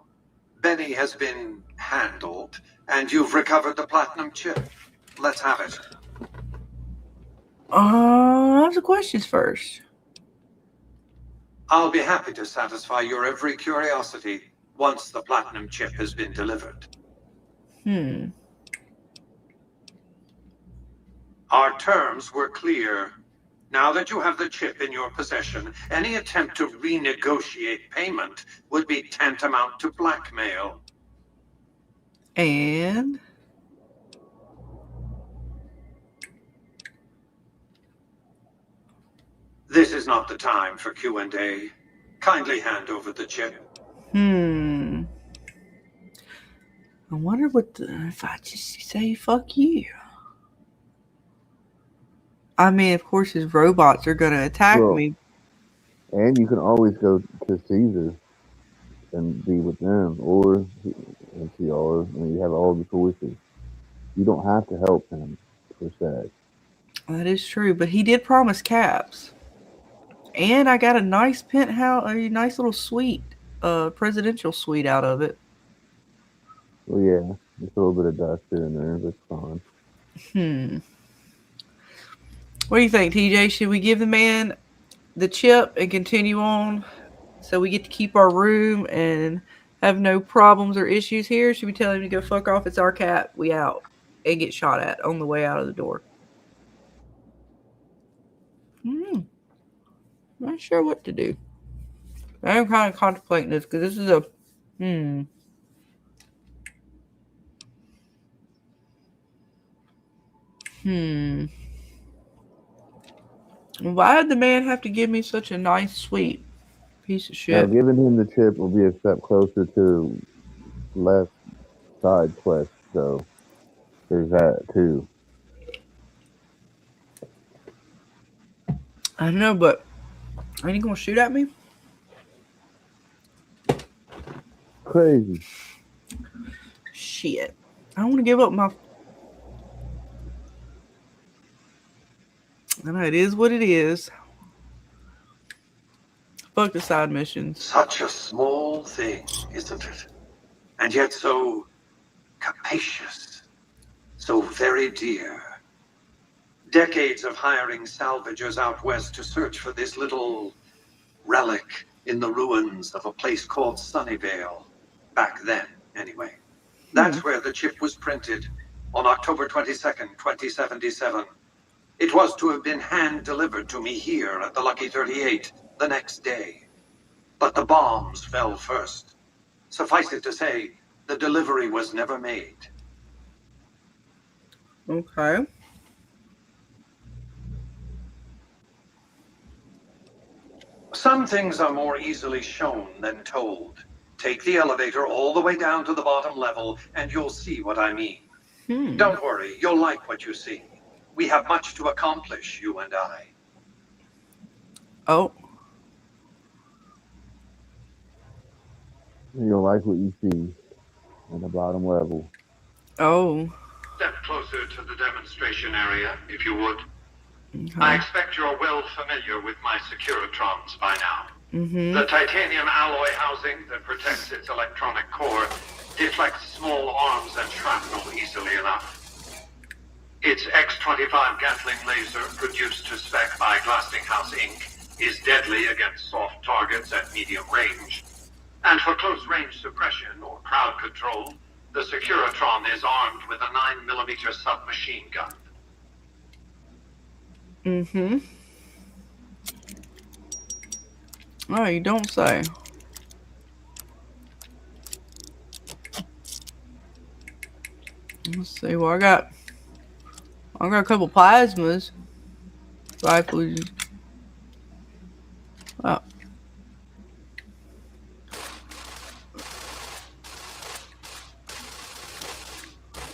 K: Benny has been handled, and you've recovered the platinum chip. Let's have it.
D: Answer questions first.
K: I'll be happy to satisfy your every curiosity once the platinum chip has been delivered. Our terms were clear. Now that you have the chip in your possession, any attempt to renegotiate payment would be tantamount to blackmail. This is not the time for Q&A. Kindly hand over the chip.
D: I wonder if I just say fuck you. I mean, of course, his robots are going to attack me.
G: And you can always go to Caesar and be with them, or NCR, and you have all the choices. You don't have to help him, per se.
D: That is true, but he did promise caps. And I got a nice penthouse, a nice little suite, presidential suite out of it.
G: Well, yeah, just a little bit of dust here and there, but it's fine.
D: What do you think, TJ? Should we give the man the chip and continue on so we get to keep our room and have no problems or issues here? Should we tell him to go fuck off? It's our cat. We out. And get shot at on the way out of the door. Not sure what to do. I'm kind of contemplating this because this is a Why did the man have to give me such a nice, sweet piece of shit?
G: Now, giving him the chip will be a step closer to left side quest, so there's that too.
D: I don't know, but ain't he gonna shoot at me?
G: Crazy.
D: Shit. I don't want to give up my... I know, it is what it is. Fuck the side missions.
K: Such a small thing, isn't it? And yet so capacious, so very dear. Decades of hiring salvagers out west to search for this little relic in the ruins of a place called Sunnyvale. Back then, anyway. That's where the chip was printed on October 22nd, 2077. It was to have been hand-delivered to me here at the Lucky 38 the next day. But the bombs fell first. Suffice it to say, the delivery was never made.
D: Okay.
K: Some things are more easily shown than told. Take the elevator all the way down to the bottom level, and you'll see what I mean. Don't worry, you'll like what you see. We have much to accomplish, you and I.
D: Oh.
G: You'll like what you see on the bottom level.
D: Oh.
K: Step closer to the demonstration area, if you would. I expect you're well familiar with my Securitrons by now. The titanium alloy housing that protects its electronic core deflects small arms and shrapnel easily enough. Its X-25 Gatling laser, produced to spec by Glassinghouse Inc., is deadly against soft targets at medium range. And for close-range suppression or crowd control, the Securitron is armed with a 9mm submachine gun.
D: Oh, you don't say. Let's see. Well, I got a couple plasmas. Rifles. Oh.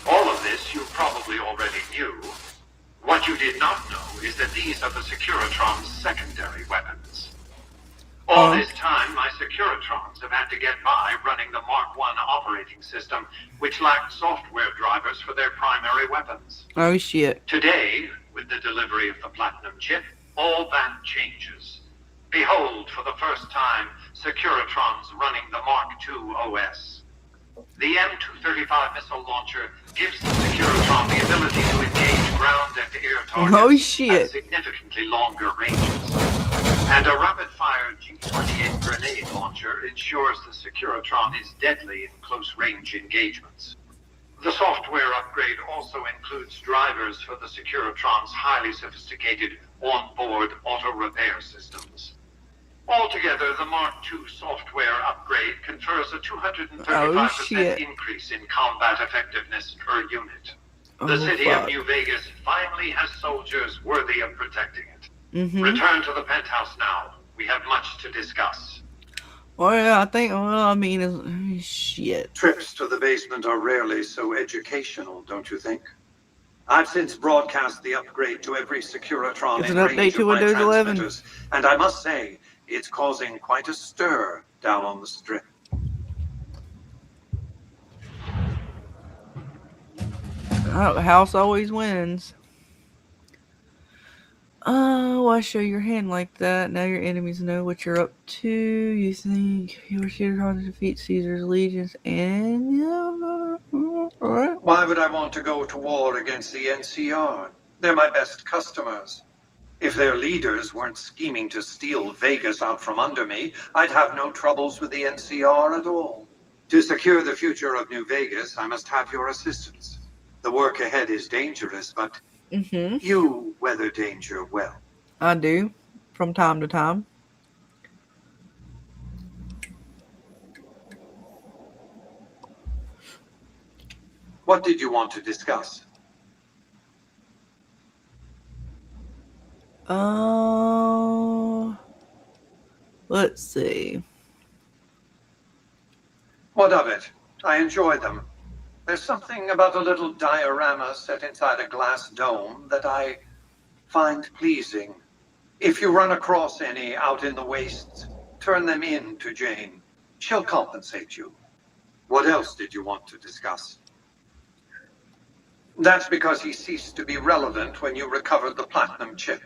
K: All of this you probably already knew. What you did not know is that these are the Securitron's secondary weapons. All this time, my Securitrons have had to get by running the Mark I operating system, which lacked software drivers for their primary weapons.
D: Oh, shit.
K: Today, with the delivery of the Platinum chip, all that changes. Behold, for the first time, Securitrons running the Mark II OS. The M235 missile launcher gives the Securitron the ability to engage ground and air targets at significantly longer ranges. And a rapid-fire G-28 grenade launcher ensures the Securitron is deadly in close-range engagements. The software upgrade also includes drivers for the Securitron's highly sophisticated on-board auto-repair systems. Altogether, the Mark II software upgrade confers a 235% increase in combat effectiveness per unit. The city of New Vegas finally has soldiers worthy of protecting it. Return to the penthouse now. We have much to discuss.
D: Well, yeah, I think, well, I mean, shit.
K: Trips to the basement are rarely so educational, don't you think? I've since broadcast the upgrade to every Securitron
D: It's
K: in
D: an update
K: range
D: to
K: of my
D: Windows 11.
K: transmitters, and I must say, it's causing quite a stir down on the strip.
D: Oh, house always wins. Why show your hand like that? Now your enemies know what you're up to. You think you were here to defeat Caesar's legions and...
K: Why would I want to go to war against the NCR? They're my best customers. If their leaders weren't scheming to steal Vegas out from under me, I'd have no troubles with the NCR at all. To secure the future of New Vegas, I must have your assistance. The work ahead is dangerous, but you weather danger well.
D: I do, from time to time.
K: What did you want to discuss?
D: Let's see.
K: What of it? I enjoy them. There's something about a little diorama set inside a glass dome that I find pleasing. If you run across any out in the wastes, turn them in to Jane. She'll compensate you. What else did you want to discuss? That's because he ceased to be relevant when you recovered the platinum chip.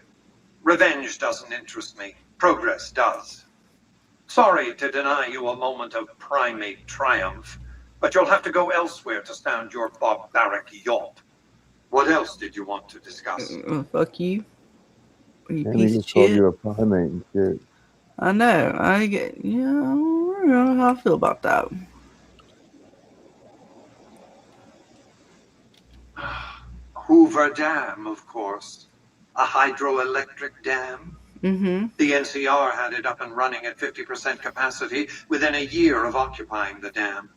K: Revenge doesn't interest me. Progress does. Sorry to deny you a moment of primate triumph, but you'll have to go elsewhere to stand your barbaric yawp. What else did you want to discuss?
D: Fuck you. You
G: And
D: piece
G: he
D: of
G: just called
D: shit.
G: you a primate and shit.
D: I know. I get, I don't know how I feel about that.
K: Hoover Dam, of course. A hydroelectric dam. The NCR had it up and running at 50% capacity within a year of occupying the dam.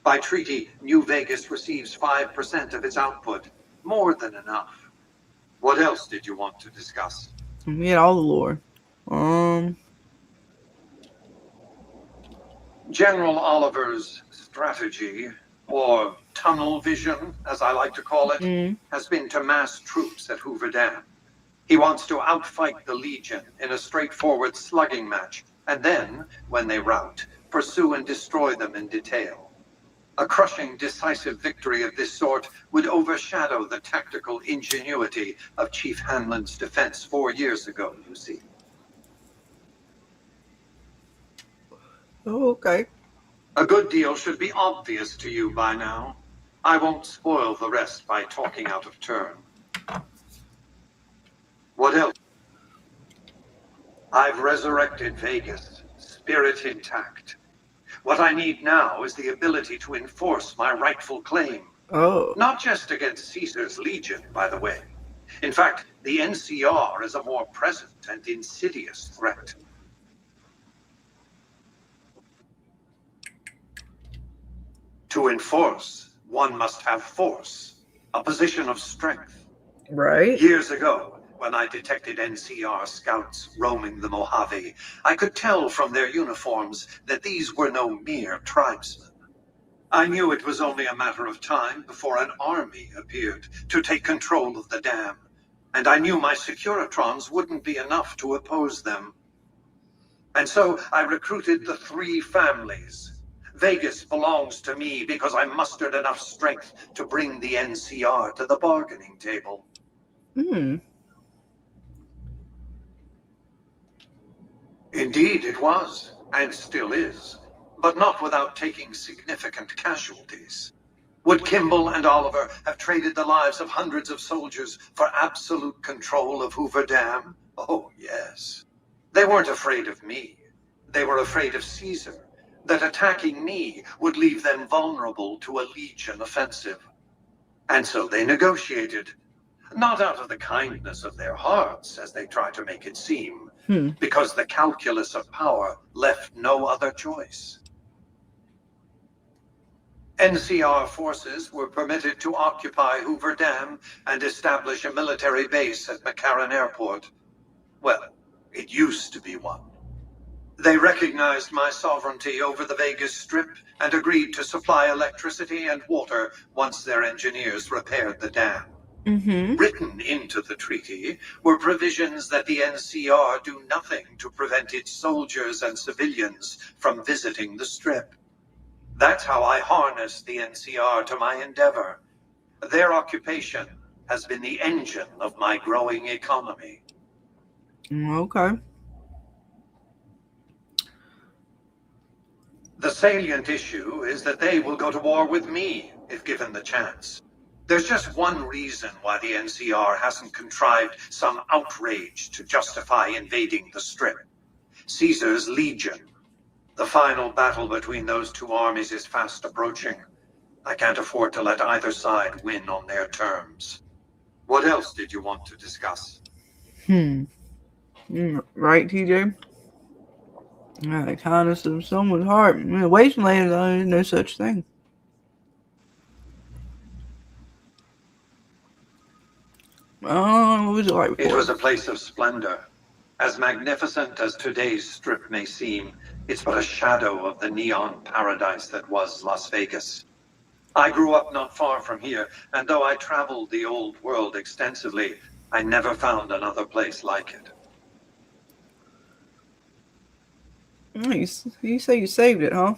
K: By treaty, New Vegas receives 5% of its output. More than enough. What else did you want to discuss?
D: We had all the lore.
K: General Oliver's strategy, or tunnel vision, as I like to call it, has been to mass troops at Hoover Dam. He wants to outfight the Legion in a straightforward slugging match, and then, when they rout, pursue and destroy them in detail. A crushing, decisive victory of this sort would overshadow the tactical ingenuity of Chief Hanlon's defense 4 years ago, you see.
D: Oh, okay.
K: A good deal should be obvious to you by now. I won't spoil the rest by talking out of turn. What else? I've resurrected Vegas, spirit intact. What I need now is the ability to enforce my rightful claim.
D: Oh.
K: Not just against Caesar's Legion, by the way. In fact, the NCR is a more present and insidious threat. To enforce, one must have force, a position of strength.
D: Right.
K: Years ago, when I detected NCR scouts roaming the Mojave, I could tell from their uniforms that these were no mere tribesmen. I knew it was only a matter of time before an army appeared to take control of the dam, and I knew my Securitrons wouldn't be enough to oppose them. And so I recruited the 3 families. Vegas belongs to me because I mustered enough strength to bring the NCR to the bargaining table. Indeed it was, and still is, but not without taking significant casualties. Would Kimball and Oliver have traded the lives of hundreds of soldiers for absolute control of Hoover Dam? Oh, yes. They weren't afraid of me. They were afraid of Caesar, that attacking me would leave them vulnerable to a Legion offensive. And so they negotiated, not out of the kindness of their hearts, as they try to make it seem, because the calculus of power left no other choice. NCR forces were permitted to occupy Hoover Dam and establish a military base at McCarran Airport. Well, it used to be one. They recognized my sovereignty over the Vegas Strip and agreed to supply electricity and water once their engineers repaired the dam. Written into the treaty were provisions that the NCR do nothing to prevent its soldiers and civilians from visiting the Strip. That's how I harness the NCR to my endeavor. Their occupation has been the engine of my growing economy.
D: Okay.
K: The salient issue is that they will go to war with me if given the chance. There's just one reason why the NCR hasn't contrived some outrage to justify invading the Strip. Caesar's Legion. The final battle between those two armies is fast approaching. I can't afford to let either side win on their terms. What else did you want to discuss?
D: Right, TJ? The kindness of someone's heart. Wasteland, there's no such thing. What was it like before?
K: It was a place of splendor. As magnificent as today's Strip may seem, it's but a shadow of the neon paradise that was Las Vegas. I grew up not far from here, and though I traveled the old world extensively, I never found another place like it.
D: You say you saved it, huh?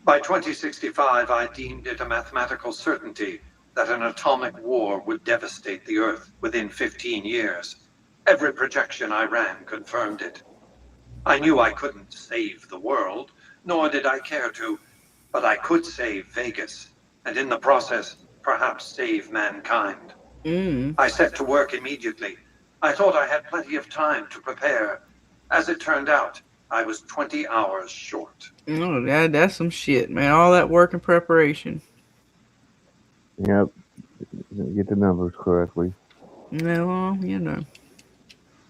K: By 2065, I deemed it a mathematical certainty that an atomic war would devastate the Earth within 15 years. Every projection I ran confirmed it. I knew I couldn't save the world, nor did I care to, but I could save Vegas, and in the process, perhaps save mankind. I set to work immediately. I thought I had plenty of time to prepare. As it turned out, I was 20 hours short.
D: Oh, that's some shit, man. All that work and preparation.
G: Yep. Get the numbers correctly.
D: No, you know.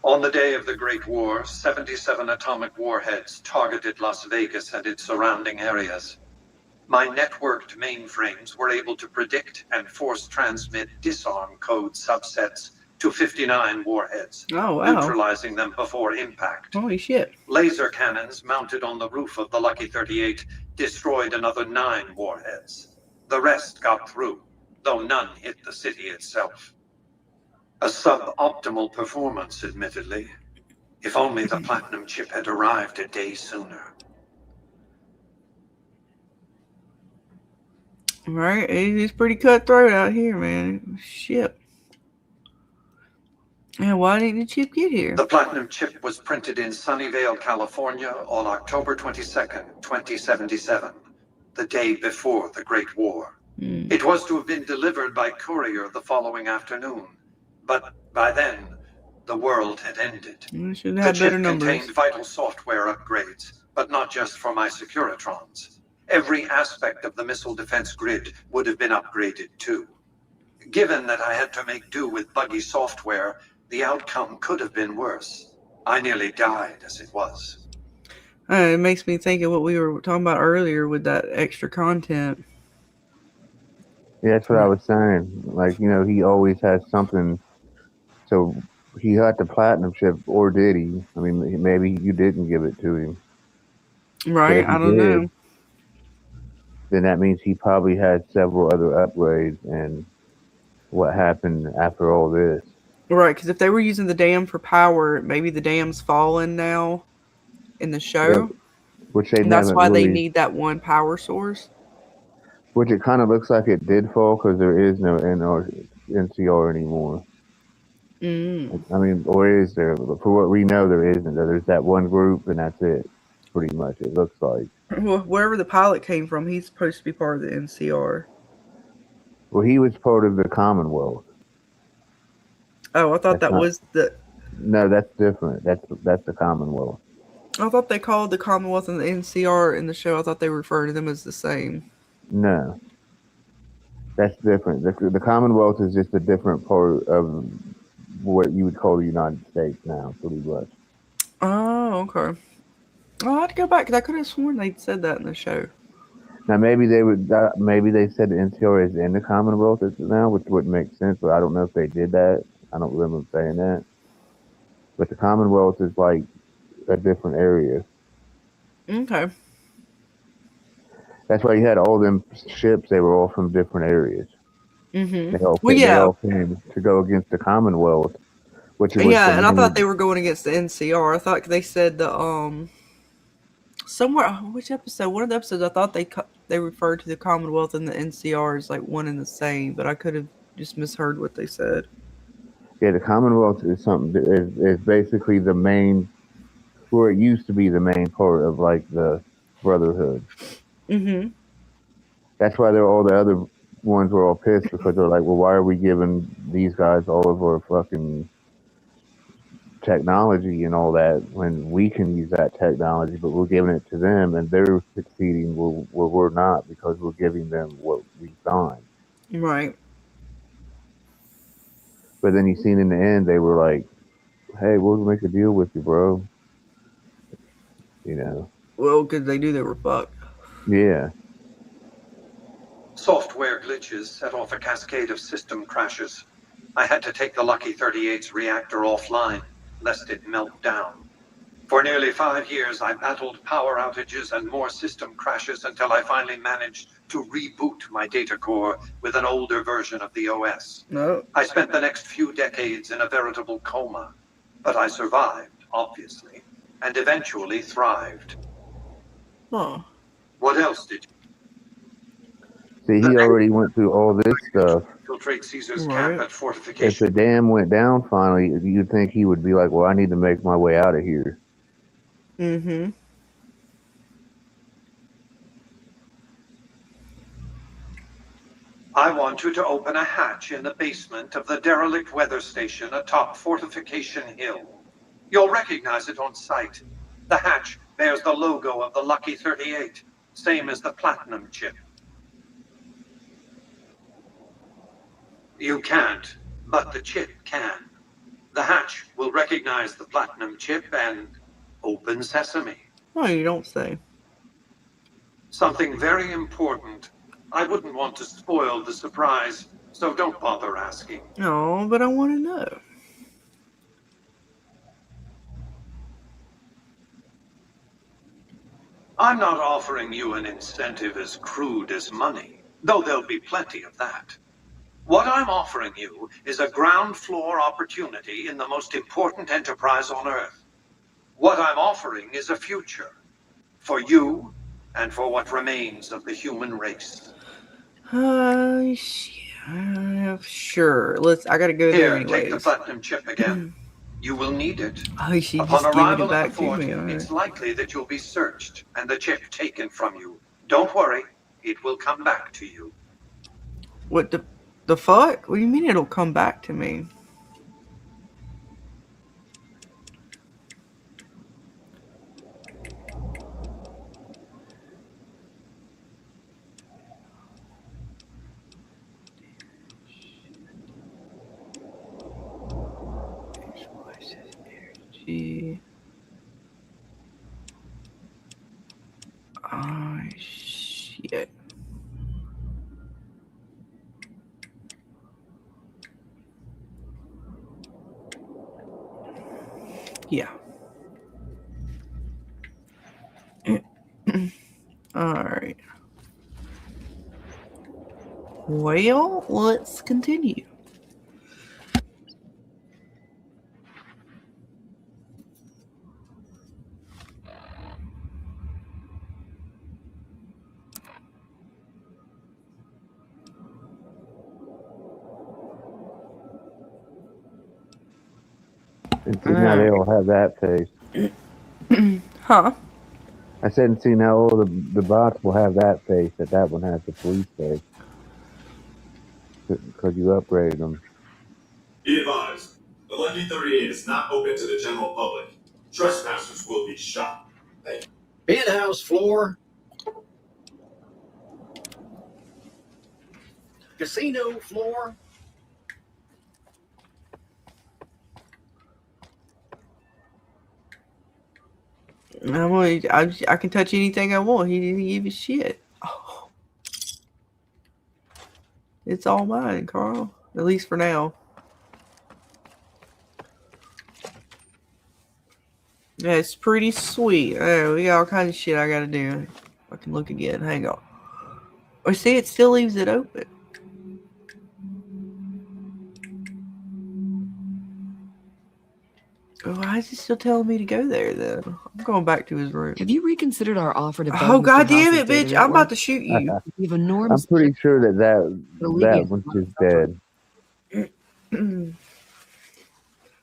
K: On the day of the Great War, 77 atomic warheads targeted Las Vegas and its surrounding areas. My networked mainframes were able to predict and force transmit disarm code subsets to 59 warheads, neutralizing them before impact.
D: Holy shit.
K: Laser cannons mounted on the roof of the Lucky 38 destroyed another 9 warheads. The rest got through, though none hit the city itself. A suboptimal performance, admittedly. If only the platinum chip had arrived a day sooner.
D: Right, it's pretty cutthroat out here, man. Shit. And why didn't the chip get here?
K: The platinum chip was printed in Sunnyvale, California on October 22nd, 2077, the day before the Great War. It was to have been delivered by courier the following afternoon, but by then, the world had ended.
D: Should
K: The
D: have
K: chip
D: better numbers.
K: contained vital software upgrades, but not just for my Securitrons. Every aspect of the missile defense grid would have been upgraded too. Given that I had to make do with buggy software, the outcome could have been worse. I nearly died as it was.
D: It makes me think of what we were talking about earlier with that extra content.
G: Yeah, that's what I was saying. Like, you know, he always has something. So he got the platinum chip, or did he? I mean, maybe you didn't give it to him.
D: Right, I don't know.
G: Then that means he probably had several other upgrades, and what happened after all this.
D: Right, because if they were using the dam for power, maybe the dam's fallen now in the show.
G: Yeah, which they
D: and that's
G: haven't
D: why they
G: really-
D: need that one power source.
G: Which it kind of looks like it did fall, because there is no NCR anymore. I mean, or is there? For what we know, there isn't. There's that one group, and that's it. Pretty much, it looks like.
D: Well, wherever the pilot came from, he's supposed to be part of the NCR.
G: Well, he was part of the Commonwealth.
D: Oh, I thought that was the...
G: No, that's different. That's the Commonwealth.
D: I thought they called the Commonwealth and the NCR in the show. I thought they referred to them as the same.
G: No, that's different. The Commonwealth is just a different part of what you would call the United States now, pretty much.
D: Oh, okay. I'll have to go back, because I could have sworn they said that in the show.
G: Now, maybe they said the NCR is in the Commonwealth now, which would make sense, but I don't know if they did that. I don't remember saying that. but the Commonwealth is like a different area.
D: Okay.
G: That's why you had all them ships. They were all from different areas.
D: Mm-hmm.
G: They all
D: Well,
G: they
D: yeah.
G: all came to go against the Commonwealth, which was the
D: Yeah, and I thought they
G: main.
D: were going against the NCR. I thought they said the somewhere, which episode? One of the episodes I thought they referred to the Commonwealth and the NCR as like one and the same, but I could have just misheard what they said.
G: Yeah, the Commonwealth is something is basically the main, where it used to be the main part of like the Brotherhood.
D: Mm-hmm.
G: That's why all the other ones were all pissed because they're like, well, why are we giving these guys all of our fucking technology and all that when we can use that technology, but we're giving it to them and they're succeeding where we're not because we're giving them what we signed.
D: Right.
G: But then you seen in the end, they were like, hey, we'll make a deal with you, bro. You know?
D: Well, because they knew they were fucked.
G: Yeah.
K: Software glitches set off a cascade of system crashes. I had to take the Lucky 38's reactor offline, lest it melt down. For nearly 5 years, I battled power outages and more system crashes until I finally managed to reboot my data core with an older version of the OS.
D: No.
K: I spent the next few decades in a veritable coma, but I survived, obviously, and eventually thrived.
D: Huh.
K: What else did you?
G: See, he already went through all this stuff.
K: Infiltrate Caesar's camp at
G: If
K: fortification.
G: the dam went down finally, you'd think he would be like, well, I need to make my way out of here.
D: Mm-hmm.
K: I want you to open a hatch in the basement of the derelict weather station atop Fortification Hill. You'll recognize it on sight. The hatch bears the logo of the Lucky 38, same as the platinum chip. You can't, but the chip can. The hatch will recognize the platinum chip and open sesame.
D: Oh, you don't say.
K: Something very important. I wouldn't want to spoil the surprise, so don't bother asking.
D: No, but I want to know.
K: I'm not offering you an incentive as crude as money, though there'll be plenty of that. What I'm offering you is a ground floor opportunity in the most important enterprise on Earth. What I'm offering is a future. For you, and for what remains of the human race.
D: Sure. I gotta go there
K: Here,
D: anyways.
K: take the platinum chip again. You will need it.
D: Oh, she
K: Upon
D: just giving
K: arrival
D: it back
K: at the fort,
D: to me. All right.
K: it's likely that you'll be searched and the chip taken from you. Don't worry, it will come back to you.
D: What the fuck? What do you mean it'll come back to me? Energy. Oh, shit. Yeah. All right. Well, let's continue.
G: And see, now they all have that face.
D: Huh?
G: I said, and see, now all the bots will have that face, that one has the police face. Because you upgraded them.
H: Be advised, the Lucky 38 is not open to the general public. Trespassers will be shot. Thank you.
I: Penthouse floor. Casino floor.
D: I can touch anything I want. He didn't give a shit. Oh. It's all mine, Carl. At least for now. Yeah, it's pretty sweet. Oh, we got all kinds of shit I gotta do. I can look again. Hang on. Or see, it still leaves it open. Why is he still telling me to go there then? I'm going back to his room.
M: Have you reconsidered our offer to bug
D: Oh,
M: Mr.
D: God damn
M: House's
D: it,
M: data
D: bitch. I'm about
M: network?
D: to shoot you.
M: We have
G: I'm
M: enormous
G: pretty sure that
M: alleviate
G: one's
M: a lot of
G: just
M: suffering.
G: dead.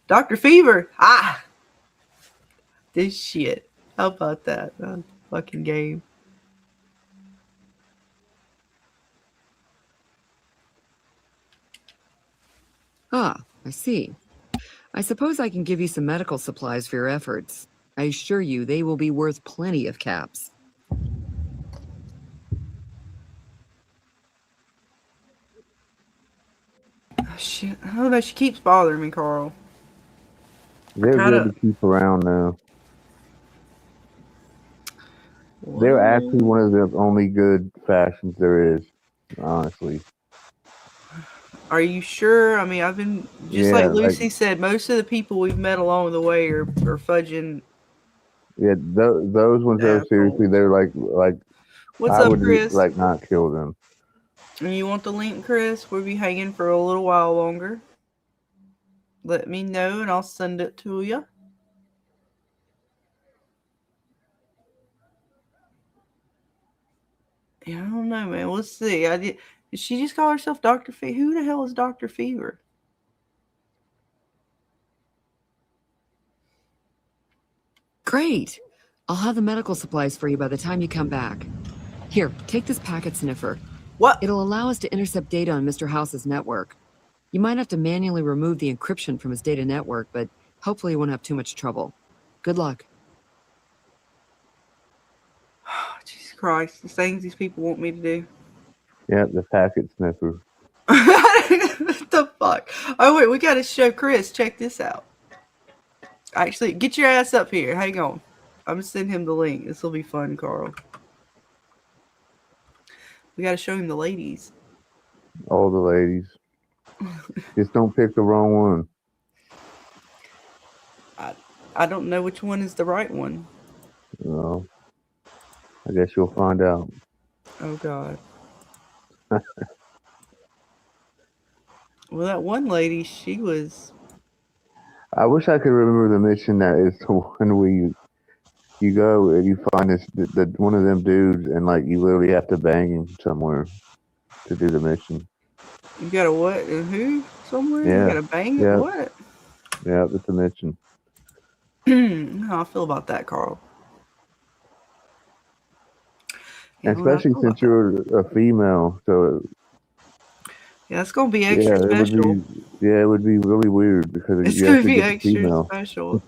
D: Dr. Fever. Ah! This shit. How about that? Fucking game.
M: Ah, I see. I suppose I can give you some medical supplies for your efforts. I assure you they will be worth plenty of caps.
D: Oh, shit. I don't know. She keeps bothering me, Carl.
G: They're
D: Kinda-
G: good to keep around now. They're actually one of the only good factions there is, honestly.
D: Are you sure? I mean, I've been just
G: Yeah,
D: like Lucy said. Most of the people we've met along the way are fudging.
G: Yeah, those ones though, seriously, they're like
D: What's
G: I
D: up,
G: would
D: Chris?
G: like not kill them.
D: And you want the link, Chris? We'll be hanging for a little while longer. Let me know, and I'll send it to you. Yeah, I don't know, man. Let's see. Did she just call herself Dr. Fever? Who the hell is Dr. Fever?
M: Great! I'll have the medical supplies for you by the time you come back. Here, take this packet sniffer.
D: What?
M: It'll allow us to intercept data on Mr. House's network. You might have to manually remove the encryption from his data network, but hopefully you won't have too much trouble. Good luck.
D: Jesus Christ. The things these people want me to do.
G: Yeah, the packet sniffer.
D: What the fuck? Oh, wait. We got to show Chris. Check this out. Actually, get your ass up here. Hang on. I'm going to send him the link. This will be fun, Carl. We got to show him the ladies.
G: All the ladies. Just don't pick the wrong one.
D: I don't know which one is the right one.
G: No. I guess you'll find out.
D: Oh, God. Well, that one lady, she was...
G: I wish I could remember the mission that is the one where you go and you find this one of them dudes and like you literally have to bang him somewhere to do the mission.
D: You got a what and who somewhere?
G: Yeah.
D: You got a bang?
G: Yeah.
D: What?
G: Yeah, it's a mission.
D: How I feel about that, Carl. Yeah,
G: Especially since you're a female, so
D: yeah, it's gonna be extra special.
G: It would be really weird because
D: It's
G: you
D: gonna
G: have to
D: be
G: get
D: extra
G: female.
D: special.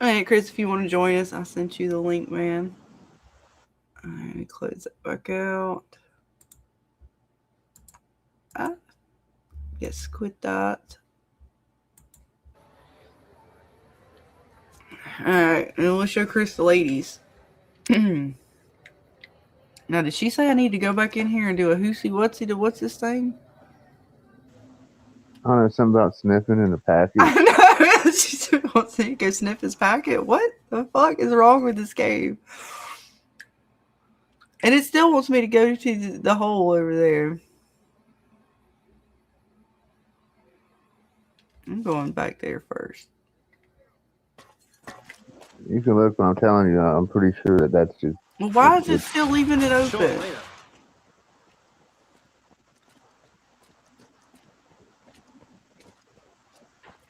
D: Alright, Chris, if you want to join us, I sent you the link, man. Alright, close that back out. Yes, quit that. Alright, and we'll show Chris the ladies. Now, did she say I need to go back in here and do a what's this thing?
G: I don't know, something about sniffing in the package.
D: I know. She wants to go sniff his packet. What the fuck is wrong with this game? And it still wants me to go to the hole over there. I'm going back there first.
G: You can look, but I'm telling you, I'm pretty sure that's just...
D: Well, why is it still leaving it open?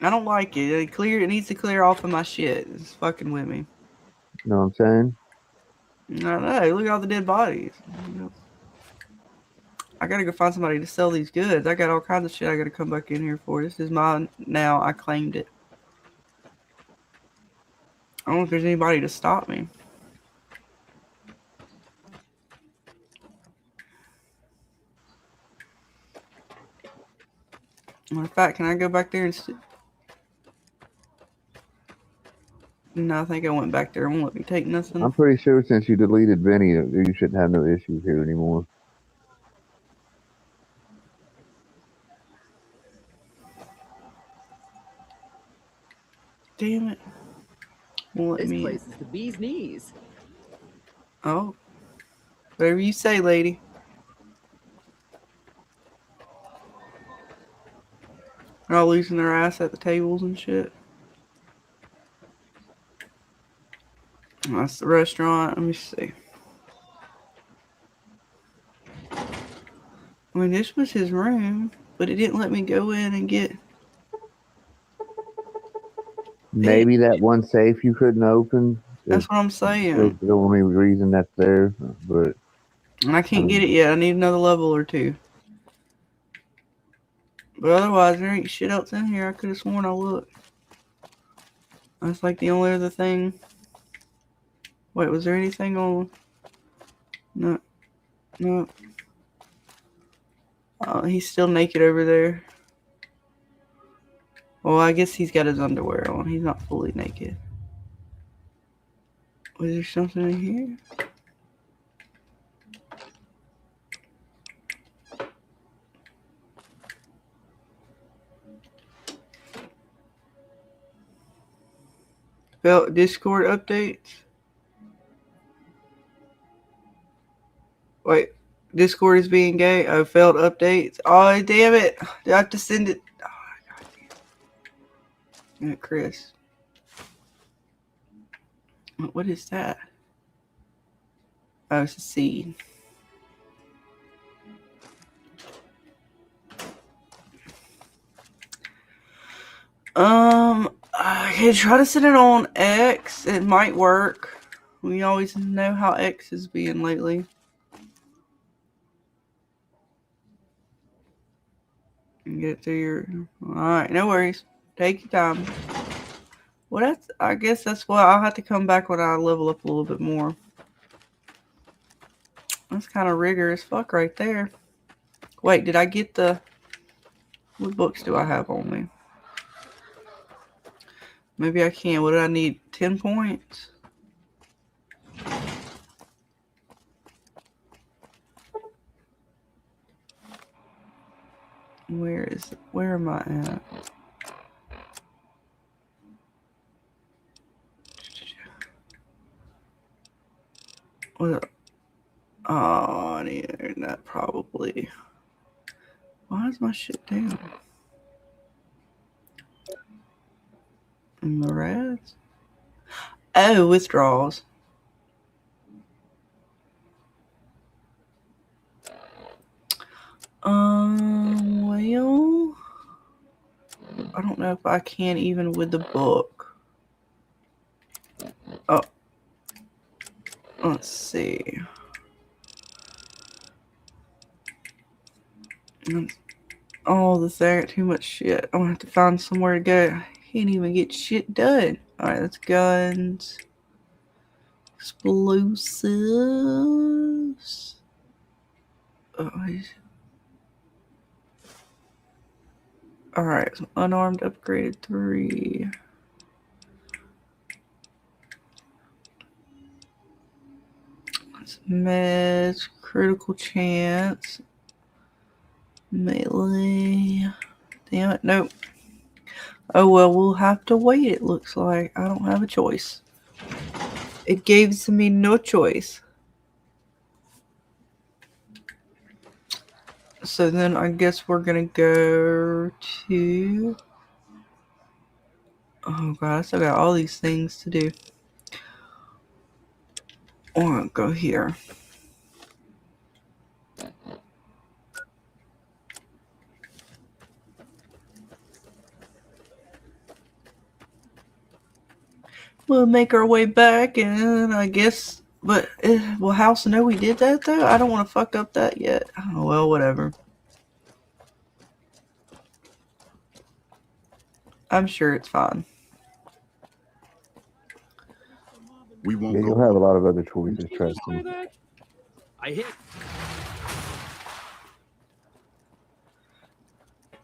D: I don't like it. It needs to clear off of my shit. It's fucking with me.
G: You know what I'm saying?
D: I know. Look at all the dead bodies. I gotta go find somebody to sell these goods. I got all kinds of shit I gotta come back in here for. This is mine now. I claimed it. I don't know if there's anybody to stop me. Matter of fact, can I go back there and... No, I think I went back there. It won't let me take nothing.
G: I'm pretty sure since you deleted Benny, you shouldn't have no issues here anymore.
D: Damn it. Won't let
M: This
D: me.
M: place is the bee's knees.
D: Oh. Whatever you say, lady. They're all losing their ass at the tables and shit. That's the restaurant. Let me see. I mean, this was his room, but it didn't let me go in and get.
G: Maybe that one safe you couldn't open.
D: That's what I'm saying.
G: That's the only reason that's there. But
D: And I can't get it yet. I need another level or two. But otherwise, there ain't shit else in here. I could have sworn I looked. That's like the only other thing. Wait, was there anything on? No. No. Oh, he's still naked over there. Well, I guess he's got his underwear on. He's not fully naked. Was there something in here? Felt Discord updates. Wait, Discord is being gay. Oh, failed updates. Oh, damn it. Do I have to send it? Oh, God damn it, Chris. What is that? Oh, it's a seed. I can try to send it on X. It might work. We always know how X is being lately. And get it through your. Alright, no worries. Take your time. Well, I guess that's why I'll have to come back when I level up a little bit more. That's kind of rigorous fuck right there. Wait, did I get the... What books do I have on me? Maybe I can. What do I need? 10 points? Where am I at? What? Oh, I need that probably. Why is my shit down? In the reds? Oh, withdrawals. Well, I don't know if I can even with the book. Oh, let's see. Oh, this there too much shit. I'm gonna have to find somewhere to go. I can't even get shit done. Alright, that's guns. Explosives. Alright, so unarmed upgraded 3. That's meds, critical chance. Melee. Damn it, nope. Oh well, we'll have to wait, it looks like. I don't have a choice. It gives me no choice. So then I guess we're gonna go to... Oh god, I still got all these things to do. Or I'll go here. We'll make our way back, and I guess... But, will House know we did that, though? I don't want to fuck up that yet. Oh, well, whatever. I'm sure it's fine.
O: We won't
G: yeah,
O: go.
G: you'll have a lot of other choices, trust me.
Q: I hit.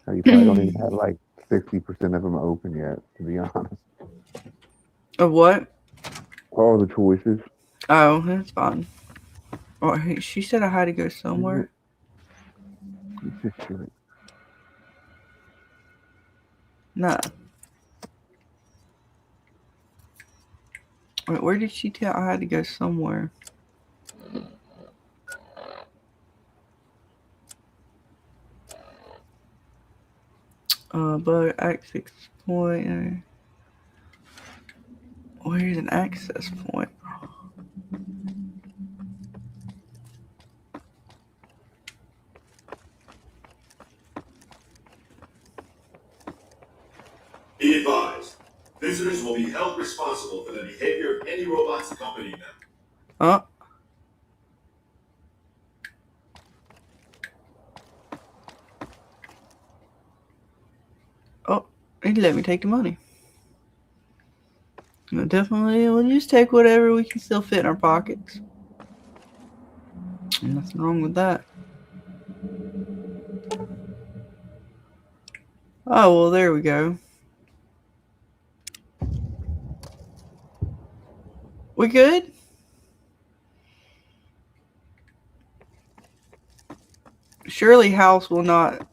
G: You probably don't even have like 60% of them open yet, to be honest.
D: Of what?
G: All the choices.
D: Oh, that's fine. Oh, she said I had to go somewhere. No. Wait, where did she tell I had to go somewhere? But access point. Where's an access point?
H: Be advised, visitors will be held responsible for the behavior of any robots accompanying them.
D: Oh, he let me take the money. No, definitely, we'll just take whatever we can still fit in our pockets. Nothing wrong with that. Oh, well, there we go. We good? Surely House will not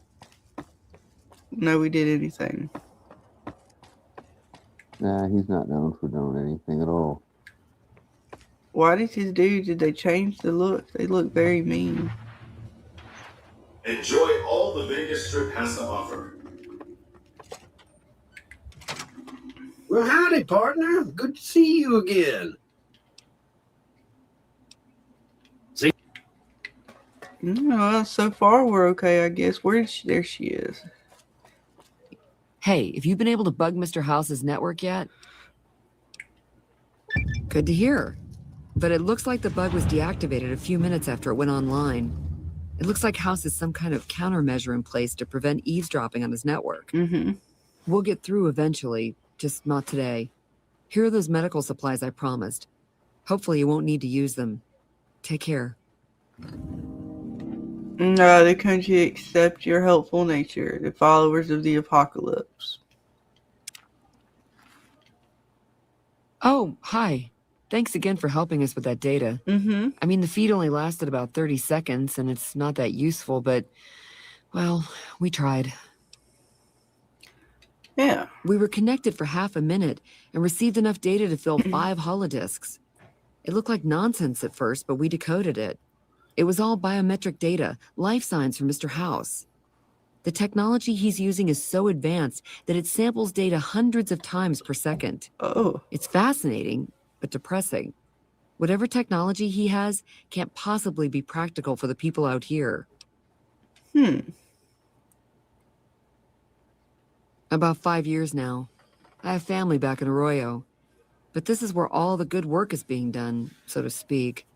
D: know we did anything.
G: Nah, he's not known for doing anything at all.
D: Why did his dudes, did they change the look? They look very mean.
H: Enjoy all the Vegas Strip has to offer.
I: Well, howdy, partner. Good to see you again. See?
D: Well, so far we're okay, I guess. Where is she? There she is.
M: Hey, have you been able to bug Mr. House's network yet? Good to hear. But it looks like the bug was deactivated a few minutes after it went online. It looks like House has some kind of countermeasure in place to prevent eavesdropping on his network. We'll get through eventually, just not today. Here are those medical supplies I promised. Hopefully you won't need to use them. Take care.
D: No, the country accept your helpful nature, the followers of the apocalypse.
M: Oh, hi. Thanks again for helping us with that data. I mean, the feed only lasted about 30 seconds, and it's not that useful, but, well, we tried.
D: Yeah.
M: We were connected for half a minute and received enough data to fill 5 holodisks. It looked like nonsense at first, but we decoded it. It was all biometric data, life signs from Mr. House. The technology he's using is so advanced that it samples data hundreds of times per second.
D: Oh.
M: It's fascinating, but depressing. Whatever technology he has can't possibly be practical for the people out here. About 5 years now. I have family back in Arroyo. But this is where all the good work is being done, so to speak.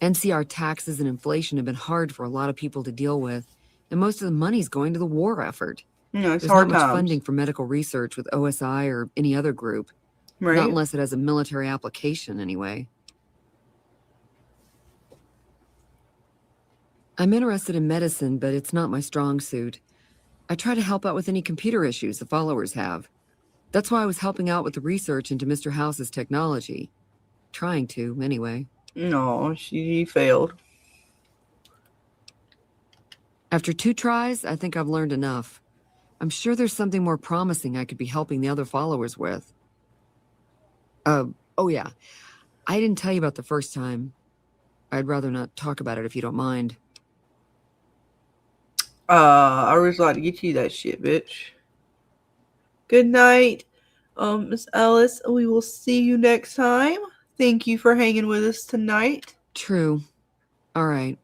M: NCR taxes and inflation have been hard for a lot of people to deal with, and most of the money's going to the war effort.
D: No, it's
M: There's
D: hard
M: not much
D: times.
M: funding for medical research with OSI or any other group.
D: Right.
M: Not unless it has a military application, anyway. I'm interested in medicine, but it's not my strong suit. I try to help out with any computer issues the followers have. That's why I was helping out with the research into Mr. House's technology. Trying to, anyway.
D: No, she failed.
M: After 2 tries, I think I've learned enough. I'm sure there's something more promising I could be helping the other followers with. Oh yeah. I didn't tell you about the first time. I'd rather not talk about it if you don't mind.
D: I always like to get you that shit, bitch. Good night, Miss Ellis. We will see you next time. Thank you for hanging with us tonight.
M: True. All right.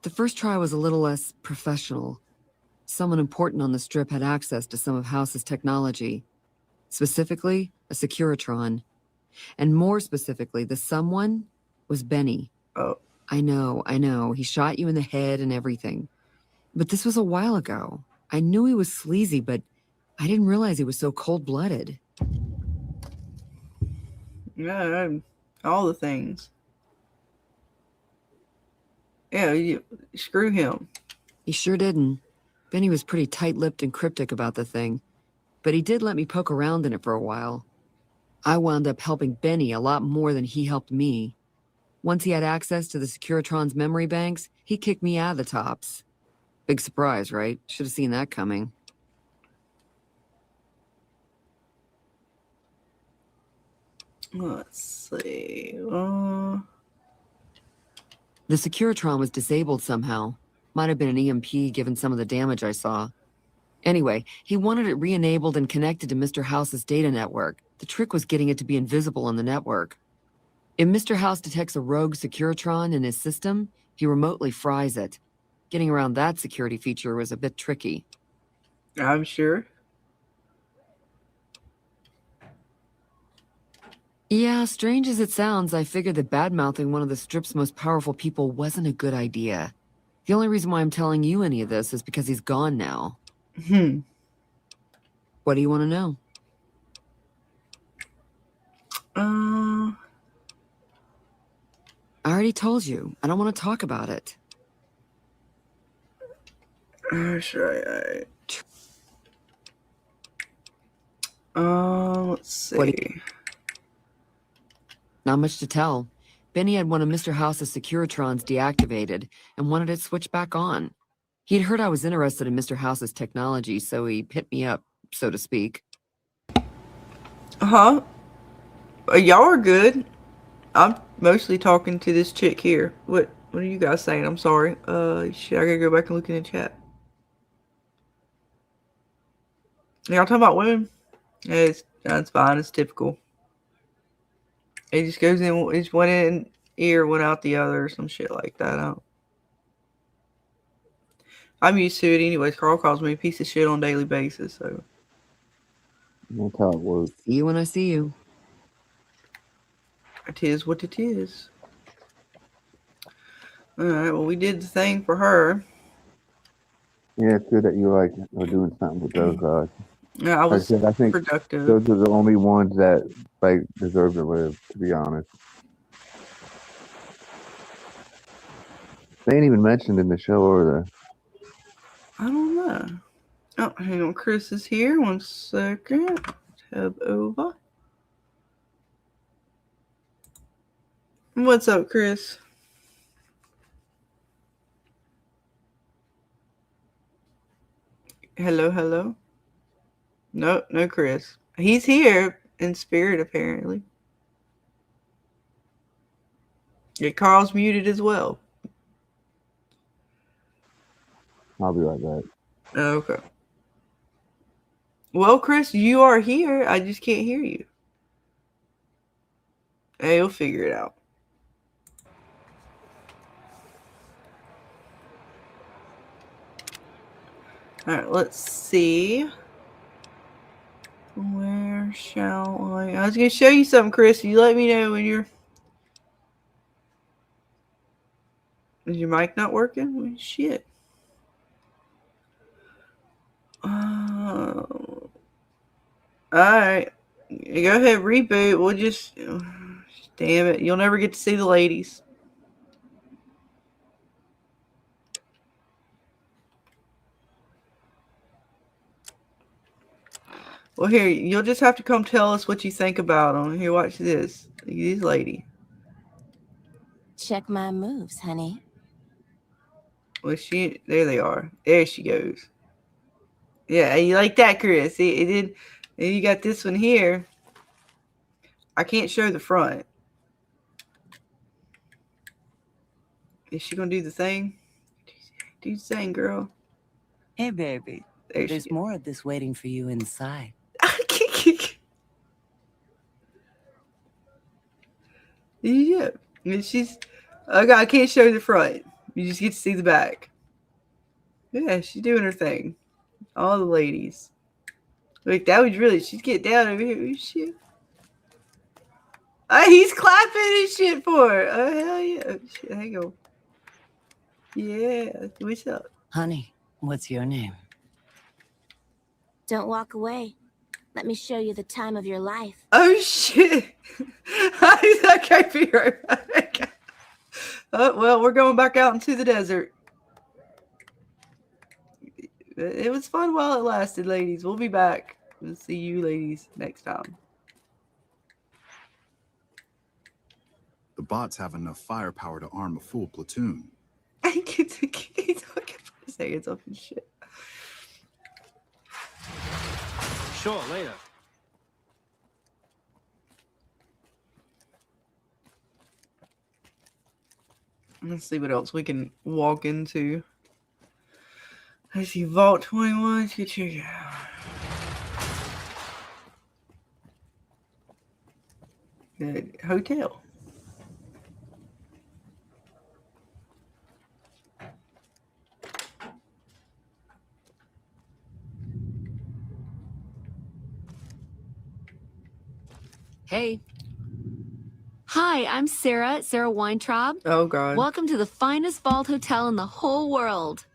M: The first try was a little less professional. Someone important on the strip had access to some of House's technology. Specifically, a Securitron. And more specifically, the someone was Benny.
D: Oh.
M: I know. He shot you in the head and everything. But this was a while ago. I knew he was sleazy, but I didn't realize he was so cold-blooded.
D: Yeah, all the things. Yeah, screw him.
M: He sure didn't. Benny was pretty tight-lipped and cryptic about the thing. But he did let me poke around in it for a while. I wound up helping Benny a lot more than he helped me. Once he had access to the Securitron's memory banks, he kicked me out of the tops. Big surprise, right? Should have seen that coming.
D: Let's see.
M: The Securitron was disabled somehow. Might have been an EMP given some of the damage I saw. Anyway, he wanted it re-enabled and connected to Mr. House's data network. The trick was getting it to be invisible on the network. If Mr. House detects a rogue Securitron in his system, he remotely fries it. Getting around that security feature was a bit tricky.
D: I'm sure.
M: Yeah, strange as it sounds, I figured that bad-mouthing one of the Strip's most powerful people wasn't a good idea. The only reason why I'm telling you any of this is because he's gone now. What do you want to know? I already told you. I don't want to talk about it.
D: Sure. Let's see.
M: Not much to tell. Benny had one of Mr. House's Securitrons deactivated and wanted it switched back on. He'd heard I was interested in Mr. House's technology, so he hit me up, so to speak.
D: Y'all are good. I'm mostly talking to this chick here. What are you guys saying? I'm sorry. Shit, I gotta go back and look in the chat. Y'all talking about women? Yeah, that's fine. It's typical. It just goes in. It's one in ear, one out the other, or some shit like that. I'm used to it anyways. Carl calls me a piece of shit on a daily basis, so
G: that's how it works.
M: See you when I see you.
D: It is what it is. All right. Well, we did the thing for her.
G: Yeah, it's good that you are doing something with those guys.
D: Yeah, I think
G: productive. Those are the only ones that deserve to live, to be honest. They ain't even mentioned in the show, are they?
D: I don't know. Oh, hang on. Chris is here. 1 second. Tab over. What's up, Chris? Hello. No, Chris. He's here in spirit, apparently. Yeah, Carl's muted as well.
G: I'll be right back.
D: Okay. Well, Chris, you are here. I just can't hear you. Hey, you'll figure it out. All right, let's see. Where shall I was going to show you something, Chris. You let me know when you're... Is your mic not working? Well, shit. All right. Go ahead, reboot. We'll just... Damn it. You'll never get to see the ladies. Well, here, you'll just have to come tell us what you think about them. Here, watch this. Look at this lady.
P: Check my moves, honey.
D: Well, there they are. There she goes. Yeah, you like that, Chris? It did. And you got this one here. I can't show the front. Is she gonna do the thing? Do the thing, girl.
T: Hey, baby. There's more of this waiting for you inside.
D: Yeah, I can't show the front. You just get to see the back. Yeah, she's doing her thing. All the ladies. Like, that was really... She's getting down over here. Shit. He's clapping and shit for her. Oh, hell yeah. Shit, hang on. Yeah. What's up?
T: Honey, what's your name?
P: Don't walk away. Let me show you the time of your life.
D: Oh, shit. I can't be right back. Well, we're going back out into the desert. It was fun while it lasted, ladies. We'll be back. We'll see you ladies next time.
R: The bots have enough firepower to arm a full platoon.
D: He's saying up and shit.
Q: Sure, later.
D: Let's see what else we can walk into. I see Vault 21. Let's get check it out. The hotel.
M: Hey. Hi, I'm Sarah Weintraub.
D: Oh, God.
M: Welcome to the finest vault hotel in the whole world.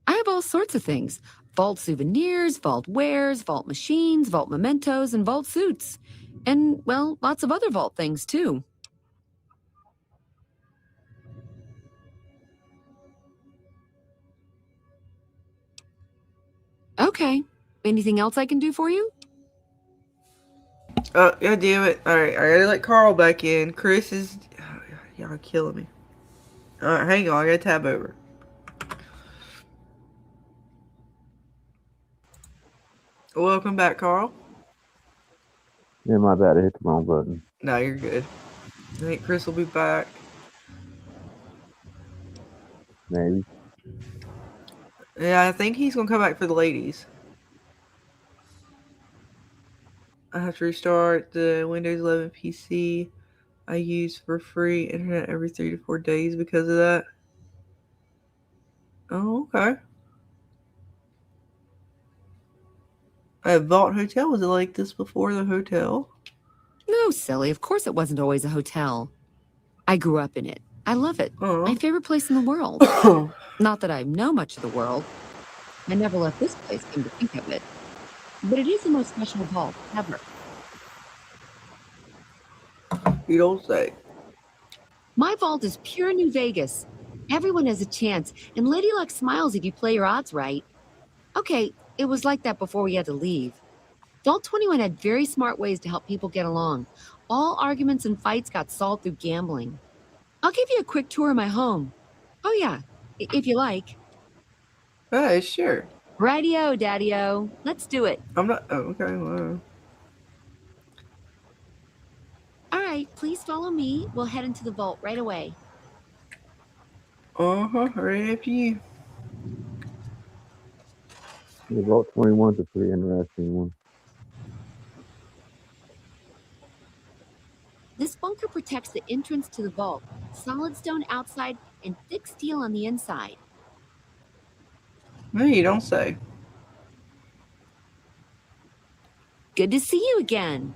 M: I have all sorts of things. Vault souvenirs, vault wares, vault machines, vault mementos, and vault suits. And, well, lots of other vault things, too. Okay. Anything else I can do for you?
D: Oh, God damn it. Alright, I gotta let Carl back in. Chris is... Oh, y'all are killing me. Alright, hang on. I gotta tab over. Welcome back, Carl.
G: Yeah, my bad. I hit the wrong button.
D: No, you're good. I think Chris will be back.
G: Maybe.
D: Yeah, I think he's gonna come back for the ladies. I have to restart the Windows 11 PC I use for free internet every 3 to 4 days because of that. Oh, okay. Vault Hotel, was it like this before the hotel?
M: No, silly. Of course it wasn't always a hotel. I grew up in it. I love it. My favorite place in the world. Not that I know much of the world. I never left this place, come to think of it. But it is the most special vault ever.
D: You don't say.
M: My vault is pure New Vegas. Everyone has a chance, and Lady Luck smiles if you play your odds right. Okay, it was like that before we had to leave. Vault 21 had very smart ways to help people get along. All arguments and fights got solved through gambling. I'll give you a quick tour of my home. Oh yeah, if you like.
D: Sure.
M: Rightio, Daddy-o. Let's do it.
D: I'm not... Oh, okay. Wow.
M: All right, please follow me. We'll head into the vault right away.
D: Uh-huh. Right after you.
G: Yeah, Vault 21's a pretty interesting one.
M: This bunker protects the entrance to the vault. Solid stone outside and thick steel on the inside.
D: No, you don't say.
M: Good to see you again.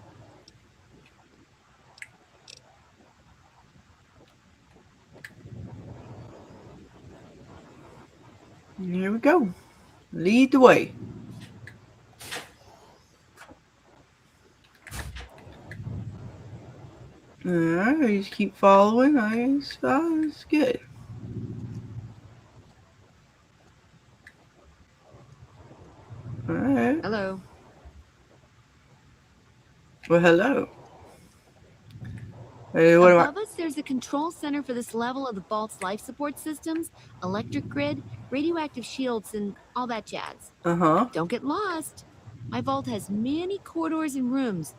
D: Here we go. Lead the way. Alright, we just keep following. It's good. Alright.
M: Hello.
D: Well, hello. Hey, what
M: Above us, there's a control center for this level of the vault's life support systems, electric grid, radioactive shields, and all that jazz.
D: Uh-huh.
M: Don't get lost. My vault has many corridors and rooms,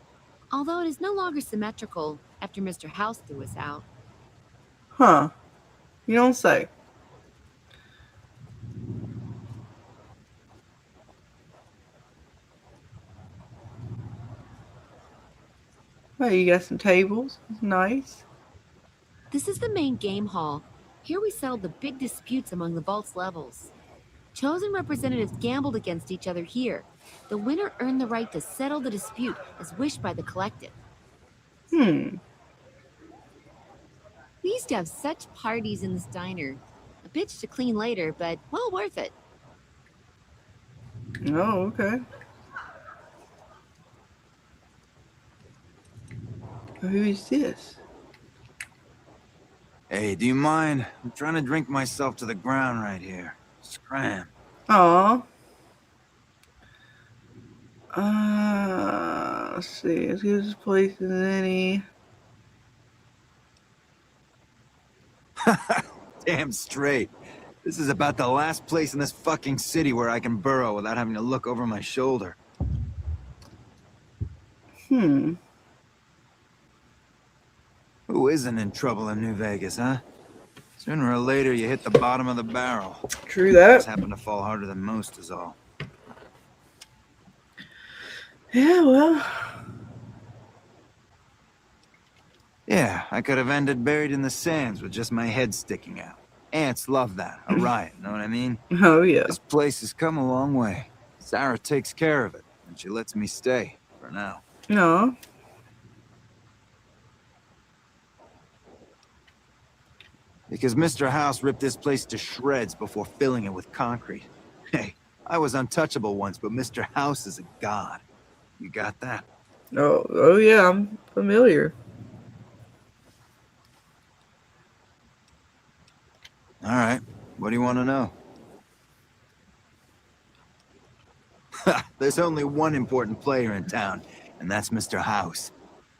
M: although it is no longer symmetrical after Mr. House threw us out.
D: Huh. You don't say. Oh, you got some tables. It's nice.
M: This is the main game hall. Here we settled the big disputes among the vault's levels. Chosen representatives gambled against each other here. The winner earned the right to settle the dispute as wished by the collective.
D: Hmm.
M: We used to have such parties in this diner. A bitch to clean later, but well worth it.
D: Oh, okay. Who is this?
L: Hey, do you mind? I'm trying to drink myself to the ground right here. Scram.
D: Aw. Let's see. As good as place as any.
L: Damn straight. This is about the last place in this fucking city where I can burrow without having to look over my shoulder.
D: Hmm.
L: Who isn't in trouble in New Vegas, huh? Sooner or later, you hit the bottom of the barrel.
D: True that.
L: Just happen to fall harder than most is all.
D: Yeah, well.
L: Yeah, I could have ended buried in the sands with just my head sticking out. Ants love that. A riot, know what I mean?
D: Oh, yeah.
L: This place has come a long way. Sarah takes care of it, and she lets me stay, for now.
D: No.
L: Because Mr. House ripped this place to shreds before filling it with concrete. Hey, I was untouchable once, but Mr. House is a god. You got that?
D: Oh yeah, I'm familiar.
L: All right. What do you want to know? There's only one important player in town, and that's Mr. House.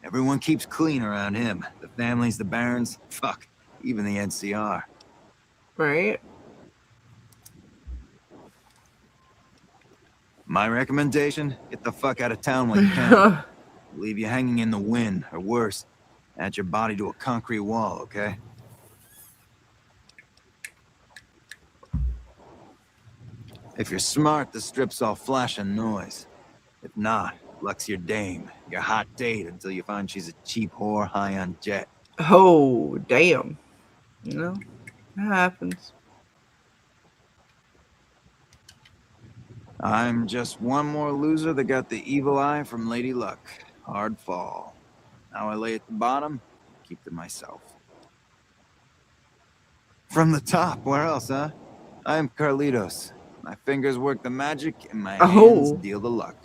L: Everyone keeps clean around him. The families, the barons, fuck, even the NCR.
D: Right.
L: My recommendation, get the fuck out of town when you can. Leave you hanging in the wind, or worse, add your body to a concrete wall, okay? If you're smart, the strip's all flash and noise. If not, luck's your dame, your hot date until you find she's a cheap whore high on jet.
D: Oh, damn. You know, that happens.
L: I'm just one more loser that got the evil eye from Lady Luck. Hard fall. Now I lay at the bottom, keep to myself. From the top, where else, huh? I'm Carlitos. My fingers work the magic, and my hands deal the luck.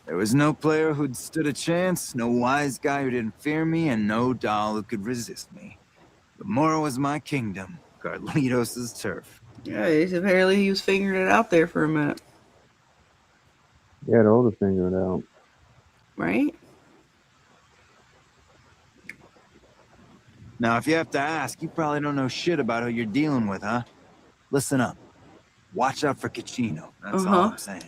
L: There was no player who'd stood a chance, no wise guy who didn't fear me, and no doll who could resist me. Gomorrah was my kingdom, Carlitos' turf.
D: Yeah, apparently he was figuring it out there for a minute.
G: He had all to figure it out.
D: Right?
L: Now, if you have to ask, you probably don't know shit about who you're dealing with, huh? Listen up. Watch out for Caccino. That's all I'm saying.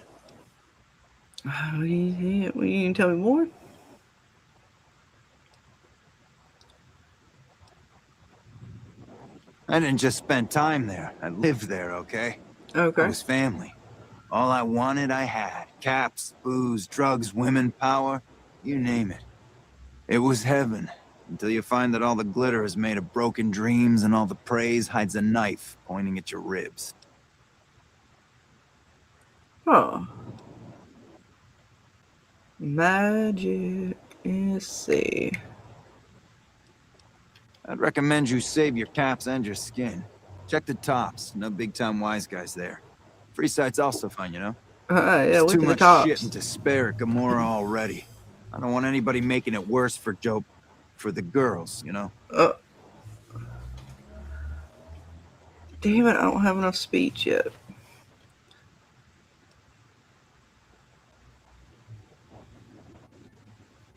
D: What do you can tell me more?
L: I didn't just spend time there. I lived there, okay?
D: Okay.
L: It was family. All I wanted, I had. Caps, booze, drugs, women, power. You name it. It was heaven. Until you find that all the glitter is made of broken dreams and all the praise hides a knife pointing at your ribs.
D: Oh. Magic. Let's see.
L: I'd recommend you save your caps and your skin. Check the tops. No big-time wise guys there. Free sight's also fine, you know?
D: Yeah,
L: There's
D: look
L: too
D: at the
L: much
D: tops.
L: shit and despair at Gomorrah already. I don't want anybody making it worse for Joe, for the girls, you know?
D: Damn it, I don't have enough speech yet.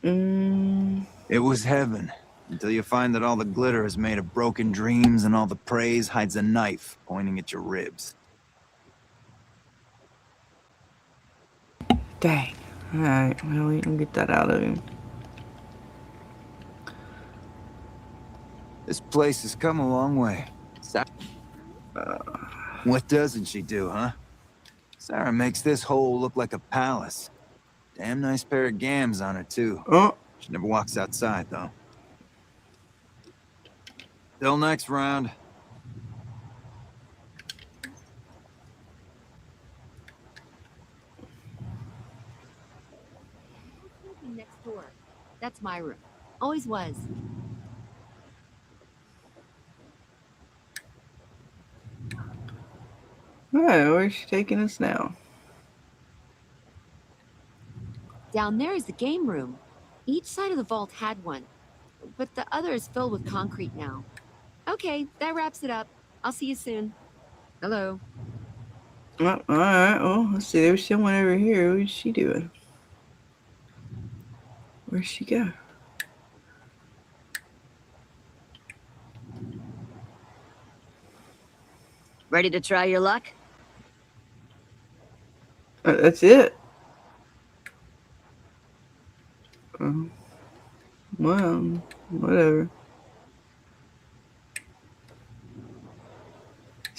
L: It was heaven. Until you find that all the glitter is made of broken dreams and all the praise hides a knife pointing at your ribs.
D: Dang. Alright, well, we can get that out of him.
L: This place has come a long way. What doesn't she do, huh? Sarah makes this hole look like a palace. Damn nice pair of gams on her, too. She never walks outside, though. Till next round.
N: Next door. That's my room. Always was.
D: Alright, where's she taking us now?
N: Down there is the game room. Each side of the vault had one, but the other is filled with concrete now. Okay, that wraps it up. I'll see you soon. Hello.
D: Alright, well, let's see, there's someone over here. What is she doing? Where'd she go?
N: Ready to try your luck?
D: That's it. Well, whatever.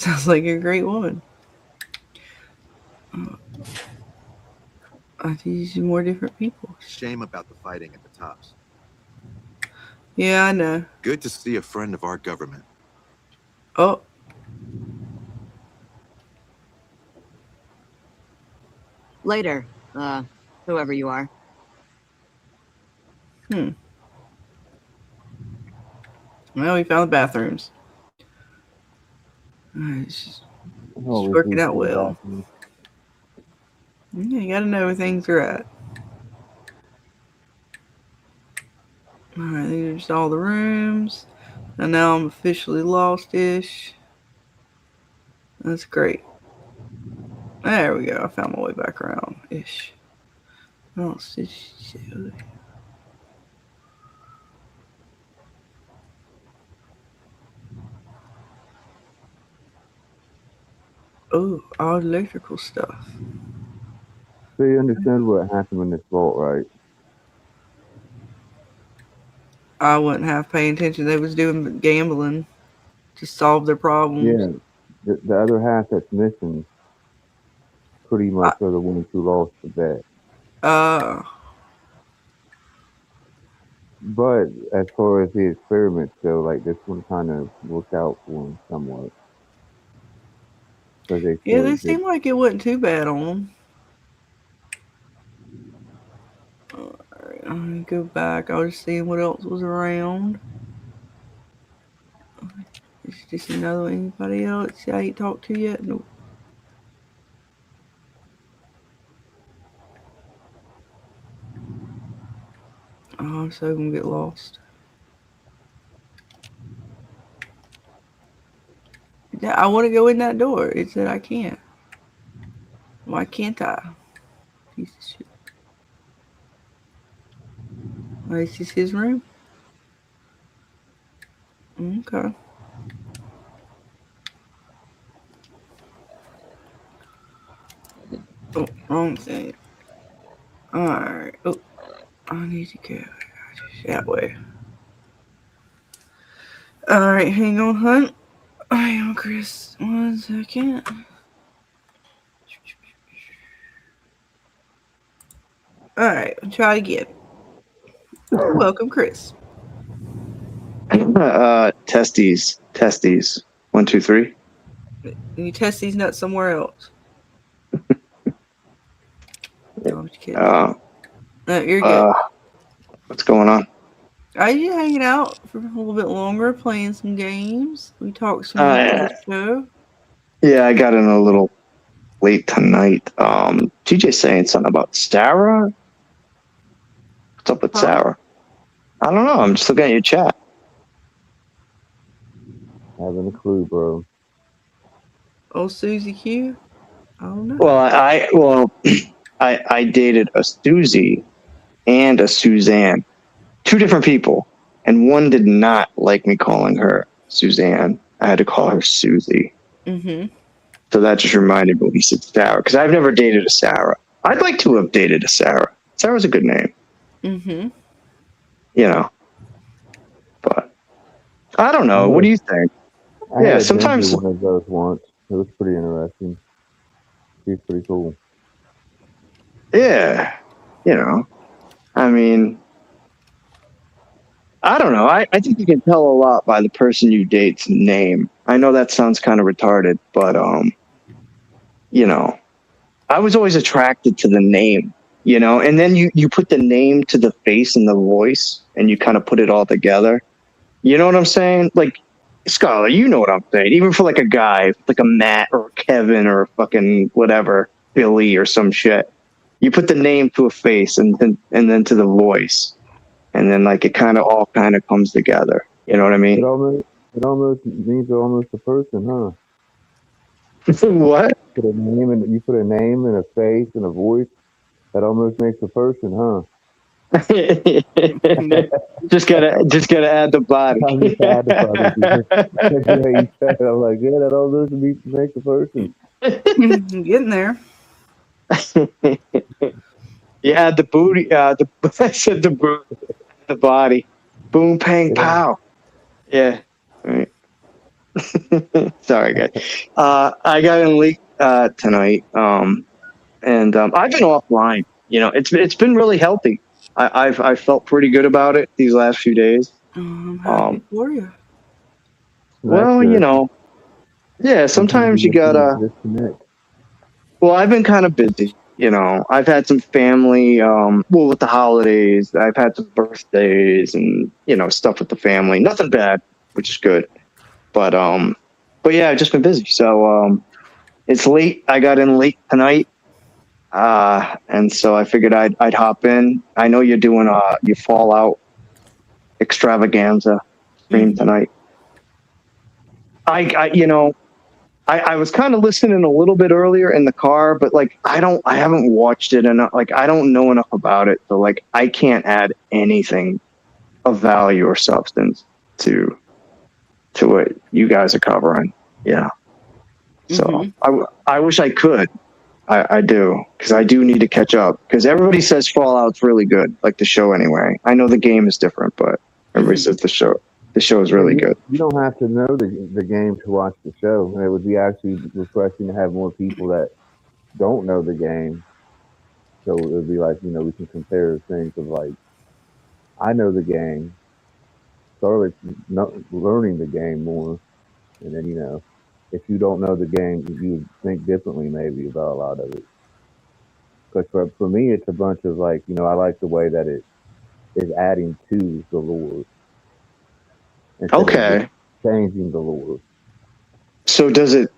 D: Sounds like a great woman. I think you see more different people.
R: Shame about the fighting at the tops.
D: Yeah, I know.
R: Good to see a friend of our government.
D: Oh.
M: Later, whoever you are.
D: Well, we found the bathrooms. It's working out well. Yeah, you gotta know where things are at. Alright, there's all the rooms. And now I'm officially lost-ish. That's great. There we go. I found my way back around-ish. Oh, all electrical stuff.
G: So you understand what happened in this vault, right?
D: I wasn't half paying attention. They was doing gambling to solve their problems.
G: Yeah. The other half that's missing pretty much are the ones who lost the bet. But as far as the experiments go, like this one kind of worked out for them somewhat.
D: Yeah, they seemed like it wasn't too bad on them. Alright, I'm gonna go back. I was seeing what else was around. Is this another one? Anybody else I ain't talked to yet? Nope. Oh, I'm so gonna get lost. Yeah, I want to go in that door. It said I can't. Why can't I? Piece of shit. Oh, is this his room? Okay. Oh, wrong thing. Alright. Oh, I need to go that way. Alright, hang on, Hunt. Hang on, Chris. 1 second. Alright, we'll try again. Welcome, Chris.
U: Testes. 1, 2, 3.
D: You test these nuts somewhere else. No, I'm just kidding. You're good.
U: What's going on?
D: Are you hanging out for a little bit longer, playing some games? We talked some more about the show.
U: Yeah, I got in a little late tonight. TJ's saying something about Sarah. What's up with Sarah? I don't know. I'm just looking at your chat.
G: Having a clue, bro.
D: Oh, Susie Q? I don't know.
U: Well, I dated a Susie and a Suzanne. 2 different people. And one did not like me calling her Suzanne. I had to call her Susie.
D: Mm-hmm.
U: So that just reminded me when he said Sarah. Because I've never dated a Sarah. I'd like to have dated a Sarah. Sarah's a good name.
D: Mm-hmm.
U: You know. But I don't know. What do you think?
G: I
U: sometimes
G: one of those once. It was pretty interesting. She's pretty cool.
U: Yeah. You know. I mean, I don't know. I think you can tell a lot by the person you date's name. I know that sounds kind of retarded, but you know, I was always attracted to the name, you know, and then you put the name to the face and the voice and you kind of put it all together. You know what I'm saying? Like, Skylar, you know what I'm saying. Even for like a guy, like a Matt or a Kevin or a fucking whatever, Billy or some shit. You put the name to a face and then to the voice. And then like it kind of all comes together. You know what I mean?
G: It almost means you're almost a person, huh?
U: What?
G: You put a name and a face and a voice. That almost makes a person, huh?
U: just gotta add the body.
G: I'm just add the body. I'm like, yeah, that almost makes a person.
D: Getting there.
U: You add the booty. I said the booty. The body. Boom, pang, pow. Yeah. Right. Sorry, guys. I got in leak tonight, and I've been offline. You know, it's been really healthy. I've felt pretty good about it these last few days.
D: I'm happy for you.
U: Well, you know, yeah. Sometimes you gotta.
E: disconnect.
U: Well, I've been kind of busy. You know, I've had some family. Well, with the holidays, I've had some birthdays and stuff with the family. Nothing bad, which is good. But yeah, I've just been busy. So it's late. I got in late tonight, and so I figured I'd hop in. I know you're doing your Fallout extravaganza stream tonight. I was kind of listening a little bit earlier in the car, but like I haven't watched it enough. Like I don't know enough about it, so like I can't add anything of value or substance to what you guys are covering. Yeah. So I wish I could. I do, because I do need to catch up. Because everybody says Fallout's really good, like the show anyway. I know the game is different, but everybody says the show is really good.
G: You don't have to know the game to watch the show. It would be actually refreshing to have more people that don't know the game. So it would be like, we can compare things of like, I know the game, start learning the game more, and then if you don't know the game, you think differently maybe about a lot of it. Because for me, it's a bunch of like, I like the way that it is adding to the lore.
U: Okay.
G: Changing the lore.
U: So is it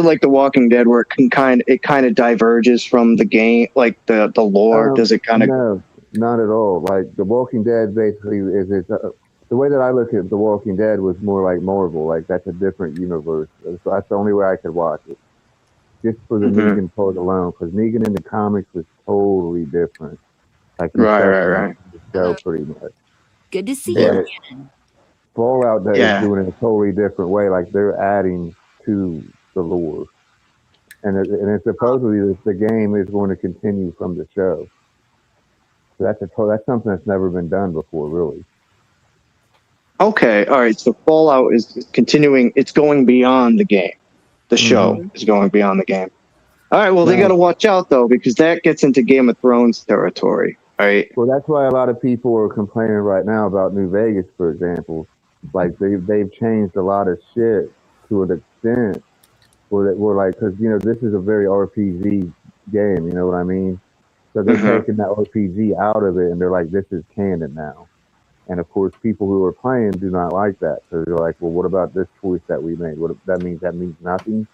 U: like The Walking Dead where it kind of diverges from the game, like the lore? Does it kind of?
G: No, not at all. Like The Walking Dead basically is the way that I look at The Walking Dead was more like Marvel. Like that's a different universe. So that's the only way I could watch it. Just for the Negan part alone, because Negan in the comics was totally different. Like
U: Right.
G: The show pretty much.
N: Good to see you again.
G: Fallout is doing it a totally different way. Like they're adding to the lore, and it's supposedly the game is going to continue from the show. So that's something that's never been done before, really.
U: Okay, all right. So Fallout is continuing. It's going beyond the game. The show is going beyond the game. All right. Well, they got to watch out though, because that gets into Game of Thrones territory. Right.
G: Well, that's why a lot of people are complaining right now about New Vegas, for example. Like they've changed a lot of shit to an extent where we're like, because this is a very RPG game. You know what I mean? So they're taking that RPG out of it, and they're like, this is canon now. And of course, people who are playing do not like that. So they're like, well, what about this choice that we made? What that means nothing.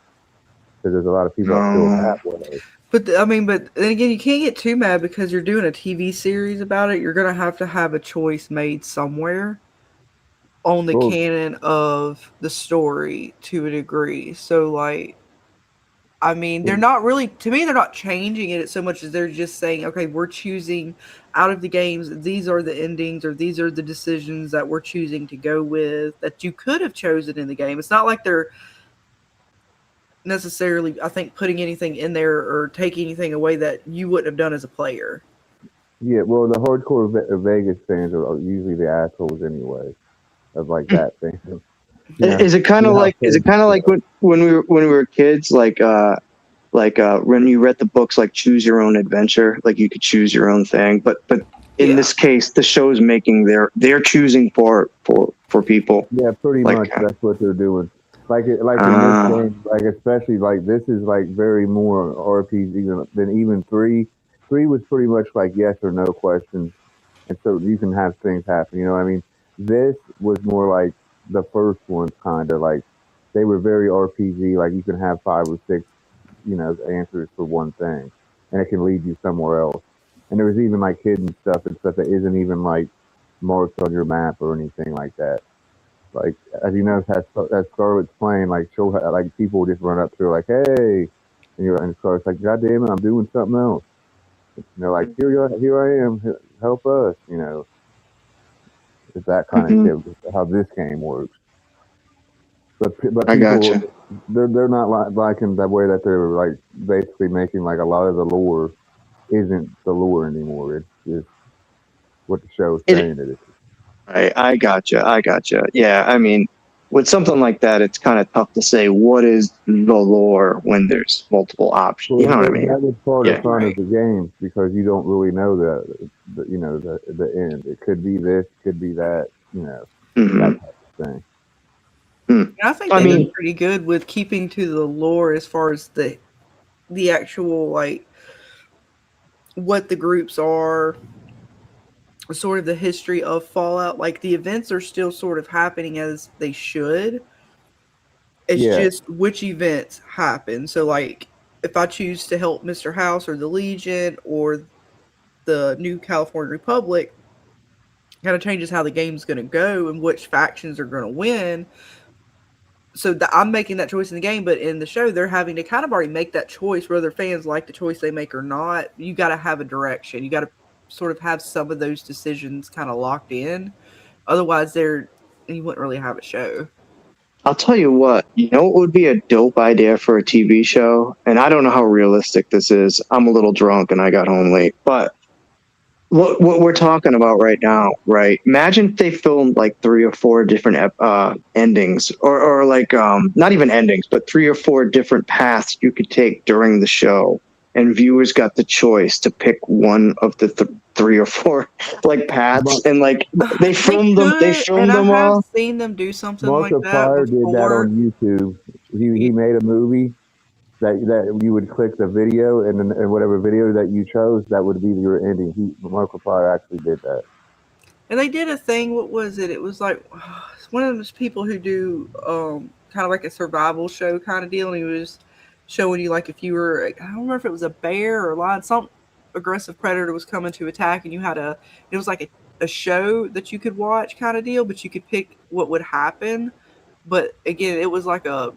G: Because there's a lot of people that feel that way.
D: But then again, you can't get too mad because you're doing a TV series about it. You're gonna have to have a choice made somewhere on the canon of the story to a degree. So like, they're not really, to me, they're not changing it so much as they're just saying, okay, we're choosing out of the games, these are the endings or these are the decisions that we're choosing to go with that you could have chosen in the game. It's not like they're necessarily, I think, putting anything in there or taking anything away that you wouldn't have done as a player.
G: Yeah, well, the hardcore Vegas fans are usually the assholes anyway, of like that thing.
U: Is it kind of like when we were kids, like when you read the books, like Choose Your Own Adventure, like you could choose your own thing, but in this case, the show's making they're choosing for people.
G: Yeah, pretty much that's what they're doing. Like in this game, like especially like this is like very more RPG than even 3. 3 was pretty much like yes or no questions, and so you can have things happen. You know what I mean? This was more like the first one, kind of like they were very RPG. Like you can have 5 or 6, answers for one thing, and it can lead you somewhere else. And there was even like hidden stuff and stuff that isn't even like marked on your map or anything like that. Like, as you know, as TWDExplained, like, like people will just run up to her like, hey, and so it's like, God damn it, I'm doing something else. Like, here I am, help us, It's that kind of shit, how this game works. But people, they're not liking the way that they're, like, basically making, like, a lot of the lore isn't the lore anymore. It's just what the show's saying it is.
U: I gotcha. Yeah, I mean, with something like that, it's kind of tough to say what is the lore when there's multiple options. You
G: Well,
U: know what I mean?
G: that was part of
U: Yeah.
G: fun of the game because you don't really know the end. It could be this, could be that,
U: Mm-hmm.
G: that type of thing.
U: Mm.
D: I think
U: I
D: they
U: mean,
D: did pretty good with keeping to the lore as far as the actual like what the groups are, sort of the history of Fallout. Like the events are still sort of happening as they should. It's
G: Yeah,
D: just which events happen. So like if I choose to help Mr. House or the Legion or the New California Republic, kind of changes how the game's going to go and which factions are going to win. So I'm making that choice in the game, but in the show, they're having to kind of already make that choice, whether fans like the choice they make or not. You got to have a direction. You got to sort of have some of those decisions kind of locked in. Otherwise, you wouldn't really have a show.
U: I'll tell you what, you know what would be a dope idea for a TV show? And I don't know how realistic this is. I'm a little drunk and I got home late. But what we're talking about right now, right? Imagine if they filmed like 3 or 4 different endings or like not even endings, but 3 or 4 different paths you could take during the show. And viewers got the choice to pick one of the 3 or 4 like paths, and like they filmed them. They filmed them
D: I have
U: all.
D: seen them do something like that
G: Markiplier did that
D: before.
G: on YouTube. He made a movie that you would click the video and whatever video that you chose, that would be your ending. Markiplier actually did that.
D: And they did a thing. What was it? It was like one of those people who do kind of like a survival show kind of deal. And he was showing you like if you were, I don't remember if it was a bear or a lion, some aggressive predator was coming to attack, and you had it was like a show that you could watch kind of deal, but you could pick what would happen. But again, it was like a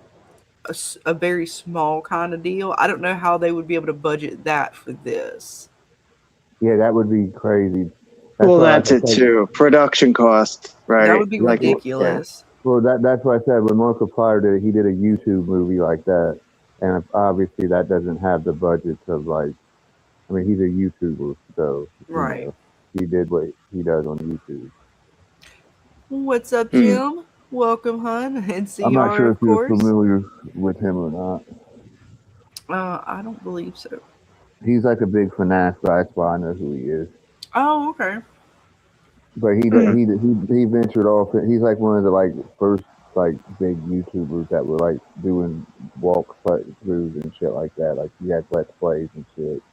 D: very small kind of deal. I don't know how they would be able to budget that for this.
G: Yeah, that would be crazy.
U: Well, that's it too. Production costs, right?
D: That would be
U: Like,
D: ridiculous.
G: Well, that's what I said. When Markiplier did it, he did a YouTube movie like that, and obviously that doesn't have the budget of like. I mean, he's a YouTuber, so
D: right.
G: He did what he does on YouTube.
D: What's up, Jim? Welcome, hun. And CR,
G: I'm not sure if
D: of course.
G: you're familiar with him or
D: not. I don't believe so.
G: He's like a big FNAF guy. That's why I know who he is.
D: Oh, okay.
G: But he ventured off. He's like one of the like first like big YouTubers that were like doing walkthroughs and shit like that. Like he had Let's Plays and shit.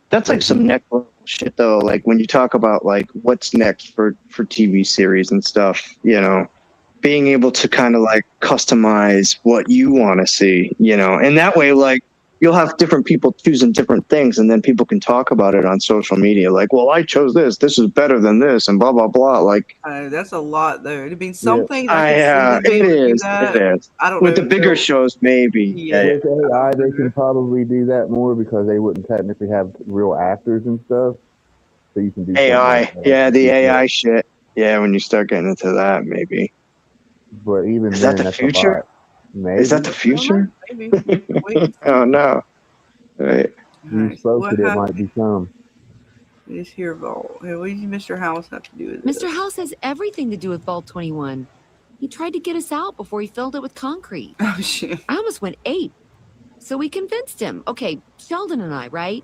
U: That's like some next level shit though. Like when you talk about like what's next for TV series and stuff, you know, being able to kind of like customize what you want to see, you know, and that way like you'll have different people choosing different things, and then people can talk about it on social media. Like, well, I chose this. This is better than this, and blah blah blah. Like,
D: that's a lot, though. I mean, some things
U: it is. It is.
D: I don't
U: with
D: know
U: the bigger shows, maybe.
G: With AI, they can probably do that more because they wouldn't technically have real actors and stuff. So you can do
U: AI.
G: Like
U: yeah, the AI shit. Yeah, when you start getting into that, maybe.
G: But even
U: is
G: then,
U: that the future?
G: Maybe.
U: Is that the future?
D: Maybe.
U: Oh no! Right.
G: You spoke it might become.
D: This here vault. What does Mr. House have to do with
N: this? Mr. House has everything to do with Vault 21. He tried to get us out before he filled it with concrete.
D: Oh shit!
N: I almost went ape. So we convinced him. Okay, Sheldon and I, right?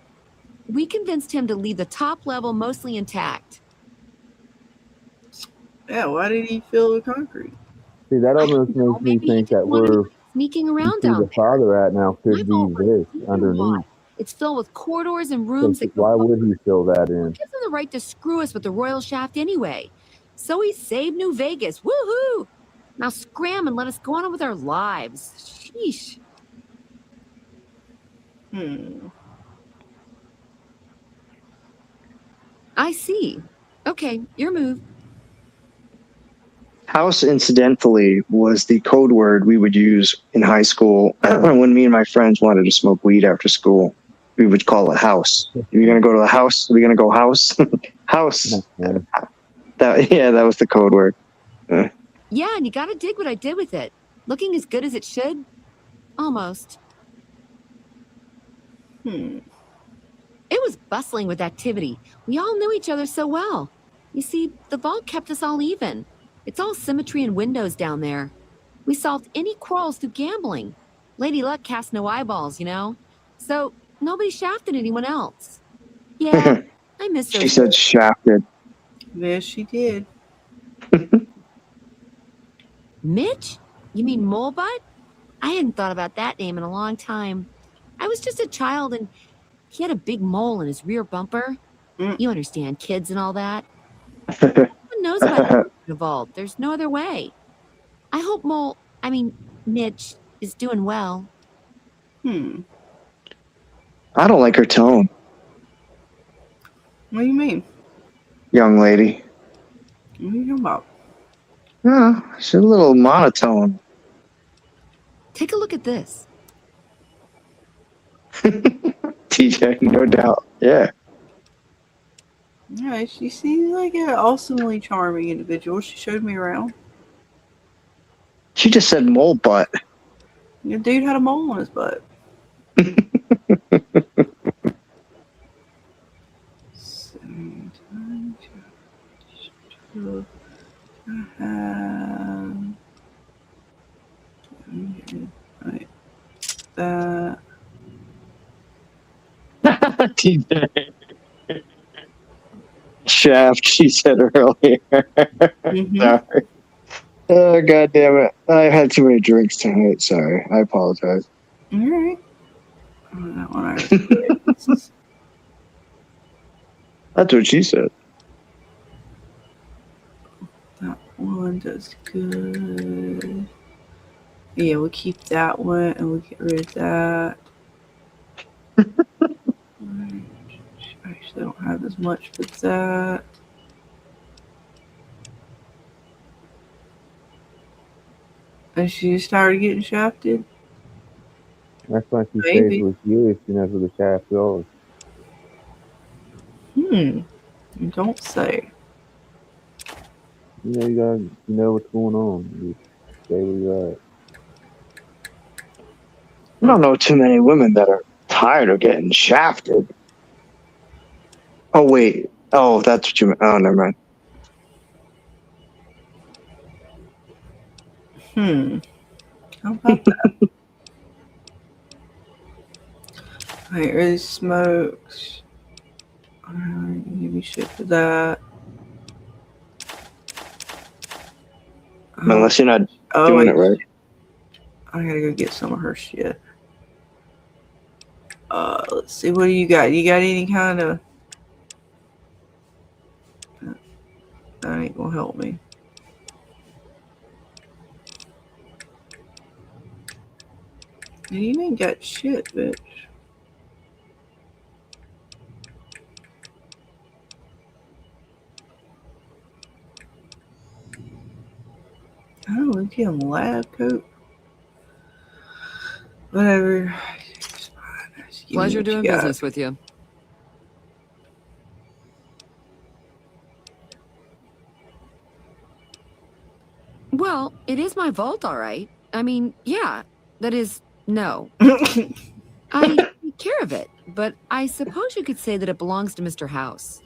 N: We convinced him to leave the top level mostly intact.
D: Yeah, why did he fill with concrete?
G: See, that almost makes me think that we're
N: sneaking around down
G: the father at now could be this underneath.
N: It's filled with corridors and rooms.
G: So why would he fill that in?
N: He gives him the right to screw us with the royal shaft anyway. So he saved New Vegas. Woohoo! Now scram and let us go on with our lives. Sheesh. I see. Okay, your move.
U: House, incidentally, was the code word we would use in high school when me and my friends wanted to smoke weed after school. We would call it house. You're going to go to the house? Are we going to go house? House. That was the code word.
N: Yeah, and you got to dig what I did with it. Looking as good as it should. Almost. It was bustling with activity. We all knew each other so well. You see, the vault kept us all even. It's all symmetry and windows down there. We solved any quarrels through gambling. Lady Luck cast no eyeballs, you know? So nobody shafted anyone else. Yeah, I miss
U: She
N: those.
U: said shafted.
D: Yes, she did.
N: Mitch? You mean Molebutt? I hadn't thought about that name in a long time. I was just a child and he had a big mole in his rear bumper. You understand, kids and all that. No one knows about the vault. There's no other way. I hope Mitch is doing well.
D: Hmm.
U: I don't like her tone,
D: What do you mean?
U: young lady.
D: What are you talking about?
U: Yeah, she's a little monotone.
N: Take a look at this.
U: TJ, no doubt. Yeah.
D: Yeah, she seems like an awesomely charming individual. She showed me around.
U: She just said mole butt.
D: The dude had a mole on his butt. Right.
U: TJ. Shaft, she said earlier. Sorry. Oh, God damn it. I had too many drinks tonight. Sorry. I apologize.
D: All right. That one
U: That's what she said.
D: That one does good. Yeah, we'll keep that one and we'll get rid of that. Actually, I don't have as much for that. And she started getting shafted?
G: That's why she
D: Maybe.
G: stays with you if she knows where the shaft goes.
D: You don't say.
G: You know, you know what's going on. You stay where you're at.
U: I don't know too many women that are tired of getting shafted. Oh, wait. Oh, that's what you meant. Oh, never mind.
D: How about that? Alright, really smokes. Alright, give me shit for that.
U: Unless you're not doing it right.
D: I gotta go get some of her shit. Let's see, what do you got? You got any kind of... That ain't gonna help me. You ain't got shit, bitch. Oh, we get him lab coat. Whatever.
M: Pleasure doing business with you. Well, it is my vault, all right. I mean, yeah. That is, no. I take care of it, but I suppose you could say that it belongs to Mr. House.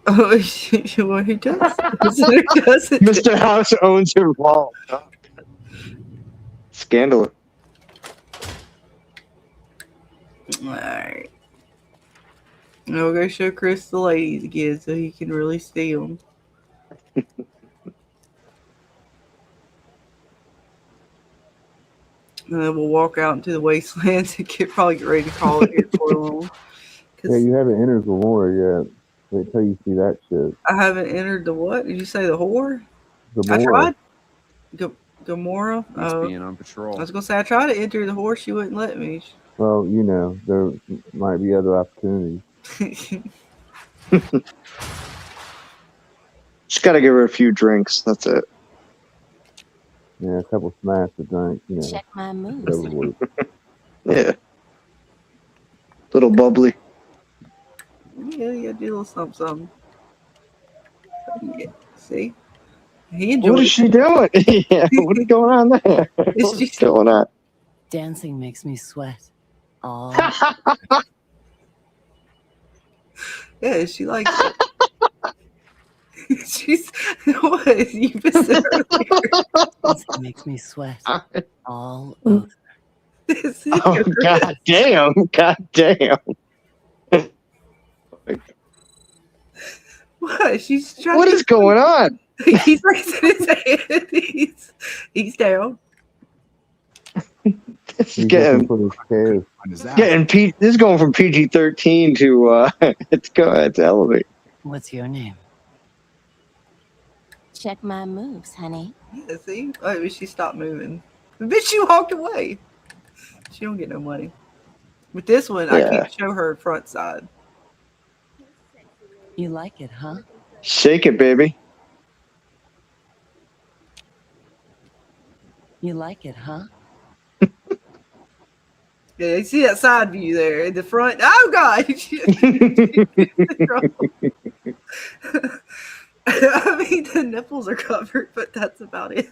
D: Oh, well, he does.
U: Mr. House owns her vault. Scandalous.
D: Alright. We'll go show Chris the ladies again so he can really see them. And then we'll walk out into the wastelands and probably get ready to call it here for long.
G: Yeah, you haven't entered Gamora yet. Wait till you see that shit.
D: I haven't entered the what? Did you say the whore?
G: Gamora.
D: I tried. Gamora?
A: He's being on patrol.
D: I was going to say, I tried to enter the whore. She wouldn't let me.
G: Well, you know, there might be other opportunities.
U: Just gotta give her a few drinks. That's it.
G: Yeah, a couple smash of drinks, you know.
P: Check my moves.
U: Yeah. Little bubbly.
D: Yeah, you gotta do a little something. Yeah, see? He enjoys
U: What is she doing? Yeah, what's going on there? What's going on?
T: Dancing makes me sweat. Oh.
D: Yeah, she likes it. She's what you said earlier.
T: This makes me sweat all over.
U: Oh, god damn. God damn.
D: What? She's trying
U: What
D: to
U: is going on?
D: He's raising his hand. He's down.
U: This is
G: He's
U: getting,
G: looking for his
U: this is going from PG-13 to it's elevate.
T: What's your name?
P: Check my moves, honey.
D: Yeah, see? Oh, she stopped moving. The bitch, she walked away. She don't get no money. With this one, I can't show her front side.
T: You like it, huh?
U: Shake it, baby.
T: You like it, huh?
D: Yeah, you see that side view there in the front. Oh god! I mean, the nipples are covered, but that's about it.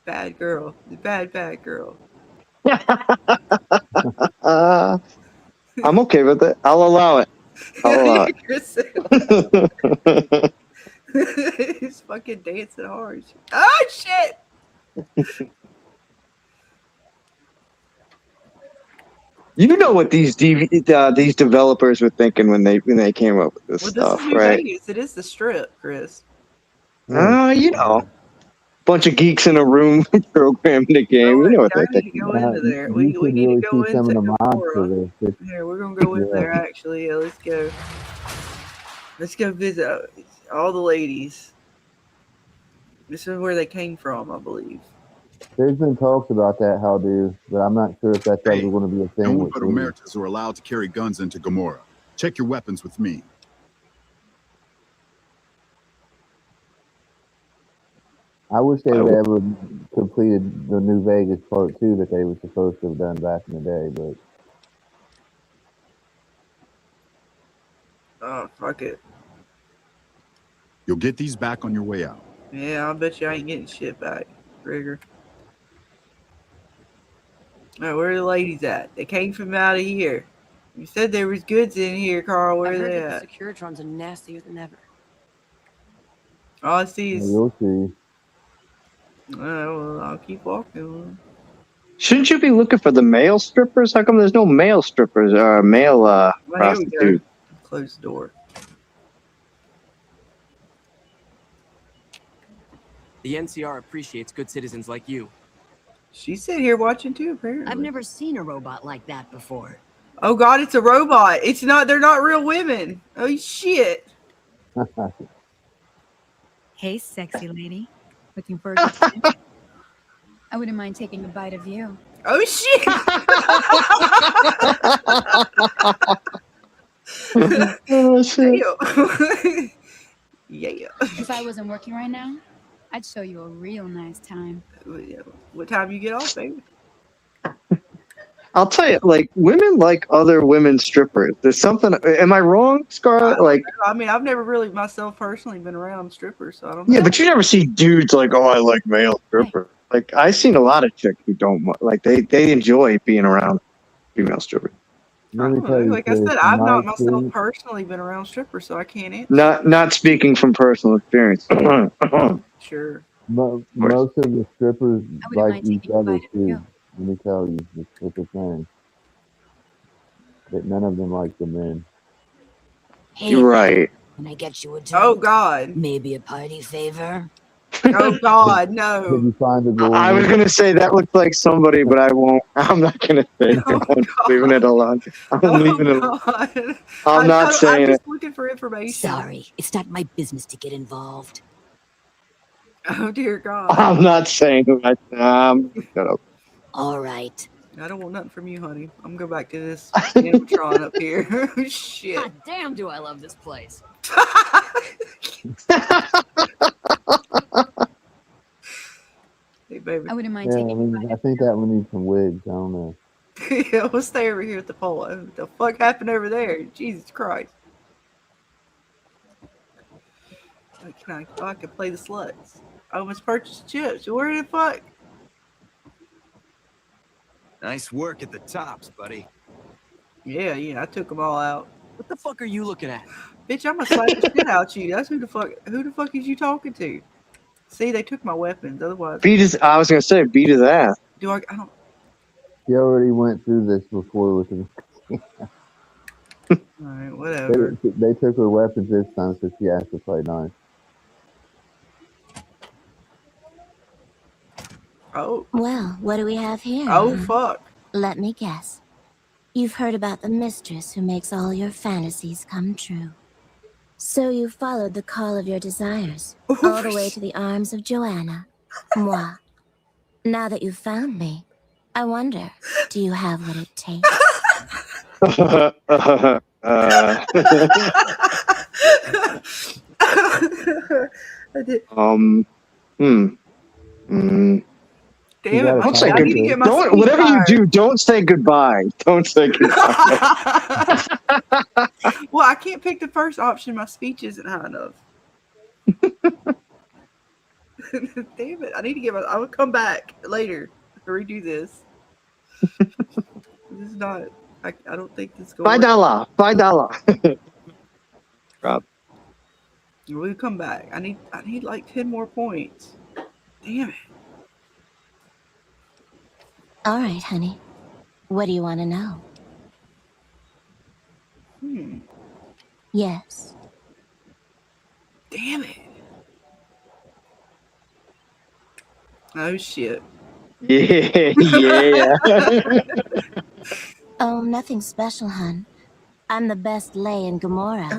D: Bad girl. Bad girl.
U: I'm okay with it. I'll allow it. I'll allow it.
D: He's fucking dancing hard. Oh shit!
U: You know what these developers were thinking when they came up with this stuff,
D: This is New
U: right?
D: Vegas. It is the Strip, Chris.
U: You know, bunch of geeks in a room programming the game. You know what they're thinking.
D: Go into there. We need to go into Gamora. Yeah, we're gonna go in there. Actually, yeah, let's go. Let's go visit all the ladies. This is where they came from, I believe.
G: There's been talks about that, Haldir, but I'm not sure if that's ever going to be a thing.
A: No Omertas are allowed to carry guns into Gamora. Check your weapons with me.
G: I wish they would ever completed the New Vegas part 2 that they were supposed to have done back in the day, but
D: oh, fuck it.
A: You'll get these back on your way out.
D: Yeah, I bet you I ain't getting shit back, Rigger. Alright, where are the ladies at? They came from out of here. You said there was goods in here, Carl. Where are they at?
M: The Securitrons are nastier than ever.
D: All I see is...
G: you'll see.
D: Well, I'll keep walking.
U: Shouldn't you be looking for the male strippers? How come there's no male strippers or male prostitutes?
D: Close the door.
Q: The NCR appreciates good citizens like you.
D: She's sitting here watching too, apparently.
N: I've never seen a robot like that before.
D: Oh god, it's a robot. It's not, they're not real women. Oh shit.
V: Hey, sexy lady. Looking for a good time? I wouldn't mind taking a bite of you.
D: Oh shit.
U: Oh shit.
D: Yeah.
V: If I wasn't working right now, I'd show you a real nice time.
D: What time you get off, baby?
U: I'll tell you, like, women like other women strippers. There's something. Am I wrong, Scarlett? Like,
D: I mean, I've never really myself personally been around strippers, so I don't know.
U: yeah, but you never see dudes like, oh, I like male strippers. Like, I've seen a lot of chicks who don't like. They enjoy being around female strippers.
D: Like I said, I've not myself personally been around strippers, so I can't answer.
U: Not speaking from personal experience.
D: Sure.
G: Most of the strippers like each other too. Let me tell you, it's a thing. That none of them like the men.
N: Hey,
U: right.
N: Can I get you a drink?
D: Oh God.
N: Maybe a party favor?
D: Oh God,
G: Can
D: no.
G: you find a girl?
U: I was gonna say that looks like somebody, but I won't. I'm not gonna say it. I'm leaving it alone. I'm leaving it alone. I'm not saying
D: I'm
U: it.
D: just looking for information.
N: Sorry, it's not my business to get involved.
D: Oh dear God.
U: I'm not saying it. Shut up.
N: All right.
D: I don't want nothing from you, honey. I'm going back to this animatron up here. Shit.
N: God damn, do I love this place.
D: Hey, baby.
V: I wouldn't mind
G: Yeah,
V: taking
G: I think that one needs some wigs. I don't know.
D: Yeah, we'll stay over here at the pole. What the fuck happened over there? Jesus Christ. I can play the sluts. I almost purchased chips. Where the fuck?
L: Nice work at the tops, buddy.
D: Yeah, I took them all out.
Q: What the fuck are you looking at?
D: Bitch, I'm gonna slap the shit out you. That's who the fuck is you talking to? See, they took my weapons. Otherwise,
U: I was gonna say beat his ass.
D: I don't.
G: She already went through this before with him.
D: All right, whatever.
G: They took her weapons this time, so she has to play nice.
D: Oh.
P: Well, what do we have here?
D: Oh, fuck.
P: Let me guess. You've heard about the mistress who makes all your fantasies come true. So you followed the call of your desires, all the way to the arms of Joanna, moi. Now that you've found me, I wonder, do you have what it takes?
D: I did.
U: Damn
D: it!
U: Don't say good. Don't, whatever you do, don't say goodbye. Don't say goodbye.
D: Well, I can't pick the first option. My speech isn't high enough. Damn it! I need to get my. I will come back later to redo this. This is not. I don't think this is going.
U: $5. Rob.
D: We'll come back. I need like 10 more points. Damn it.
P: All right, honey. What do you want to know? Yes.
D: Damn it. Oh, shit.
U: Yeah.
P: Oh, nothing special, hun. I'm the best lay in Gomorrah.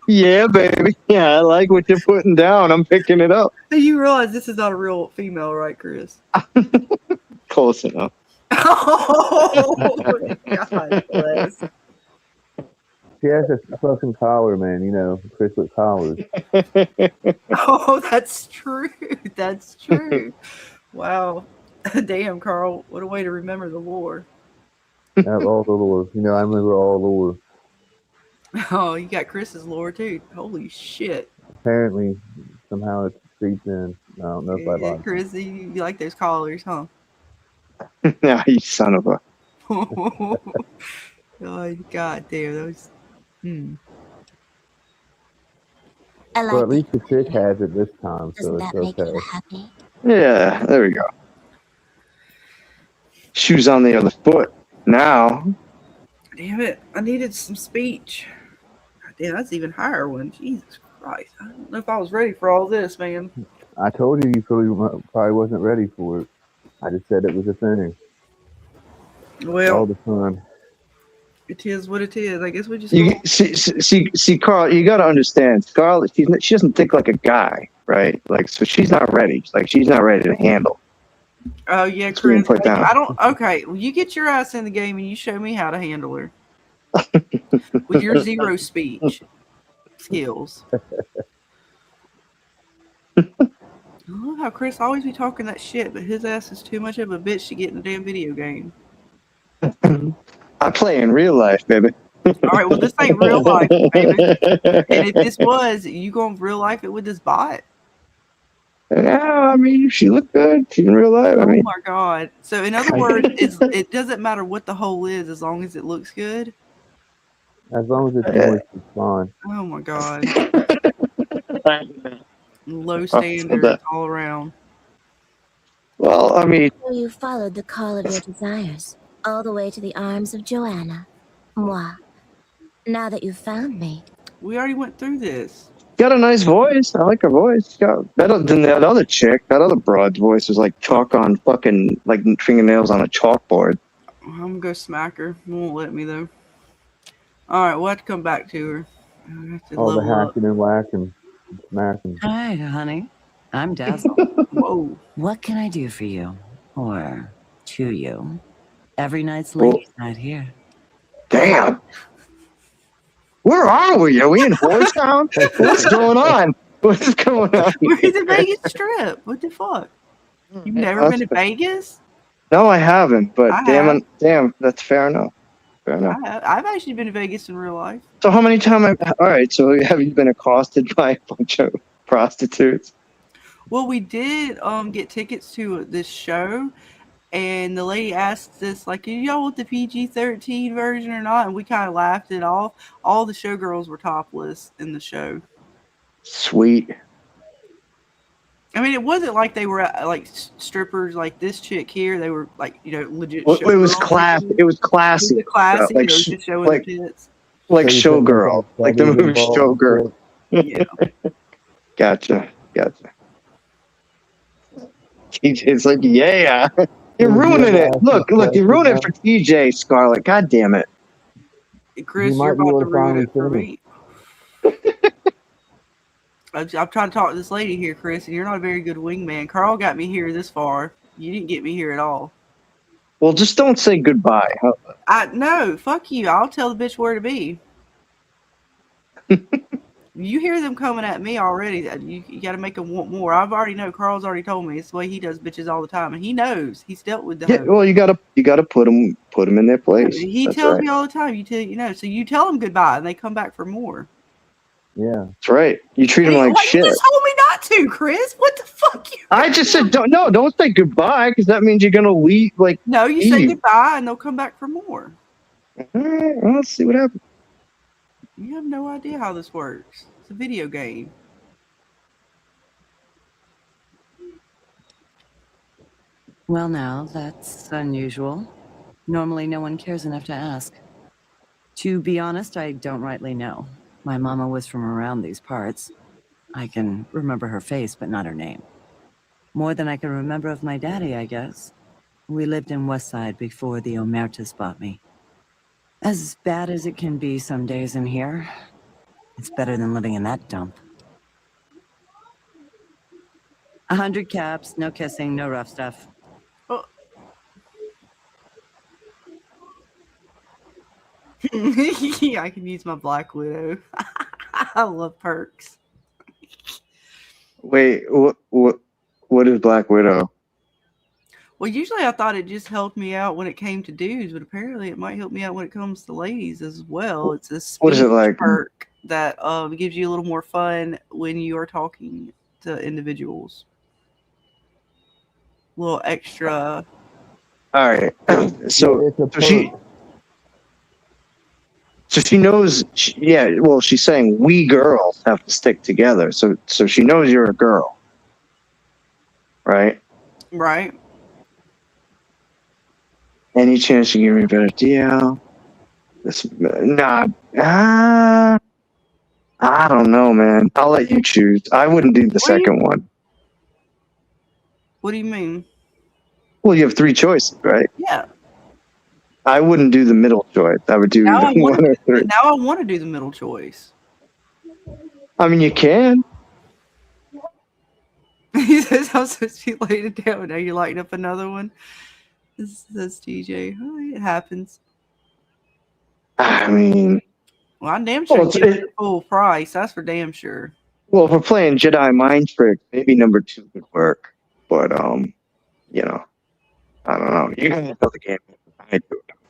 U: Yeah, baby. Yeah, I like what you're putting down. I'm picking it up.
D: You realize this is not a real female, right, Chris?
U: Close enough.
D: Oh, God bless.
G: She has a fucking collar, man. You know, Chris with collars.
D: Oh, that's true. That's true. Wow. Damn, Carl. What a way to remember the lore.
G: All the lore. You know, I remember all the lore.
D: Oh, you got Chris's lore, too. Holy shit.
G: Apparently, somehow it creeps in. I don't know if I like it.
D: Chris, you like those collars, huh?
U: Yeah, you son of a.
D: Oh, God damn. Those.
P: I like
G: Well, at least the chick has it this time,
P: Doesn't
G: so
P: that
G: it's
P: make you
G: okay.
P: happy?
U: Yeah, there we go. Shoes on the other foot. Now.
D: Damn it. I needed some speech. God damn, that's even higher one. Jesus Christ. I don't know if I was ready for all this, man.
G: I told you probably wasn't ready for it. I just said it was a thing.
D: Well,
G: all the fun.
D: It is what it is. I guess we just.
U: You see, Carl. You got to understand, Scarlett. She doesn't think like a guy, right? Like, so she's not ready. Like, she's not ready to handle.
D: Oh yeah,
U: It's being
D: Chris.
U: put down.
D: I don't. Okay, well, you get your ass in the game and you show me how to handle her with your zero speech skills. I love how Chris always be talking that shit, but his ass is too much of a bitch to get in the damn video game.
U: I play in real life, baby.
D: All right, well, this ain't real life, baby. And if this was, you going real life it with this bot?
U: Yeah, I mean, she looked good in real life. I mean,
D: Oh my God! So in other words, it doesn't matter what the hole is as long as it looks good.
G: As long as it's moist, it's fine.
D: Oh my God! Low standards all around.
U: Well, I mean,
P: So you followed the call of your desires, all the way to the arms of Joanna, moi. Now that you've found me,
D: we already went through this.
U: got a nice voice. I like her voice. Got better than that other chick. That other broad's voice was like chalk on fucking like fingernails on a chalkboard.
D: I'm gonna go smack her. It won't let me though. All right, we'll have to come back to her. I have to
G: All the
D: level up.
G: hacking and whacking, smacking.
T: Hi, honey. I'm Dazzle.
D: Whoa.
T: What can I do for you? Or to you? Every night's ladies' night here.
U: Damn. Where are we? Are we in Horse Town? What's going on? What's going on?
D: We're in the Vegas Strip. What the fuck? You've never been to Vegas?
U: No, I haven't. But
D: I
U: damn,
D: have.
U: that's fair enough. Fair enough.
D: I've actually been to Vegas in real life.
U: So how many times? All right. So have you been accosted by a bunch of prostitutes?
D: Well, we did get tickets to this show, And the lady asked us, like, "Do y'all want the PG-13 version or not?" And we kind of laughed it off. All the showgirls were topless in the show.
U: Sweet.
D: I mean, it wasn't like they were like strippers like this chick here. They were like, legit
U: Well, it was
D: showgirls.
U: class. It was classy.
D: It was classy.
U: Like,
D: They were just showing
U: like,
D: their tits.
U: like
E: So you said there's,
U: Showgirl, like the
E: studies
U: movie
E: involved with
U: Showgirl.
D: Yeah.
U: Gotcha. TJ's like, yeah, you're
E: Would you
U: ruining
E: ever
U: it.
E: ask
U: Look,
E: this
U: you're ruining it
E: question
U: for TJ, Scarlett. God damn it.
D: Chris,
E: might
D: you're
E: be
D: about
E: able
D: to
E: to
D: ruin
E: finally
D: it for
E: finish.
D: me. I'm trying to talk to this lady here, Chris, and you're not a very good wingman. Carl got me here this far. You didn't get me here at all.
U: Well, just don't say goodbye.
D: No, fuck you. I'll tell the bitch where to be. You hear them coming at me already. You got to make them want more. I've already know. Carl's already told me it's the way he does bitches all the time, and he knows. He's dealt with the
U: Yeah,
D: hoes.
U: well, you gotta put them in their place.
D: He
U: That's
D: tells
U: right.
D: me all the time. So you tell them goodbye, and they come back for more.
E: Yeah.
U: That's right. You treat them like shit.
D: You just told me not to, Chris. What the fuck?
U: I just said don't say goodbye because that means you're gonna leave. Like,
D: No, you say goodbye, and they'll come back for more.
U: All right, well, let's see what happens.
D: You have no idea how this works. It's a video game.
T: Well, now, that's unusual. Normally, no one cares enough to ask. To be honest, I don't rightly know. My mama was from around these parts. I can remember her face, but not her name. More than I can remember of my daddy, I guess. We lived in Westside before the Omertas bought me. As bad as it can be some days in here, it's better than living in that dump. 100 caps, no kissing, no rough stuff.
D: Oh. Yeah, I can use my Black Widow. I love perks.
U: Wait, what is Black Widow?
D: Well, usually I thought it just helped me out when it came to dudes, but apparently it might help me out when it comes to ladies as well. It's a
U: What is it
D: speech
U: like?
D: perk that gives you a little more fun when you are talking to individuals. A little extra.
U: All right. So she knows. Well, she's saying we girls have to stick together. So she knows you're a girl, right?
D: Right.
U: Any chance you give me a better deal? I don't know, man. I'll let you choose. I wouldn't do the second one.
D: What do you mean?
U: Well, you have 3 choices, right?
D: Yeah.
U: I wouldn't do the middle choice. I would do
D: Now I
U: one or 3.
D: want to do the middle choice.
U: I mean, you can.
D: He says I'm supposed to be laying it down. Now you're lighting up another one. That's TJ. Oh, it happens.
U: I mean,
D: well, I'm damn sure give it full price. That's for damn sure.
U: Well, if we're playing Jedi Mind Trick, maybe number 2 would work. But I don't know. You guys know the game.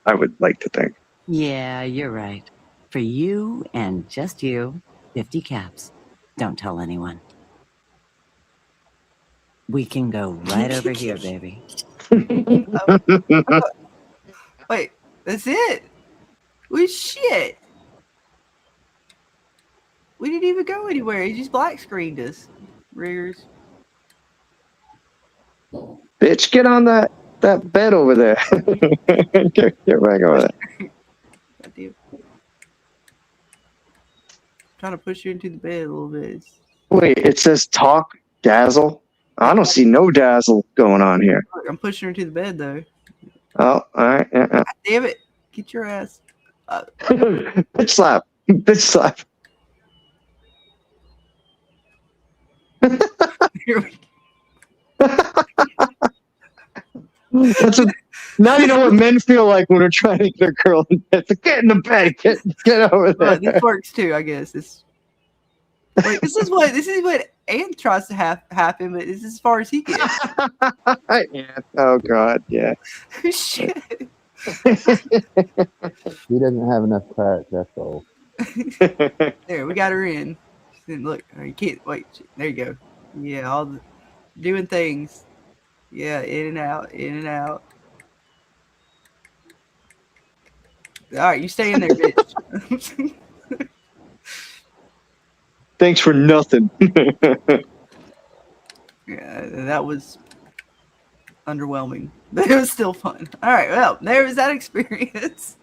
U: I would like to think.
T: Yeah, you're right. For you and just you, 50 caps. Don't tell anyone. We can go right over here, baby.
D: Wait, that's it? Well, shit. We didn't even go anywhere. He just black screened us. Riggers.
U: Bitch, get on that bed over there. get back over there.
D: Goddamn. Trying to push you into the bed a little bit.
U: Wait, it says talk dazzle. I don't see no dazzle going on here.
D: I'm pushing her into the bed though.
U: Oh, all right.
D: God damn it! Get your ass.
U: Bitch slap. Bitch slap. Now you know what men feel like when they're trying to get a girl in bed. So get in the bed. Get over there.
D: This works too, I guess. This is what Ann tries to happen, but this is as far as he gets.
U: Yeah. Oh God. Yeah.
D: Shit.
E: He doesn't have enough crack, that's all.
D: There, we got her in. Look, you can't wait. There you go. Yeah, all the doing things. Yeah, in and out, in and out. All right, you stay in there, bitch.
U: Thanks for nothing.
D: Yeah, that was underwhelming, but it was still fun. All right, well, there was that experience.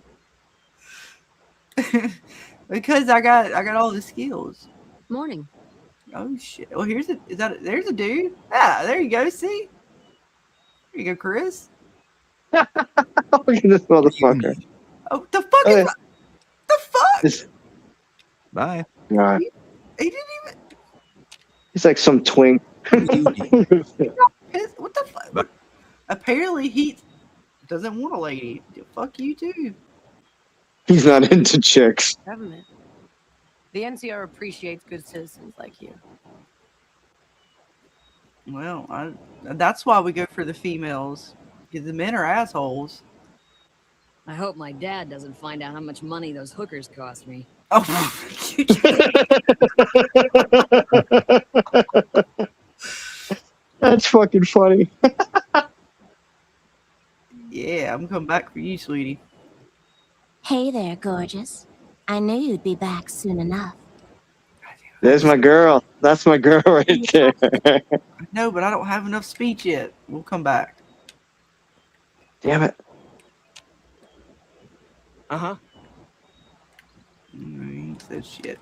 D: Because I got all the skills.
N: Morning.
D: Oh shit! Well, there's a dude. Ah, there you go. See, there you go, Chris.
U: Look at this motherfucker.
D: Oh, the fuck is the fuck?
L: Bye.
U: God.
D: He didn't even.
U: He's like some twink.
D: What the fuck? Apparently, he doesn't want a lady. Fuck you too.
U: He's not into chicks.
B: Government. The NCR appreciates good citizens like you.
D: Well, that's why we go for the females, because the men are assholes.
N: I hope my dad doesn't find out how much money those hookers cost me.
D: Oh,
U: that's fucking funny.
D: Yeah, I'm coming back for you, sweetie.
P: Hey there, gorgeous. I knew you'd be back soon enough.
U: There's my girl. That's my girl right there.
D: No, but I don't have enough speech yet. We'll come back.
U: Damn it.
D: Uh-huh. He said shit.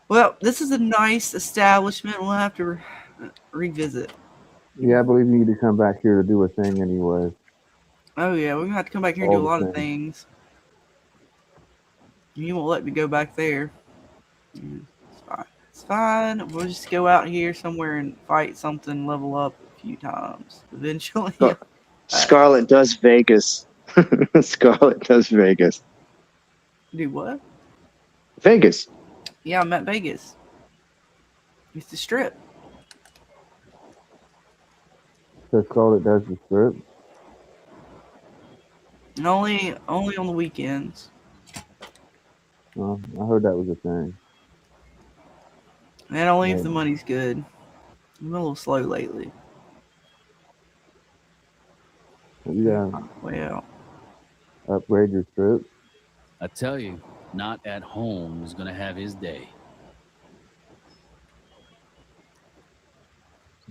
D: Well, this is a nice establishment. We'll have to revisit.
G: Yeah, I believe you need to come back here to do a thing anyway.
D: Oh, yeah, we're going to have to come back here and do a lot of things. You won't let me go back there. It's fine. It's fine. We'll just go out here somewhere and fight something, level up a few times. Eventually.
U: Scarlet does Vegas. Scarlet does Vegas.
D: Do what?
U: Vegas.
D: Yeah, I'm at Vegas. It's the strip.
G: So Scarlet does the strip?
D: And only on the weekends.
G: Well, I heard that was a thing.
D: And only if the money's good. I'm a little slow lately.
G: Yeah.
D: Well.
G: Upgrade your strip.
J: I tell you, not at home is gonna have his day.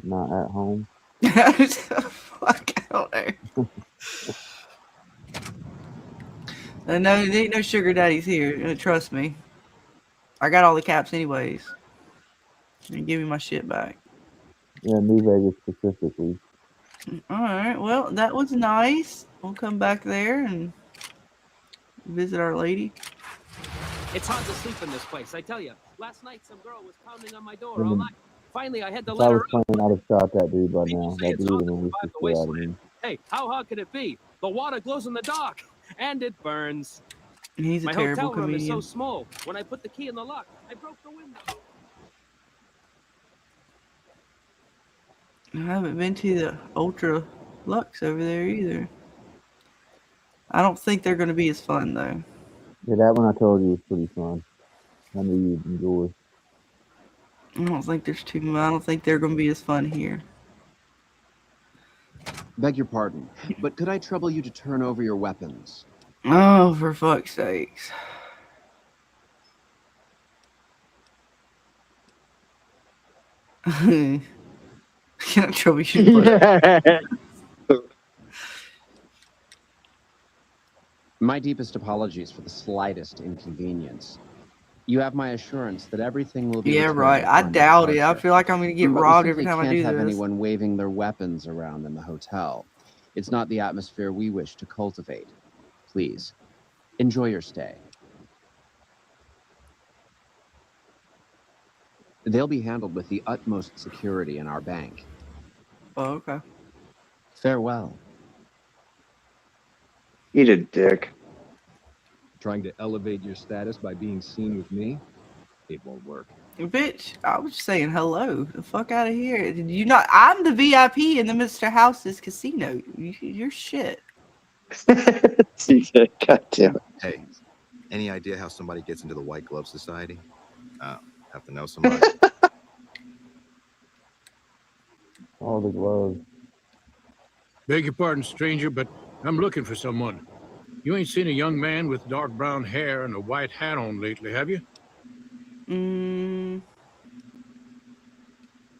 G: Not at home.
D: Fuck out there. No, there ain't no sugar daddies here. Trust me. I got all the caps anyways. And give me my shit back.
G: Yeah, New Vegas specifically.
D: Alright, well, that was nice. We'll come back there and visit our lady.
Q: It's hard to sleep in this place, I tell you. Last night, some girl was pounding on my door all night. Finally, I had to
G: If
Q: let
G: I
Q: her
G: was
Q: out.
G: playing, I'd have shot that dude by now. That dude would have the shit out of me.
Q: Hey, how hard could it be? The water glows in the dark, and it burns.
D: He's a
Q: My
D: terrible
Q: hotel room is
D: comedian.
Q: so small. When I put the key in the lock, I broke the window.
D: I haven't been to the Ultra Lux over there either. I don't think they're going to be as fun, though.
G: Yeah, that one I told you was pretty fun. I knew you'd enjoy.
D: I don't think there's too much. I don't think they're going to be as fun here.
W: Beg your pardon, but could I trouble you to turn over your weapons?
D: Oh, for fuck's sakes. Can I trouble you to
W: My deepest apologies for the slightest inconvenience. You have my assurance that everything will be.
D: Yeah,
W: returned
D: right. I
W: upon
D: doubt it.
W: departure.
D: I feel like I'm going to get
W: But we
D: robbed every
W: simply
D: time I
W: can't
D: do
W: have
D: this.
W: anyone waving their weapons around in the hotel. It's not the atmosphere we wish to cultivate. Please, enjoy your stay. They'll be handled with the utmost security in our bank.
D: Oh, okay.
W: Farewell.
U: Eat a dick.
X: Trying to elevate your status by being seen with me? It won't work.
D: Bitch, I was just saying hello. The fuck out of here. Did you not? I'm the VIP in the Mr. House's casino. You're shit.
U: God damn it.
A: Hey, any idea how somebody gets into the White Glove Society? Have to know somebody.
G: All the gloves.
C: Beg your pardon, stranger, but I'm looking for someone. You ain't seen a young man with dark brown hair and a white hat on lately, have you?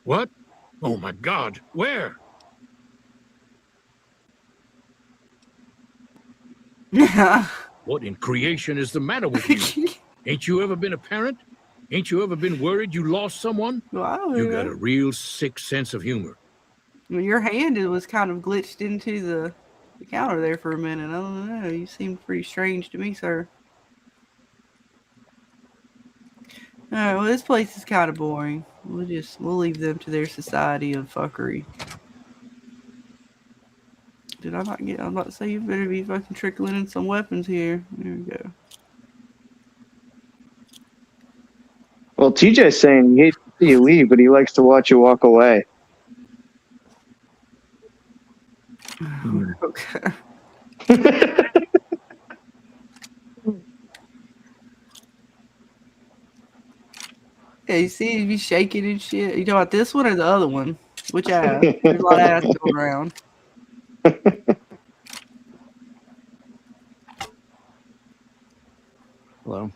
C: What? Oh my God, where? What in creation is the matter with you? Ain't you ever been a parent? Ain't you ever been worried you lost someone?
D: Wow,
C: You got a real sick sense of humor.
D: Well, your hand was kind of glitched into the counter there for a minute. I don't know. You seemed pretty strange to me, sir. Alright, well, this place is kind of boring. We'll leave them to their society of fuckery. Did I not get? I'm about to say you better be fucking trickling in some weapons here. There we go.
U: Well, TJ's saying he hates to see you leave, but he likes to watch you walk away.
D: Okay. Yeah, you see, you be shaking and shit. You talking about this one or the other one? Which ass? There's a lot of ass going around.
W: Hello.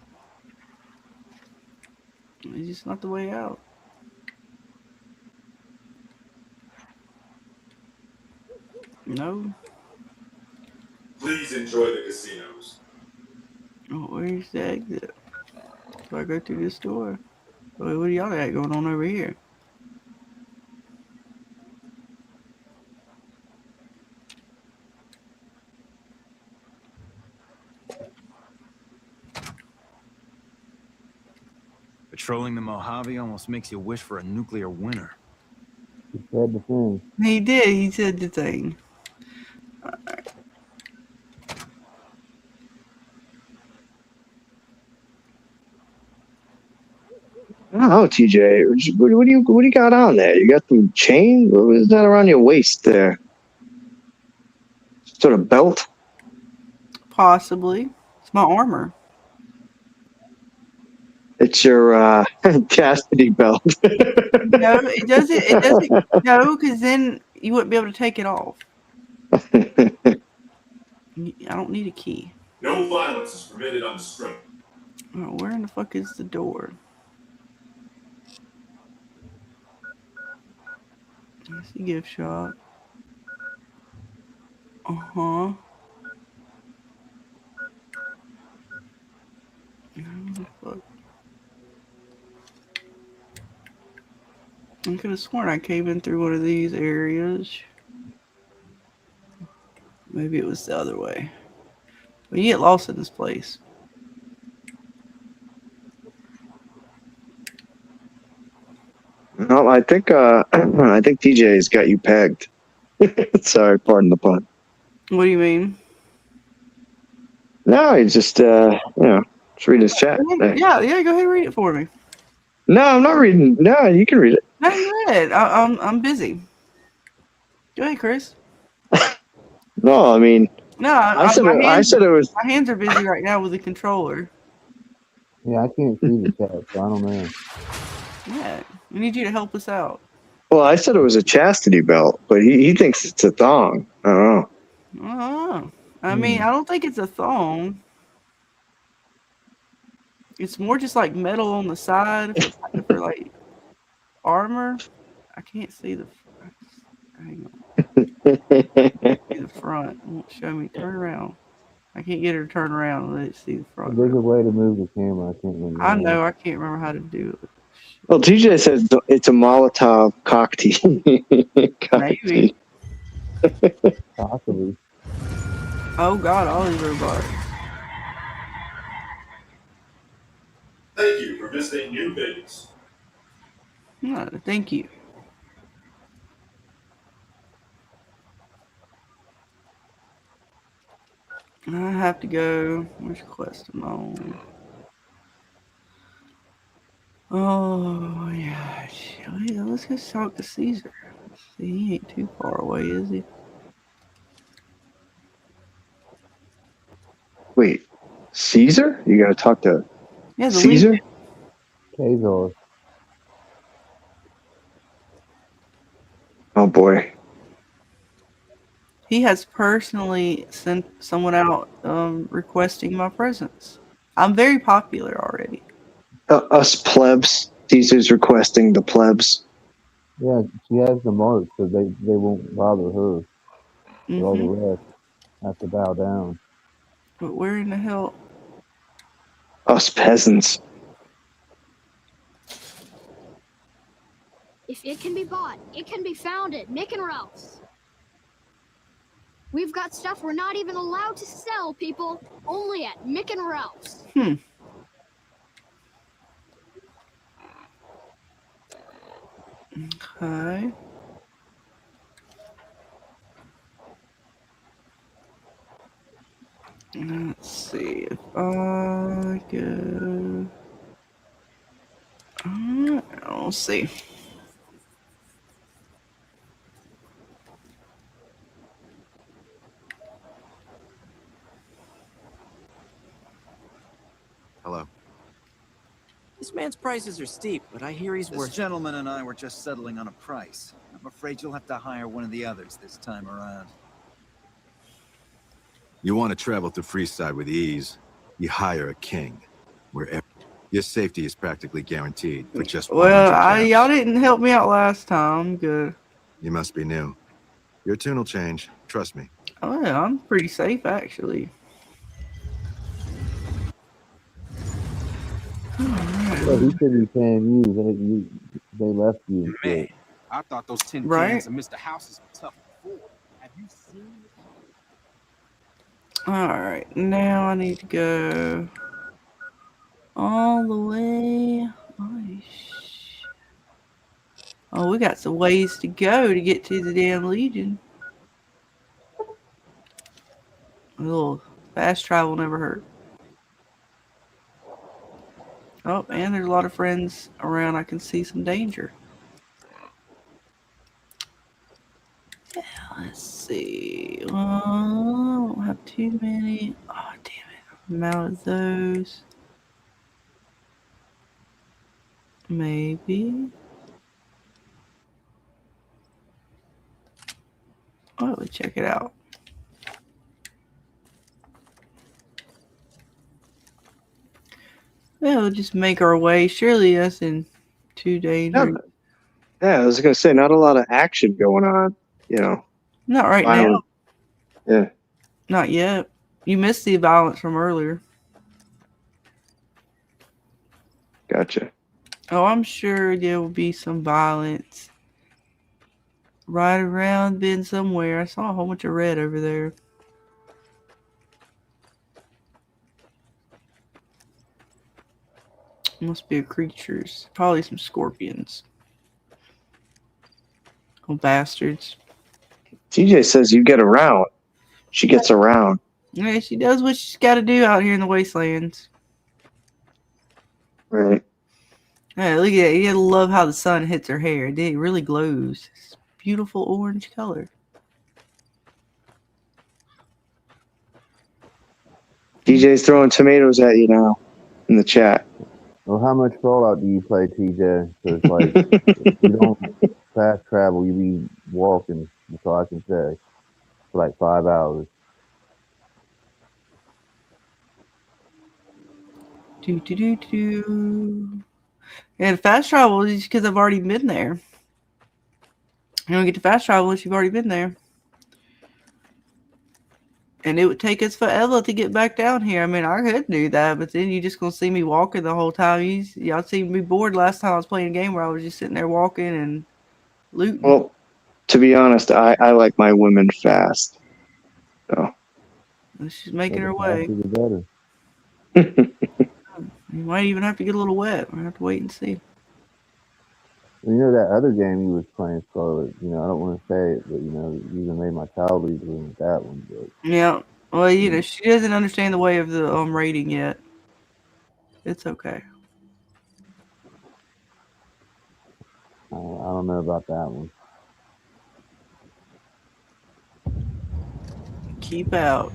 D: It's just not the way out. No.
H: Please enjoy the casinos.
D: Oh, where's the exit? Do I go through this door? Wait, what are y'all got going on over here?
L: Patrolling the Mojave almost makes you wish for a nuclear winter.
G: He said the thing.
D: He did. He said the thing.
U: I don't know, TJ. What do you got on there? You got some chain? What was that around your waist there? Sort of belt?
D: Possibly. It's my armor.
U: It's your chastity belt.
D: No, it doesn't. It doesn't. No, because then you wouldn't be able to take it off. I don't need a key.
H: No violence is permitted on the strip.
D: Oh, where in the fuck is the door? That's the gift shop. Uh-huh. Fuck. I could have sworn I came in through one of these areas. Maybe it was the other way. But you get lost in this place.
U: No, I think TJ's got you pegged. Sorry, pardon the pun.
D: What do you mean?
U: No, he's just just read his chat.
D: Yeah, go ahead and read it for me.
U: No, I'm not reading. No, you can read it.
D: No, go ahead. I'm busy. Go ahead, Chris.
U: No, I mean,
D: No,
U: I said it was.
D: My hands are busy right now with the controller.
G: Yeah, I can't see the chat, so I don't know.
D: Yeah, we need you to help us out.
U: Well, I said it was a chastity belt, but he thinks it's a thong. I don't know.
D: I mean, I don't think it's a thong. It's more just like metal on the side for like armor. I can't see the. Hang on. See the front. It won't show me. Turn around. I can't get her to turn around and let it see the front.
G: There's a way to move the camera. I can't remember.
D: I know. I can't remember how to do it.
U: Well, TJ says it's a Molotov cocktail.
D: Maybe.
G: Possibly.
D: Oh God, all these robots.
H: Thank you for visiting New Vegas.
D: No, thank you. I have to go. Which quest am I on? Oh, yeah. Let's go talk to Caesar. See, he ain't too far away, is he?
U: Wait, Caesar? You gotta talk to
D: Yeah, the
U: Caesar?
G: Kazor.
U: Oh boy.
D: He has personally sent someone out requesting my presence. I'm very popular already.
U: Us plebs. Caesar's requesting the plebs.
G: Yeah, she has the mark, so they won't bother her. But all the rest have to bow down.
D: But where in the hell?
U: Us peasants.
F: If it can be bought, it can be found at Mick and Ralph's. We've got stuff we're not even allowed to sell, people. Only at Mick and Ralph's.
D: Okay. Let's see if I go. We'll see.
L: Hello.
K: This man's prices are steep, but I hear he's
L: This
K: worth.
L: gentleman and I were just settling on a price. I'm afraid you'll have to hire one of the others this time around.
A: You want to travel through Freeside with ease, you hire a king. Wherever your safety is practically guaranteed for just 100
D: Well,
A: caps.
D: y'all didn't help me out last time. I'm good.
A: You must be new. Your tune will change. Trust me.
D: Oh yeah, I'm pretty safe actually.
G: Yeah, he should be paying you. They left you and
K: Man,
G: shit.
K: I thought those tin
D: Right.
K: cans of Mr. Houses were tough before. Have you seen it?
D: Alright, now I need to go all the way. Oh, we got some ways to go to get to the damn Legion. A little fast travel never hurt. Oh, and there's a lot of friends around. I can see some danger. Yeah, let's see. I don't have too many. Oh, damn it. I'm out of those. Maybe. Oh, let's check it out. Yeah, we'll just make our way. Surely nothing too dangerous.
U: Yeah, I was gonna say not a lot of action going on. You know.
D: Not right
U: Violent.
D: now.
U: Yeah.
D: Not yet. You missed the violence from earlier.
U: Gotcha.
D: Oh, I'm sure there will be some violence right around Bend somewhere. I saw a whole bunch of red over there. Must be creatures. Probably some scorpions. Oh, bastards.
U: TJ says you get around. She gets around.
D: Yeah, she does what she's got to do out here in the wastelands.
U: Right.
D: Yeah, look at that. You gotta love how the sun hits her hair. It really glows. It's beautiful orange color.
U: TJ's throwing tomatoes at you now in the chat.
G: Well, how much Fallout do you play, TJ? Because like, if you don't fast travel, you be walking. That's all I can say. For like 5 hours.
D: Yeah, the fast travel is because I've already been there. You don't get to fast travel unless you've already been there. And it would take us forever to get back down here. I mean, I could do that, but then you're just going to see me walking the whole time. Y'all seemed to be bored last time I was playing a game where I was just sitting there walking and looting.
U: Well, to be honest, I like my women fast. So.
D: She's making her way.
G: The better.
D: You might even have to get a little wet. We'll have to wait and see.
G: You know that other game you was playing, Scarlet. You know, I don't want to say it, but you know, you even made my child leave room with that one. But
D: Yeah. Well, you know, she doesn't understand the way of the rating yet. It's okay.
G: I don't know about that one.
D: Keep out.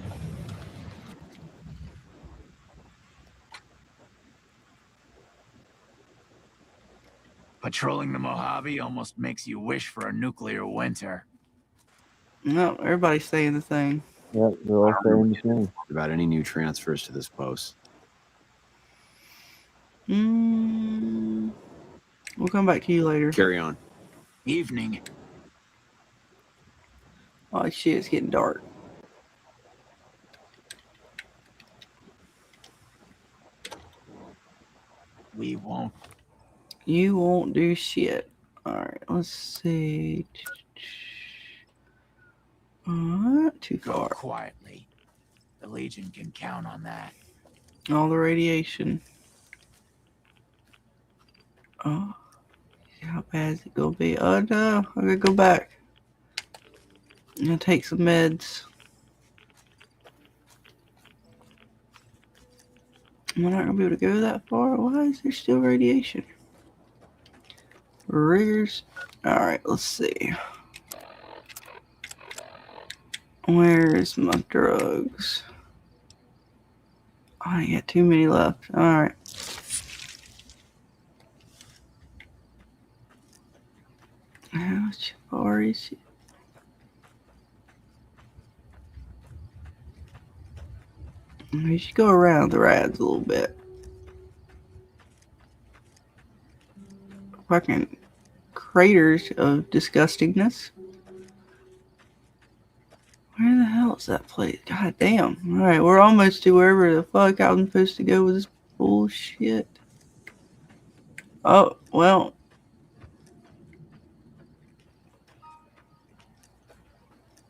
I: Patrolling the Mojave almost makes you wish for a nuclear winter.
D: No, everybody's saying the thing.
G: Yep, they're all saying the same.
W: About any new transfers to this post.
D: We'll come back to you later.
W: Carry on.
I: Evening.
D: Oh shit, it's getting dark.
I: We won't.
D: You won't do shit. Alright, let's see. Too
I: Go
D: far.
I: quietly. The Legion can count on that.
D: All the radiation. Oh, how bad is it gonna be? Oh no, I gotta go back. I'm gonna take some meds. I'm not gonna be able to go that far. Why is there still radiation? Riggers. Alright, let's see. Where's my drugs? I ain't got too many left. Alright. How far is it? We should go around the rads a little bit. Fucking craters of disgustingness. Where the hell is that place? God damn. Alright, we're almost to wherever the fuck I'm supposed to go with this bullshit. Oh, well.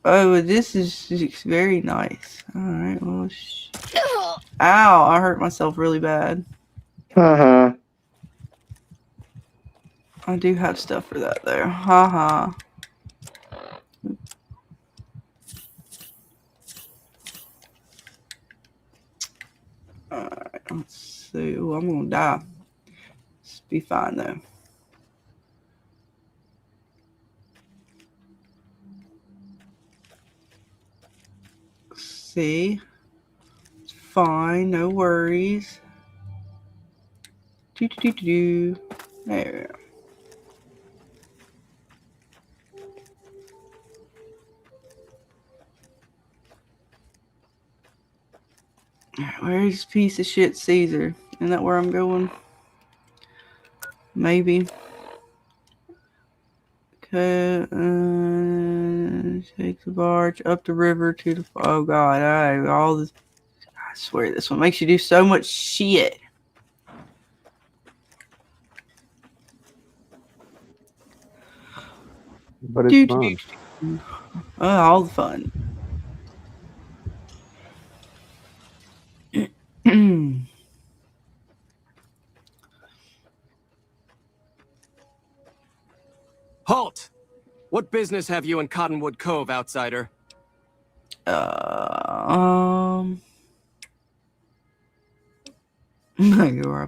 D: Oh, this is very nice. Alright, well, ow, I hurt myself really bad.
U: Uh-huh.
D: I do have stuff for that there. Haha. Alright, let's see. Ooh, I'm gonna die. Let's be fine though. See, it's fine, no worries. There we go. Where's this piece of shit Caesar? Isn't that where I'm going? Maybe. Okay, take the barge up the river to the... Oh god, all this... I swear this one makes you do so much shit.
G: But it's fun.
D: Oh, all the fun.
K: Halt! What business have you in Cottonwood Cove, outsider?
D: You are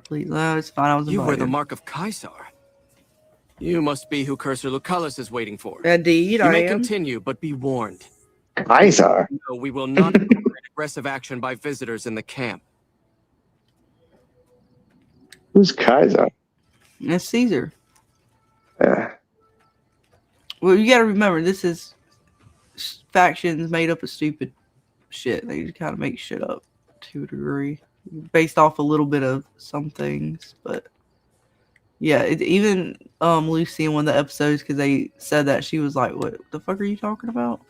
D: please. It's fine. I was
K: You wear the
D: invited.
K: mark of Caesar. You must be who Cursor Lucullus is waiting for.
D: Indeed,
K: you
D: I
K: may
D: am.
K: continue, but be warned.
U: Caesar.
K: No, we will not tolerate aggressive action by visitors in the camp.
U: Who's Kaiser?
D: That's Caesar.
U: Yeah.
D: Well, you got to remember, this is factions made up of stupid shit. They just kind of make shit up to a degree, based off a little bit of some things. But yeah, even Lucy in one of the episodes, because they said that, she was like, "What the fuck are you talking about?"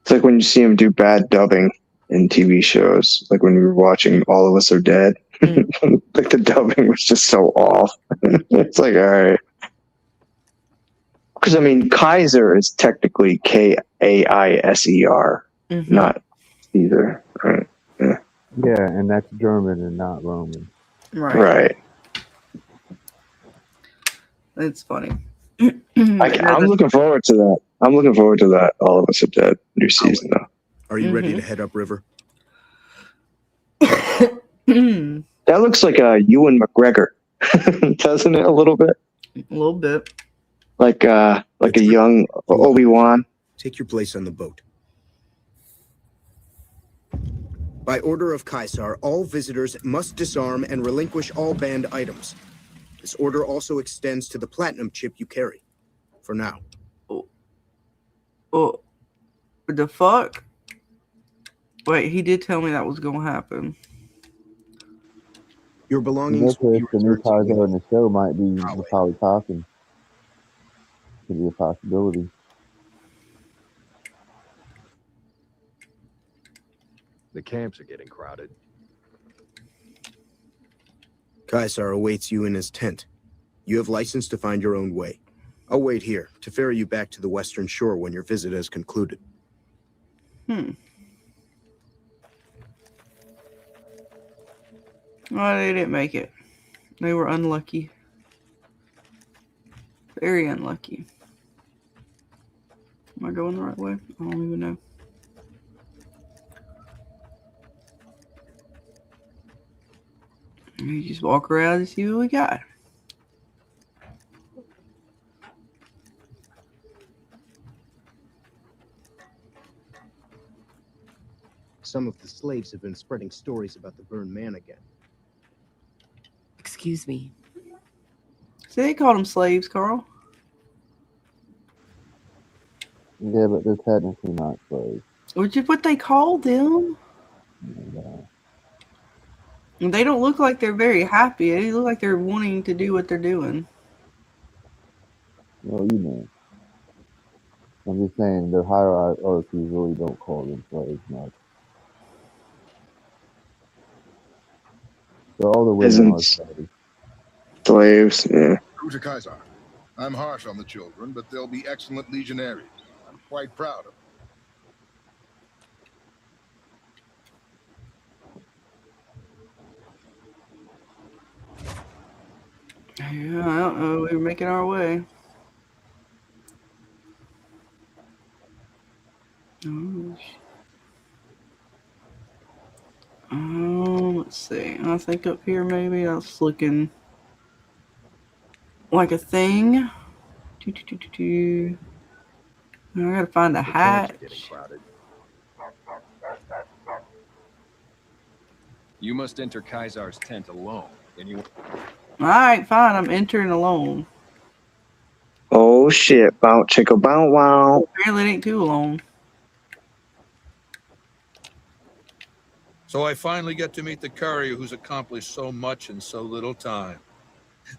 U: It's like when you see him do bad dubbing in TV shows, like when we were watching All of Us Are Dead. Like the dubbing was just so off. It's like, all right. Because I mean, Kaiser is technically Kaiser, not Caesar, right? Yeah.
G: Yeah, and that's German and not Roman.
U: Right.
D: It's funny.
U: I'm looking forward to that. I'm looking forward to that. All of Us Are Dead new season, though.
O: Are you ready to head upriver?
U: That looks like a Ewan McGregor, doesn't it? A little bit.
D: A little bit.
U: Like a young Obi-Wan.
O: Take your place on the boat. By order of Caesar, all visitors must disarm and relinquish all banned items. This order also extends to the platinum chip you carry. For now.
D: Oh, the fuck? Wait, he did tell me that was gonna happen.
O: Your
G: You
O: belongings
G: know,
O: will be
G: Chris, the new
O: returned to
G: Tarzan in the show might be
O: you.
G: Macaulay Culkin. Could be a possibility.
X: The camps are getting crowded.
O: Caesar awaits you in his tent. You have license to find your own way. I'll wait here to ferry you back to the western shore when your visit has concluded.
D: Well, they didn't make it. They were unlucky. Very unlucky. Am I going the right way? I don't even know. You just walk around and see what we got.
O: Some of the slaves have been spreading stories about the burned man again.
T: Excuse me.
D: See, they called them slaves, Carl.
G: Yeah, but they're technically not slaves.
D: Which is what they called them. And they don't look like they're very happy. They look like they're wanting to do what they're doing.
G: Well, you know. I'm just saying their hierarchies really don't call them slaves much. So all the women are slaves.
U: Slaves, yeah.
M: True to Kaiser. I'm harsh on the children, but they'll be excellent legionaries. I'm quite proud of them.
D: Yeah, I don't know. We were making our way. Let's see. I think up here maybe I was looking like a thing. I gotta find a hat.
X: You must enter Kaiser's tent alone. Anyone?
D: Alright, fine. I'm entering alone.
U: Oh shit! Bow chicka bow wow.
D: Apparently, it ain't too long.
C: So I finally get to meet the courier who's accomplished so much in so little time.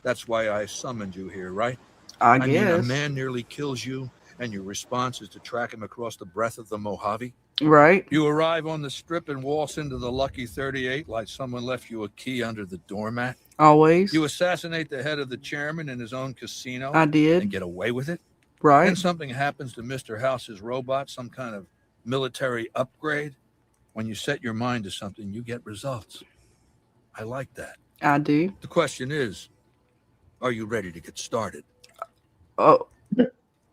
C: That's why I summoned you here, right?
D: I
C: mean, a
D: guess.
C: man nearly kills you, and your response is to track him across the breadth of the Mojave?
D: Right.
C: You arrive on the strip and waltz into the Lucky 38 like someone left you a key under the doormat?
D: Always.
C: You assassinate the head of the chairman in his own casino?
D: I did.
C: And get away with it?
D: Right.
C: Then something happens to Mr. House's robot, some kind of military upgrade? When you set your mind to something, you get results. I like that.
D: I do.
C: The question is, are you ready to get started?
D: Oh.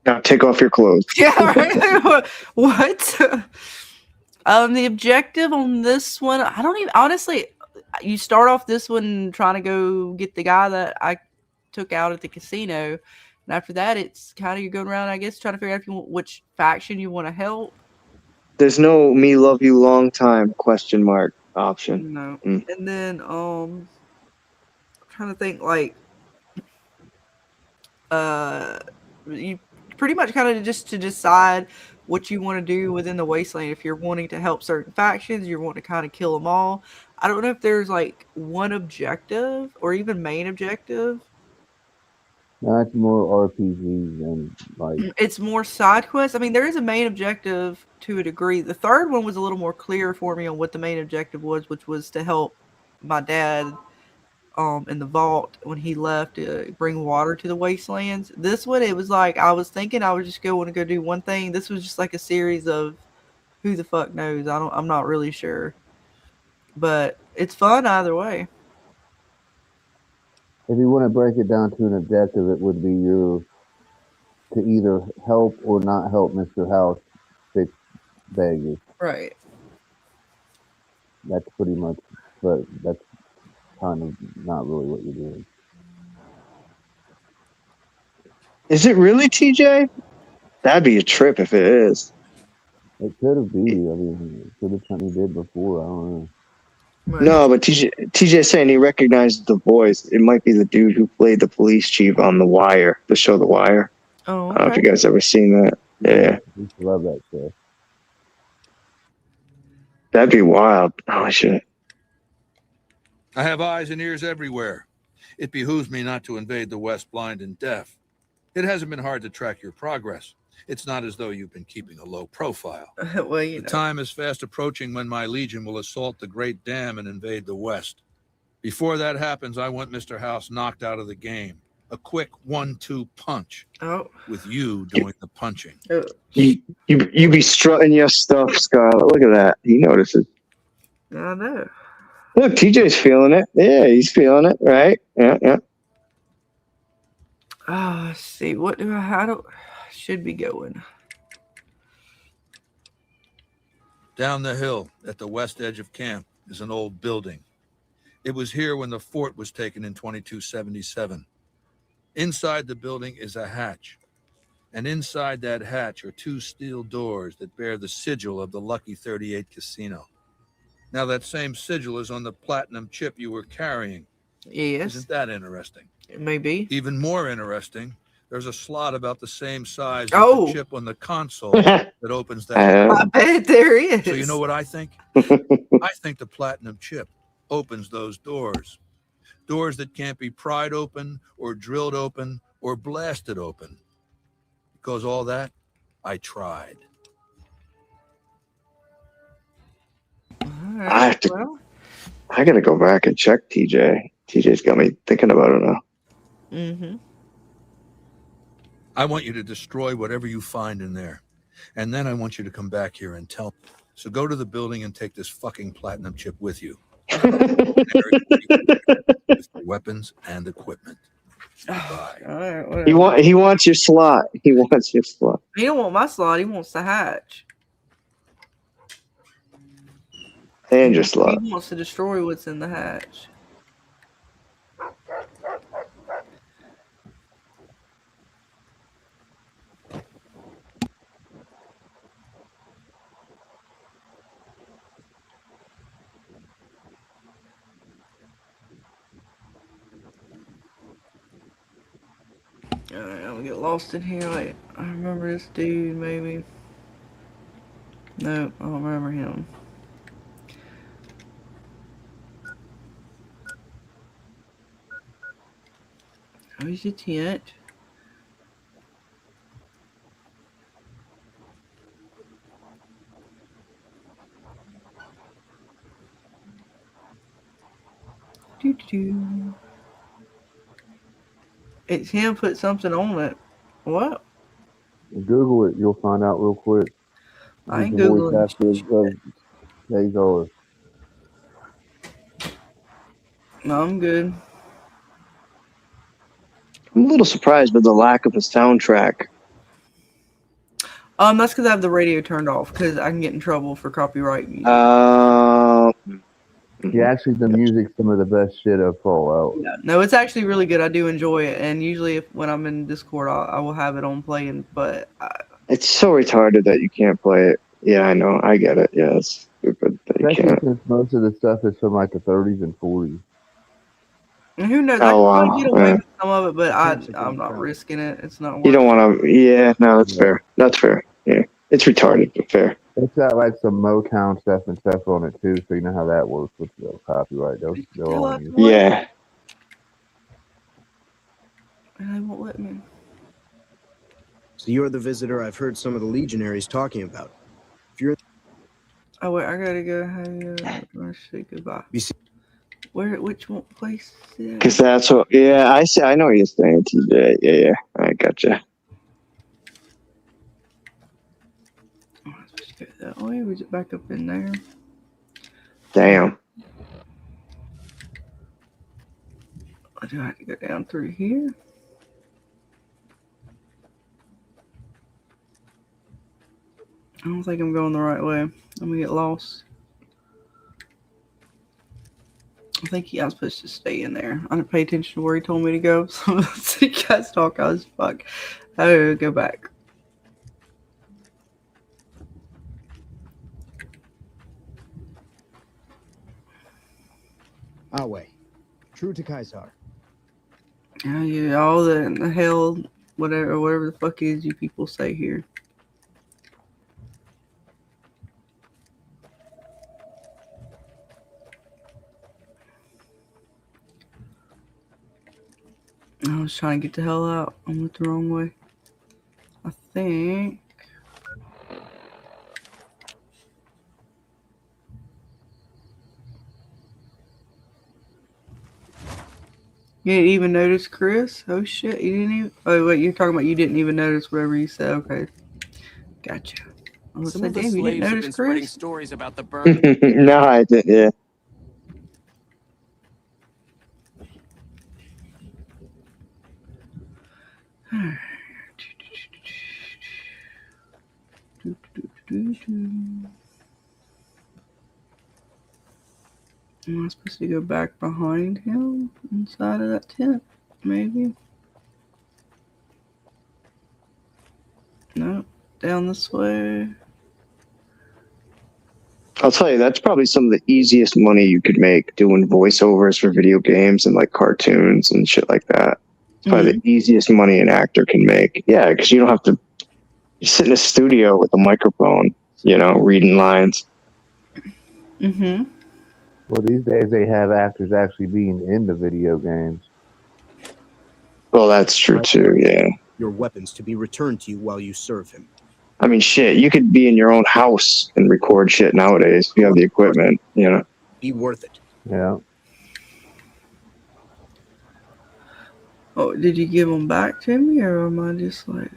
U: Now take off your clothes.
D: Yeah, right. What? The objective on this one, I don't even, honestly, you start off this one trying to go get the guy that I took out at the casino. And after that, it's kind of you're going around, I guess, trying to figure out if you want, which faction you want to help.
U: There's no "me love you long time" question mark option.
D: No. And then I'm trying to think like you pretty much kind of just to decide what you want to do within the wasteland. If you're wanting to help certain factions, you're wanting to kind of kill them all. I don't know if there's like one objective or even main objective.
G: That's more RPGs and like
D: It's more side quests. I mean, there is a main objective to a degree. The third one was a little more clear for me on what the main objective was, which was to help my dad in the vault when he left to bring water to the wastelands. This one, it was like I was thinking I was just going to go do one thing. This was just like a series of who the fuck knows. I'm not really sure, but it's fun either way.
G: if you want to break it down to an objective, it would be to either help or not help Mr. House fix Vegas.
D: Right.
G: That's pretty much, but that's kind of not really what you're doing.
U: Is it really, TJ? That'd be a trip if it is.
G: It could have been. I mean, it could have something he did before. I don't know.
U: No, but TJ saying he recognized the voice. It might be the dude who played the police chief on The Wire, the show The Wire.
D: Oh,
U: I don't know if you
D: okay.
U: guys ever seen that. Yeah.
G: I used to love that show.
U: That'd be wild. Oh, shit.
E: I have eyes and ears everywhere. It behooves me not to invade the West blind and deaf. It hasn't been hard to track your progress. It's not as though you've been keeping a low profile.
D: Well, you know.
E: The time is fast approaching when my legion will assault the Great Dam and invade the West. Before that happens, I want Mr. House knocked out of the game. A quick 1-2 punch.
D: Oh.
E: With you doing the punching.
U: You be strutting your stuff, Scarlet. Look at that. He notices.
D: I know.
U: Look, TJ's feeling it. Yeah, he's feeling it, right? Yeah, yeah.
D: Let's see. What do I should be going?
E: Down the hill at the west edge of camp is an old building. It was here when the fort was taken in 2277. Inside the building is a hatch. And inside that hatch are 2 steel doors that bear the sigil of the Lucky 38 casino. Now that same sigil is on the platinum chip you were carrying.
D: Yes.
E: Isn't that interesting?
D: It may be.
E: Even more interesting, there's a slot about the same size as
D: Oh.
E: the chip on the console that opens that.
D: I bet there is.
E: So you know what I think? I think the platinum chip opens those doors. Doors that can't be pried open or drilled open or blasted open. Because all that, I tried.
D: Right,
U: I have to.
D: well.
U: I gotta go back and check TJ. TJ's got me thinking about it now.
D: Mm-hmm.
E: I want you to destroy whatever you find in there. And then I want you to come back here and tell me. So go to the building and take this fucking platinum chip with you. With weapons and equipment. Goodbye.
D: All right, whatever.
U: He wants your slot. He wants your slot.
D: He don't want my slot. He wants the hatch.
U: And your slot.
D: He wants to destroy what's in the hatch. Alright, I'm gonna get lost in here. Wait, I remember this dude, maybe. No, I don't remember him. Oh, he's a tent. Doo-doo-doo. It's him put something on it. What?
G: Google it. You'll find out real quick.
D: I ain't
G: The voice
D: Googling
G: actor of Hagar.
D: No, I'm good.
U: I'm a little surprised by the lack of a soundtrack.
D: That's because I have the radio turned off because I can get in trouble for copyright music.
G: Yeah, actually, the music's some of the best shit of Fallout.
D: Yeah, no, it's actually really good. I do enjoy it, and usually when I'm in Discord, I will have it on playing. But
U: It's so retarded that you can't play it. Yeah, I know. I get it. Yeah, it's stupid that you
G: Especially
U: can't.
G: since most of the stuff is from like the 30s and 40s.
D: and who knows?
U: Oh,
D: I
U: wow.
D: can get away
U: Yeah.
D: with some of it, but I'm not risking it. It's not.
U: You don't
D: worth
U: want to. Yeah, no, that's fair. That's fair. Yeah, it's retarded, but fair.
G: It's got like some Motown stuff and stuff on it too, so you know how that works with the copyright. They'll on you.
U: Yeah.
D: And they won't let me.
O: So you're the visitor I've heard some of the legionaries talking about. If you're
D: Oh wait, I gotta go. Let's say goodbye. Where? Which one place? Is it?
U: Because that's what. Yeah, I see. I know what you're saying, TJ. Yeah, yeah. I gotcha.
D: Let's go that way. Was it back up in there?
U: Damn.
D: Or do I have to go down through here? I don't think I'm going the right way. I'm gonna get lost. I think I was supposed to stay in there. I didn't pay attention to where he told me to go. So let's see you guys talk. I was fuck. Oh, go back.
O: Awe. True to Kaisar.
D: Oh, yeah, all the hell, whatever the fuck is you people say here. I was trying to get the hell out. I went the wrong way. I think. You didn't even notice Chris? Oh shit, you didn't even. Oh wait, you're talking about you didn't even notice whatever you said. Okay, gotcha. I was
K: Some
D: like,
K: of the
D: damn, you didn't
K: slaves have
D: notice
K: been spreading
D: Chris?
K: stories about the burn.
U: No, I didn't. Yeah.
D: Am I supposed to go back behind him inside of that tent? Maybe. No, down this way.
U: I'll tell you, that's probably some of the easiest money you could make doing voiceovers for video games and like cartoons and shit like that. It's probably the easiest money an actor can make. Yeah, because you don't have to sit in a studio with a microphone, reading lines.
D: Mm-hmm.
G: Well, these days they have actors actually being in the video games.
U: Well, that's true too, yeah.
O: Your weapons to be returned to you while you serve him.
U: I mean, shit, you could be in your own house and record shit nowadays if you have the equipment,
O: Be worth it.
G: Yeah.
D: Oh, did you give them back to me, or am I just like...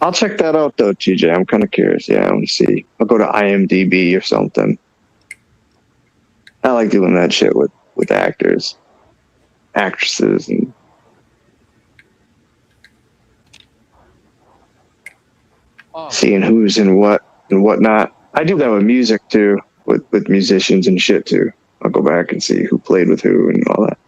U: I'll check that out, though, TJ. I'm kind of curious. Yeah, I want to see. I'll go to IMDb or something. I like doing that shit with actors, actresses, and... seeing who's in what and whatnot. I do that with music, too, with musicians and shit, too. I'll go back and see who played with who and all that.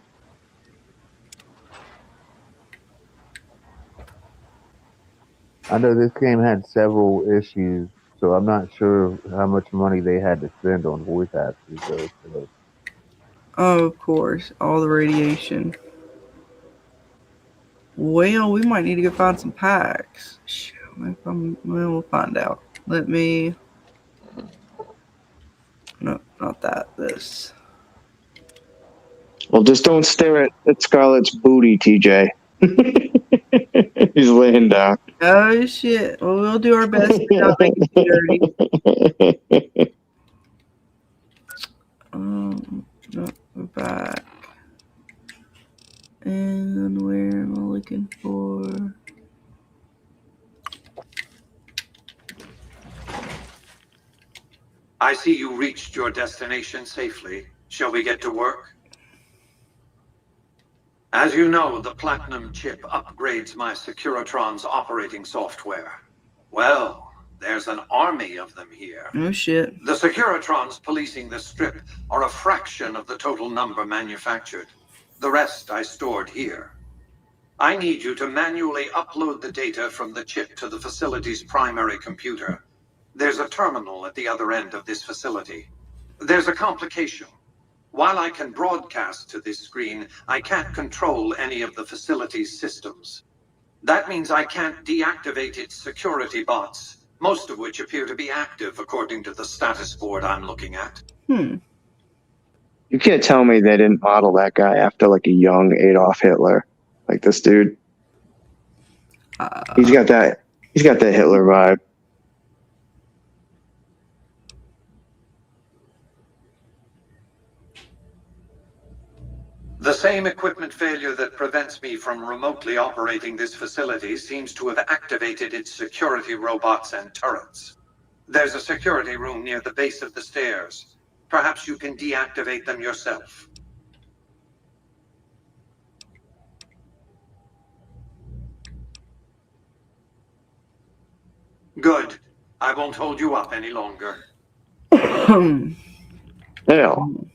G: I know this game had several issues, so I'm not sure how much money they had to spend on voice actors. So.
D: Oh, of course. All the radiation. Well, we might need to go find some packs. Shit, we'll find out. Let me... No, not that. This.
U: Well, just don't stare at Scarlett's booty, TJ. He's laying down.
D: Oh, shit. Well, we'll do our best to not make it too dirty. No, we're back. And where am I looking for?
B: I see you reached your destination safely. Shall we get to work? As you know, the Platinum chip upgrades my Securitron's operating software. Well, there's an army of them here.
D: Oh, shit.
B: The Securitrons policing this strip are a fraction of the total number manufactured. The rest I stored here. I need you to manually upload the data from the chip to the facility's primary computer. There's a terminal at the other end of this facility. There's a complication. While I can broadcast to this screen, I can't control any of the facility's systems. That means I can't deactivate its security bots, most of which appear to be active according to the status board I'm looking at.
U: You can't tell me they didn't model that guy after like a young Adolf Hitler, like this dude. He's got that Hitler vibe.
B: The same equipment failure that prevents me from remotely operating this facility seems to have activated its security robots and turrets. There's a security room near the base of the stairs. Perhaps you can deactivate them yourself. Good. I won't hold you up any longer.
U: Hell.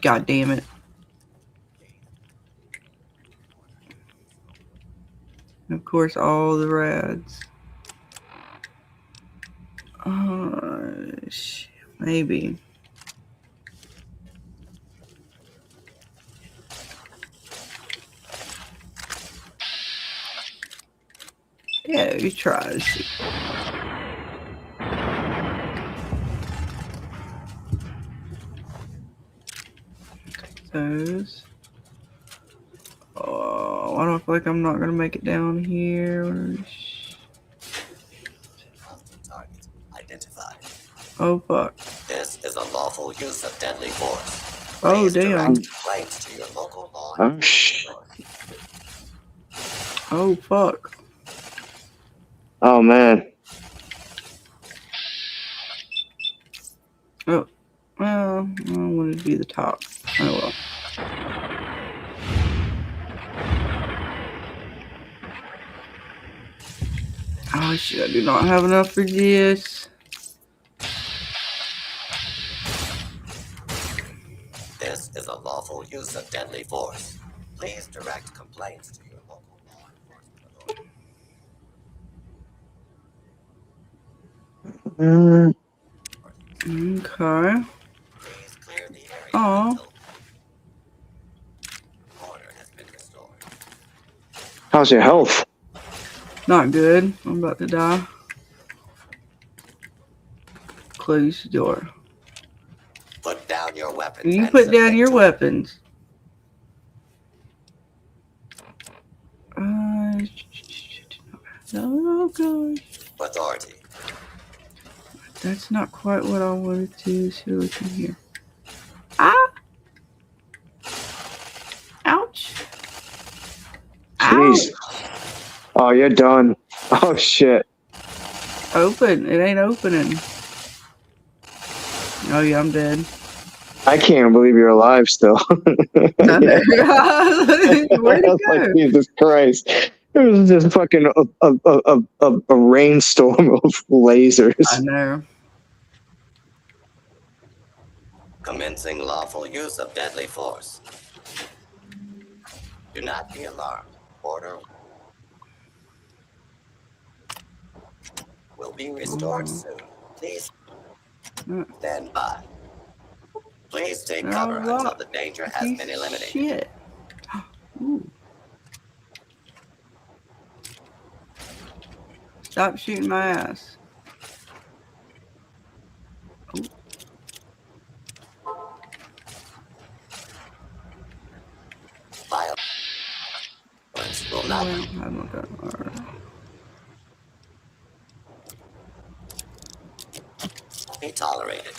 D: God damn it. And of course, all the rads. Shit, maybe. Yeah, you try to see. Those. Oh, I don't feel like I'm not gonna make it down here.
N: Target identified.
D: Oh fuck.
N: This is a lawful use of deadly force.
D: Oh
N: Please
D: damn.
N: direct complaints to your local law
U: Oh shit.
D: Oh fuck.
U: Oh man.
D: Oh. Well, I wanted to be the top. Oh well. Oh shit, I do not have enough for this.
N: This is a lawful use of deadly force. Please direct complaints to your local law enforcement authority.
D: Okay.
N: Please clear the area.
D: Oh.
N: Order has been restored.
U: How's your health?
D: Not good. I'm about to die. Close the door.
N: Put down your weapons.
D: You put down your weapons. Oh gosh.
N: Authority.
D: That's not quite what I wanted to. See what's in here. Ah! Ouch!
U: Jeez. Oh, you're done. Oh shit.
D: Open. It ain't opening. Oh yeah, I'm dead.
U: I can't believe you're alive still.
D: Where'd it go?
U: Like, Jesus Christ. It was just fucking a rainstorm of lasers.
D: I know.
N: Commencing lawful use of deadly force. Do not be alarmed. Order will be restored soon. Please stand by. Please take cover until the danger has been eliminated.
D: Shit. Ooh. Stop shooting my ass. Oh.
N: Violence will not be tolerated.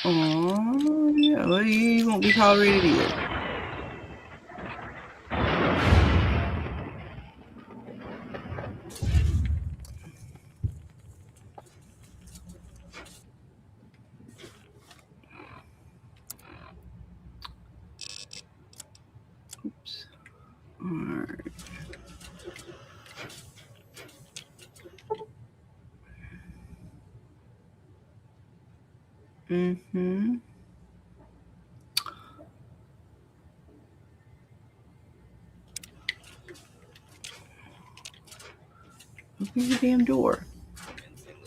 D: Oh, yeah. Well, you won't be tolerated either. Oops. All right. Mm-hmm. Open the damn door.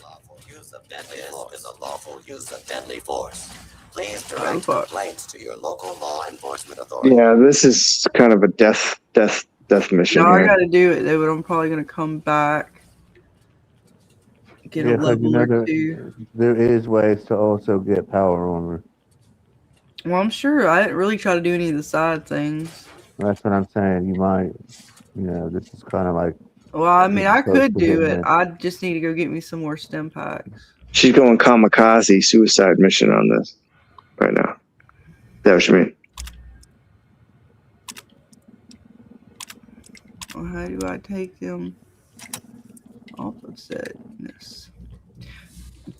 N: Lawful use of deadly force is a lawful use of deadly force. Please direct complaints to your local law enforcement authority.
U: Yeah, this is kind of a death mission
D: No, I
U: here.
D: gotta do it though, but I'm probably gonna come back. Get a level or two.
G: There is ways to also get power armor.
D: Well, I'm sure I didn't really try to do any of the side things.
G: That's what I'm saying. You might, this is kind of like.
D: Well, I mean, I could do it.
G: in.
D: I just need to go get me some more stem packs.
U: She's going kamikaze suicide mission on this right now. Is that what you mean?
D: Well, how do I take them off of sadness?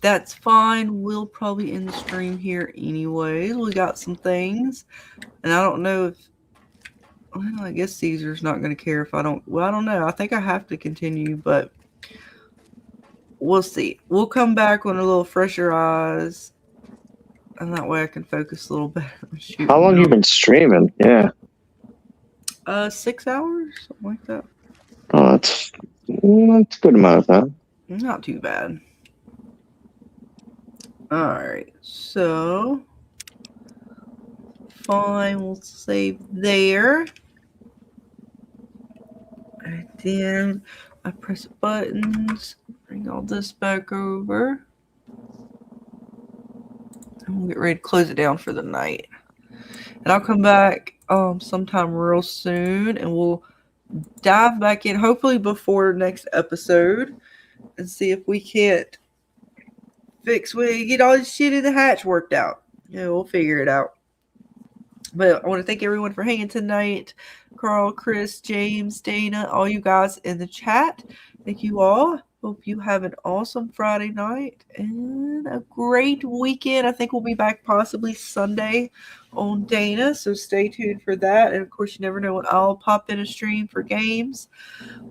D: That's fine. We'll probably end the stream here anyways. We got some things. And I don't know if... Well, I guess Caesar's not going to care if I don't... Well, I don't know. I think I have to continue, but... We'll see. We'll come back with a little fresher eyes. And that way I can focus a little better.
U: How long have you been streaming? Yeah.
D: 6 hours? Something like that.
U: Oh, that's a good amount of time.
D: Not too bad. Alright, so fine, we'll save there. And then I press buttons, bring all this back over. And we'll get ready to close it down for the night. And I'll come back sometime real soon and we'll dive back in, hopefully before next episode, and see if we can't get all this shit in the hatch worked out. Yeah, we'll figure it out. But I want to thank everyone for hanging tonight. Carl, Chris, James, Dana, all you guys in the chat. Thank you all. Hope you have an awesome Friday night and a great weekend. I think we'll be back possibly Sunday on Dana, so stay tuned for that. And of course, you never know when I'll pop in a stream for games.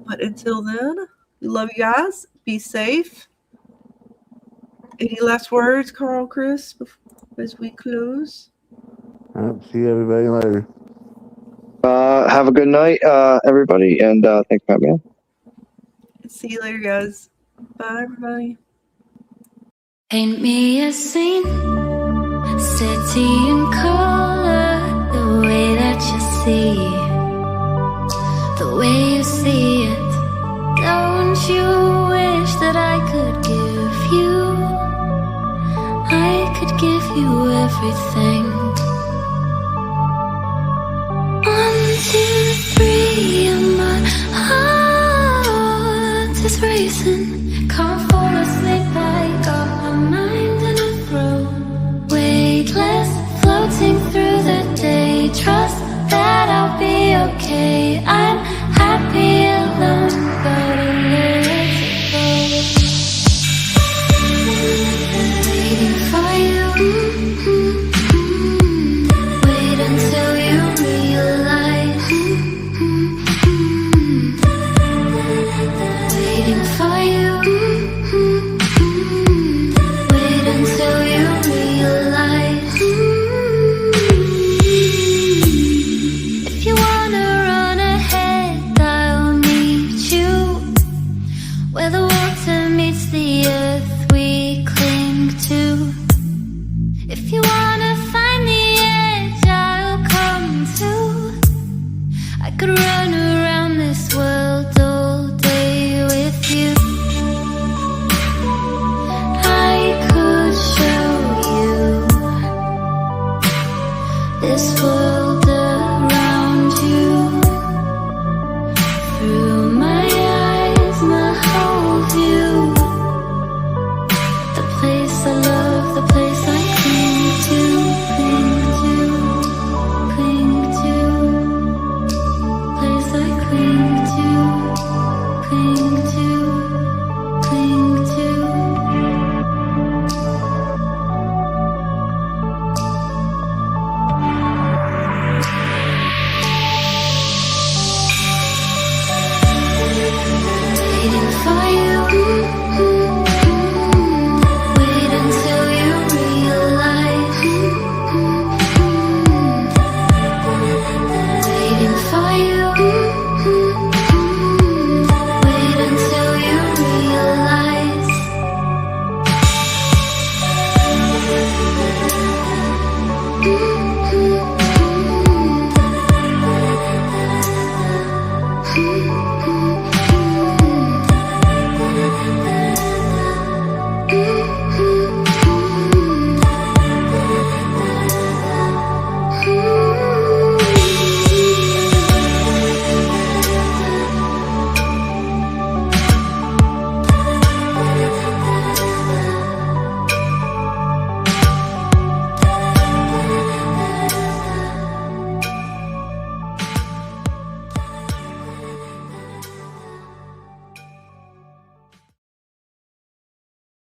D: But until then, we love you guys. Be safe. Any last words, Carl, Chris, as we close?
G: See everybody later.
U: Have a good night, everybody, and thanks for having me on.
D: See you later, guys. Bye, everybody.
P: Paint me a scene, city in color, the way that you see, the way you see it. Don't you wish that I could give you, I could give you everything. 1, 2, 3, and my heart is racing. Come